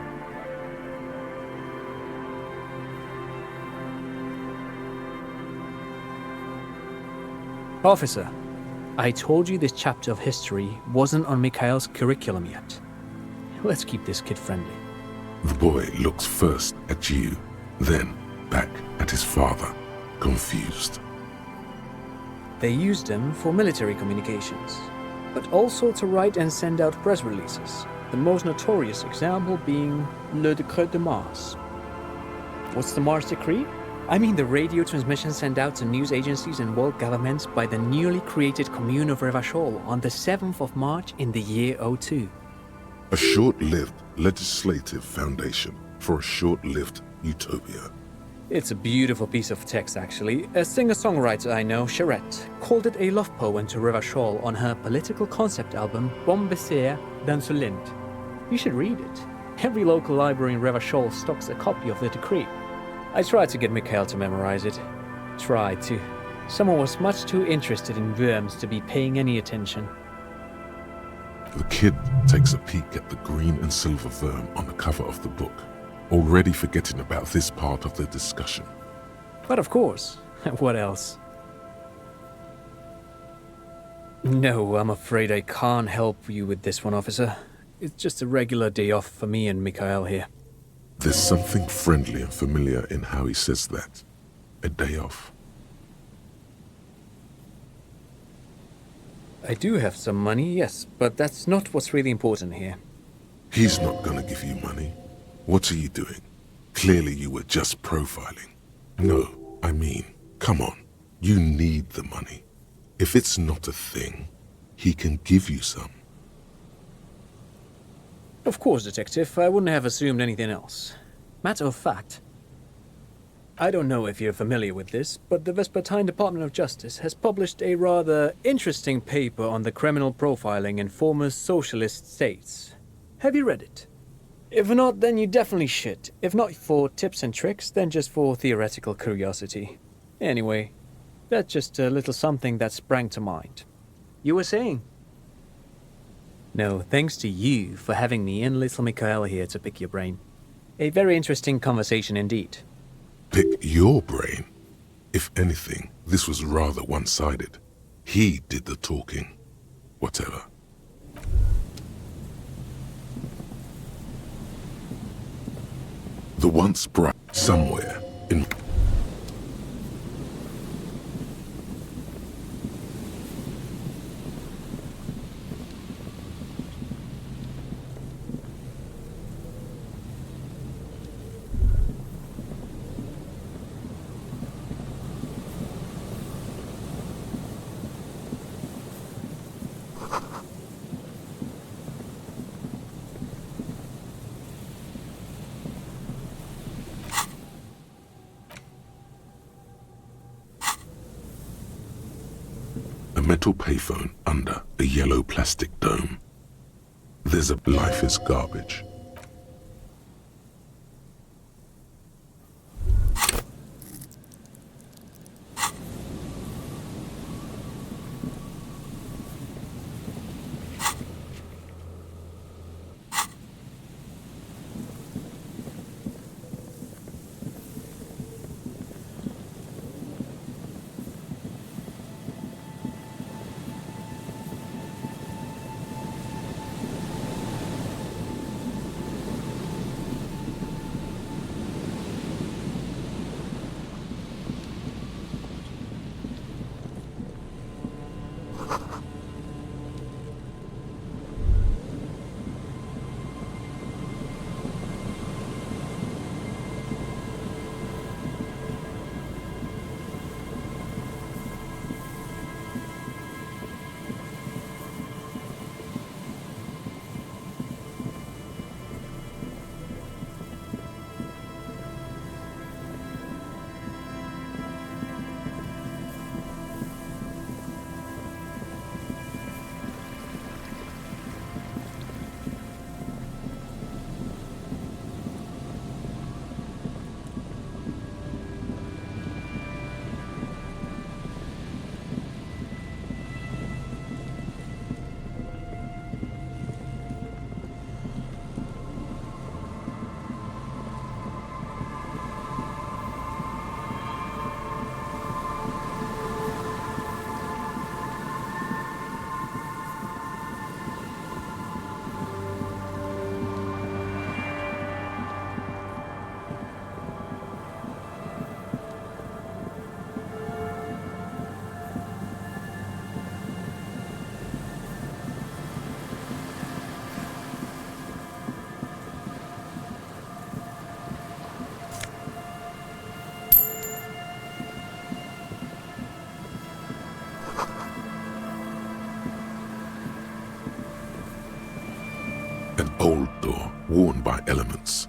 Officer, I told you this chapter of history wasn't on Mikhail's curriculum yet. Let's keep this kid friendly. The boy looks first at you, then back at his father, confused. They used them for military communications, but also to write and send out press releases, the most notorious example being Le Décret de Mars. What's the Mars Decree? I mean the radio transmission sent out to news agencies and world governments by the newly created commune of Revachol on the 7th of March in the year 02. A short-lived legislative foundation for a short-lived utopia. It's a beautiful piece of text, actually. A singer-songwriter I know, Charette, called it a love poem to Revachol on her political concept album, Bon Baiser dans ce Lind. You should read it. Every local library in Revachol stocks a copy of the decree. I tried to get Mikhail to memorize it. Tried to. Someone was much too interested in worms to be paying any attention. The kid takes a peek at the green and silver worm on the cover of the book, already forgetting about this part of the discussion. But of course, what else? No, I'm afraid I can't help you with this one, officer. It's just a regular day off for me and Mikhail here. There's something friendly and familiar in how he says that. A day off. I do have some money, yes, but that's not what's really important here. He's not gonna give you money. What are you doing? Clearly you were just profiling. No, I mean, come on. You need the money. If it's not a thing, he can give you some. Of course, Detective. I wouldn't have assumed anything else. Matter of fact, I don't know if you're familiar with this, but the Vespertine Department of Justice has published a rather interesting paper on the criminal profiling in former socialist states. Have you read it? If not, then you definitely should. If not for tips and tricks, then just for theoretical curiosity. Anyway, that's just a little something that sprang to mind. You were saying? No, thanks to you for having me and little Mikhail here to pick your brain. A very interesting conversation indeed. Pick your brain? If anything, this was rather one-sided. He did the talking. Whatever. The once bright somewhere in... A metal payphone under a yellow plastic dome. There's a life is garbage. An old door worn by elements.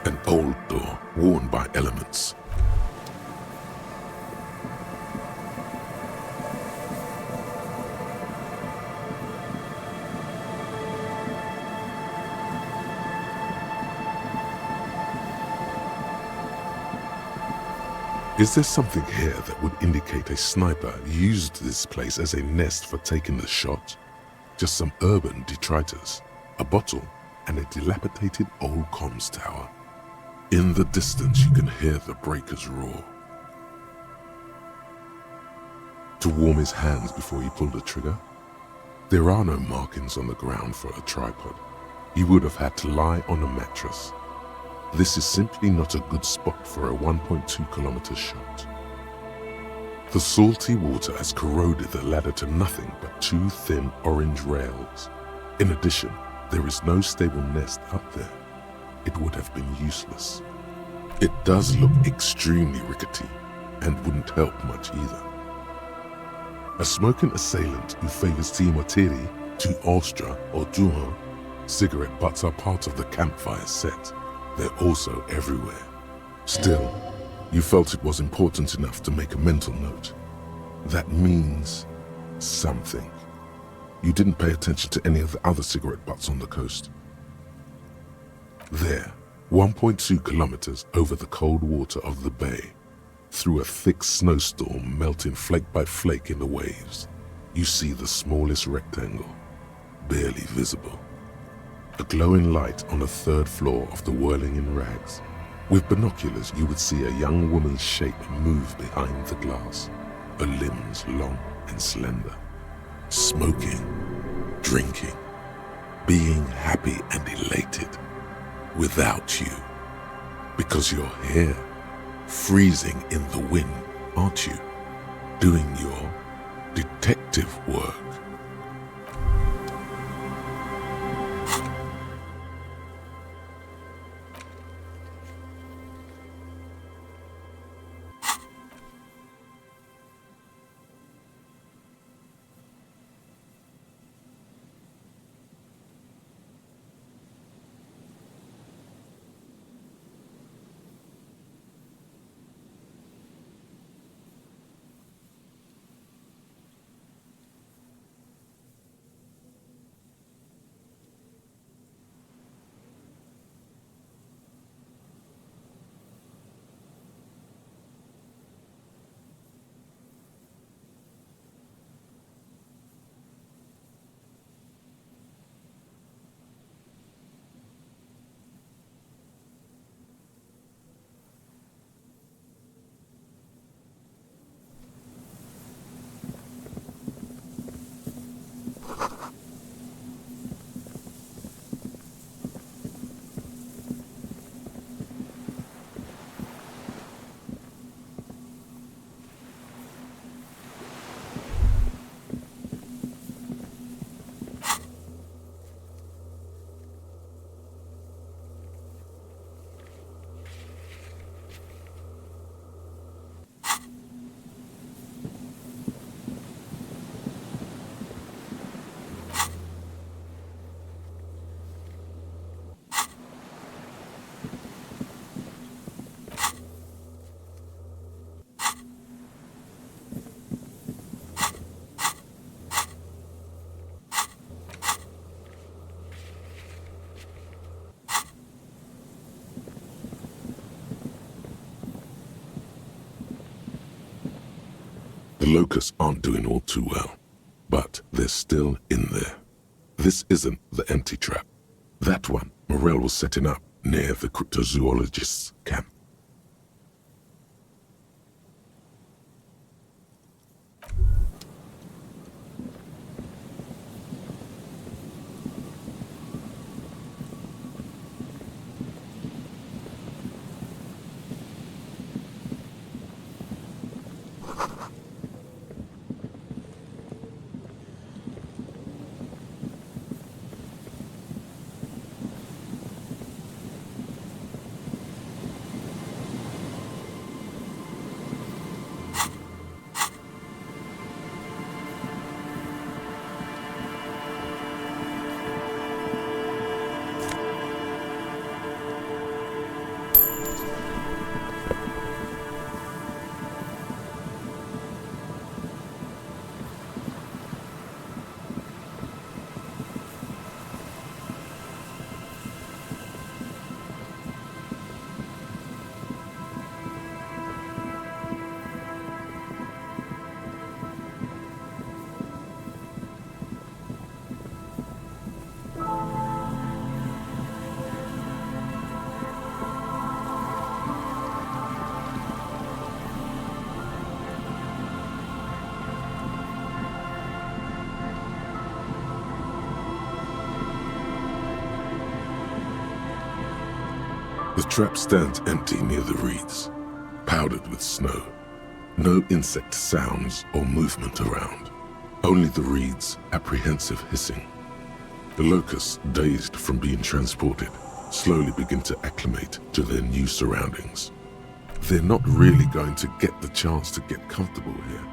An old door worn by elements. Is there something here that would indicate a sniper used this place as a nest for taking the shot? Just some urban detritus, a bottle, and a dilapidated old comms tower. In the distance, you can hear the breakers roar. To warm his hands before he pulled the trigger? There are no markings on the ground for a tripod. He would have had to lie on a mattress. This is simply not a good spot for a 1.2 kilometer shot. The salty water has corroded the ladder to nothing but two thin orange rails. In addition, there is no stable nest up there. It would have been useless. It does look extremely rickety and wouldn't help much either. A smoking assailant who favors Timotiri, Tu Ostra or Duhan, cigarette butts are part of the campfire set. They're also everywhere. Still, you felt it was important enough to make a mental note. That means something. You didn't pay attention to any of the other cigarette butts on the coast. There, 1.2 kilometers over the cold water of the bay, through a thick snowstorm melting flake by flake in the waves, you see the smallest rectangle, barely visible. A glowing light on the third floor of the Whirling in Rags. With binoculars, you would see a young woman's shape move behind the glass, her limbs long and slender. Smoking, drinking, being happy and elated. Without you. Because you're here, freezing in the wind, aren't you? Doing your detective work. The locusts aren't doing all too well, but they're still in there. This isn't the empty trap. That one Morel was setting up near the cryptozoologist's camp. The trap stands empty near the reeds, powdered with snow. No insect sounds or movement around. Only the reeds' apprehensive hissing. The locusts, dazed from being transported, slowly begin to acclimate to their new surroundings. They're not really going to get the chance to get comfortable here.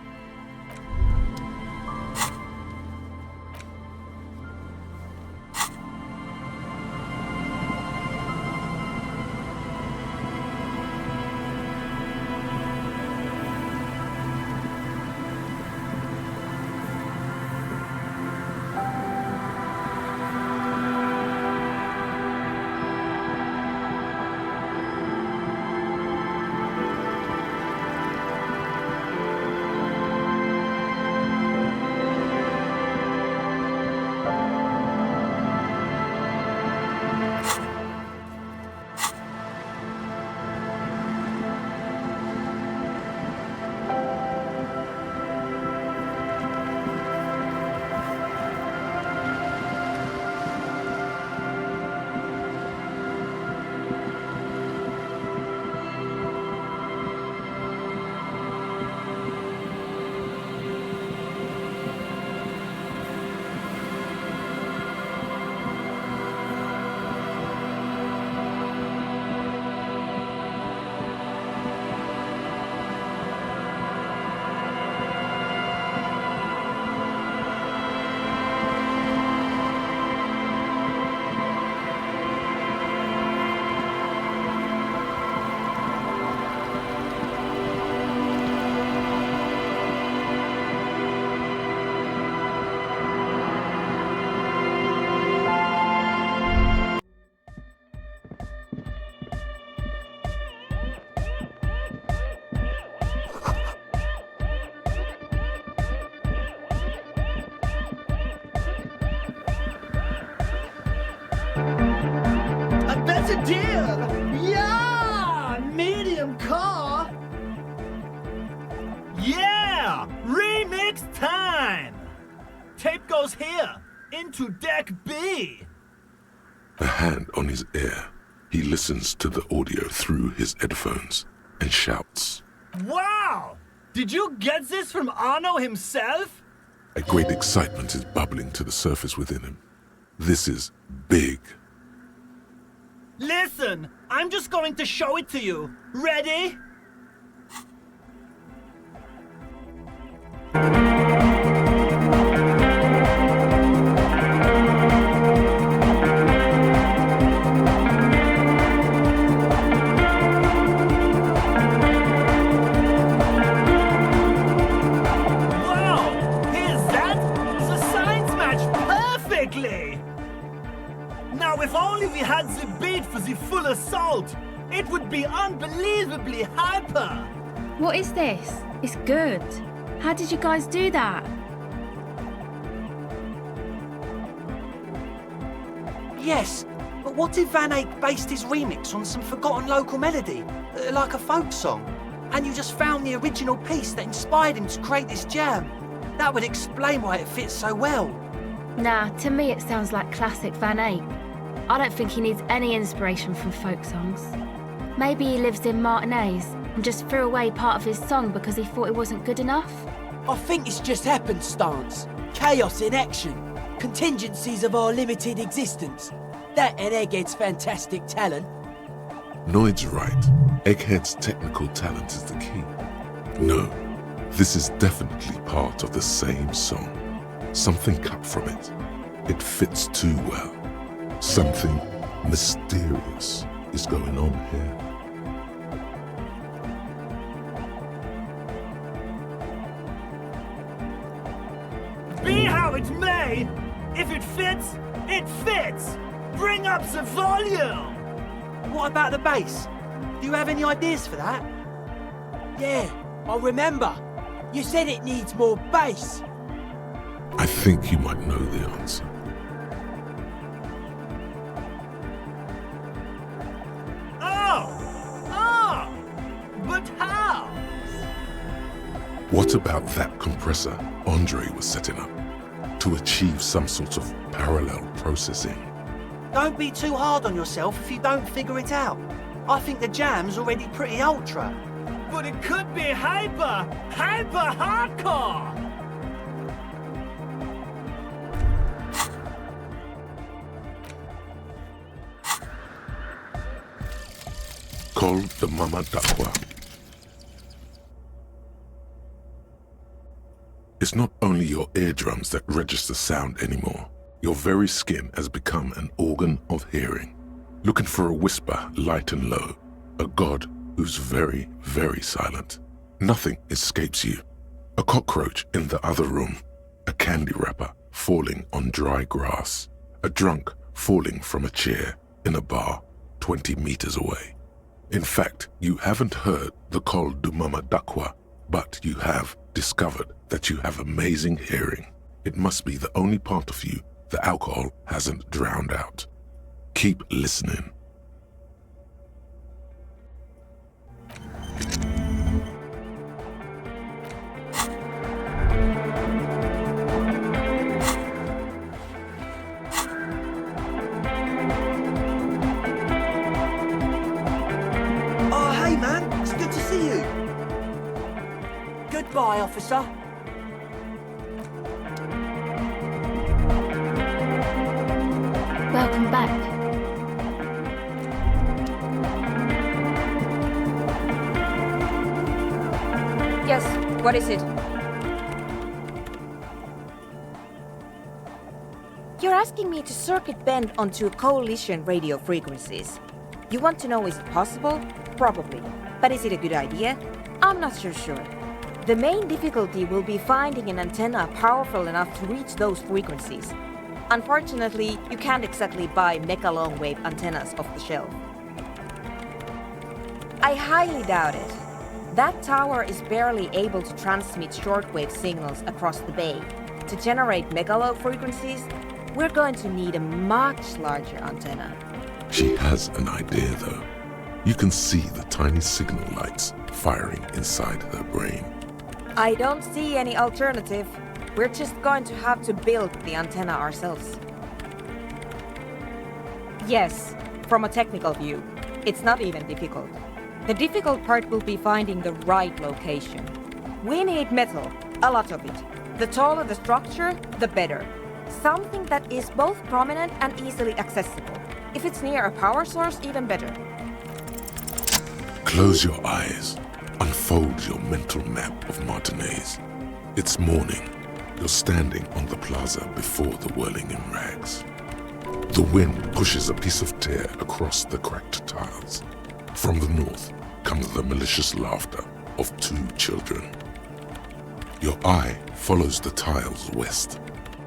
Deal! Yeah! Medium car! Yeah! Remix time! Tape goes here, into deck B! A hand on his ear, he listens to the audio through his headphones and shouts. Wow! Did you get this from Arno himself? A great excitement is bubbling to the surface within him. This is big. Listen, I'm just going to show it to you. Ready? Wow! Here's that! The signs match perfectly! Now, if only we had the beat for the full assault, it would be unbelievably hyper. What is this? It's good. How did you guys do that? Yes, but what if Van Eyck based his remix on some forgotten local melody, like a folk song, and you just found the original piece that inspired him to create this jam? That would explain why it fits so well. Nah, to me it sounds like classic Van Eyck. I don't think he needs any inspiration from folk songs. Maybe he lives in Martinez and just threw away part of his song because he thought it wasn't good enough. I think it's just happenstance. Chaos in action. Contingencies of our limited existence. That and Egghead's fantastic talent. Noid's right. Egghead's technical talent is the key. No, this is definitely part of the same song. Something cut from it. It fits too well. Something mysterious is going on here. Be how it may, if it fits, it fits! Bring up the volume! What about the bass? Do you have any ideas for that? Yeah, I remember. You said it needs more bass. I think you might know the answer. But how? What about that compressor Andre was setting up to achieve some sort of parallel processing? Don't be too hard on yourself if you don't figure it out. I think the jam's already pretty ultra. But it could be hyper hardcore! Call the Mama Dakwa. It's not only your eardrums that register sound anymore. Your very skin has become an organ of hearing. Looking for a whisper light and low, a god who's very, very silent. Nothing escapes you. A cockroach in the other room, a candy wrapper falling on dry grass, a drunk falling from a chair in a bar 20 meters away. In fact, you haven't heard the Call du Mama Dakwa, but you have discovered that you have amazing hearing. It must be the only part of you the alcohol hasn't drowned out. Keep listening. Oh, hey, man. It's good to see you. Goodbye, officer. Welcome back. Yes, what is it? You're asking me to circuit bend onto coalition radio frequencies. You want to know is it possible? Probably. But is it a good idea? I'm not so sure. The main difficulty will be finding an antenna powerful enough to reach those frequencies. Unfortunately, you can't exactly buy mega long wave antennas off the shelf. I highly doubt it. That tower is barely able to transmit shortwave signals across the bay. To generate mega low frequencies, we're going to need a much larger antenna. She has an idea though. You can see the tiny signal lights firing inside her brain. I don't see any alternative. We're just going to have to build the antenna ourselves. Yes, from a technical view, it's not even difficult. The difficult part will be finding the right location. We need metal, a lot of it. The taller the structure, the better. Something that is both prominent and easily accessible. If it's near a power source, even better. Close your eyes. Unfold your mental map of Martinez. It's morning. You're standing on the plaza before the whirling in rags. The wind pushes a piece of tear across the cracked tiles. From the north comes the malicious laughter of two children. Your eye follows the tiles west.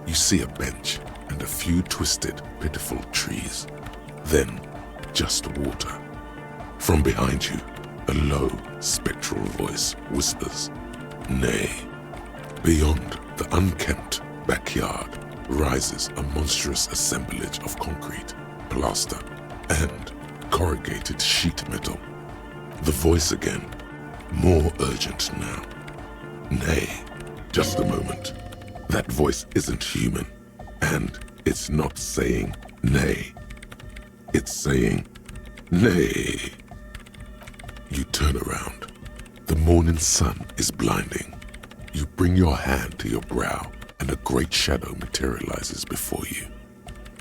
You see a bench and a few twisted, pitiful trees. Then, just water. From behind you, a low, spectral voice whispers, "Nay." Beyond the unkempt backyard rises a monstrous assemblage of concrete, plaster, and corrugated sheet metal. The voice again, more urgent now. "Nay, just a moment. That voice isn't human, and it's not saying nay. It's saying nay." You turn around. The morning sun is blinding. You bring your hand to your brow, and a great shadow materializes before you.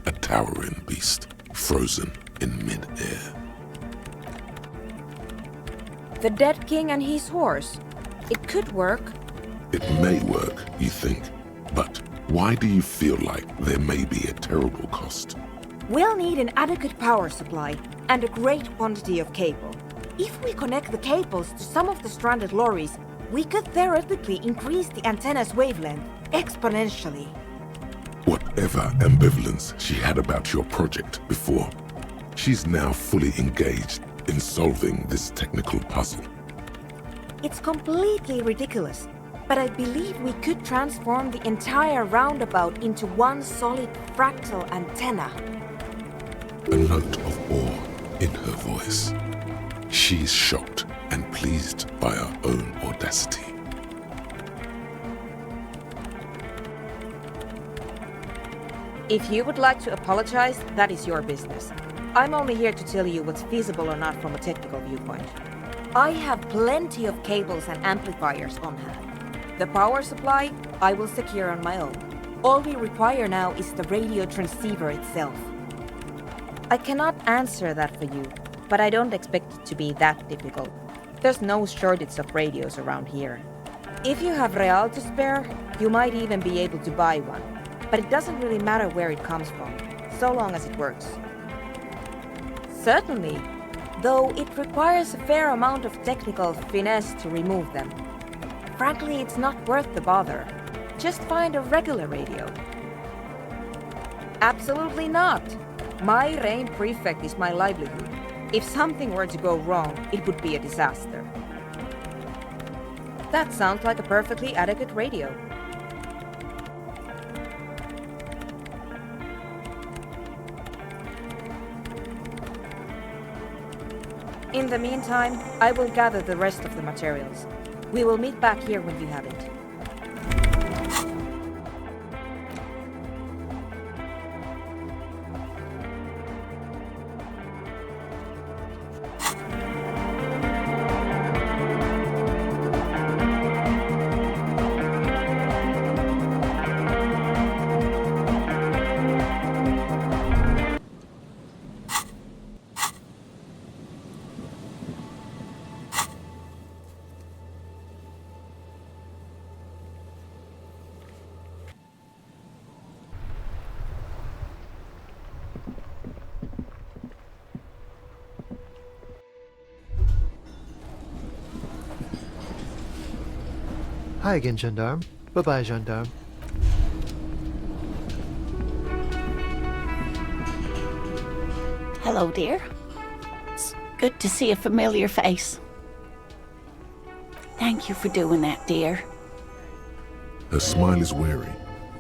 A towering beast, frozen in mid-air. The dead king and his horse. It could work. It may work, you think, but why do you feel like there may be a terrible cost? We'll need an adequate power supply and a great quantity of cable. If we connect the cables to some of the stranded lorries, we could theoretically increase the antenna's wavelength exponentially. Whatever ambivalence she had about your project before, she's now fully engaged in solving this technical puzzle. It's completely ridiculous, but I believe we could transform the entire roundabout into one solid fractal antenna. A note of awe in her voice. She's shocked and pleased by her own audacity. If you would like to apologize, that is your business. I'm only here to tell you what's feasible or not from a technical viewpoint. I have plenty of cables and amplifiers on hand. The power supply, I will secure on my own. All we require now is the radio transceiver itself. I cannot answer that for you, but I don't expect it to be that difficult. There's no shortage of radios around here. If you have real to spare, you might even be able to buy one. But it doesn't really matter where it comes from, so long as it works. Certainly, though it requires a fair amount of technical finesse to remove them. Frankly, it's not worth the bother. Just find a regular radio. Absolutely not. My reign prefect is my livelihood. If something were to go wrong, it would be a disaster. That sounds like a perfectly adequate radio. In the meantime, I will gather the rest of the materials. We will meet back here when you have it. Hi again, Gendarme. Bye-bye, Gendarme. Hello, dear. It's good to see a familiar face. Thank you for doing that, dear. Her smile is weary.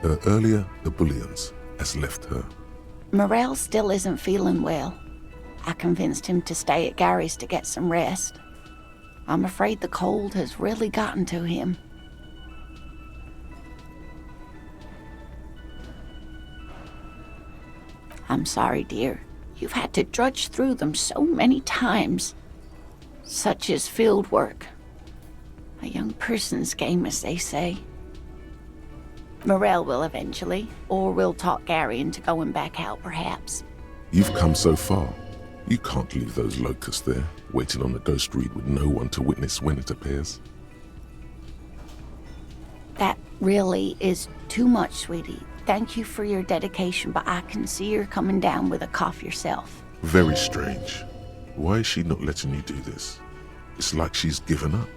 Her earlier ebullience has left her. Morel still isn't feeling well. I convinced him to stay at Gary's to get some rest. I'm afraid the cold has really gotten to him. I'm sorry, dear. You've had to drudge through them so many times. Such is field work. A young person's game, as they say. Morel will eventually, or we'll talk Gary into going back out, perhaps. You've come so far. You can't leave those locusts there, waiting on the ghost read with no one to witness when it appears. That really is too much, sweetie. Thank you for your dedication, but I can see you're coming down with a cough yourself. Very strange. Why is she not letting you do this? It's like she's given up.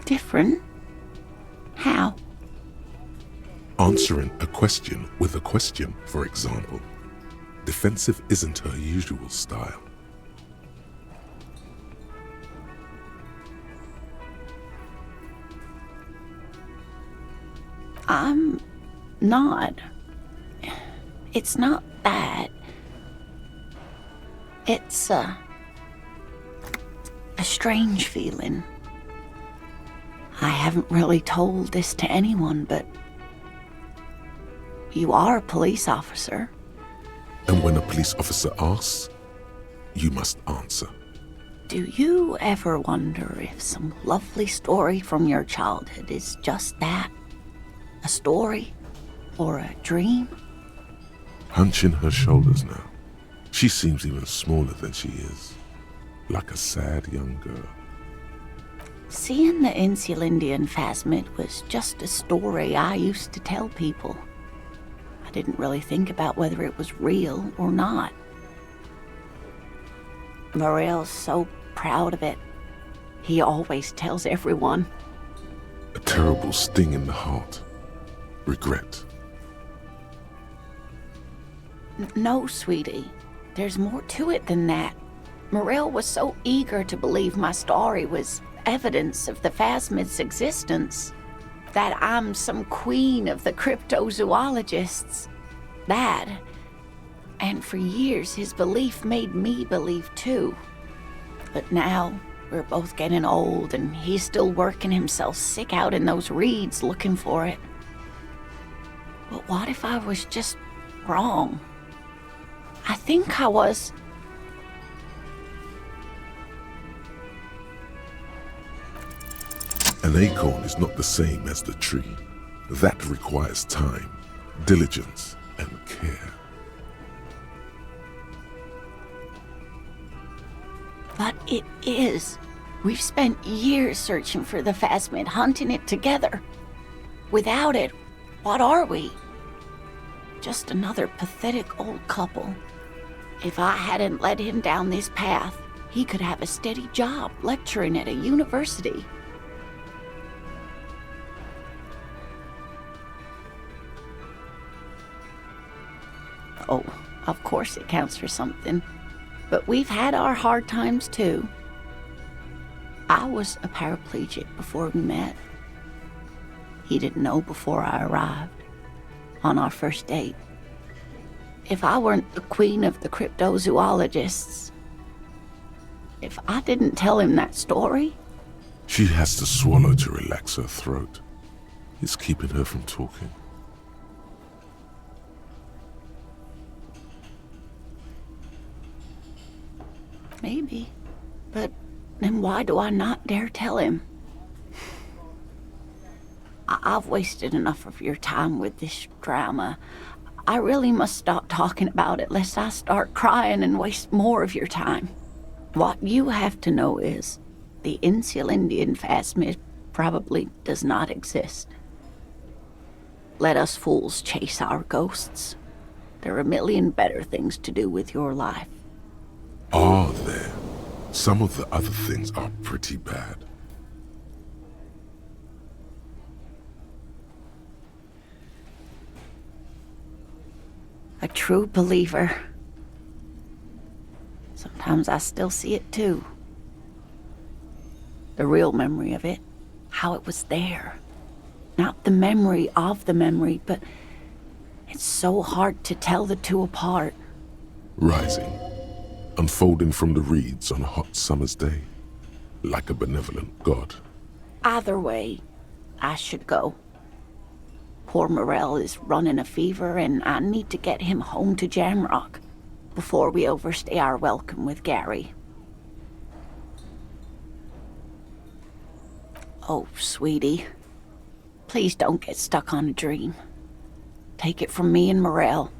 Different? How? Answering a question with a question, for example. Defensive isn't her usual style. I'm not. It's not that. It's a strange feeling. I haven't really told this to anyone, but you are a police officer. And when a police officer asks, you must answer. Do you ever wonder if some lovely story from your childhood is just that? A story? Or a dream? Hunching her shoulders now. She seems even smaller than she is. Like a sad young girl. Seeing the Insulindian phasmid was just a story I used to tell people. I didn't really think about whether it was real or not. Morel's so proud of it. He always tells everyone. A terrible sting in the heart. Regret. No, sweetie. There's more to it than that. Morel was so eager to believe my story was evidence of the phasmid's existence, that I'm some queen of the cryptozoologists. That, and for years his belief made me believe too. But now, we're both getting old and he's still working himself sick out in those reeds looking for it. But what if I was just wrong? I think I was. An acorn is not the same as the tree. That requires time, diligence, and care. But it is. We've spent years searching for the phasmid, hunting it together. Without it, what are we? Just another pathetic old couple. If I hadn't led him down this path, he could have a steady job lecturing at a university. Oh, of course it counts for something. But we've had our hard times too. I was a paraplegic before we met. He didn't know before I arrived. On our first date. If I weren't the queen of the cryptozoologists, if I didn't tell him that story... She has to swallow to relax her throat. It's keeping her from talking. Maybe. But then why do I not dare tell him? I've wasted enough of your time with this drama. I really must stop talking about it lest I start crying and waste more of your time. What you have to know is the Insulindian phasmid probably does not exist. Let us fools chase our ghosts. There are a million better things to do with your life. Are there? Some of the other things are pretty bad. A true believer. Sometimes I still see it too. The real memory of it, how it was there. Not the memory of the memory, but it's so hard to tell the two apart. Rising, unfolding from the reeds on a hot summer's day, like a benevolent god. Either way, I should go. Poor Morel is running a fever, and I need to get him home to Jamrock before we overstay our welcome with Gary. Oh, sweetie, please don't get stuck on a dream. Take it from me and Morel.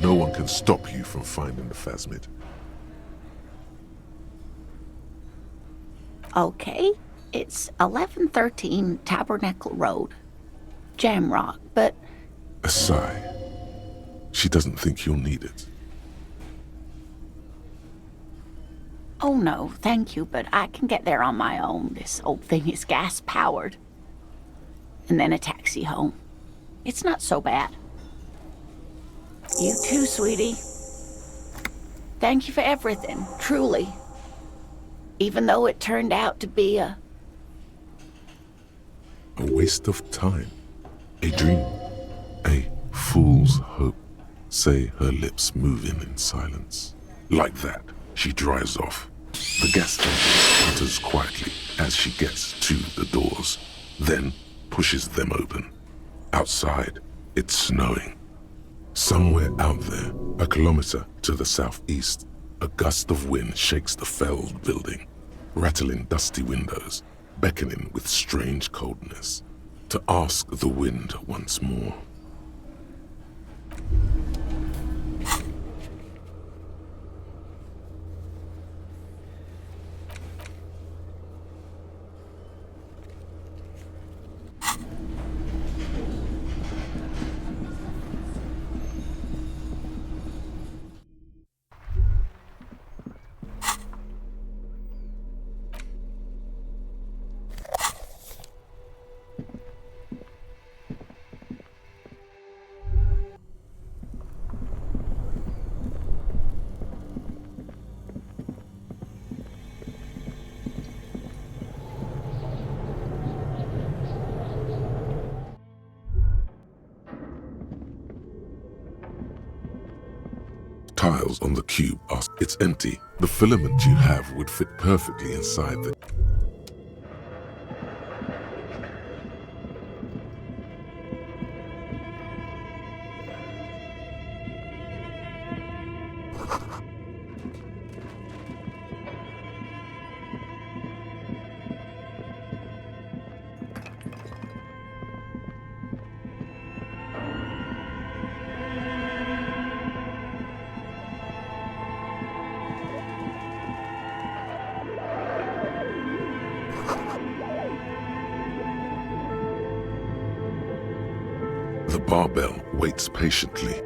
No one can stop you from finding the phasmid. Okay, it's 1113 Tabernacle Road. Jamrock, but... A sigh. She doesn't think you'll need it. Oh no, thank you, but I can get there on my own. This old thing is gas-powered. And then a taxi home. It's not so bad. You too, sweetie. Thank you for everything, truly. Even though it turned out to be a waste of time. A dream. A fool's hope. Say her lips moving in silence. Like that, she drives off. The gas tank sputters quietly as she gets to the doors, then pushes them open. Outside, it's snowing. Somewhere out there, a kilometer to the southeast, a gust of wind shakes the felled building, rattling dusty windows, beckoning with strange coldness, to ask the wind once more. Tiles on the cube are... It's empty. The filament you have would fit perfectly inside the... The barbell waits patiently.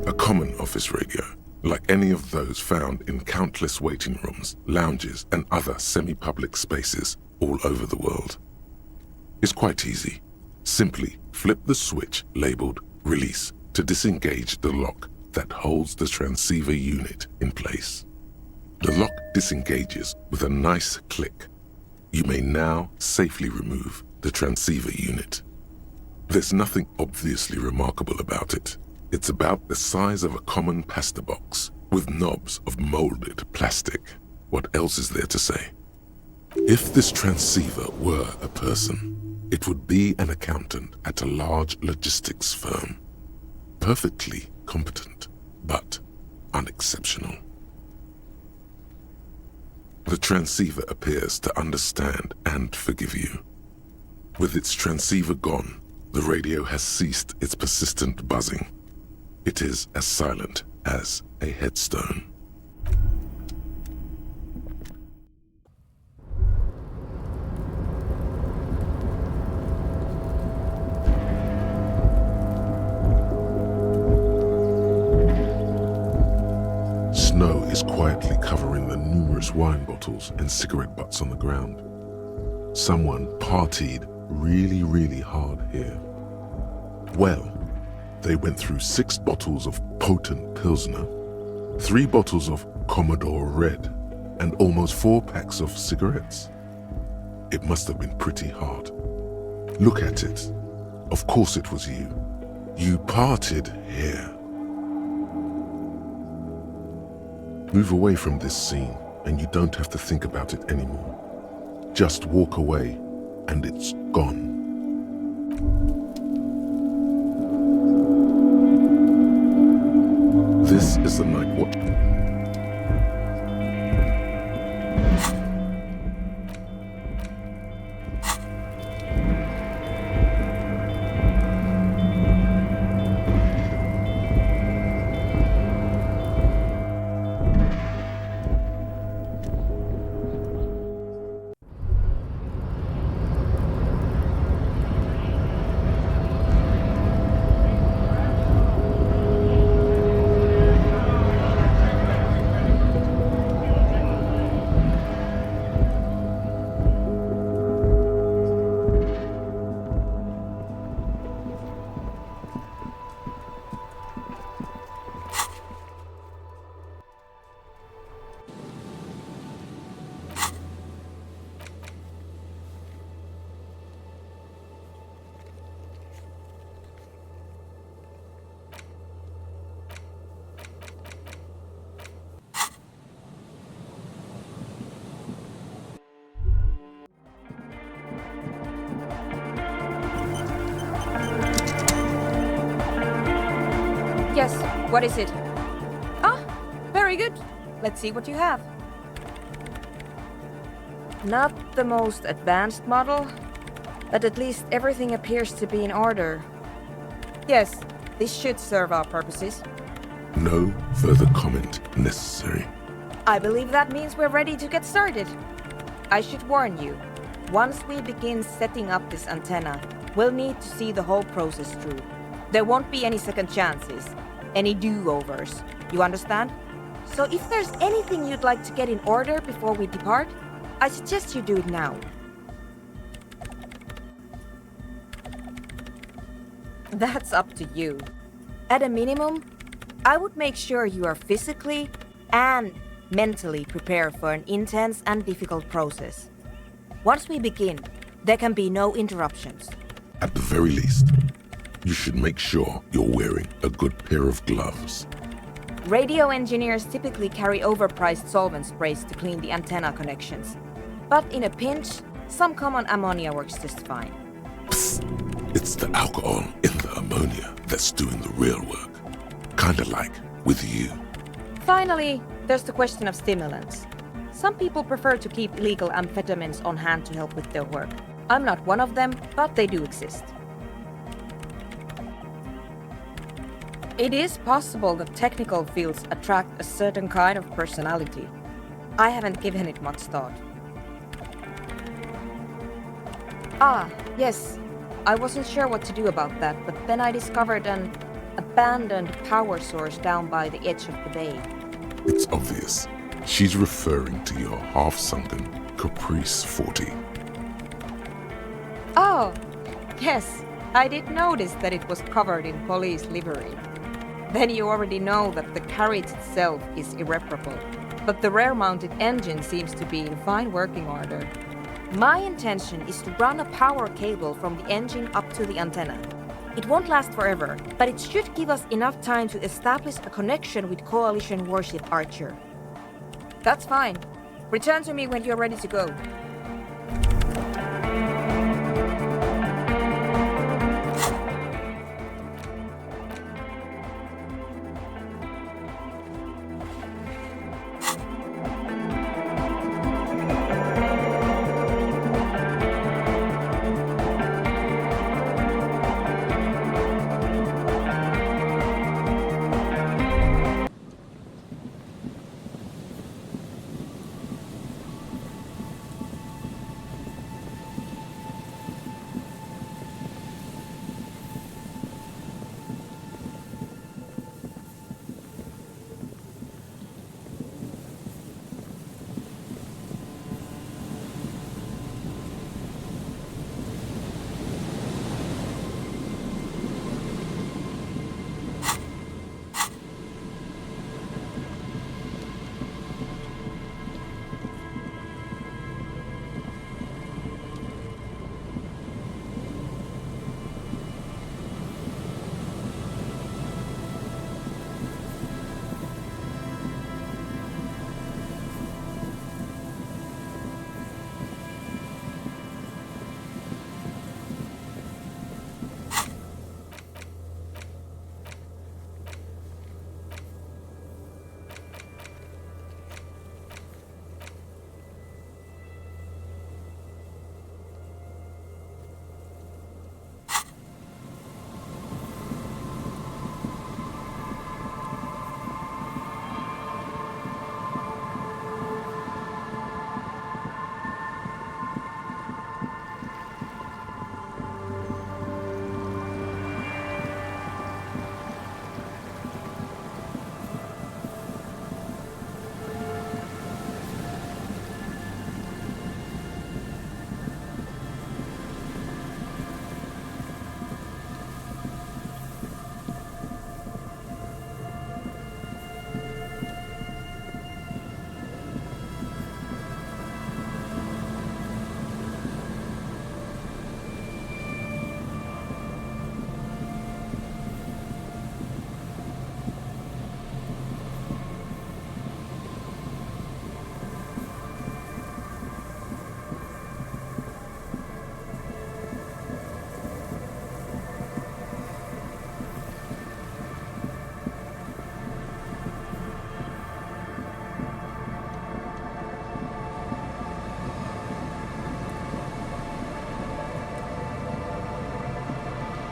A common office radio, like any of those found in countless waiting rooms, lounges, and other semi-public spaces all over the world. It's quite easy. Simply flip the switch labeled Release to disengage the lock that holds the transceiver unit in place. The lock disengages with a nice click. You may now safely remove the transceiver unit. There's nothing obviously remarkable about it. It's about the size of a common pasta box with knobs of molded plastic. What else is there to say? If this transceiver were a person, it would be an accountant at a large logistics firm. Perfectly competent, but unexceptional. The transceiver appears to understand and forgive you. With its transceiver gone, the radio has ceased its persistent buzzing. It is as silent as a headstone. Snow is quietly covering the numerous wine bottles and cigarette butts on the ground. Someone partied really hard here. Well, they went through 6 bottles of potent Pilsner, 3 bottles of Commodore Red, and almost 4 packs of cigarettes. It must have been pretty hard. Look at it. Of course it was you. You parted here. Move away from this scene and you don't have to think about it anymore. Just walk away and it's gone. This is the night watch. Yes, what is it? Ah, very good. Let's see what you have. Not the most advanced model, but at least everything appears to be in order. Yes, this should serve our purposes. No further comment necessary. I believe that means we're ready to get started. I should warn you, once we begin setting up this antenna, we'll need to see the whole process through. There won't be any second chances, any do-overs, you understand? So if there's anything you'd like to get in order before we depart, I suggest you do it now. That's up to you. At a minimum, I would make sure you are physically and mentally prepared for an intense and difficult process. Once we begin, there can be no interruptions. At the very least, you should make sure you're wearing a good pair of gloves. Radio engineers typically carry overpriced solvent sprays to clean the antenna connections. But in a pinch, some common ammonia works just fine. Psst. It's the alcohol in the ammonia that's doing the real work. Kinda like with you. Finally, there's the question of stimulants. Some people prefer to keep illegal amphetamines on hand to help with their work. I'm not one of them, but they do exist. It is possible that technical fields attract a certain kind of personality. I haven't given it much thought. Ah, yes. I wasn't sure what to do about that, but then I discovered an abandoned power source down by the edge of the bay. It's obvious. She's referring to your half-sunken Caprice 40. Oh, yes. I did notice that it was covered in police livery. Then you already know that the carriage itself is irreparable, but the rear-mounted engine seems to be in fine working order. My intention is to run a power cable from the engine up to the antenna. It won't last forever, but it should give us enough time to establish a connection with Coalition warship Archer. That's fine. Return to me when you're ready to go.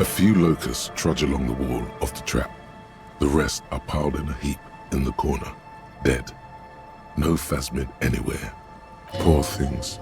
A few locusts trudge along the wall of the trap. The rest are piled in a heap in the corner, dead. No phasmid anywhere. Poor things.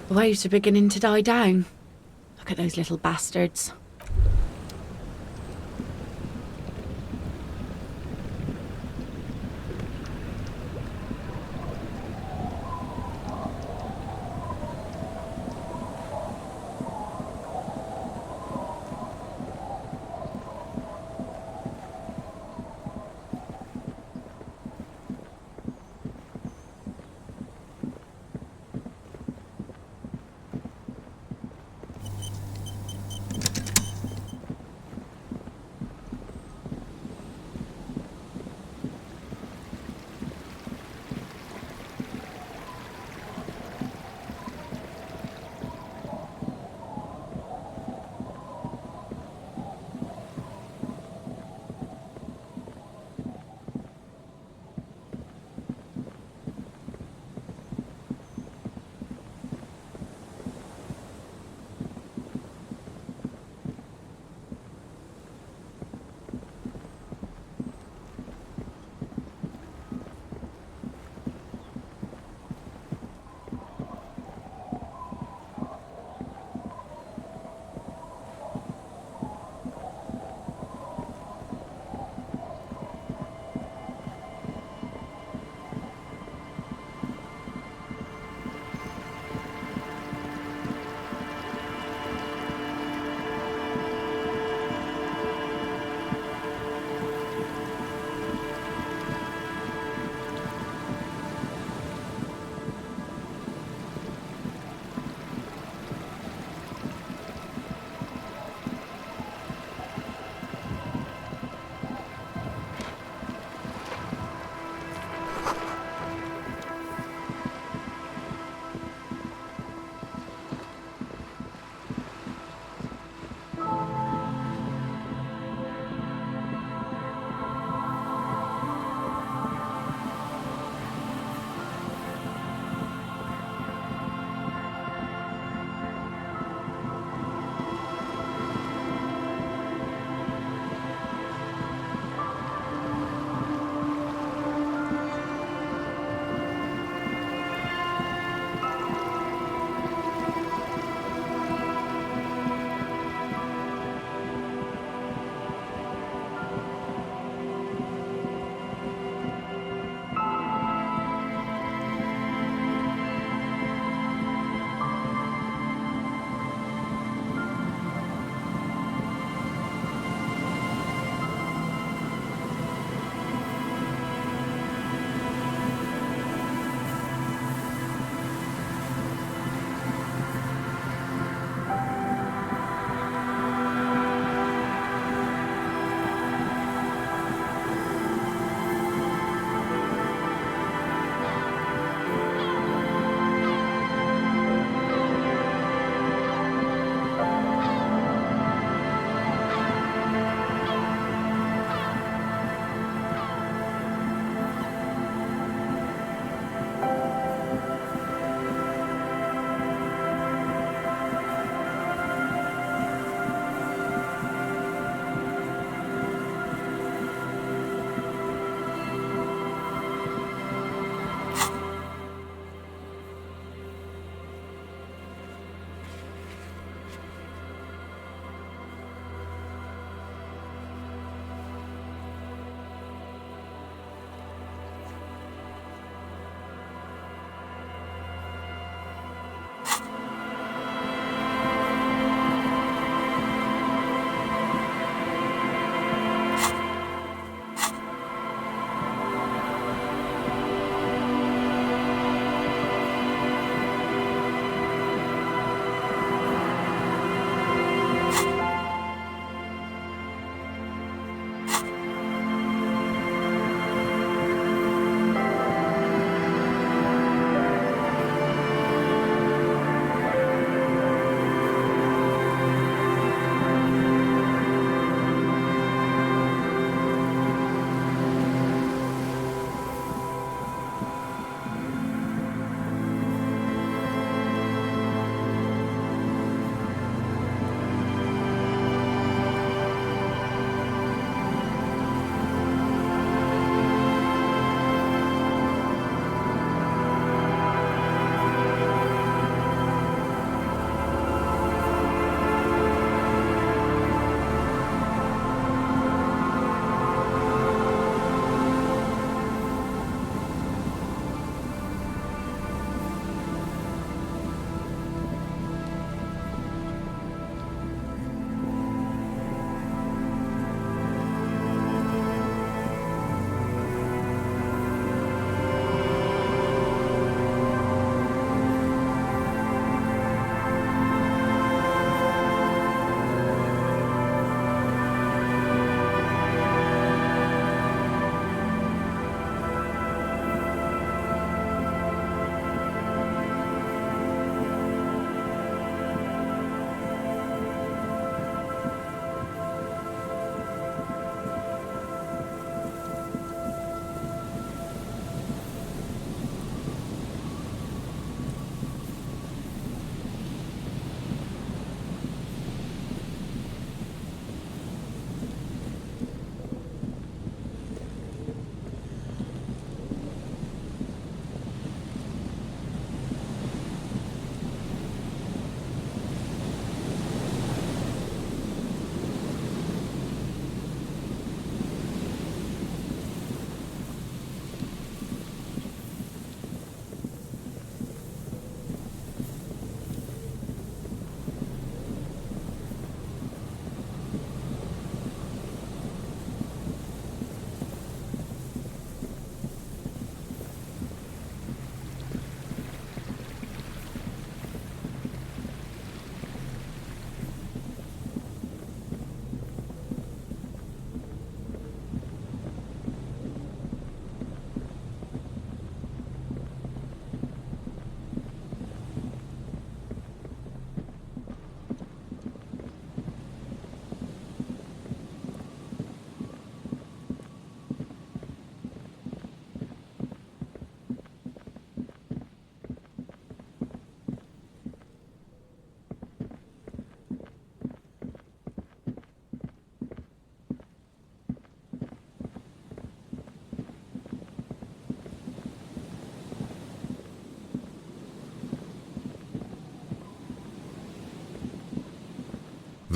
The waves are beginning to die down. Look at those little bastards.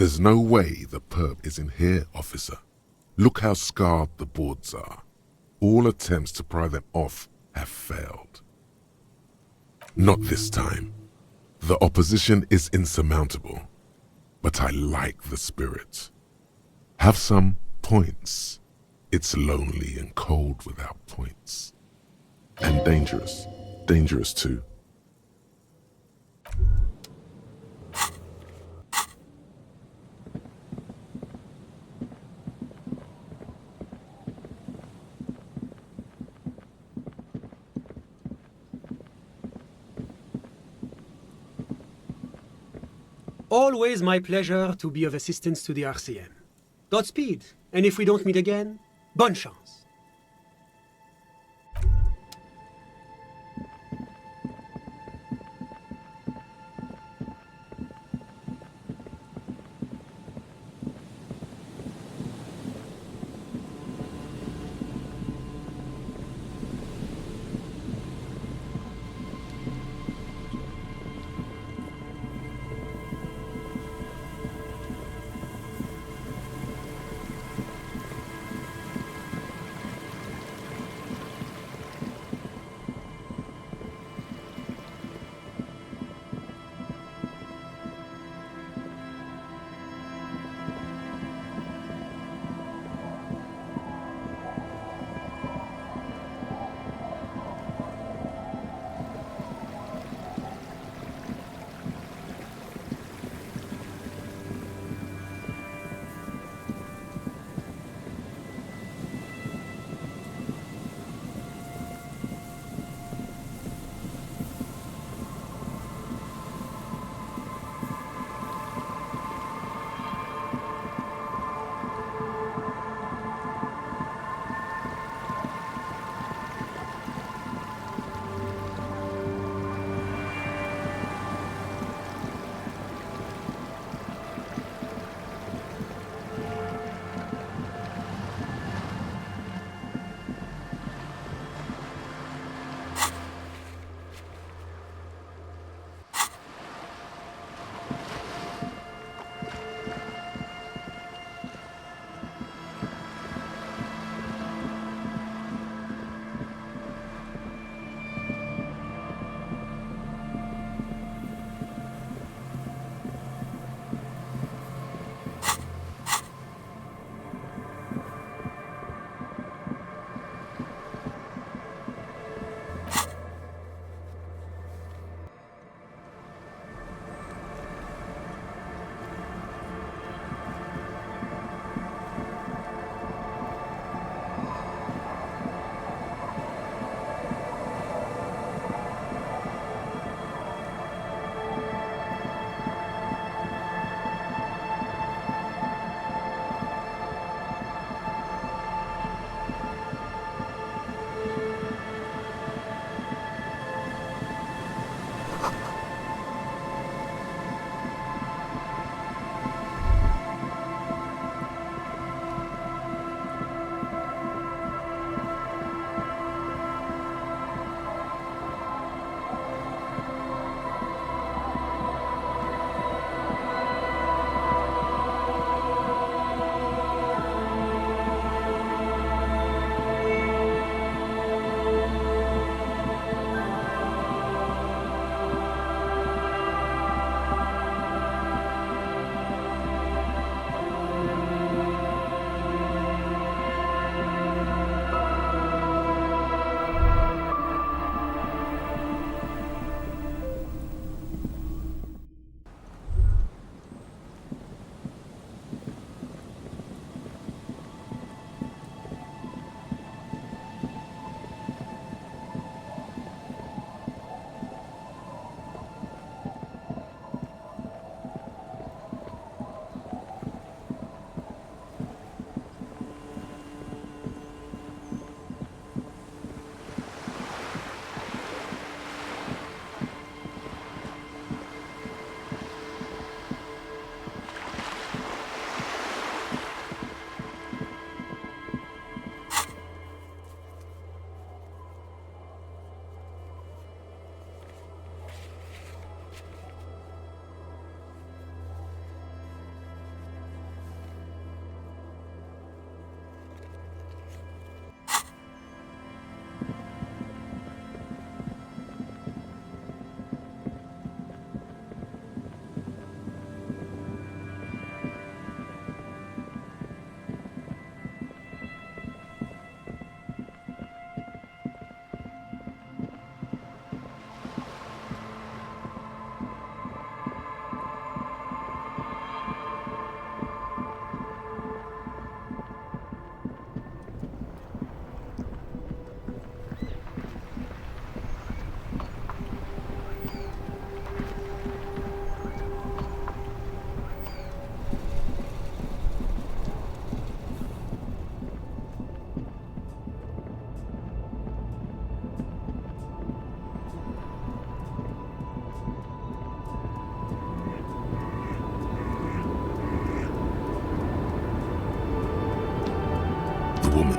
There's no way the perp is in here, officer. Look how scarred the boards are. All attempts to pry them off have failed. Not this time. The opposition is insurmountable, but I like the spirit. Have some points. It's lonely and cold without points. And dangerous. Dangerous too. Always my pleasure to be of assistance to the RCM. Godspeed, and if we don't meet again, bonne chance.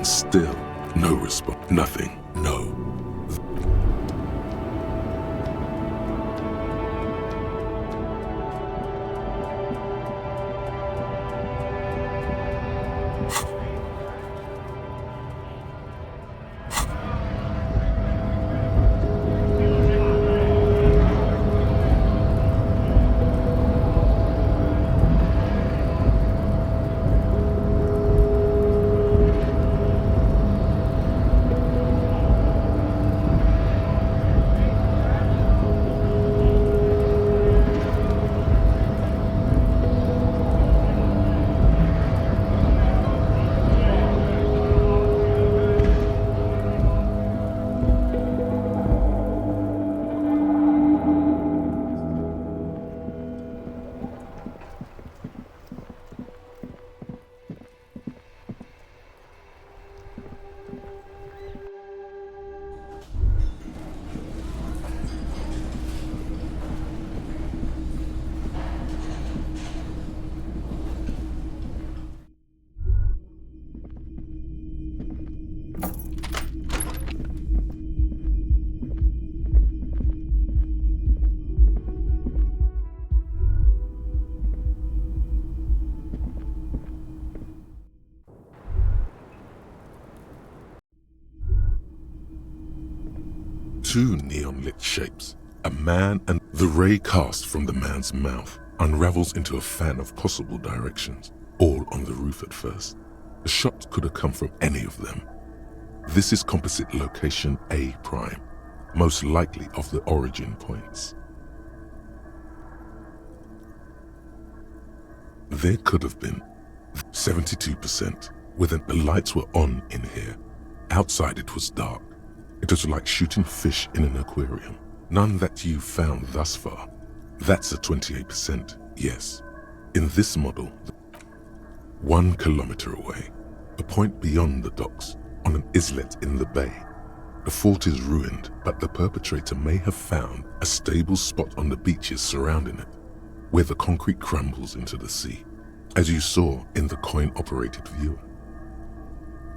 And still, no response. Nothing. No. Two neon-lit shapes, a man, and the ray cast from the man's mouth unravels into a fan of possible directions, all on the roof at first. The shot could have come from any of them. This is composite location A prime, most likely of the origin points. There could have been 72%, when the lights were on in here. Outside it was dark. It was like shooting fish in an aquarium. None that you've found thus far. That's a 28%, yes. In this model, 1 kilometer away, a point beyond the docks, on an islet in the bay. The fort is ruined, but the perpetrator may have found a stable spot on the beaches surrounding it, where the concrete crumbles into the sea, as you saw in the coin-operated viewer.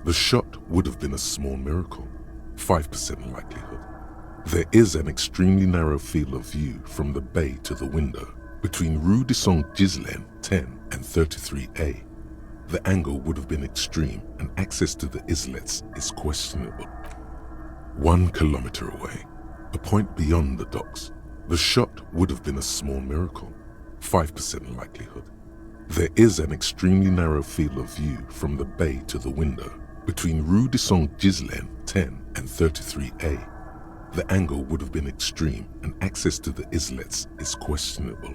The shot would have been a small miracle, 5% likelihood. There is an extremely narrow field of view from the bay to the window, between Rue de Saint-Ghislain 10 and 33A. The angle would have been extreme and access to the islets is questionable. 1 kilometer away, a point beyond the docks, the shot would have been a small miracle, 5% likelihood. There is an extremely narrow field of view from the bay to the window, between Rue de Saint-Ghislain 10 and 33A. The angle would have been extreme and access to the islets is questionable.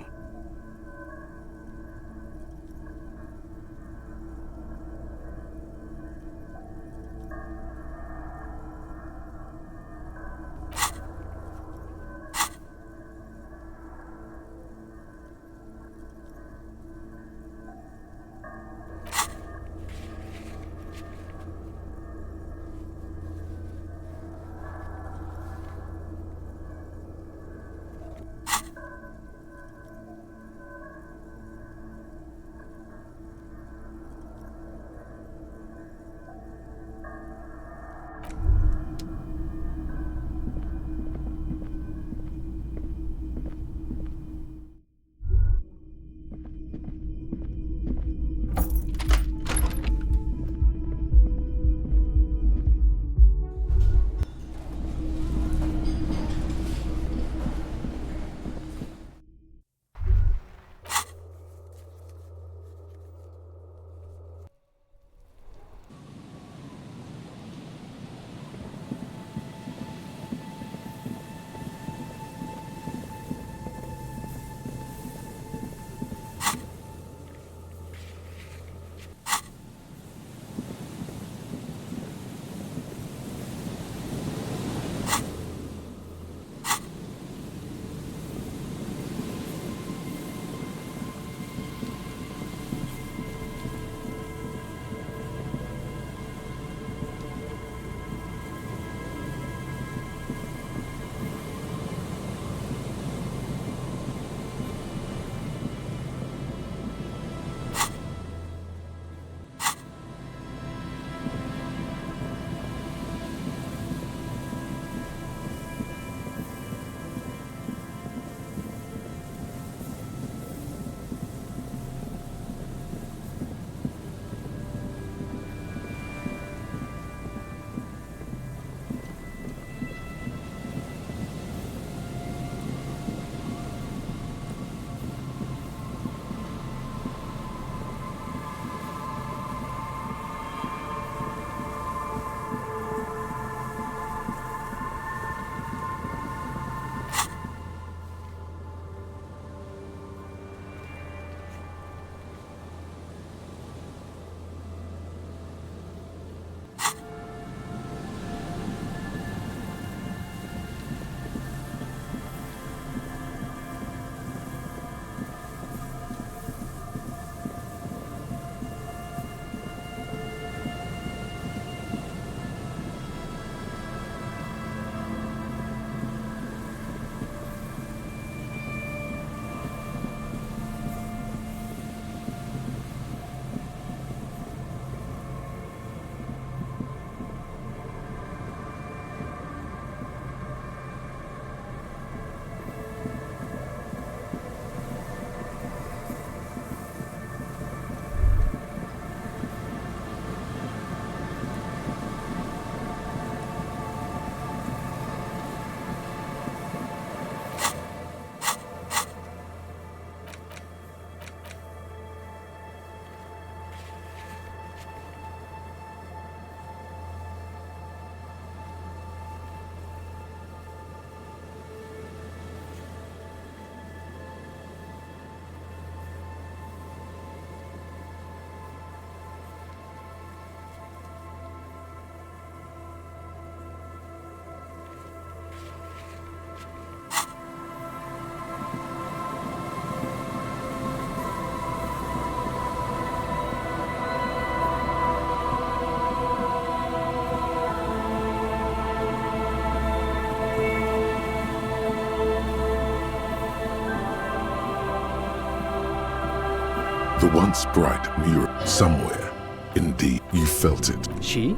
The once bright mirror somewhere. Indeed, you felt it. She?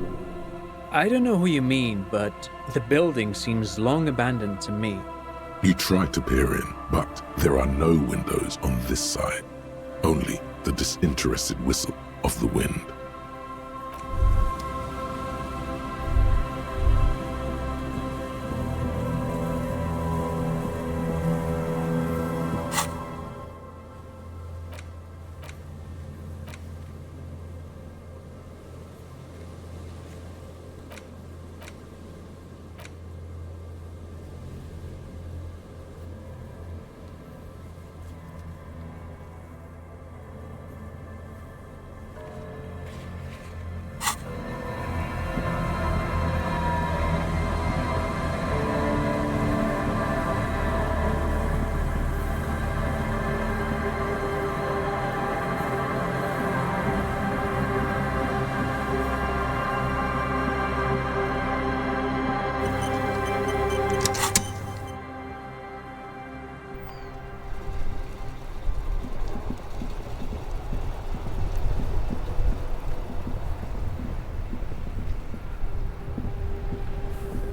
I don't know who you mean, but the building seems long abandoned to me. You tried to peer in, but there are no windows on this side. Only the disinterested whistle of the wind.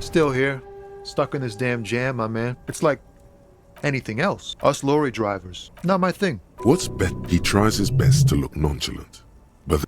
Still here, stuck in this damn jam, my man. It's like anything else. Us lorry drivers, not my thing. What's bet? He tries his best to look nonchalant, but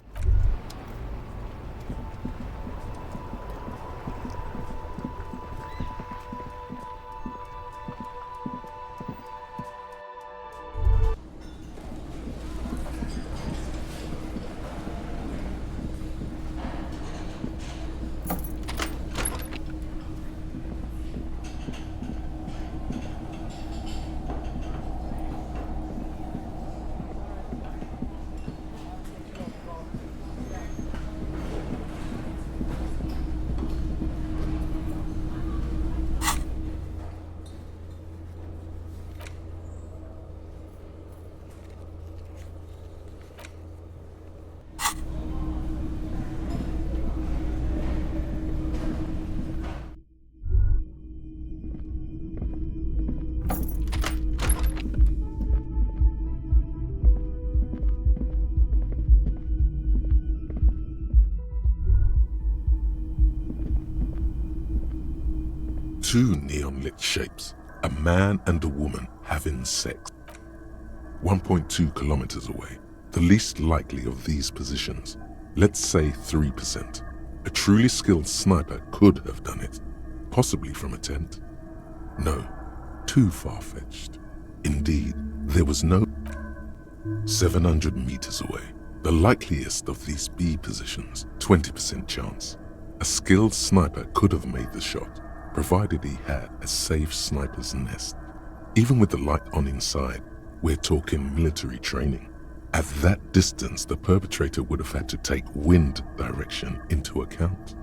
two neon-lit shapes, a man and a woman having sex. 1.2 kilometers away, the least likely of these positions, let's say 3%. A truly skilled sniper could have done it, possibly from a tent. No, too far-fetched. Indeed, there was no 700 meters away, the likeliest of these B positions, 20% chance. A skilled sniper could have made the shot, provided he had a safe sniper's nest. Even with the light on inside, we're talking military training. At that distance, the perpetrator would have had to take wind direction into account.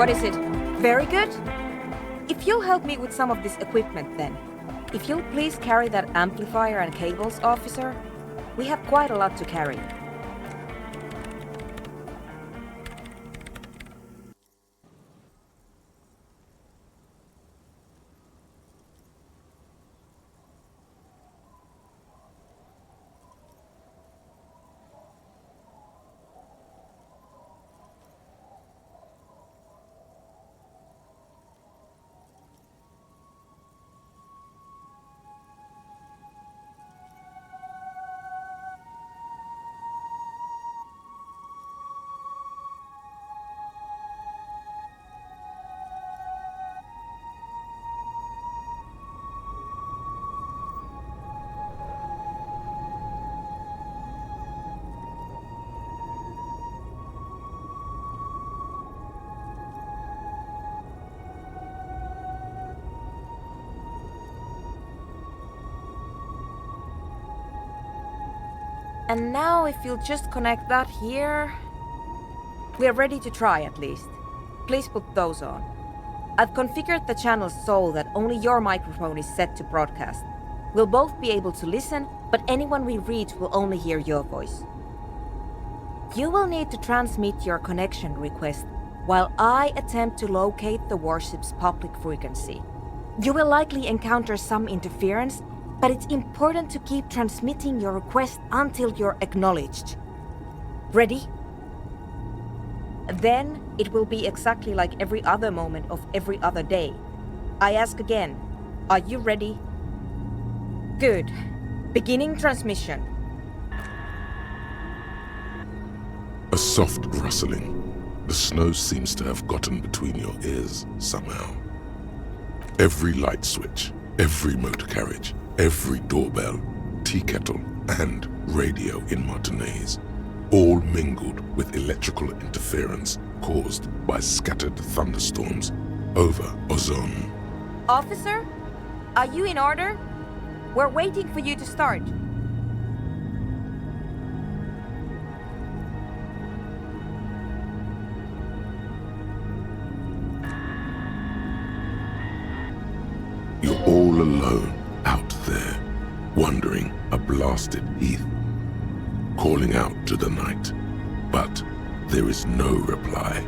What is it? Very good? If you'll help me with some of this equipment then. If you'll please carry that amplifier and cables, officer. We have quite a lot to carry. And now if you'll just connect that here... We're ready to try at least. Please put those on. I've configured the channels so that only your microphone is set to broadcast. We'll both be able to listen, but anyone we reach will only hear your voice. You will need to transmit your connection request while I attempt to locate the warship's public frequency. You will likely encounter some interference, but it's important to keep transmitting your request until you're acknowledged. Ready? Then it will be exactly like every other moment of every other day. I ask again, are you ready? Good. Beginning transmission. A soft rustling. The snow seems to have gotten between your ears somehow. Every light switch, every motor carriage, every doorbell, tea kettle, and radio in Martinez, all mingled with electrical interference caused by scattered thunderstorms over Ozone. Officer, are you in order? We're waiting for you to start. You're all alone out there, wandering a blasted heath, calling out to the night. But there is no reply,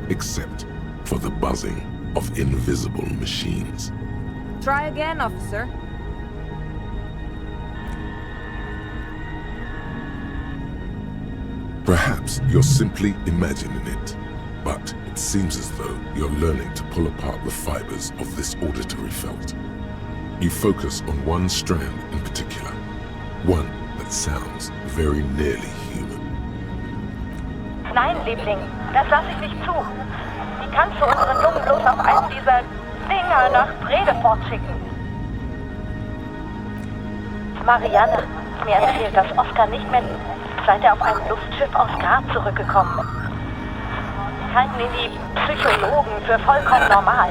except for the buzzing of invisible machines. Try again, officer. Perhaps you're simply imagining it, but it seems as though you're learning to pull apart the fibers of this auditory felt. You focus on one strand in particular, one that sounds very nearly human. Nein, Liebling, das lasse ich nicht zu. Die kannst du unseren Jungen bloß auf einen dieser Dinger nach Bredefort schicken. Marianne, mir erzählt, dass Oskar nicht mehr, seit er auf einem Luftschiff aus Grab zurückgekommen ist. Halten ihn die Psychologen für vollkommen normal.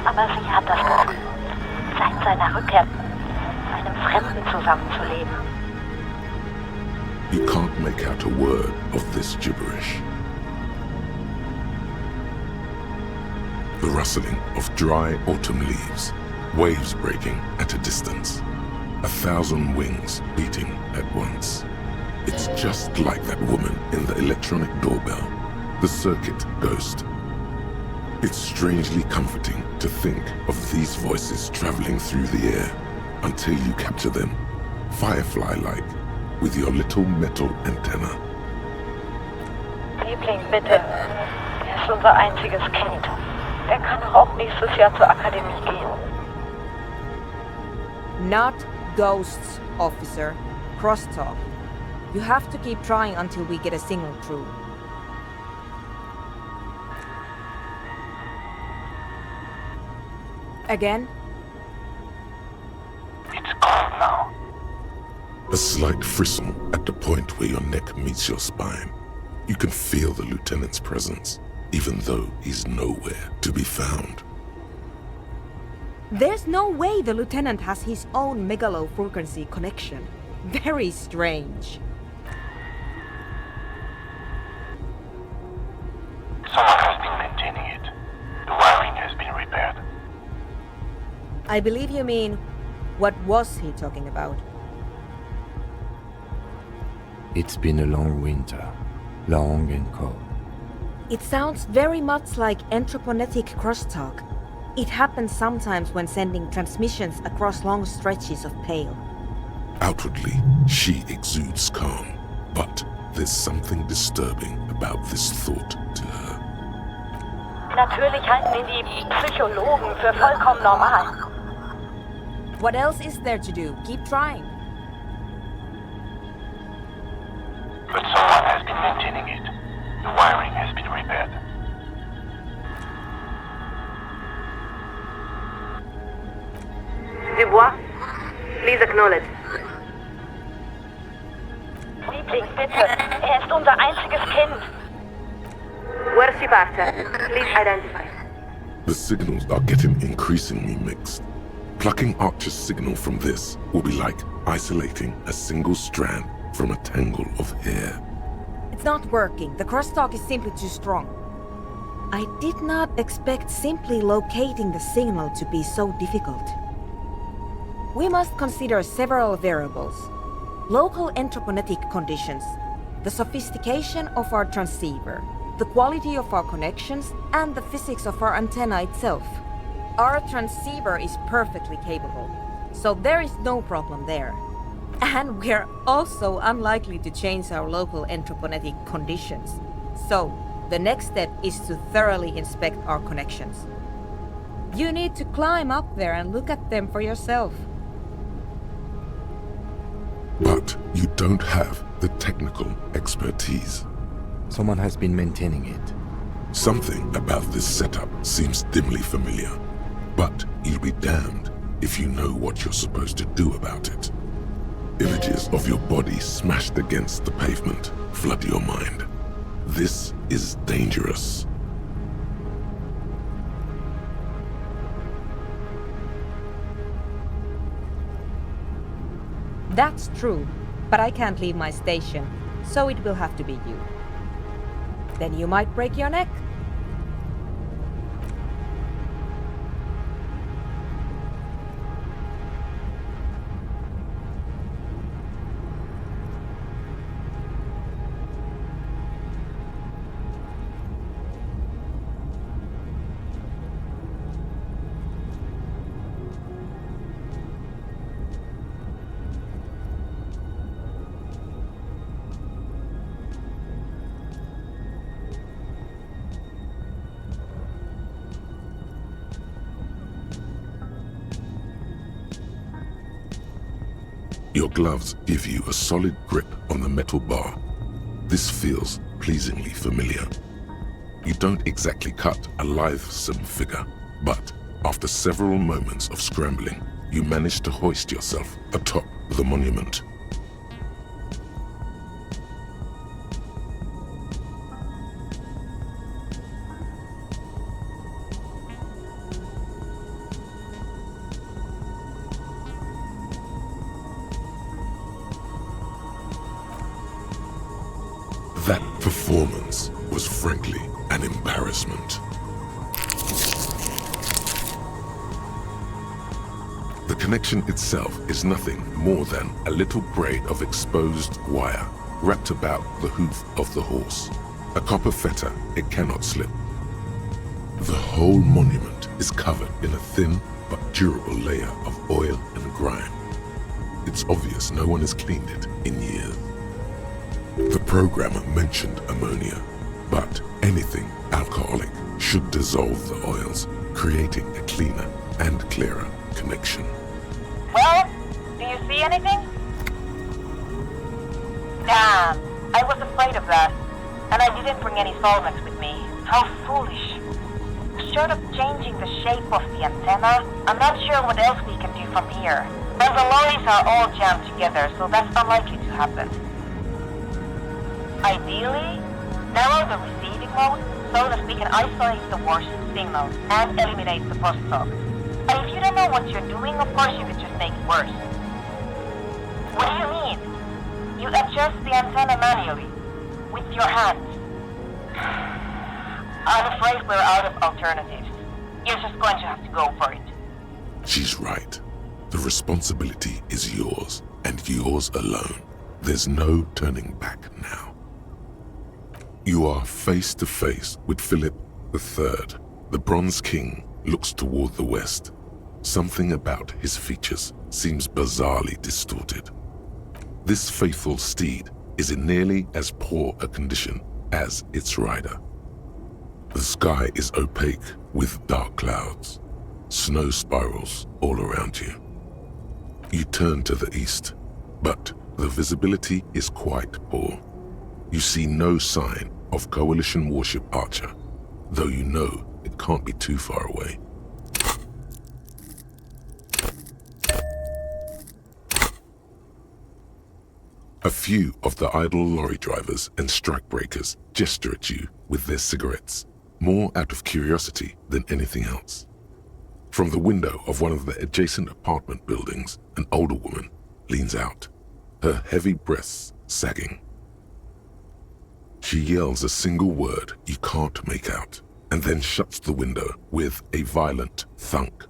Aber sie hat das Gefühl, seit seiner Rückkehr mit einem Fremden zusammenzuleben. You can't make out a word of this gibberish. The rustling of dry autumn leaves, waves breaking at a distance, 1,000 wings beating at once. It's just like that woman in the electronic doorbell, the circuit ghost. It's strangely comforting to think of these voices traveling through the air until you capture them, firefly-like, with your little metal antenna. Liebling, bitte. Er ist unser einziges Kind. Er kann auch nächstes Jahr zur Akademie gehen. Not ghosts, officer. Crosstalk. You have to keep trying until we get a signal through. Again? It's cold now. A slight frisson at the point where your neck meets your spine. You can feel the lieutenant's presence, even though he's nowhere to be found. There's no way the lieutenant has his own megalo-frequency connection. Very strange. Someone has been maintaining it. I believe you mean, what was he talking about? It's been a long winter, long and cold. It sounds very much like anthroponetic crosstalk. It happens sometimes when sending transmissions across long stretches of pale. Outwardly, she exudes calm, but there's something disturbing about this thought to her. Natürlich halten ihn die Psychologen für vollkommen normal. What else is there to do? Keep trying. But someone has been maintaining it. The wiring has been repaired. Dubois, please acknowledge. Liebling, bitte. Ist unser einziges Kind. Where's she partner? Please identify. The signals are getting increasingly mixed. Plucking Archer's signal from this will be like isolating a single strand from a tangle of hair. It's not working. The crosstalk is simply too strong. I did not expect simply locating the signal to be so difficult. We must consider several variables. Local anthroponetic conditions, the sophistication of our transceiver, the quality of our connections, and the physics of our antenna itself. Our transceiver is perfectly capable, so there is no problem there. And we're also unlikely to change our local anthroponetic conditions. So, the next step is to thoroughly inspect our connections. You need to climb up there and look at them for yourself. But you don't have the technical expertise. Someone has been maintaining it. Something about this setup seems dimly familiar. But you'll be damned if you know what you're supposed to do about it. Images of your body smashed against the pavement flood your mind. This is dangerous. That's true, but I can't leave my station, so it will have to be you. Then you might break your neck. Your gloves give you a solid grip on the metal bar. This feels pleasingly familiar. You don't exactly cut a lithesome figure, but after several moments of scrambling, you manage to hoist yourself atop the monument. That performance was frankly an embarrassment. The connection itself is nothing more than a little braid of exposed wire wrapped about the hoof of the horse. A copper fetter it cannot slip. The whole monument is covered in a thin but durable layer of oil and grime. It's obvious no one has cleaned it in years. The programmer mentioned ammonia, but anything alcoholic should dissolve the oils, creating a cleaner and clearer connection. Well, do you see anything? Damn, I was afraid of that. And I didn't bring any solvents with me. How foolish. Short of changing the shape of the antenna, I'm not sure what else we can do from here. And the lorries are all jammed together, so that's unlikely to happen. Ideally, narrow the receiving mode so that we can isolate the worst signal and eliminate the crosstalk. And if you don't know what you're doing, of course you could just make it worse. What do you mean? You adjust the antenna manually, with your hands. I'm afraid we're out of alternatives. You're just going to have to go for it. She's right. The responsibility is yours, and yours alone. There's no turning back now. You are face to face with Philip III. The Bronze King looks toward the west. Something about his features seems bizarrely distorted. This faithful steed is in nearly as poor a condition as its rider. The sky is opaque with dark clouds. Snow spirals all around you. You turn to the east, but the visibility is quite poor. You see no sign of Coalition warship Archer, though you know it can't be too far away. A few of the idle lorry drivers and strikebreakers gesture at you with their cigarettes, more out of curiosity than anything else. From the window of one of the adjacent apartment buildings, an older woman leans out, her heavy breasts sagging. She yells a single word you can't make out, and then shuts the window with a violent thunk.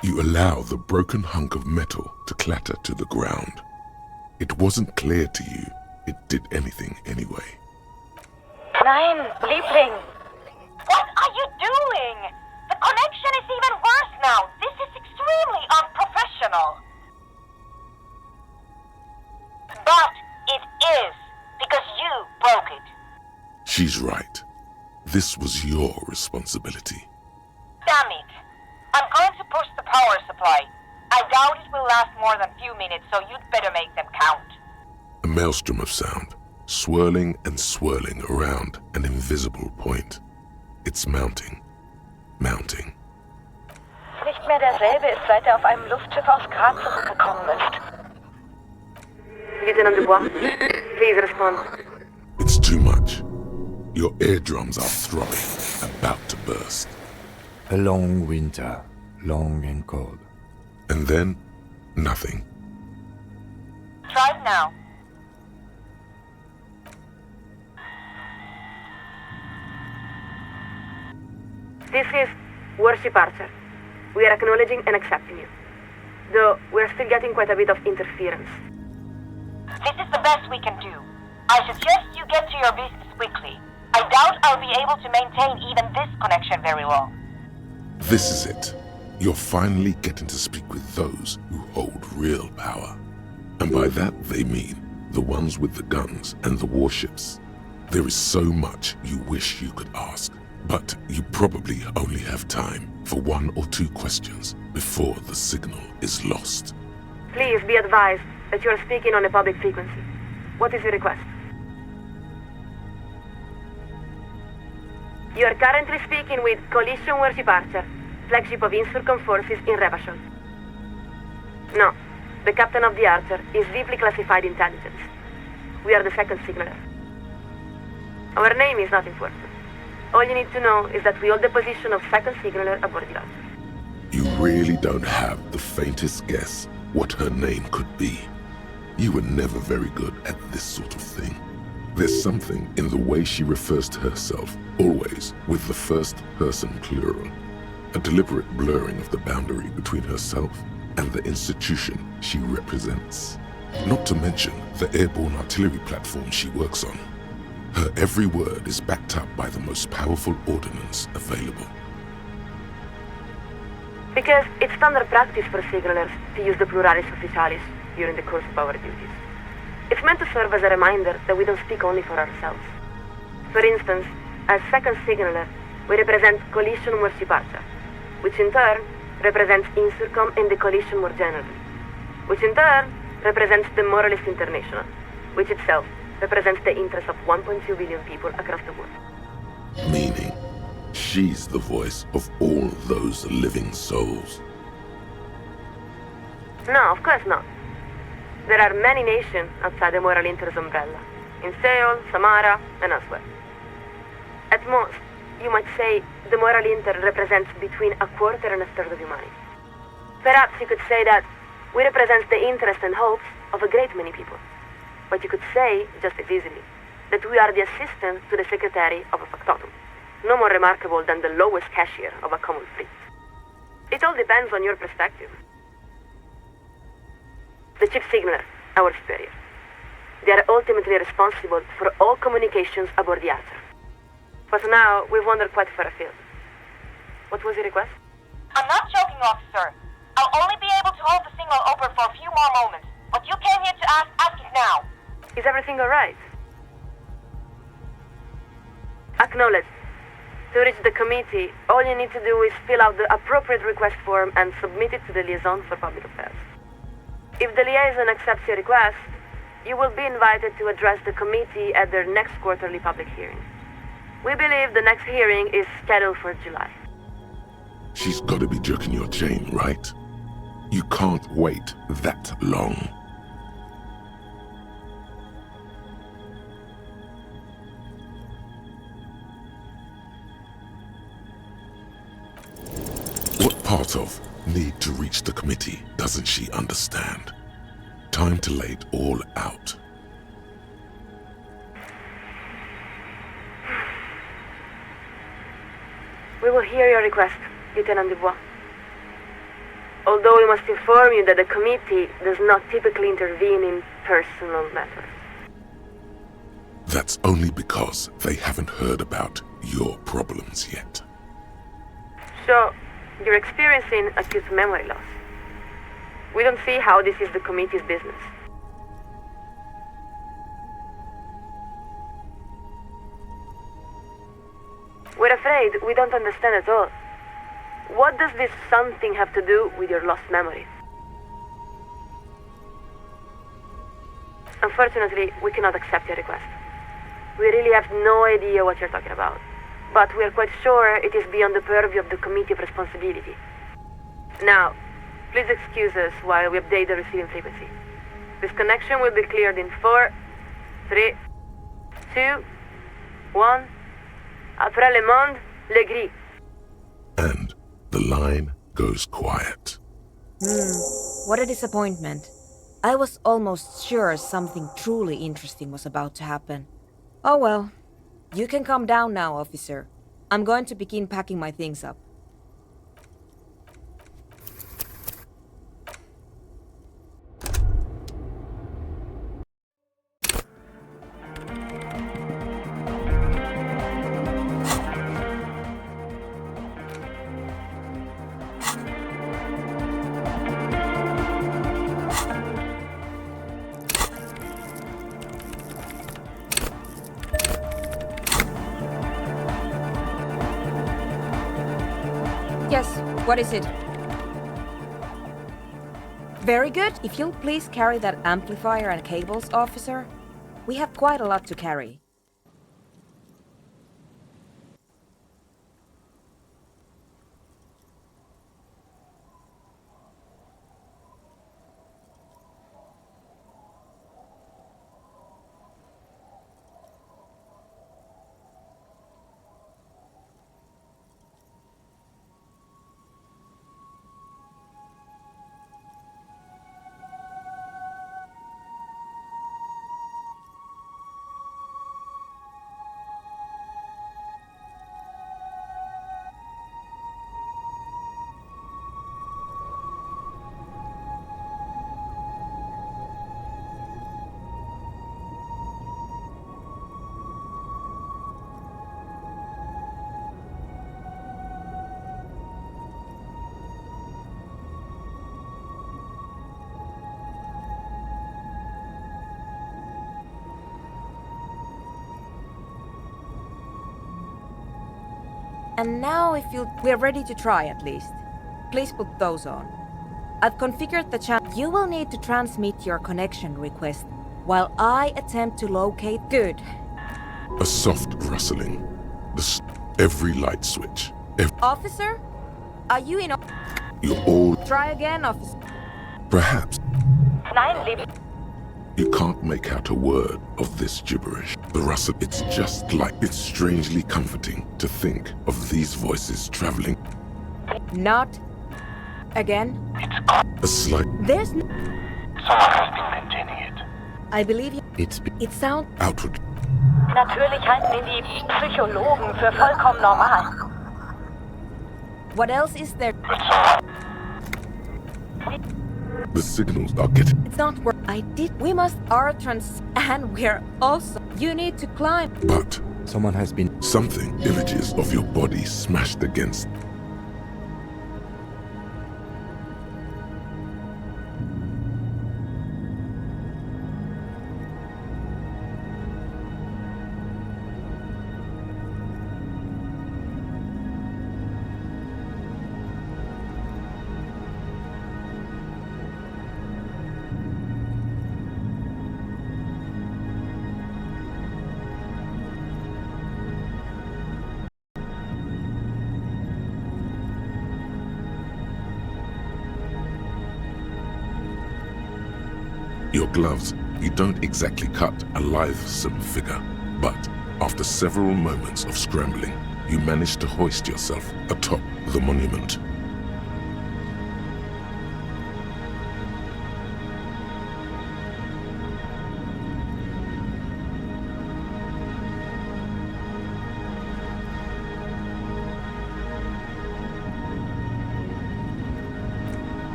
You allow the broken hunk of metal to clatter to the ground. It wasn't clear to you it did anything anyway. Nein, Liebling! What are you doing? The connection is even worse now. This is extremely unprofessional. But it is, because you broke it. She's right. This was your responsibility. Damn it. I'm going to push the power supply. I doubt it will last more than a few minutes, so you'd better make them count. A maelstrom of sound, swirling and swirling around an invisible point. It's mounting, mounting. Nicht mehr derselbe ist, seit auf einem Luftschiff aus Graz zurückgekommen ist. Lieutenant Dubois, please respond. It's too much. Your eardrums are throbbing, about to burst. A long winter, long and cold. And then, nothing. Try it now. This is Warship Archer. We are acknowledging and accepting you. Though we're still getting quite a bit of interference. This is the best we can do. I suggest you get to your business quickly. I doubt I'll be able to maintain even this connection very long. This is it. You're finally getting to speak with those who hold real power. And by that they mean the ones with the guns and the warships. There is so much you wish you could ask, but you probably only have time for 1 or 2 questions before the signal is lost. Please be advised that you are speaking on a public frequency. What is your request? You are currently speaking with Coalition Warship Archer, flagship of Insurcom forces in Revachol. No, the captain of the Archer is deeply classified intelligence. We are the second signaler. Our name is not important. All you need to know is that we hold the position of second signaler aboard the Archer. You really don't have the faintest guess what her name could be. You were never very good at this sort of thing. There's something in the way she refers to herself, always with the first-person plural. A deliberate blurring of the boundary between herself and the institution she represents. Not to mention the airborne artillery platform she works on. Her every word is backed up by the most powerful ordnance available. Because it's standard practice for signalers to use the pluralis officialis during the course of our duties. It's meant to serve as a reminder that we don't speak only for ourselves. For instance, as second signaler, we represent Coalition Warship Archer, which in turn represents Insurcom and the Coalition more generally, which in turn represents the Moralist International, which itself represents the interests of 1.2 billion people across the world. Meaning, she's the voice of all those living souls. No, of course not. There are many nations outside the Moral Inter's umbrella, in Seoul, Samara, and elsewhere. At most, you might say the Moral Inter represents between a quarter and a third of humanity. Perhaps you could say that we represent the interests and hopes of a great many people. But you could say, just as easily, that we are the assistant to the secretary of a factotum, no more remarkable than the lowest cashier of a common fleet. It all depends on your perspective. The chief signaler, our superior. They are ultimately responsible for all communications aboard the Archer. But now, we've wandered quite far afield. What was your request? I'm not joking, officer. I'll only be able to hold the signal open for a few more moments. What you came here to ask it now. Is everything alright? Acknowledged. To reach the committee, all you need to do is fill out the appropriate request form and submit it to the liaison for public affairs. If the liaison accepts your request, you will be invited to address the committee at their next quarterly public hearing. We believe the next hearing is scheduled for July. She's got to be jerking your chain, right? You can't wait that long. What part of need to reach the committee doesn't she understand? Time to lay it all out. We will hear your request, Lieutenant Dubois. Although we must inform you that the committee does not typically intervene in personal matters. That's only because they haven't heard about your problems yet. So, you're experiencing acute memory loss. We don't see how this is the committee's business. We're afraid we don't understand at all. What does this something have to do with your lost memory? Unfortunately, we cannot accept your request. We really have no idea what you're talking about, but we are quite sure it is beyond the purview of the committee of responsibility. Now, please excuse us while we update the receiving frequency. This connection will be cleared in 4, 3, 2, 1. Après le monde, le gris. And the line goes quiet. What a disappointment. I was almost sure something truly interesting was about to happen. Oh well. You can calm down now, officer. I'm going to begin packing my things up. Yes, what is it? Very good. If you'll please carry that amplifier and cables, officer. We have quite a lot to carry. And now we're ready to try at least. Please put those on. I've configured the channel. You will need to transmit your connection request while I attempt to locate good. A soft rustling. Every light switch. Officer? Are you in? You're all... Try again, officer. Perhaps. Nein, Lieb. You can't make out a word of this gibberish. The rustle, it's just like... It's strangely comforting to think of these voices traveling. Not again. A slight... There's Someone has been maintaining it. I believe you. It sounds outward. Natürlich halten ihn die Psychologen für vollkommen normal. What else is there? The signals are getting... It's not work. I did. We must and we're also... You need to climb. But... Someone has been... Something. Images of your body smashed against... Your gloves, you don't exactly cut a lithesome figure, but after several moments of scrambling, you manage to hoist yourself atop the monument.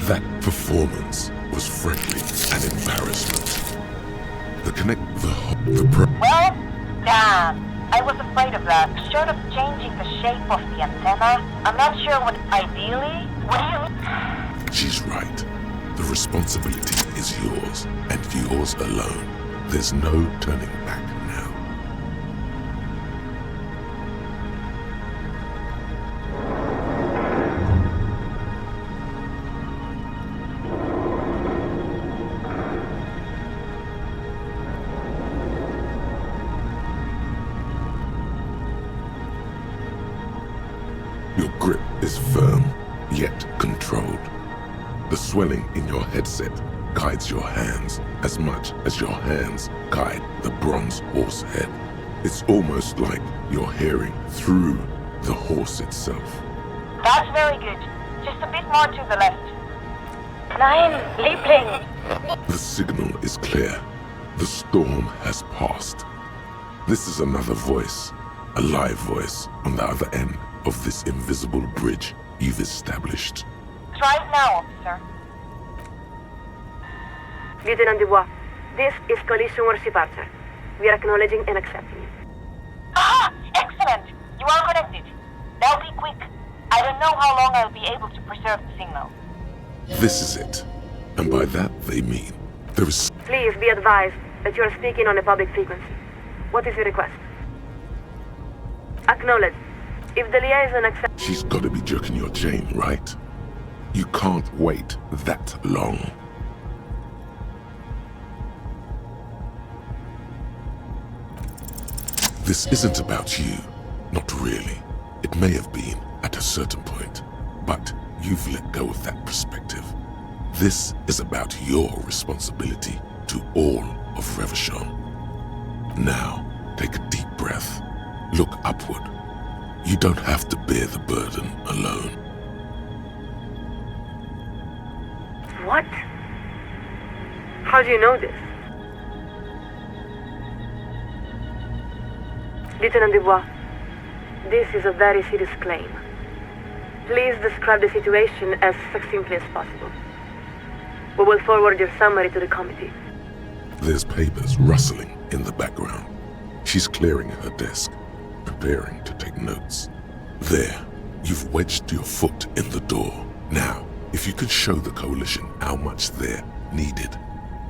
That performance was friendly and embarrassment. Well, damn. I was afraid of that. Short of changing the shape of the antenna, I'm not sure what ideally. What do you mean? She's right. The responsibility is yours, and yours alone. There's no turning back now. Your grip is firm, yet controlled. The swelling in your headset guides your hands as much as your hands guide the bronze horse head. It's almost like you're hearing through the horse itself. That's very good. Just a bit more to the left. Nein, Liebling. The signal is clear. The storm has passed. This is another voice, a live voice on the other end of this invisible bridge you've established. Try it now, officer. Lieutenant Dubois, this is Collision Warship Archer. We are acknowledging and accepting you. Ah! Excellent! You are connected. Now be quick. I don't know how long I'll be able to preserve the signal. This is it. And by that they mean there is... Please be advised that you are speaking on a public frequency. What is your request? Acknowledge. If the liaison accepts... She's got to be jerking your chain, right? You can't wait that long. This isn't about you. Not really. It may have been at a certain point, but you've let go of that perspective. This is about your responsibility to all of Revachon. Now, take a deep breath. Look upward. You don't have to bear the burden alone. What? How do you know this? Lieutenant Dubois, this is a very serious claim. Please describe the situation as succinctly as possible. We will forward your summary to the committee. There's papers rustling in the background. She's clearing her desk, preparing to take notes. There, you've wedged your foot in the door. Now, if you could show the Coalition how much they're needed,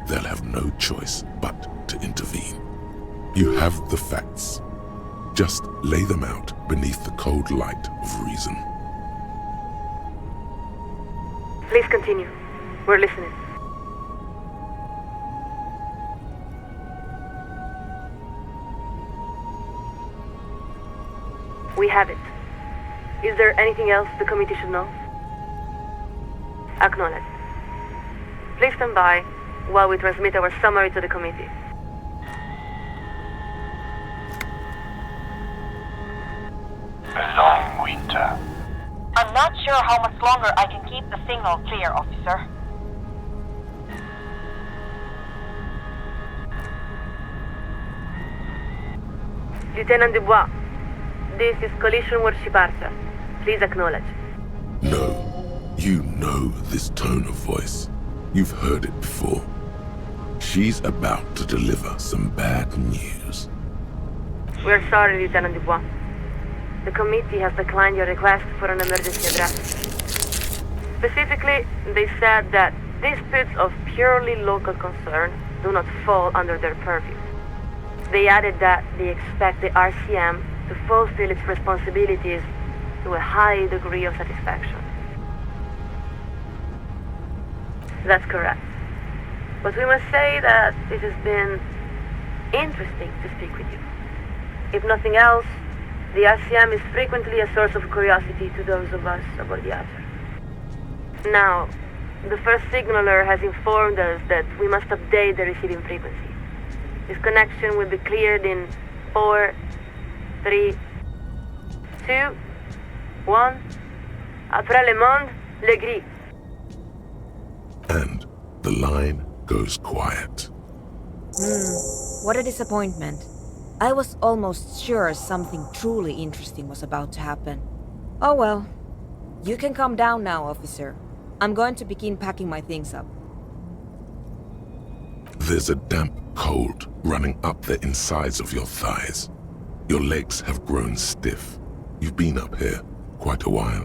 they'll have no choice but to intervene. You have the facts. Just lay them out beneath the cold light of reason. Please continue. We're listening. We have it. Is there anything else the committee should know? Acknowledged. Please stand by while we transmit our summary to the committee. A long winter. I'm not sure how much longer I can keep the signal clear, officer. Lieutenant Dubois, this is Collision Warship Archer. Please acknowledge. No, you know this tone of voice. You've heard it before. She's about to deliver some bad news. We're sorry, Lieutenant Dubois. The committee has declined your request for an emergency address. Specifically, they said that disputes of purely local concern do not fall under their purview. They added that they expect the RCM to fulfill its responsibilities to a high degree of satisfaction. That's correct. But we must say that it has been interesting to speak with you. If nothing else, the RCM is frequently a source of curiosity to those of us aboard the Archer. Now, the first signaler has informed us that we must update the receiving frequency. This connection will be cleared in 4, 3, 2, 1. Après le monde, le gris. And the line goes quiet. What a disappointment. I was almost sure something truly interesting was about to happen. Oh well. You can calm down now, officer. I'm going to begin packing my things up. There's a damp cold running up the insides of your thighs. Your legs have grown stiff. You've been up here quite a while.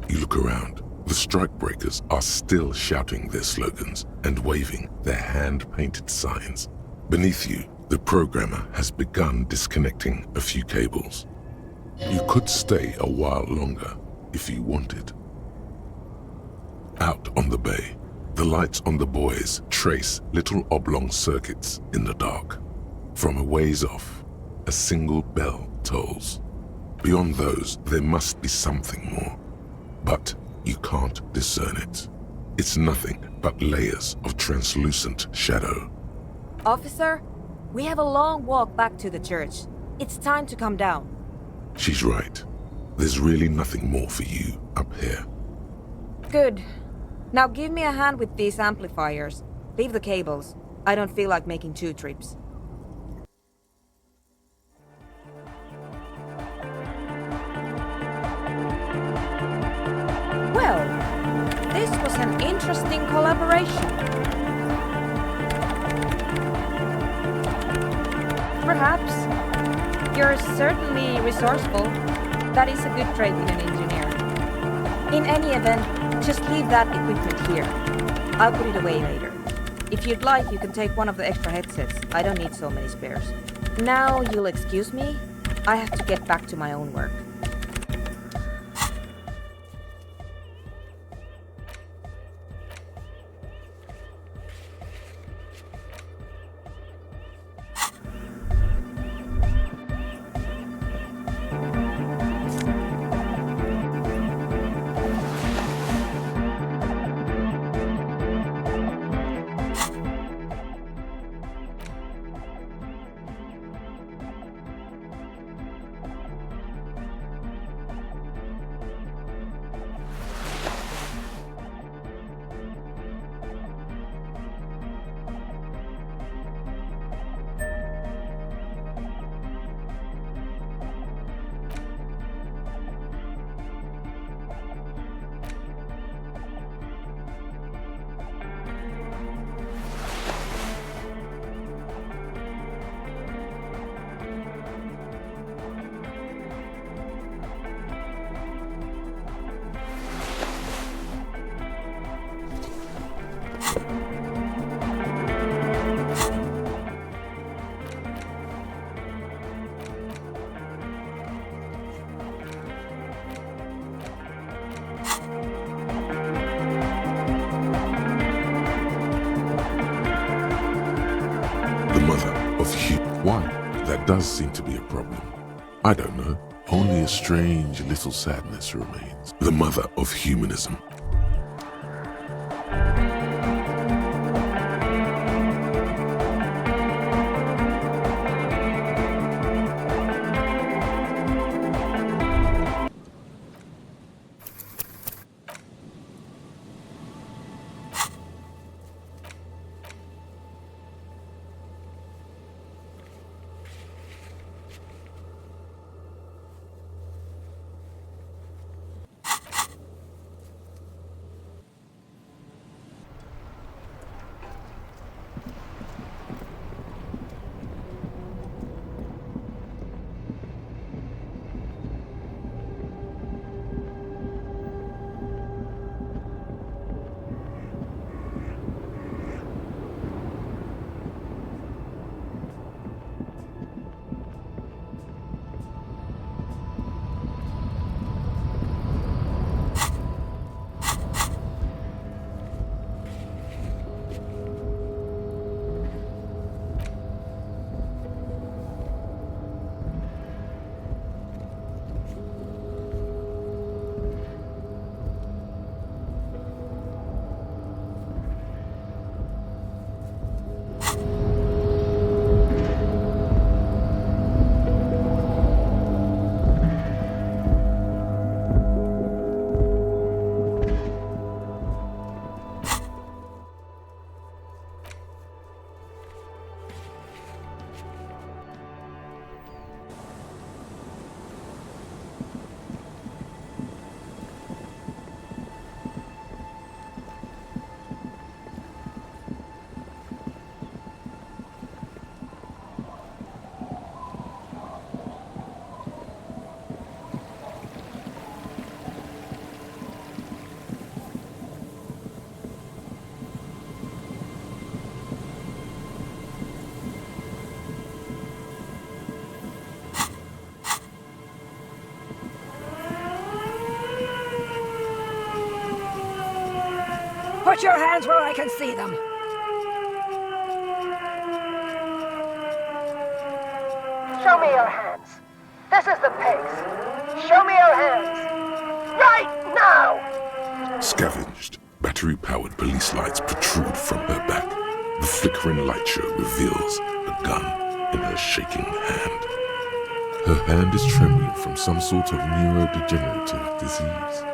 You look around. The strikebreakers are still shouting their slogans and waving their hand-painted signs. Beneath you, the programmer has begun disconnecting a few cables. You could stay a while longer if you wanted. Out on the bay, the lights on the buoys trace little oblong circuits in the dark. From a ways off, a single bell tolls. Beyond those, there must be something more. But you can't discern it. It's nothing but layers of translucent shadow. Officer, we have a long walk back to the church. It's time to come down. She's right. There's really nothing more for you up here. Good. Now give me a hand with these amplifiers. Leave the cables. I don't feel like making 2 trips. Well, this was an interesting collaboration. Perhaps. You're certainly resourceful. That is a good trait in an engineer. In any event, just leave that equipment here. I'll put it away later. If you'd like, you can take one of the extra headsets. I don't need so many spares. Now you'll excuse me. I have to get back to my own work. The mother of Hugh. Why? That does seem to be a problem. I don't know. only a strange little sadness remains. The mother of humanism. Put your hands where I can see them. Show me your hands. This is the pigs. Show me your hands. Right now! Scavenged, battery-powered police lights protrude from her back. The flickering light show reveals a gun in her shaking hand. Her hand is trembling from some sort of neurodegenerative disease.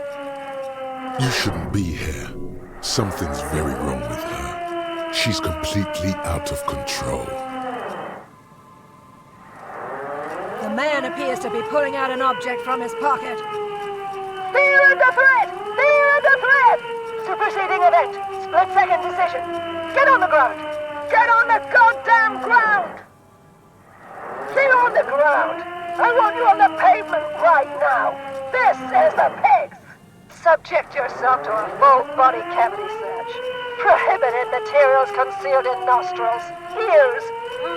You shouldn't be here. Something's very wrong with her. She's completely out of control. The man appears to be pulling out an object from his pocket. Fear under threat! Fear under threat! Superseding event. Split-second decision. Get on the ground! Get on the goddamn ground! Get on the ground! I want you on the pavement right now! This is the pigs! Subject yourself to a full-body cavity search. Prohibited materials concealed in nostrils, ears,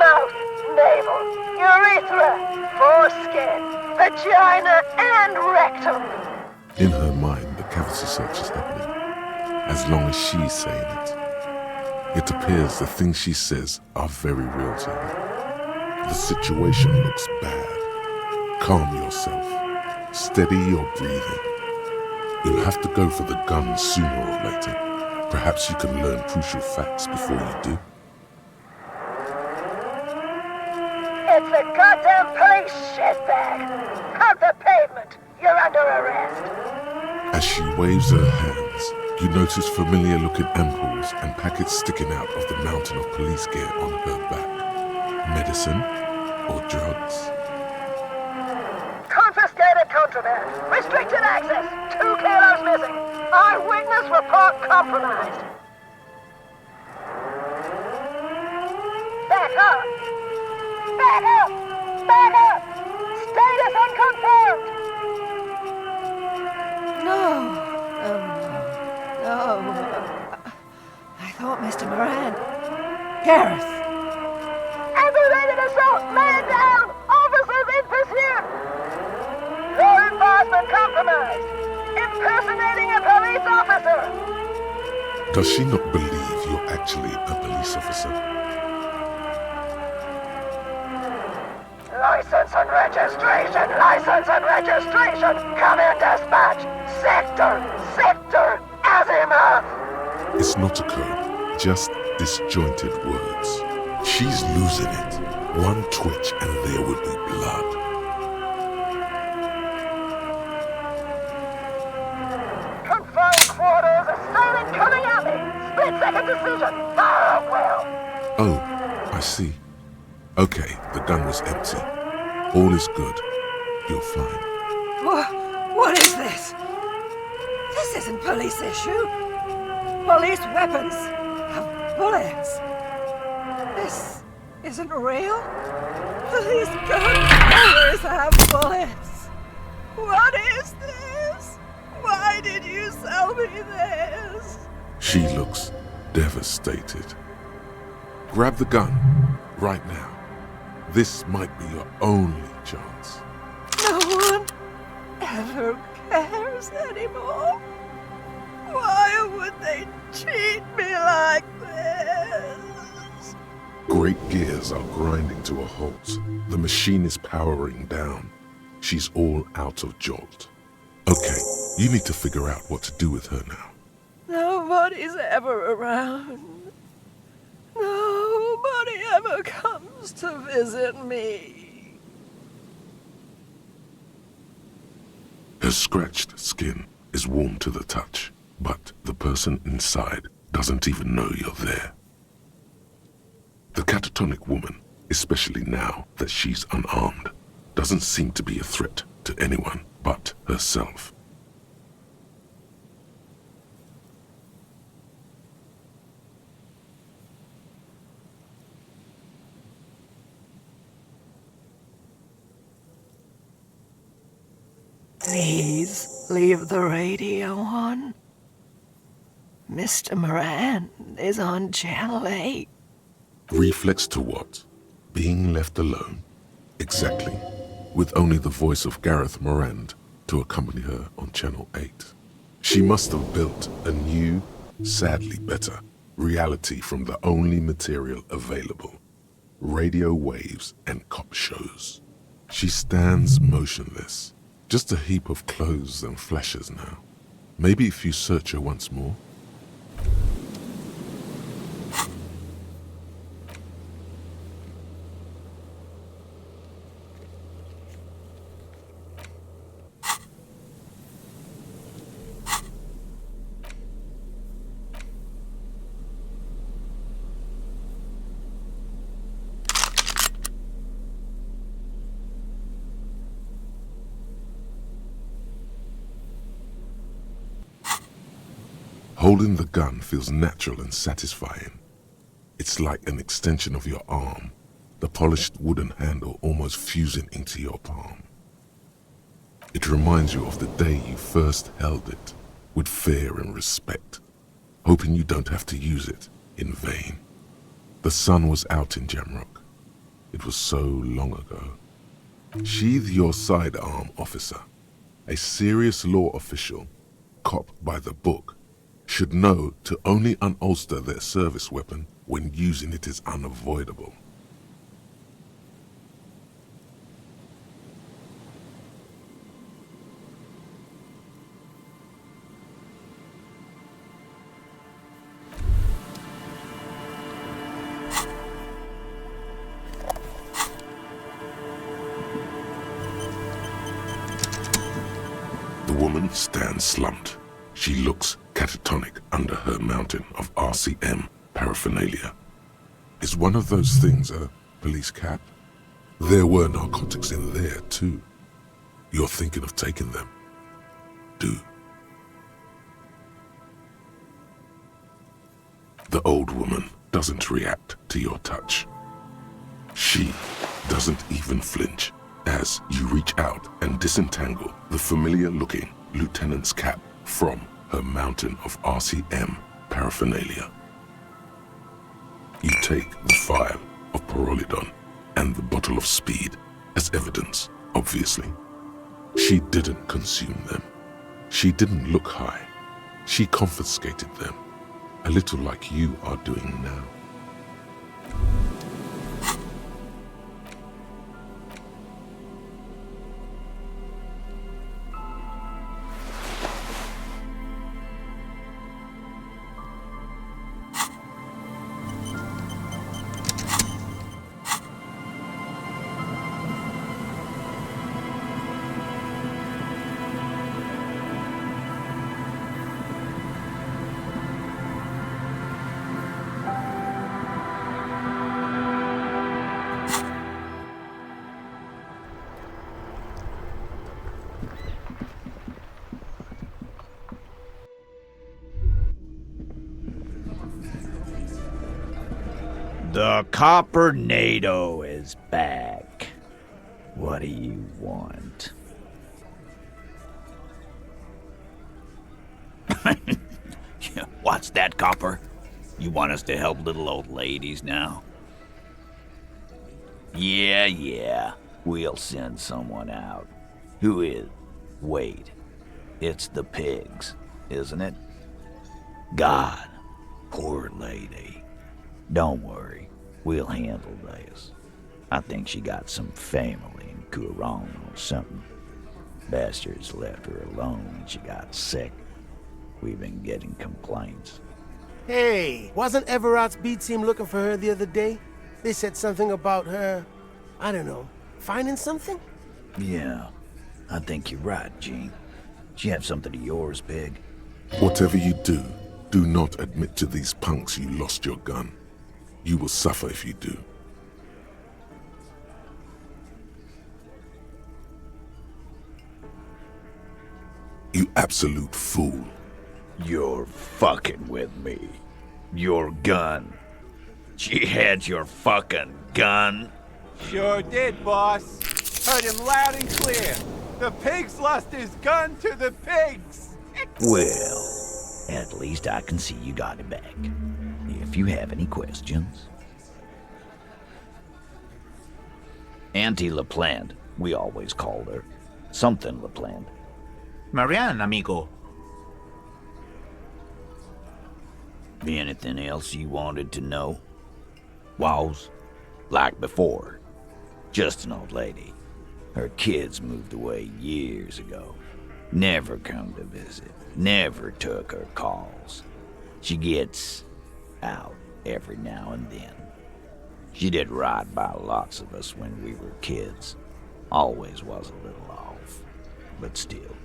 mouth, navel, urethra, foreskin, vagina, and rectum. In her mind, the cavity search is happening. As long as she's saying it. It appears the things she says are very real to her. The situation looks bad. Calm yourself. Steady your breathing. You'll have to go for the gun sooner or later. Perhaps you can learn crucial facts before you do. It's the goddamn police shitbag! Hug the pavement! You're under arrest! As she waves her hands, you notice familiar-looking ampoules and packets sticking out of the mountain of police gear on her back. Medicine or drugs? Confiscated contraband! Restricted access! 2 kilos missing! Eyewitness report compromised! Back up! Back up! Back up! Status unconfirmed! No. I thought Mr. Moran. Gareth! Aggravated assault! Man down! Officers in pursuit! Law enforcement compromised! Impersonating a police officer! Does she not believe you're actually a police officer? License and registration! License and registration! Come in, dispatch! Sector Azimuth! It's not a code, just disjointed words. She's losing it. One twitch and there would be blood. Confined quarters, assailant coming at me! Split-second decision! Fire up well! Oh, I see. Okay, the gun was empty. All is good. You're fine. What is this? This isn't police issue. Police weapons have bullets. This isn't real. Police guns always have bullets. What is this? Why did you sell me this? She looks devastated. Grab the gun, right now. This might be your only chance. No one ever cares anymore. Why would they cheat me like this? Great gears are grinding to a halt. The machine is powering down. She's all out of jolt. Okay, you need to figure out what to do with her now. Nobody's ever around. Nobody ever comes to visit me. Her scratched skin is warm to the touch, but the person inside doesn't even know you're there. The catatonic woman, especially now that she's unarmed, doesn't seem to be a threat to anyone but herself. Please leave the radio on. Mr. Moran is on Channel 8. Reflex to what? Being left alone? Exactly. With only the voice of Gareth Morand to accompany her on Channel 8. She must have built a new, sadly better, reality from the only material available. Radio waves and cop shows. She stands motionless. Just a heap of clothes and flashes now. Maybe if you search her once more. Holding the gun feels natural and satisfying. It's like an extension of your arm, the polished wooden handle almost fusing into your palm. It reminds you of the day you first held it, with fear and respect, hoping you don't have to use it in vain. The sun was out in Jamrock. It was so long ago. Sheathe your sidearm, officer. A serious law official, cop by the book, should know to only unholster their service weapon when using it is unavoidable. The woman stands slumped. She looks catatonic under her mountain of RCM paraphernalia. Is one of those things a police cap? There were narcotics in there too. You're thinking of taking them? Do. The old woman doesn't react to your touch. She doesn't even flinch as you reach out and disentangle the familiar-looking lieutenant's cap from her mountain of RCM paraphernalia. You take the phial of Pyrrolidon and the bottle of speed as evidence, obviously. She didn't consume them. She didn't look high. She confiscated them, a little like you are doing now. The Coppernado is back. What do you want? What's that, Copper? You want us to help little old ladies now? Yeah. We'll send someone out. Who is? Wait. It's the pigs, isn't it? God, poor lady. Don't worry. We'll handle this. I think she got some family in Courant or something. Bastards left her alone when she got sick. We've been getting complaints. Hey, wasn't Everard's B team looking for her the other day? They said something about her, I don't know, finding something? Yeah, I think you're right, Gene. She have something of yours, Pig? Whatever you do, do not admit to these punks you lost your gun. You will suffer if you do. You absolute fool. You're fucking with me. Your gun. She had your fucking gun? Sure did, boss. Heard him loud and clear. The pigs lost his gun to the pigs. Well, at least I can see you got it back. If you have any questions. Auntie LaPlante, we always called her. Something LaPlante. Marianne, amigo. Anything else you wanted to know? Was, like before, just an old lady. Her kids moved away years ago. Never come to visit. Never took her calls. She gets out every now and then. She did right by lots of us when we were kids. Always was a little off, but still.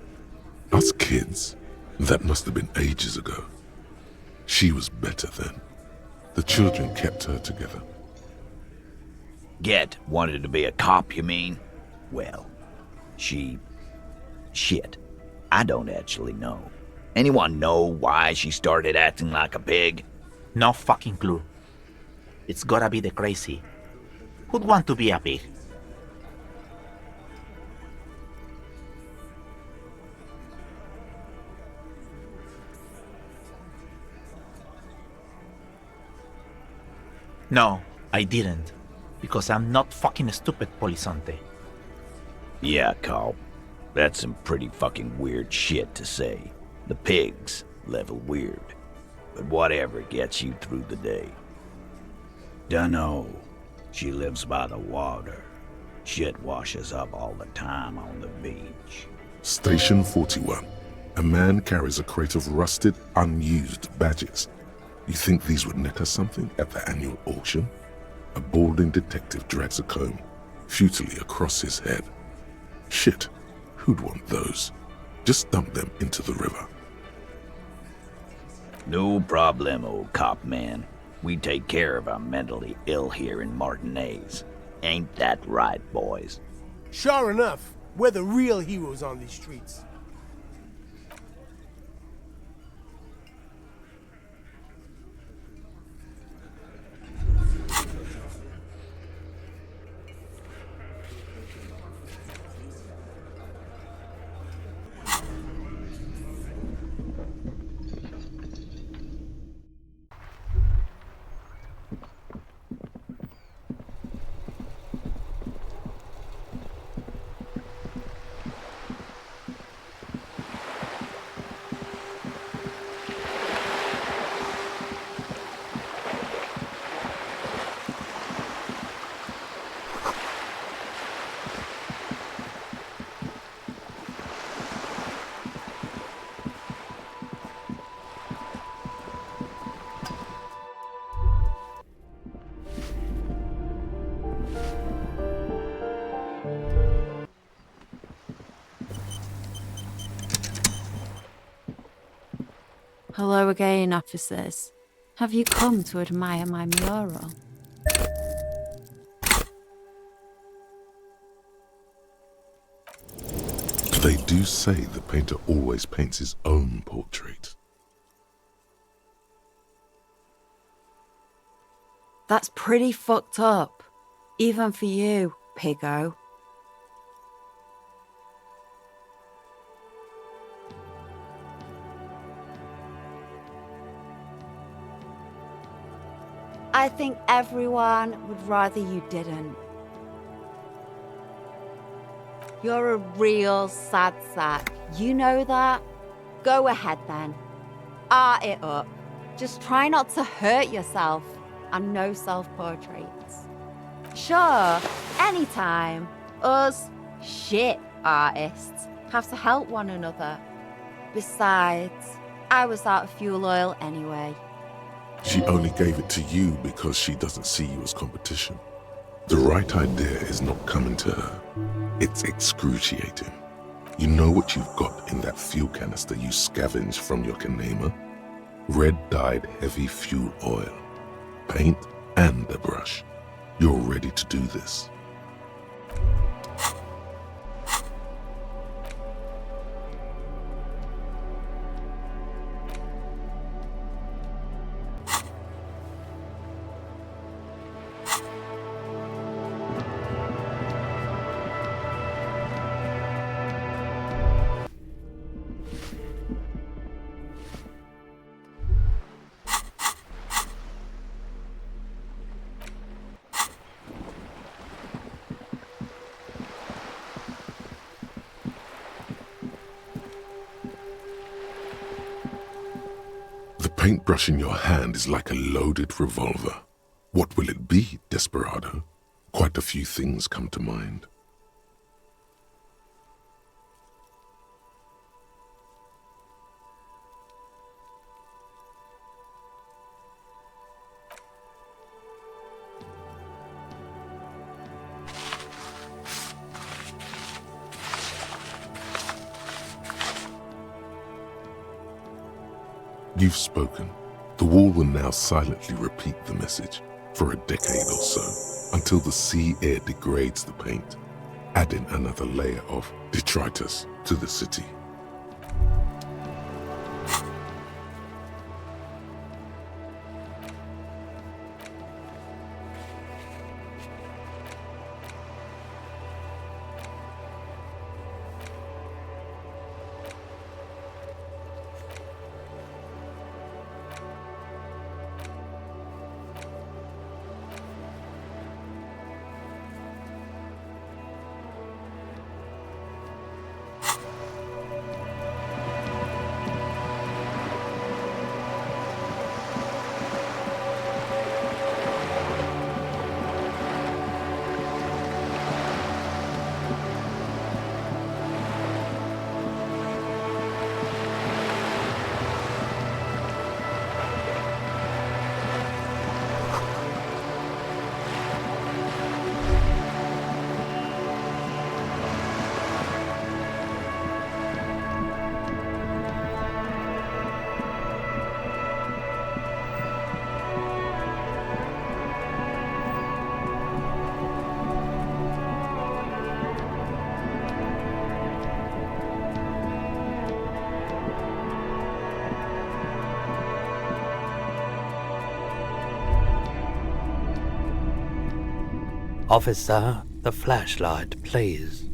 Us kids? That must have been ages ago. She was better then. The children kept her together. Get wanted to be a cop, you mean? Well, shit. I don't actually know. Anyone know why she started acting like a pig? No fucking clue. It's gotta be the crazy. Who'd want to be a pig? No, I didn't. Because I'm not fucking stupid, Polizonte. Yeah, Carl. That's some pretty fucking weird shit to say. The pigs level weird. But whatever gets you through the day. Dunno. She lives by the water. Shit washes up all the time on the beach. Station 41. A man carries a crate of rusted, unused badges. You think these would net us something at the annual auction? A balding detective drags a comb futilely across his head. Shit, who'd want those? Just dump them into the river. No problemo, cop man. We take care of our mentally ill here in Martinez. Ain't that right, boys? Sure enough, we're the real heroes on these streets. Hello again, officers. Have you come to admire my mural? They do say the painter always paints his own portrait. That's pretty fucked up. Even for you, piggo. I think everyone would rather you didn't. You're a real sad sack. You know that? Go ahead then. Art it up. Just try not to hurt yourself. And no self-portraits. Sure, anytime. Us shit artists have to help one another. Besides, I was out of fuel oil anyway. She only gave it to you because she doesn't see you as competition. The right idea is not coming to her. It's excruciating. You know what you've got in that fuel canister you scavenged from your Kanema? Red-dyed heavy fuel oil, paint and a brush. You're ready to do this. The paintbrush in your hand is like a loaded revolver. What will it be, Desperado? Quite a few things come to mind. You've spoken. The wall will now silently repeat the message for a decade or so, until the sea air degrades the paint, adding another layer of detritus to the city. Officer, the flashlight, please.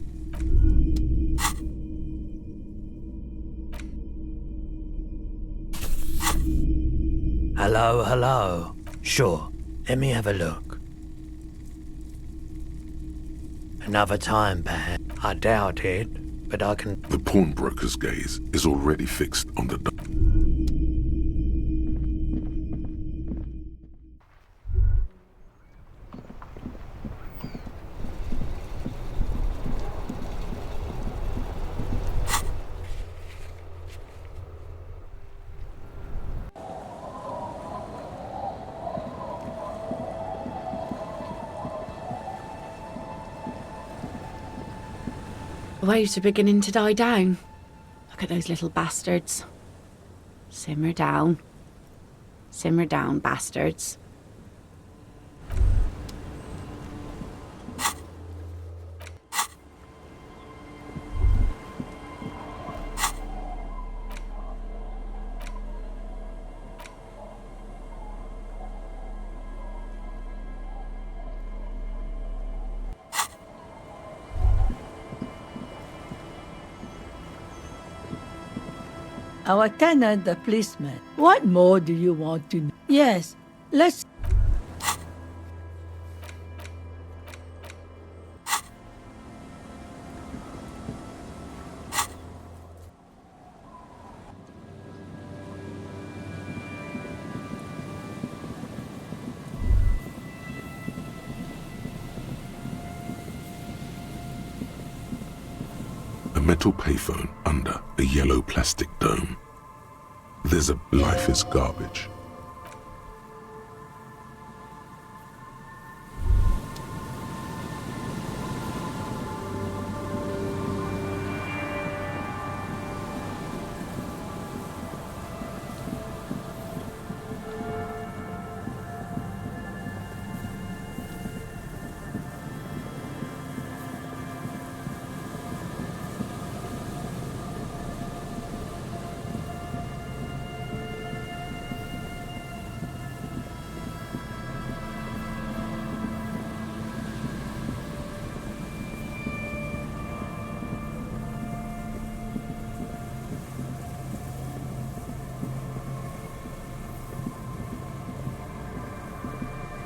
Hello, hello. Sure, let me have a look. Another time, perhaps. I doubt it, but I can... The pawnbroker's gaze is already fixed on the... The waves are beginning to die down. Look at those little bastards. Simmer down. Simmer down, bastards. our tenant, the policeman. What more do you want to know? Yes, let's... A metal payphone under a yellow plastic dome. There's a life is garbage.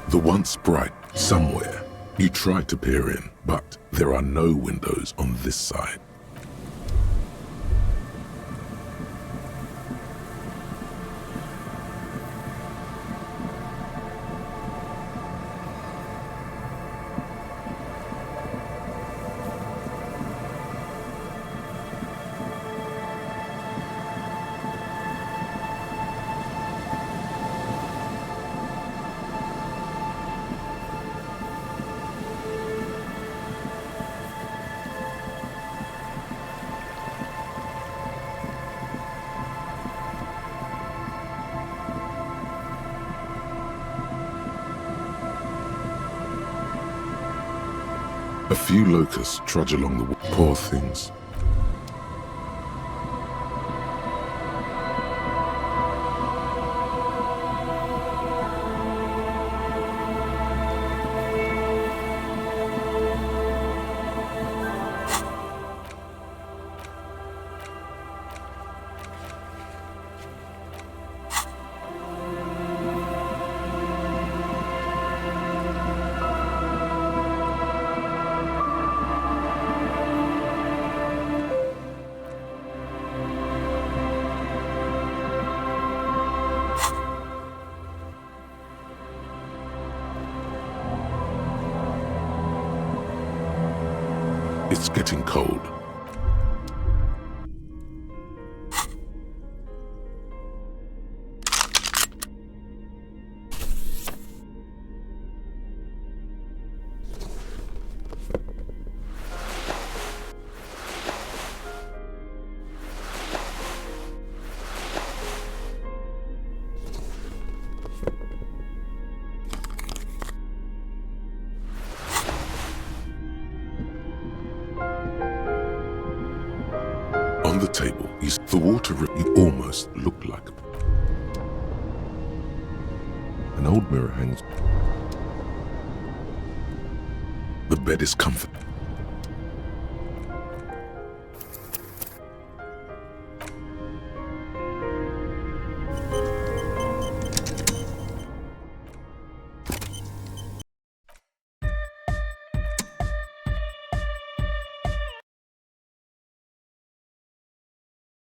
The once bright somewhere. You try to peer in, but there are no windows on this side. A few locusts trudge along the wall. Poor things. It's getting cold. On the table is the water. You almost look like an old mirror hangs. The bed is comfortable.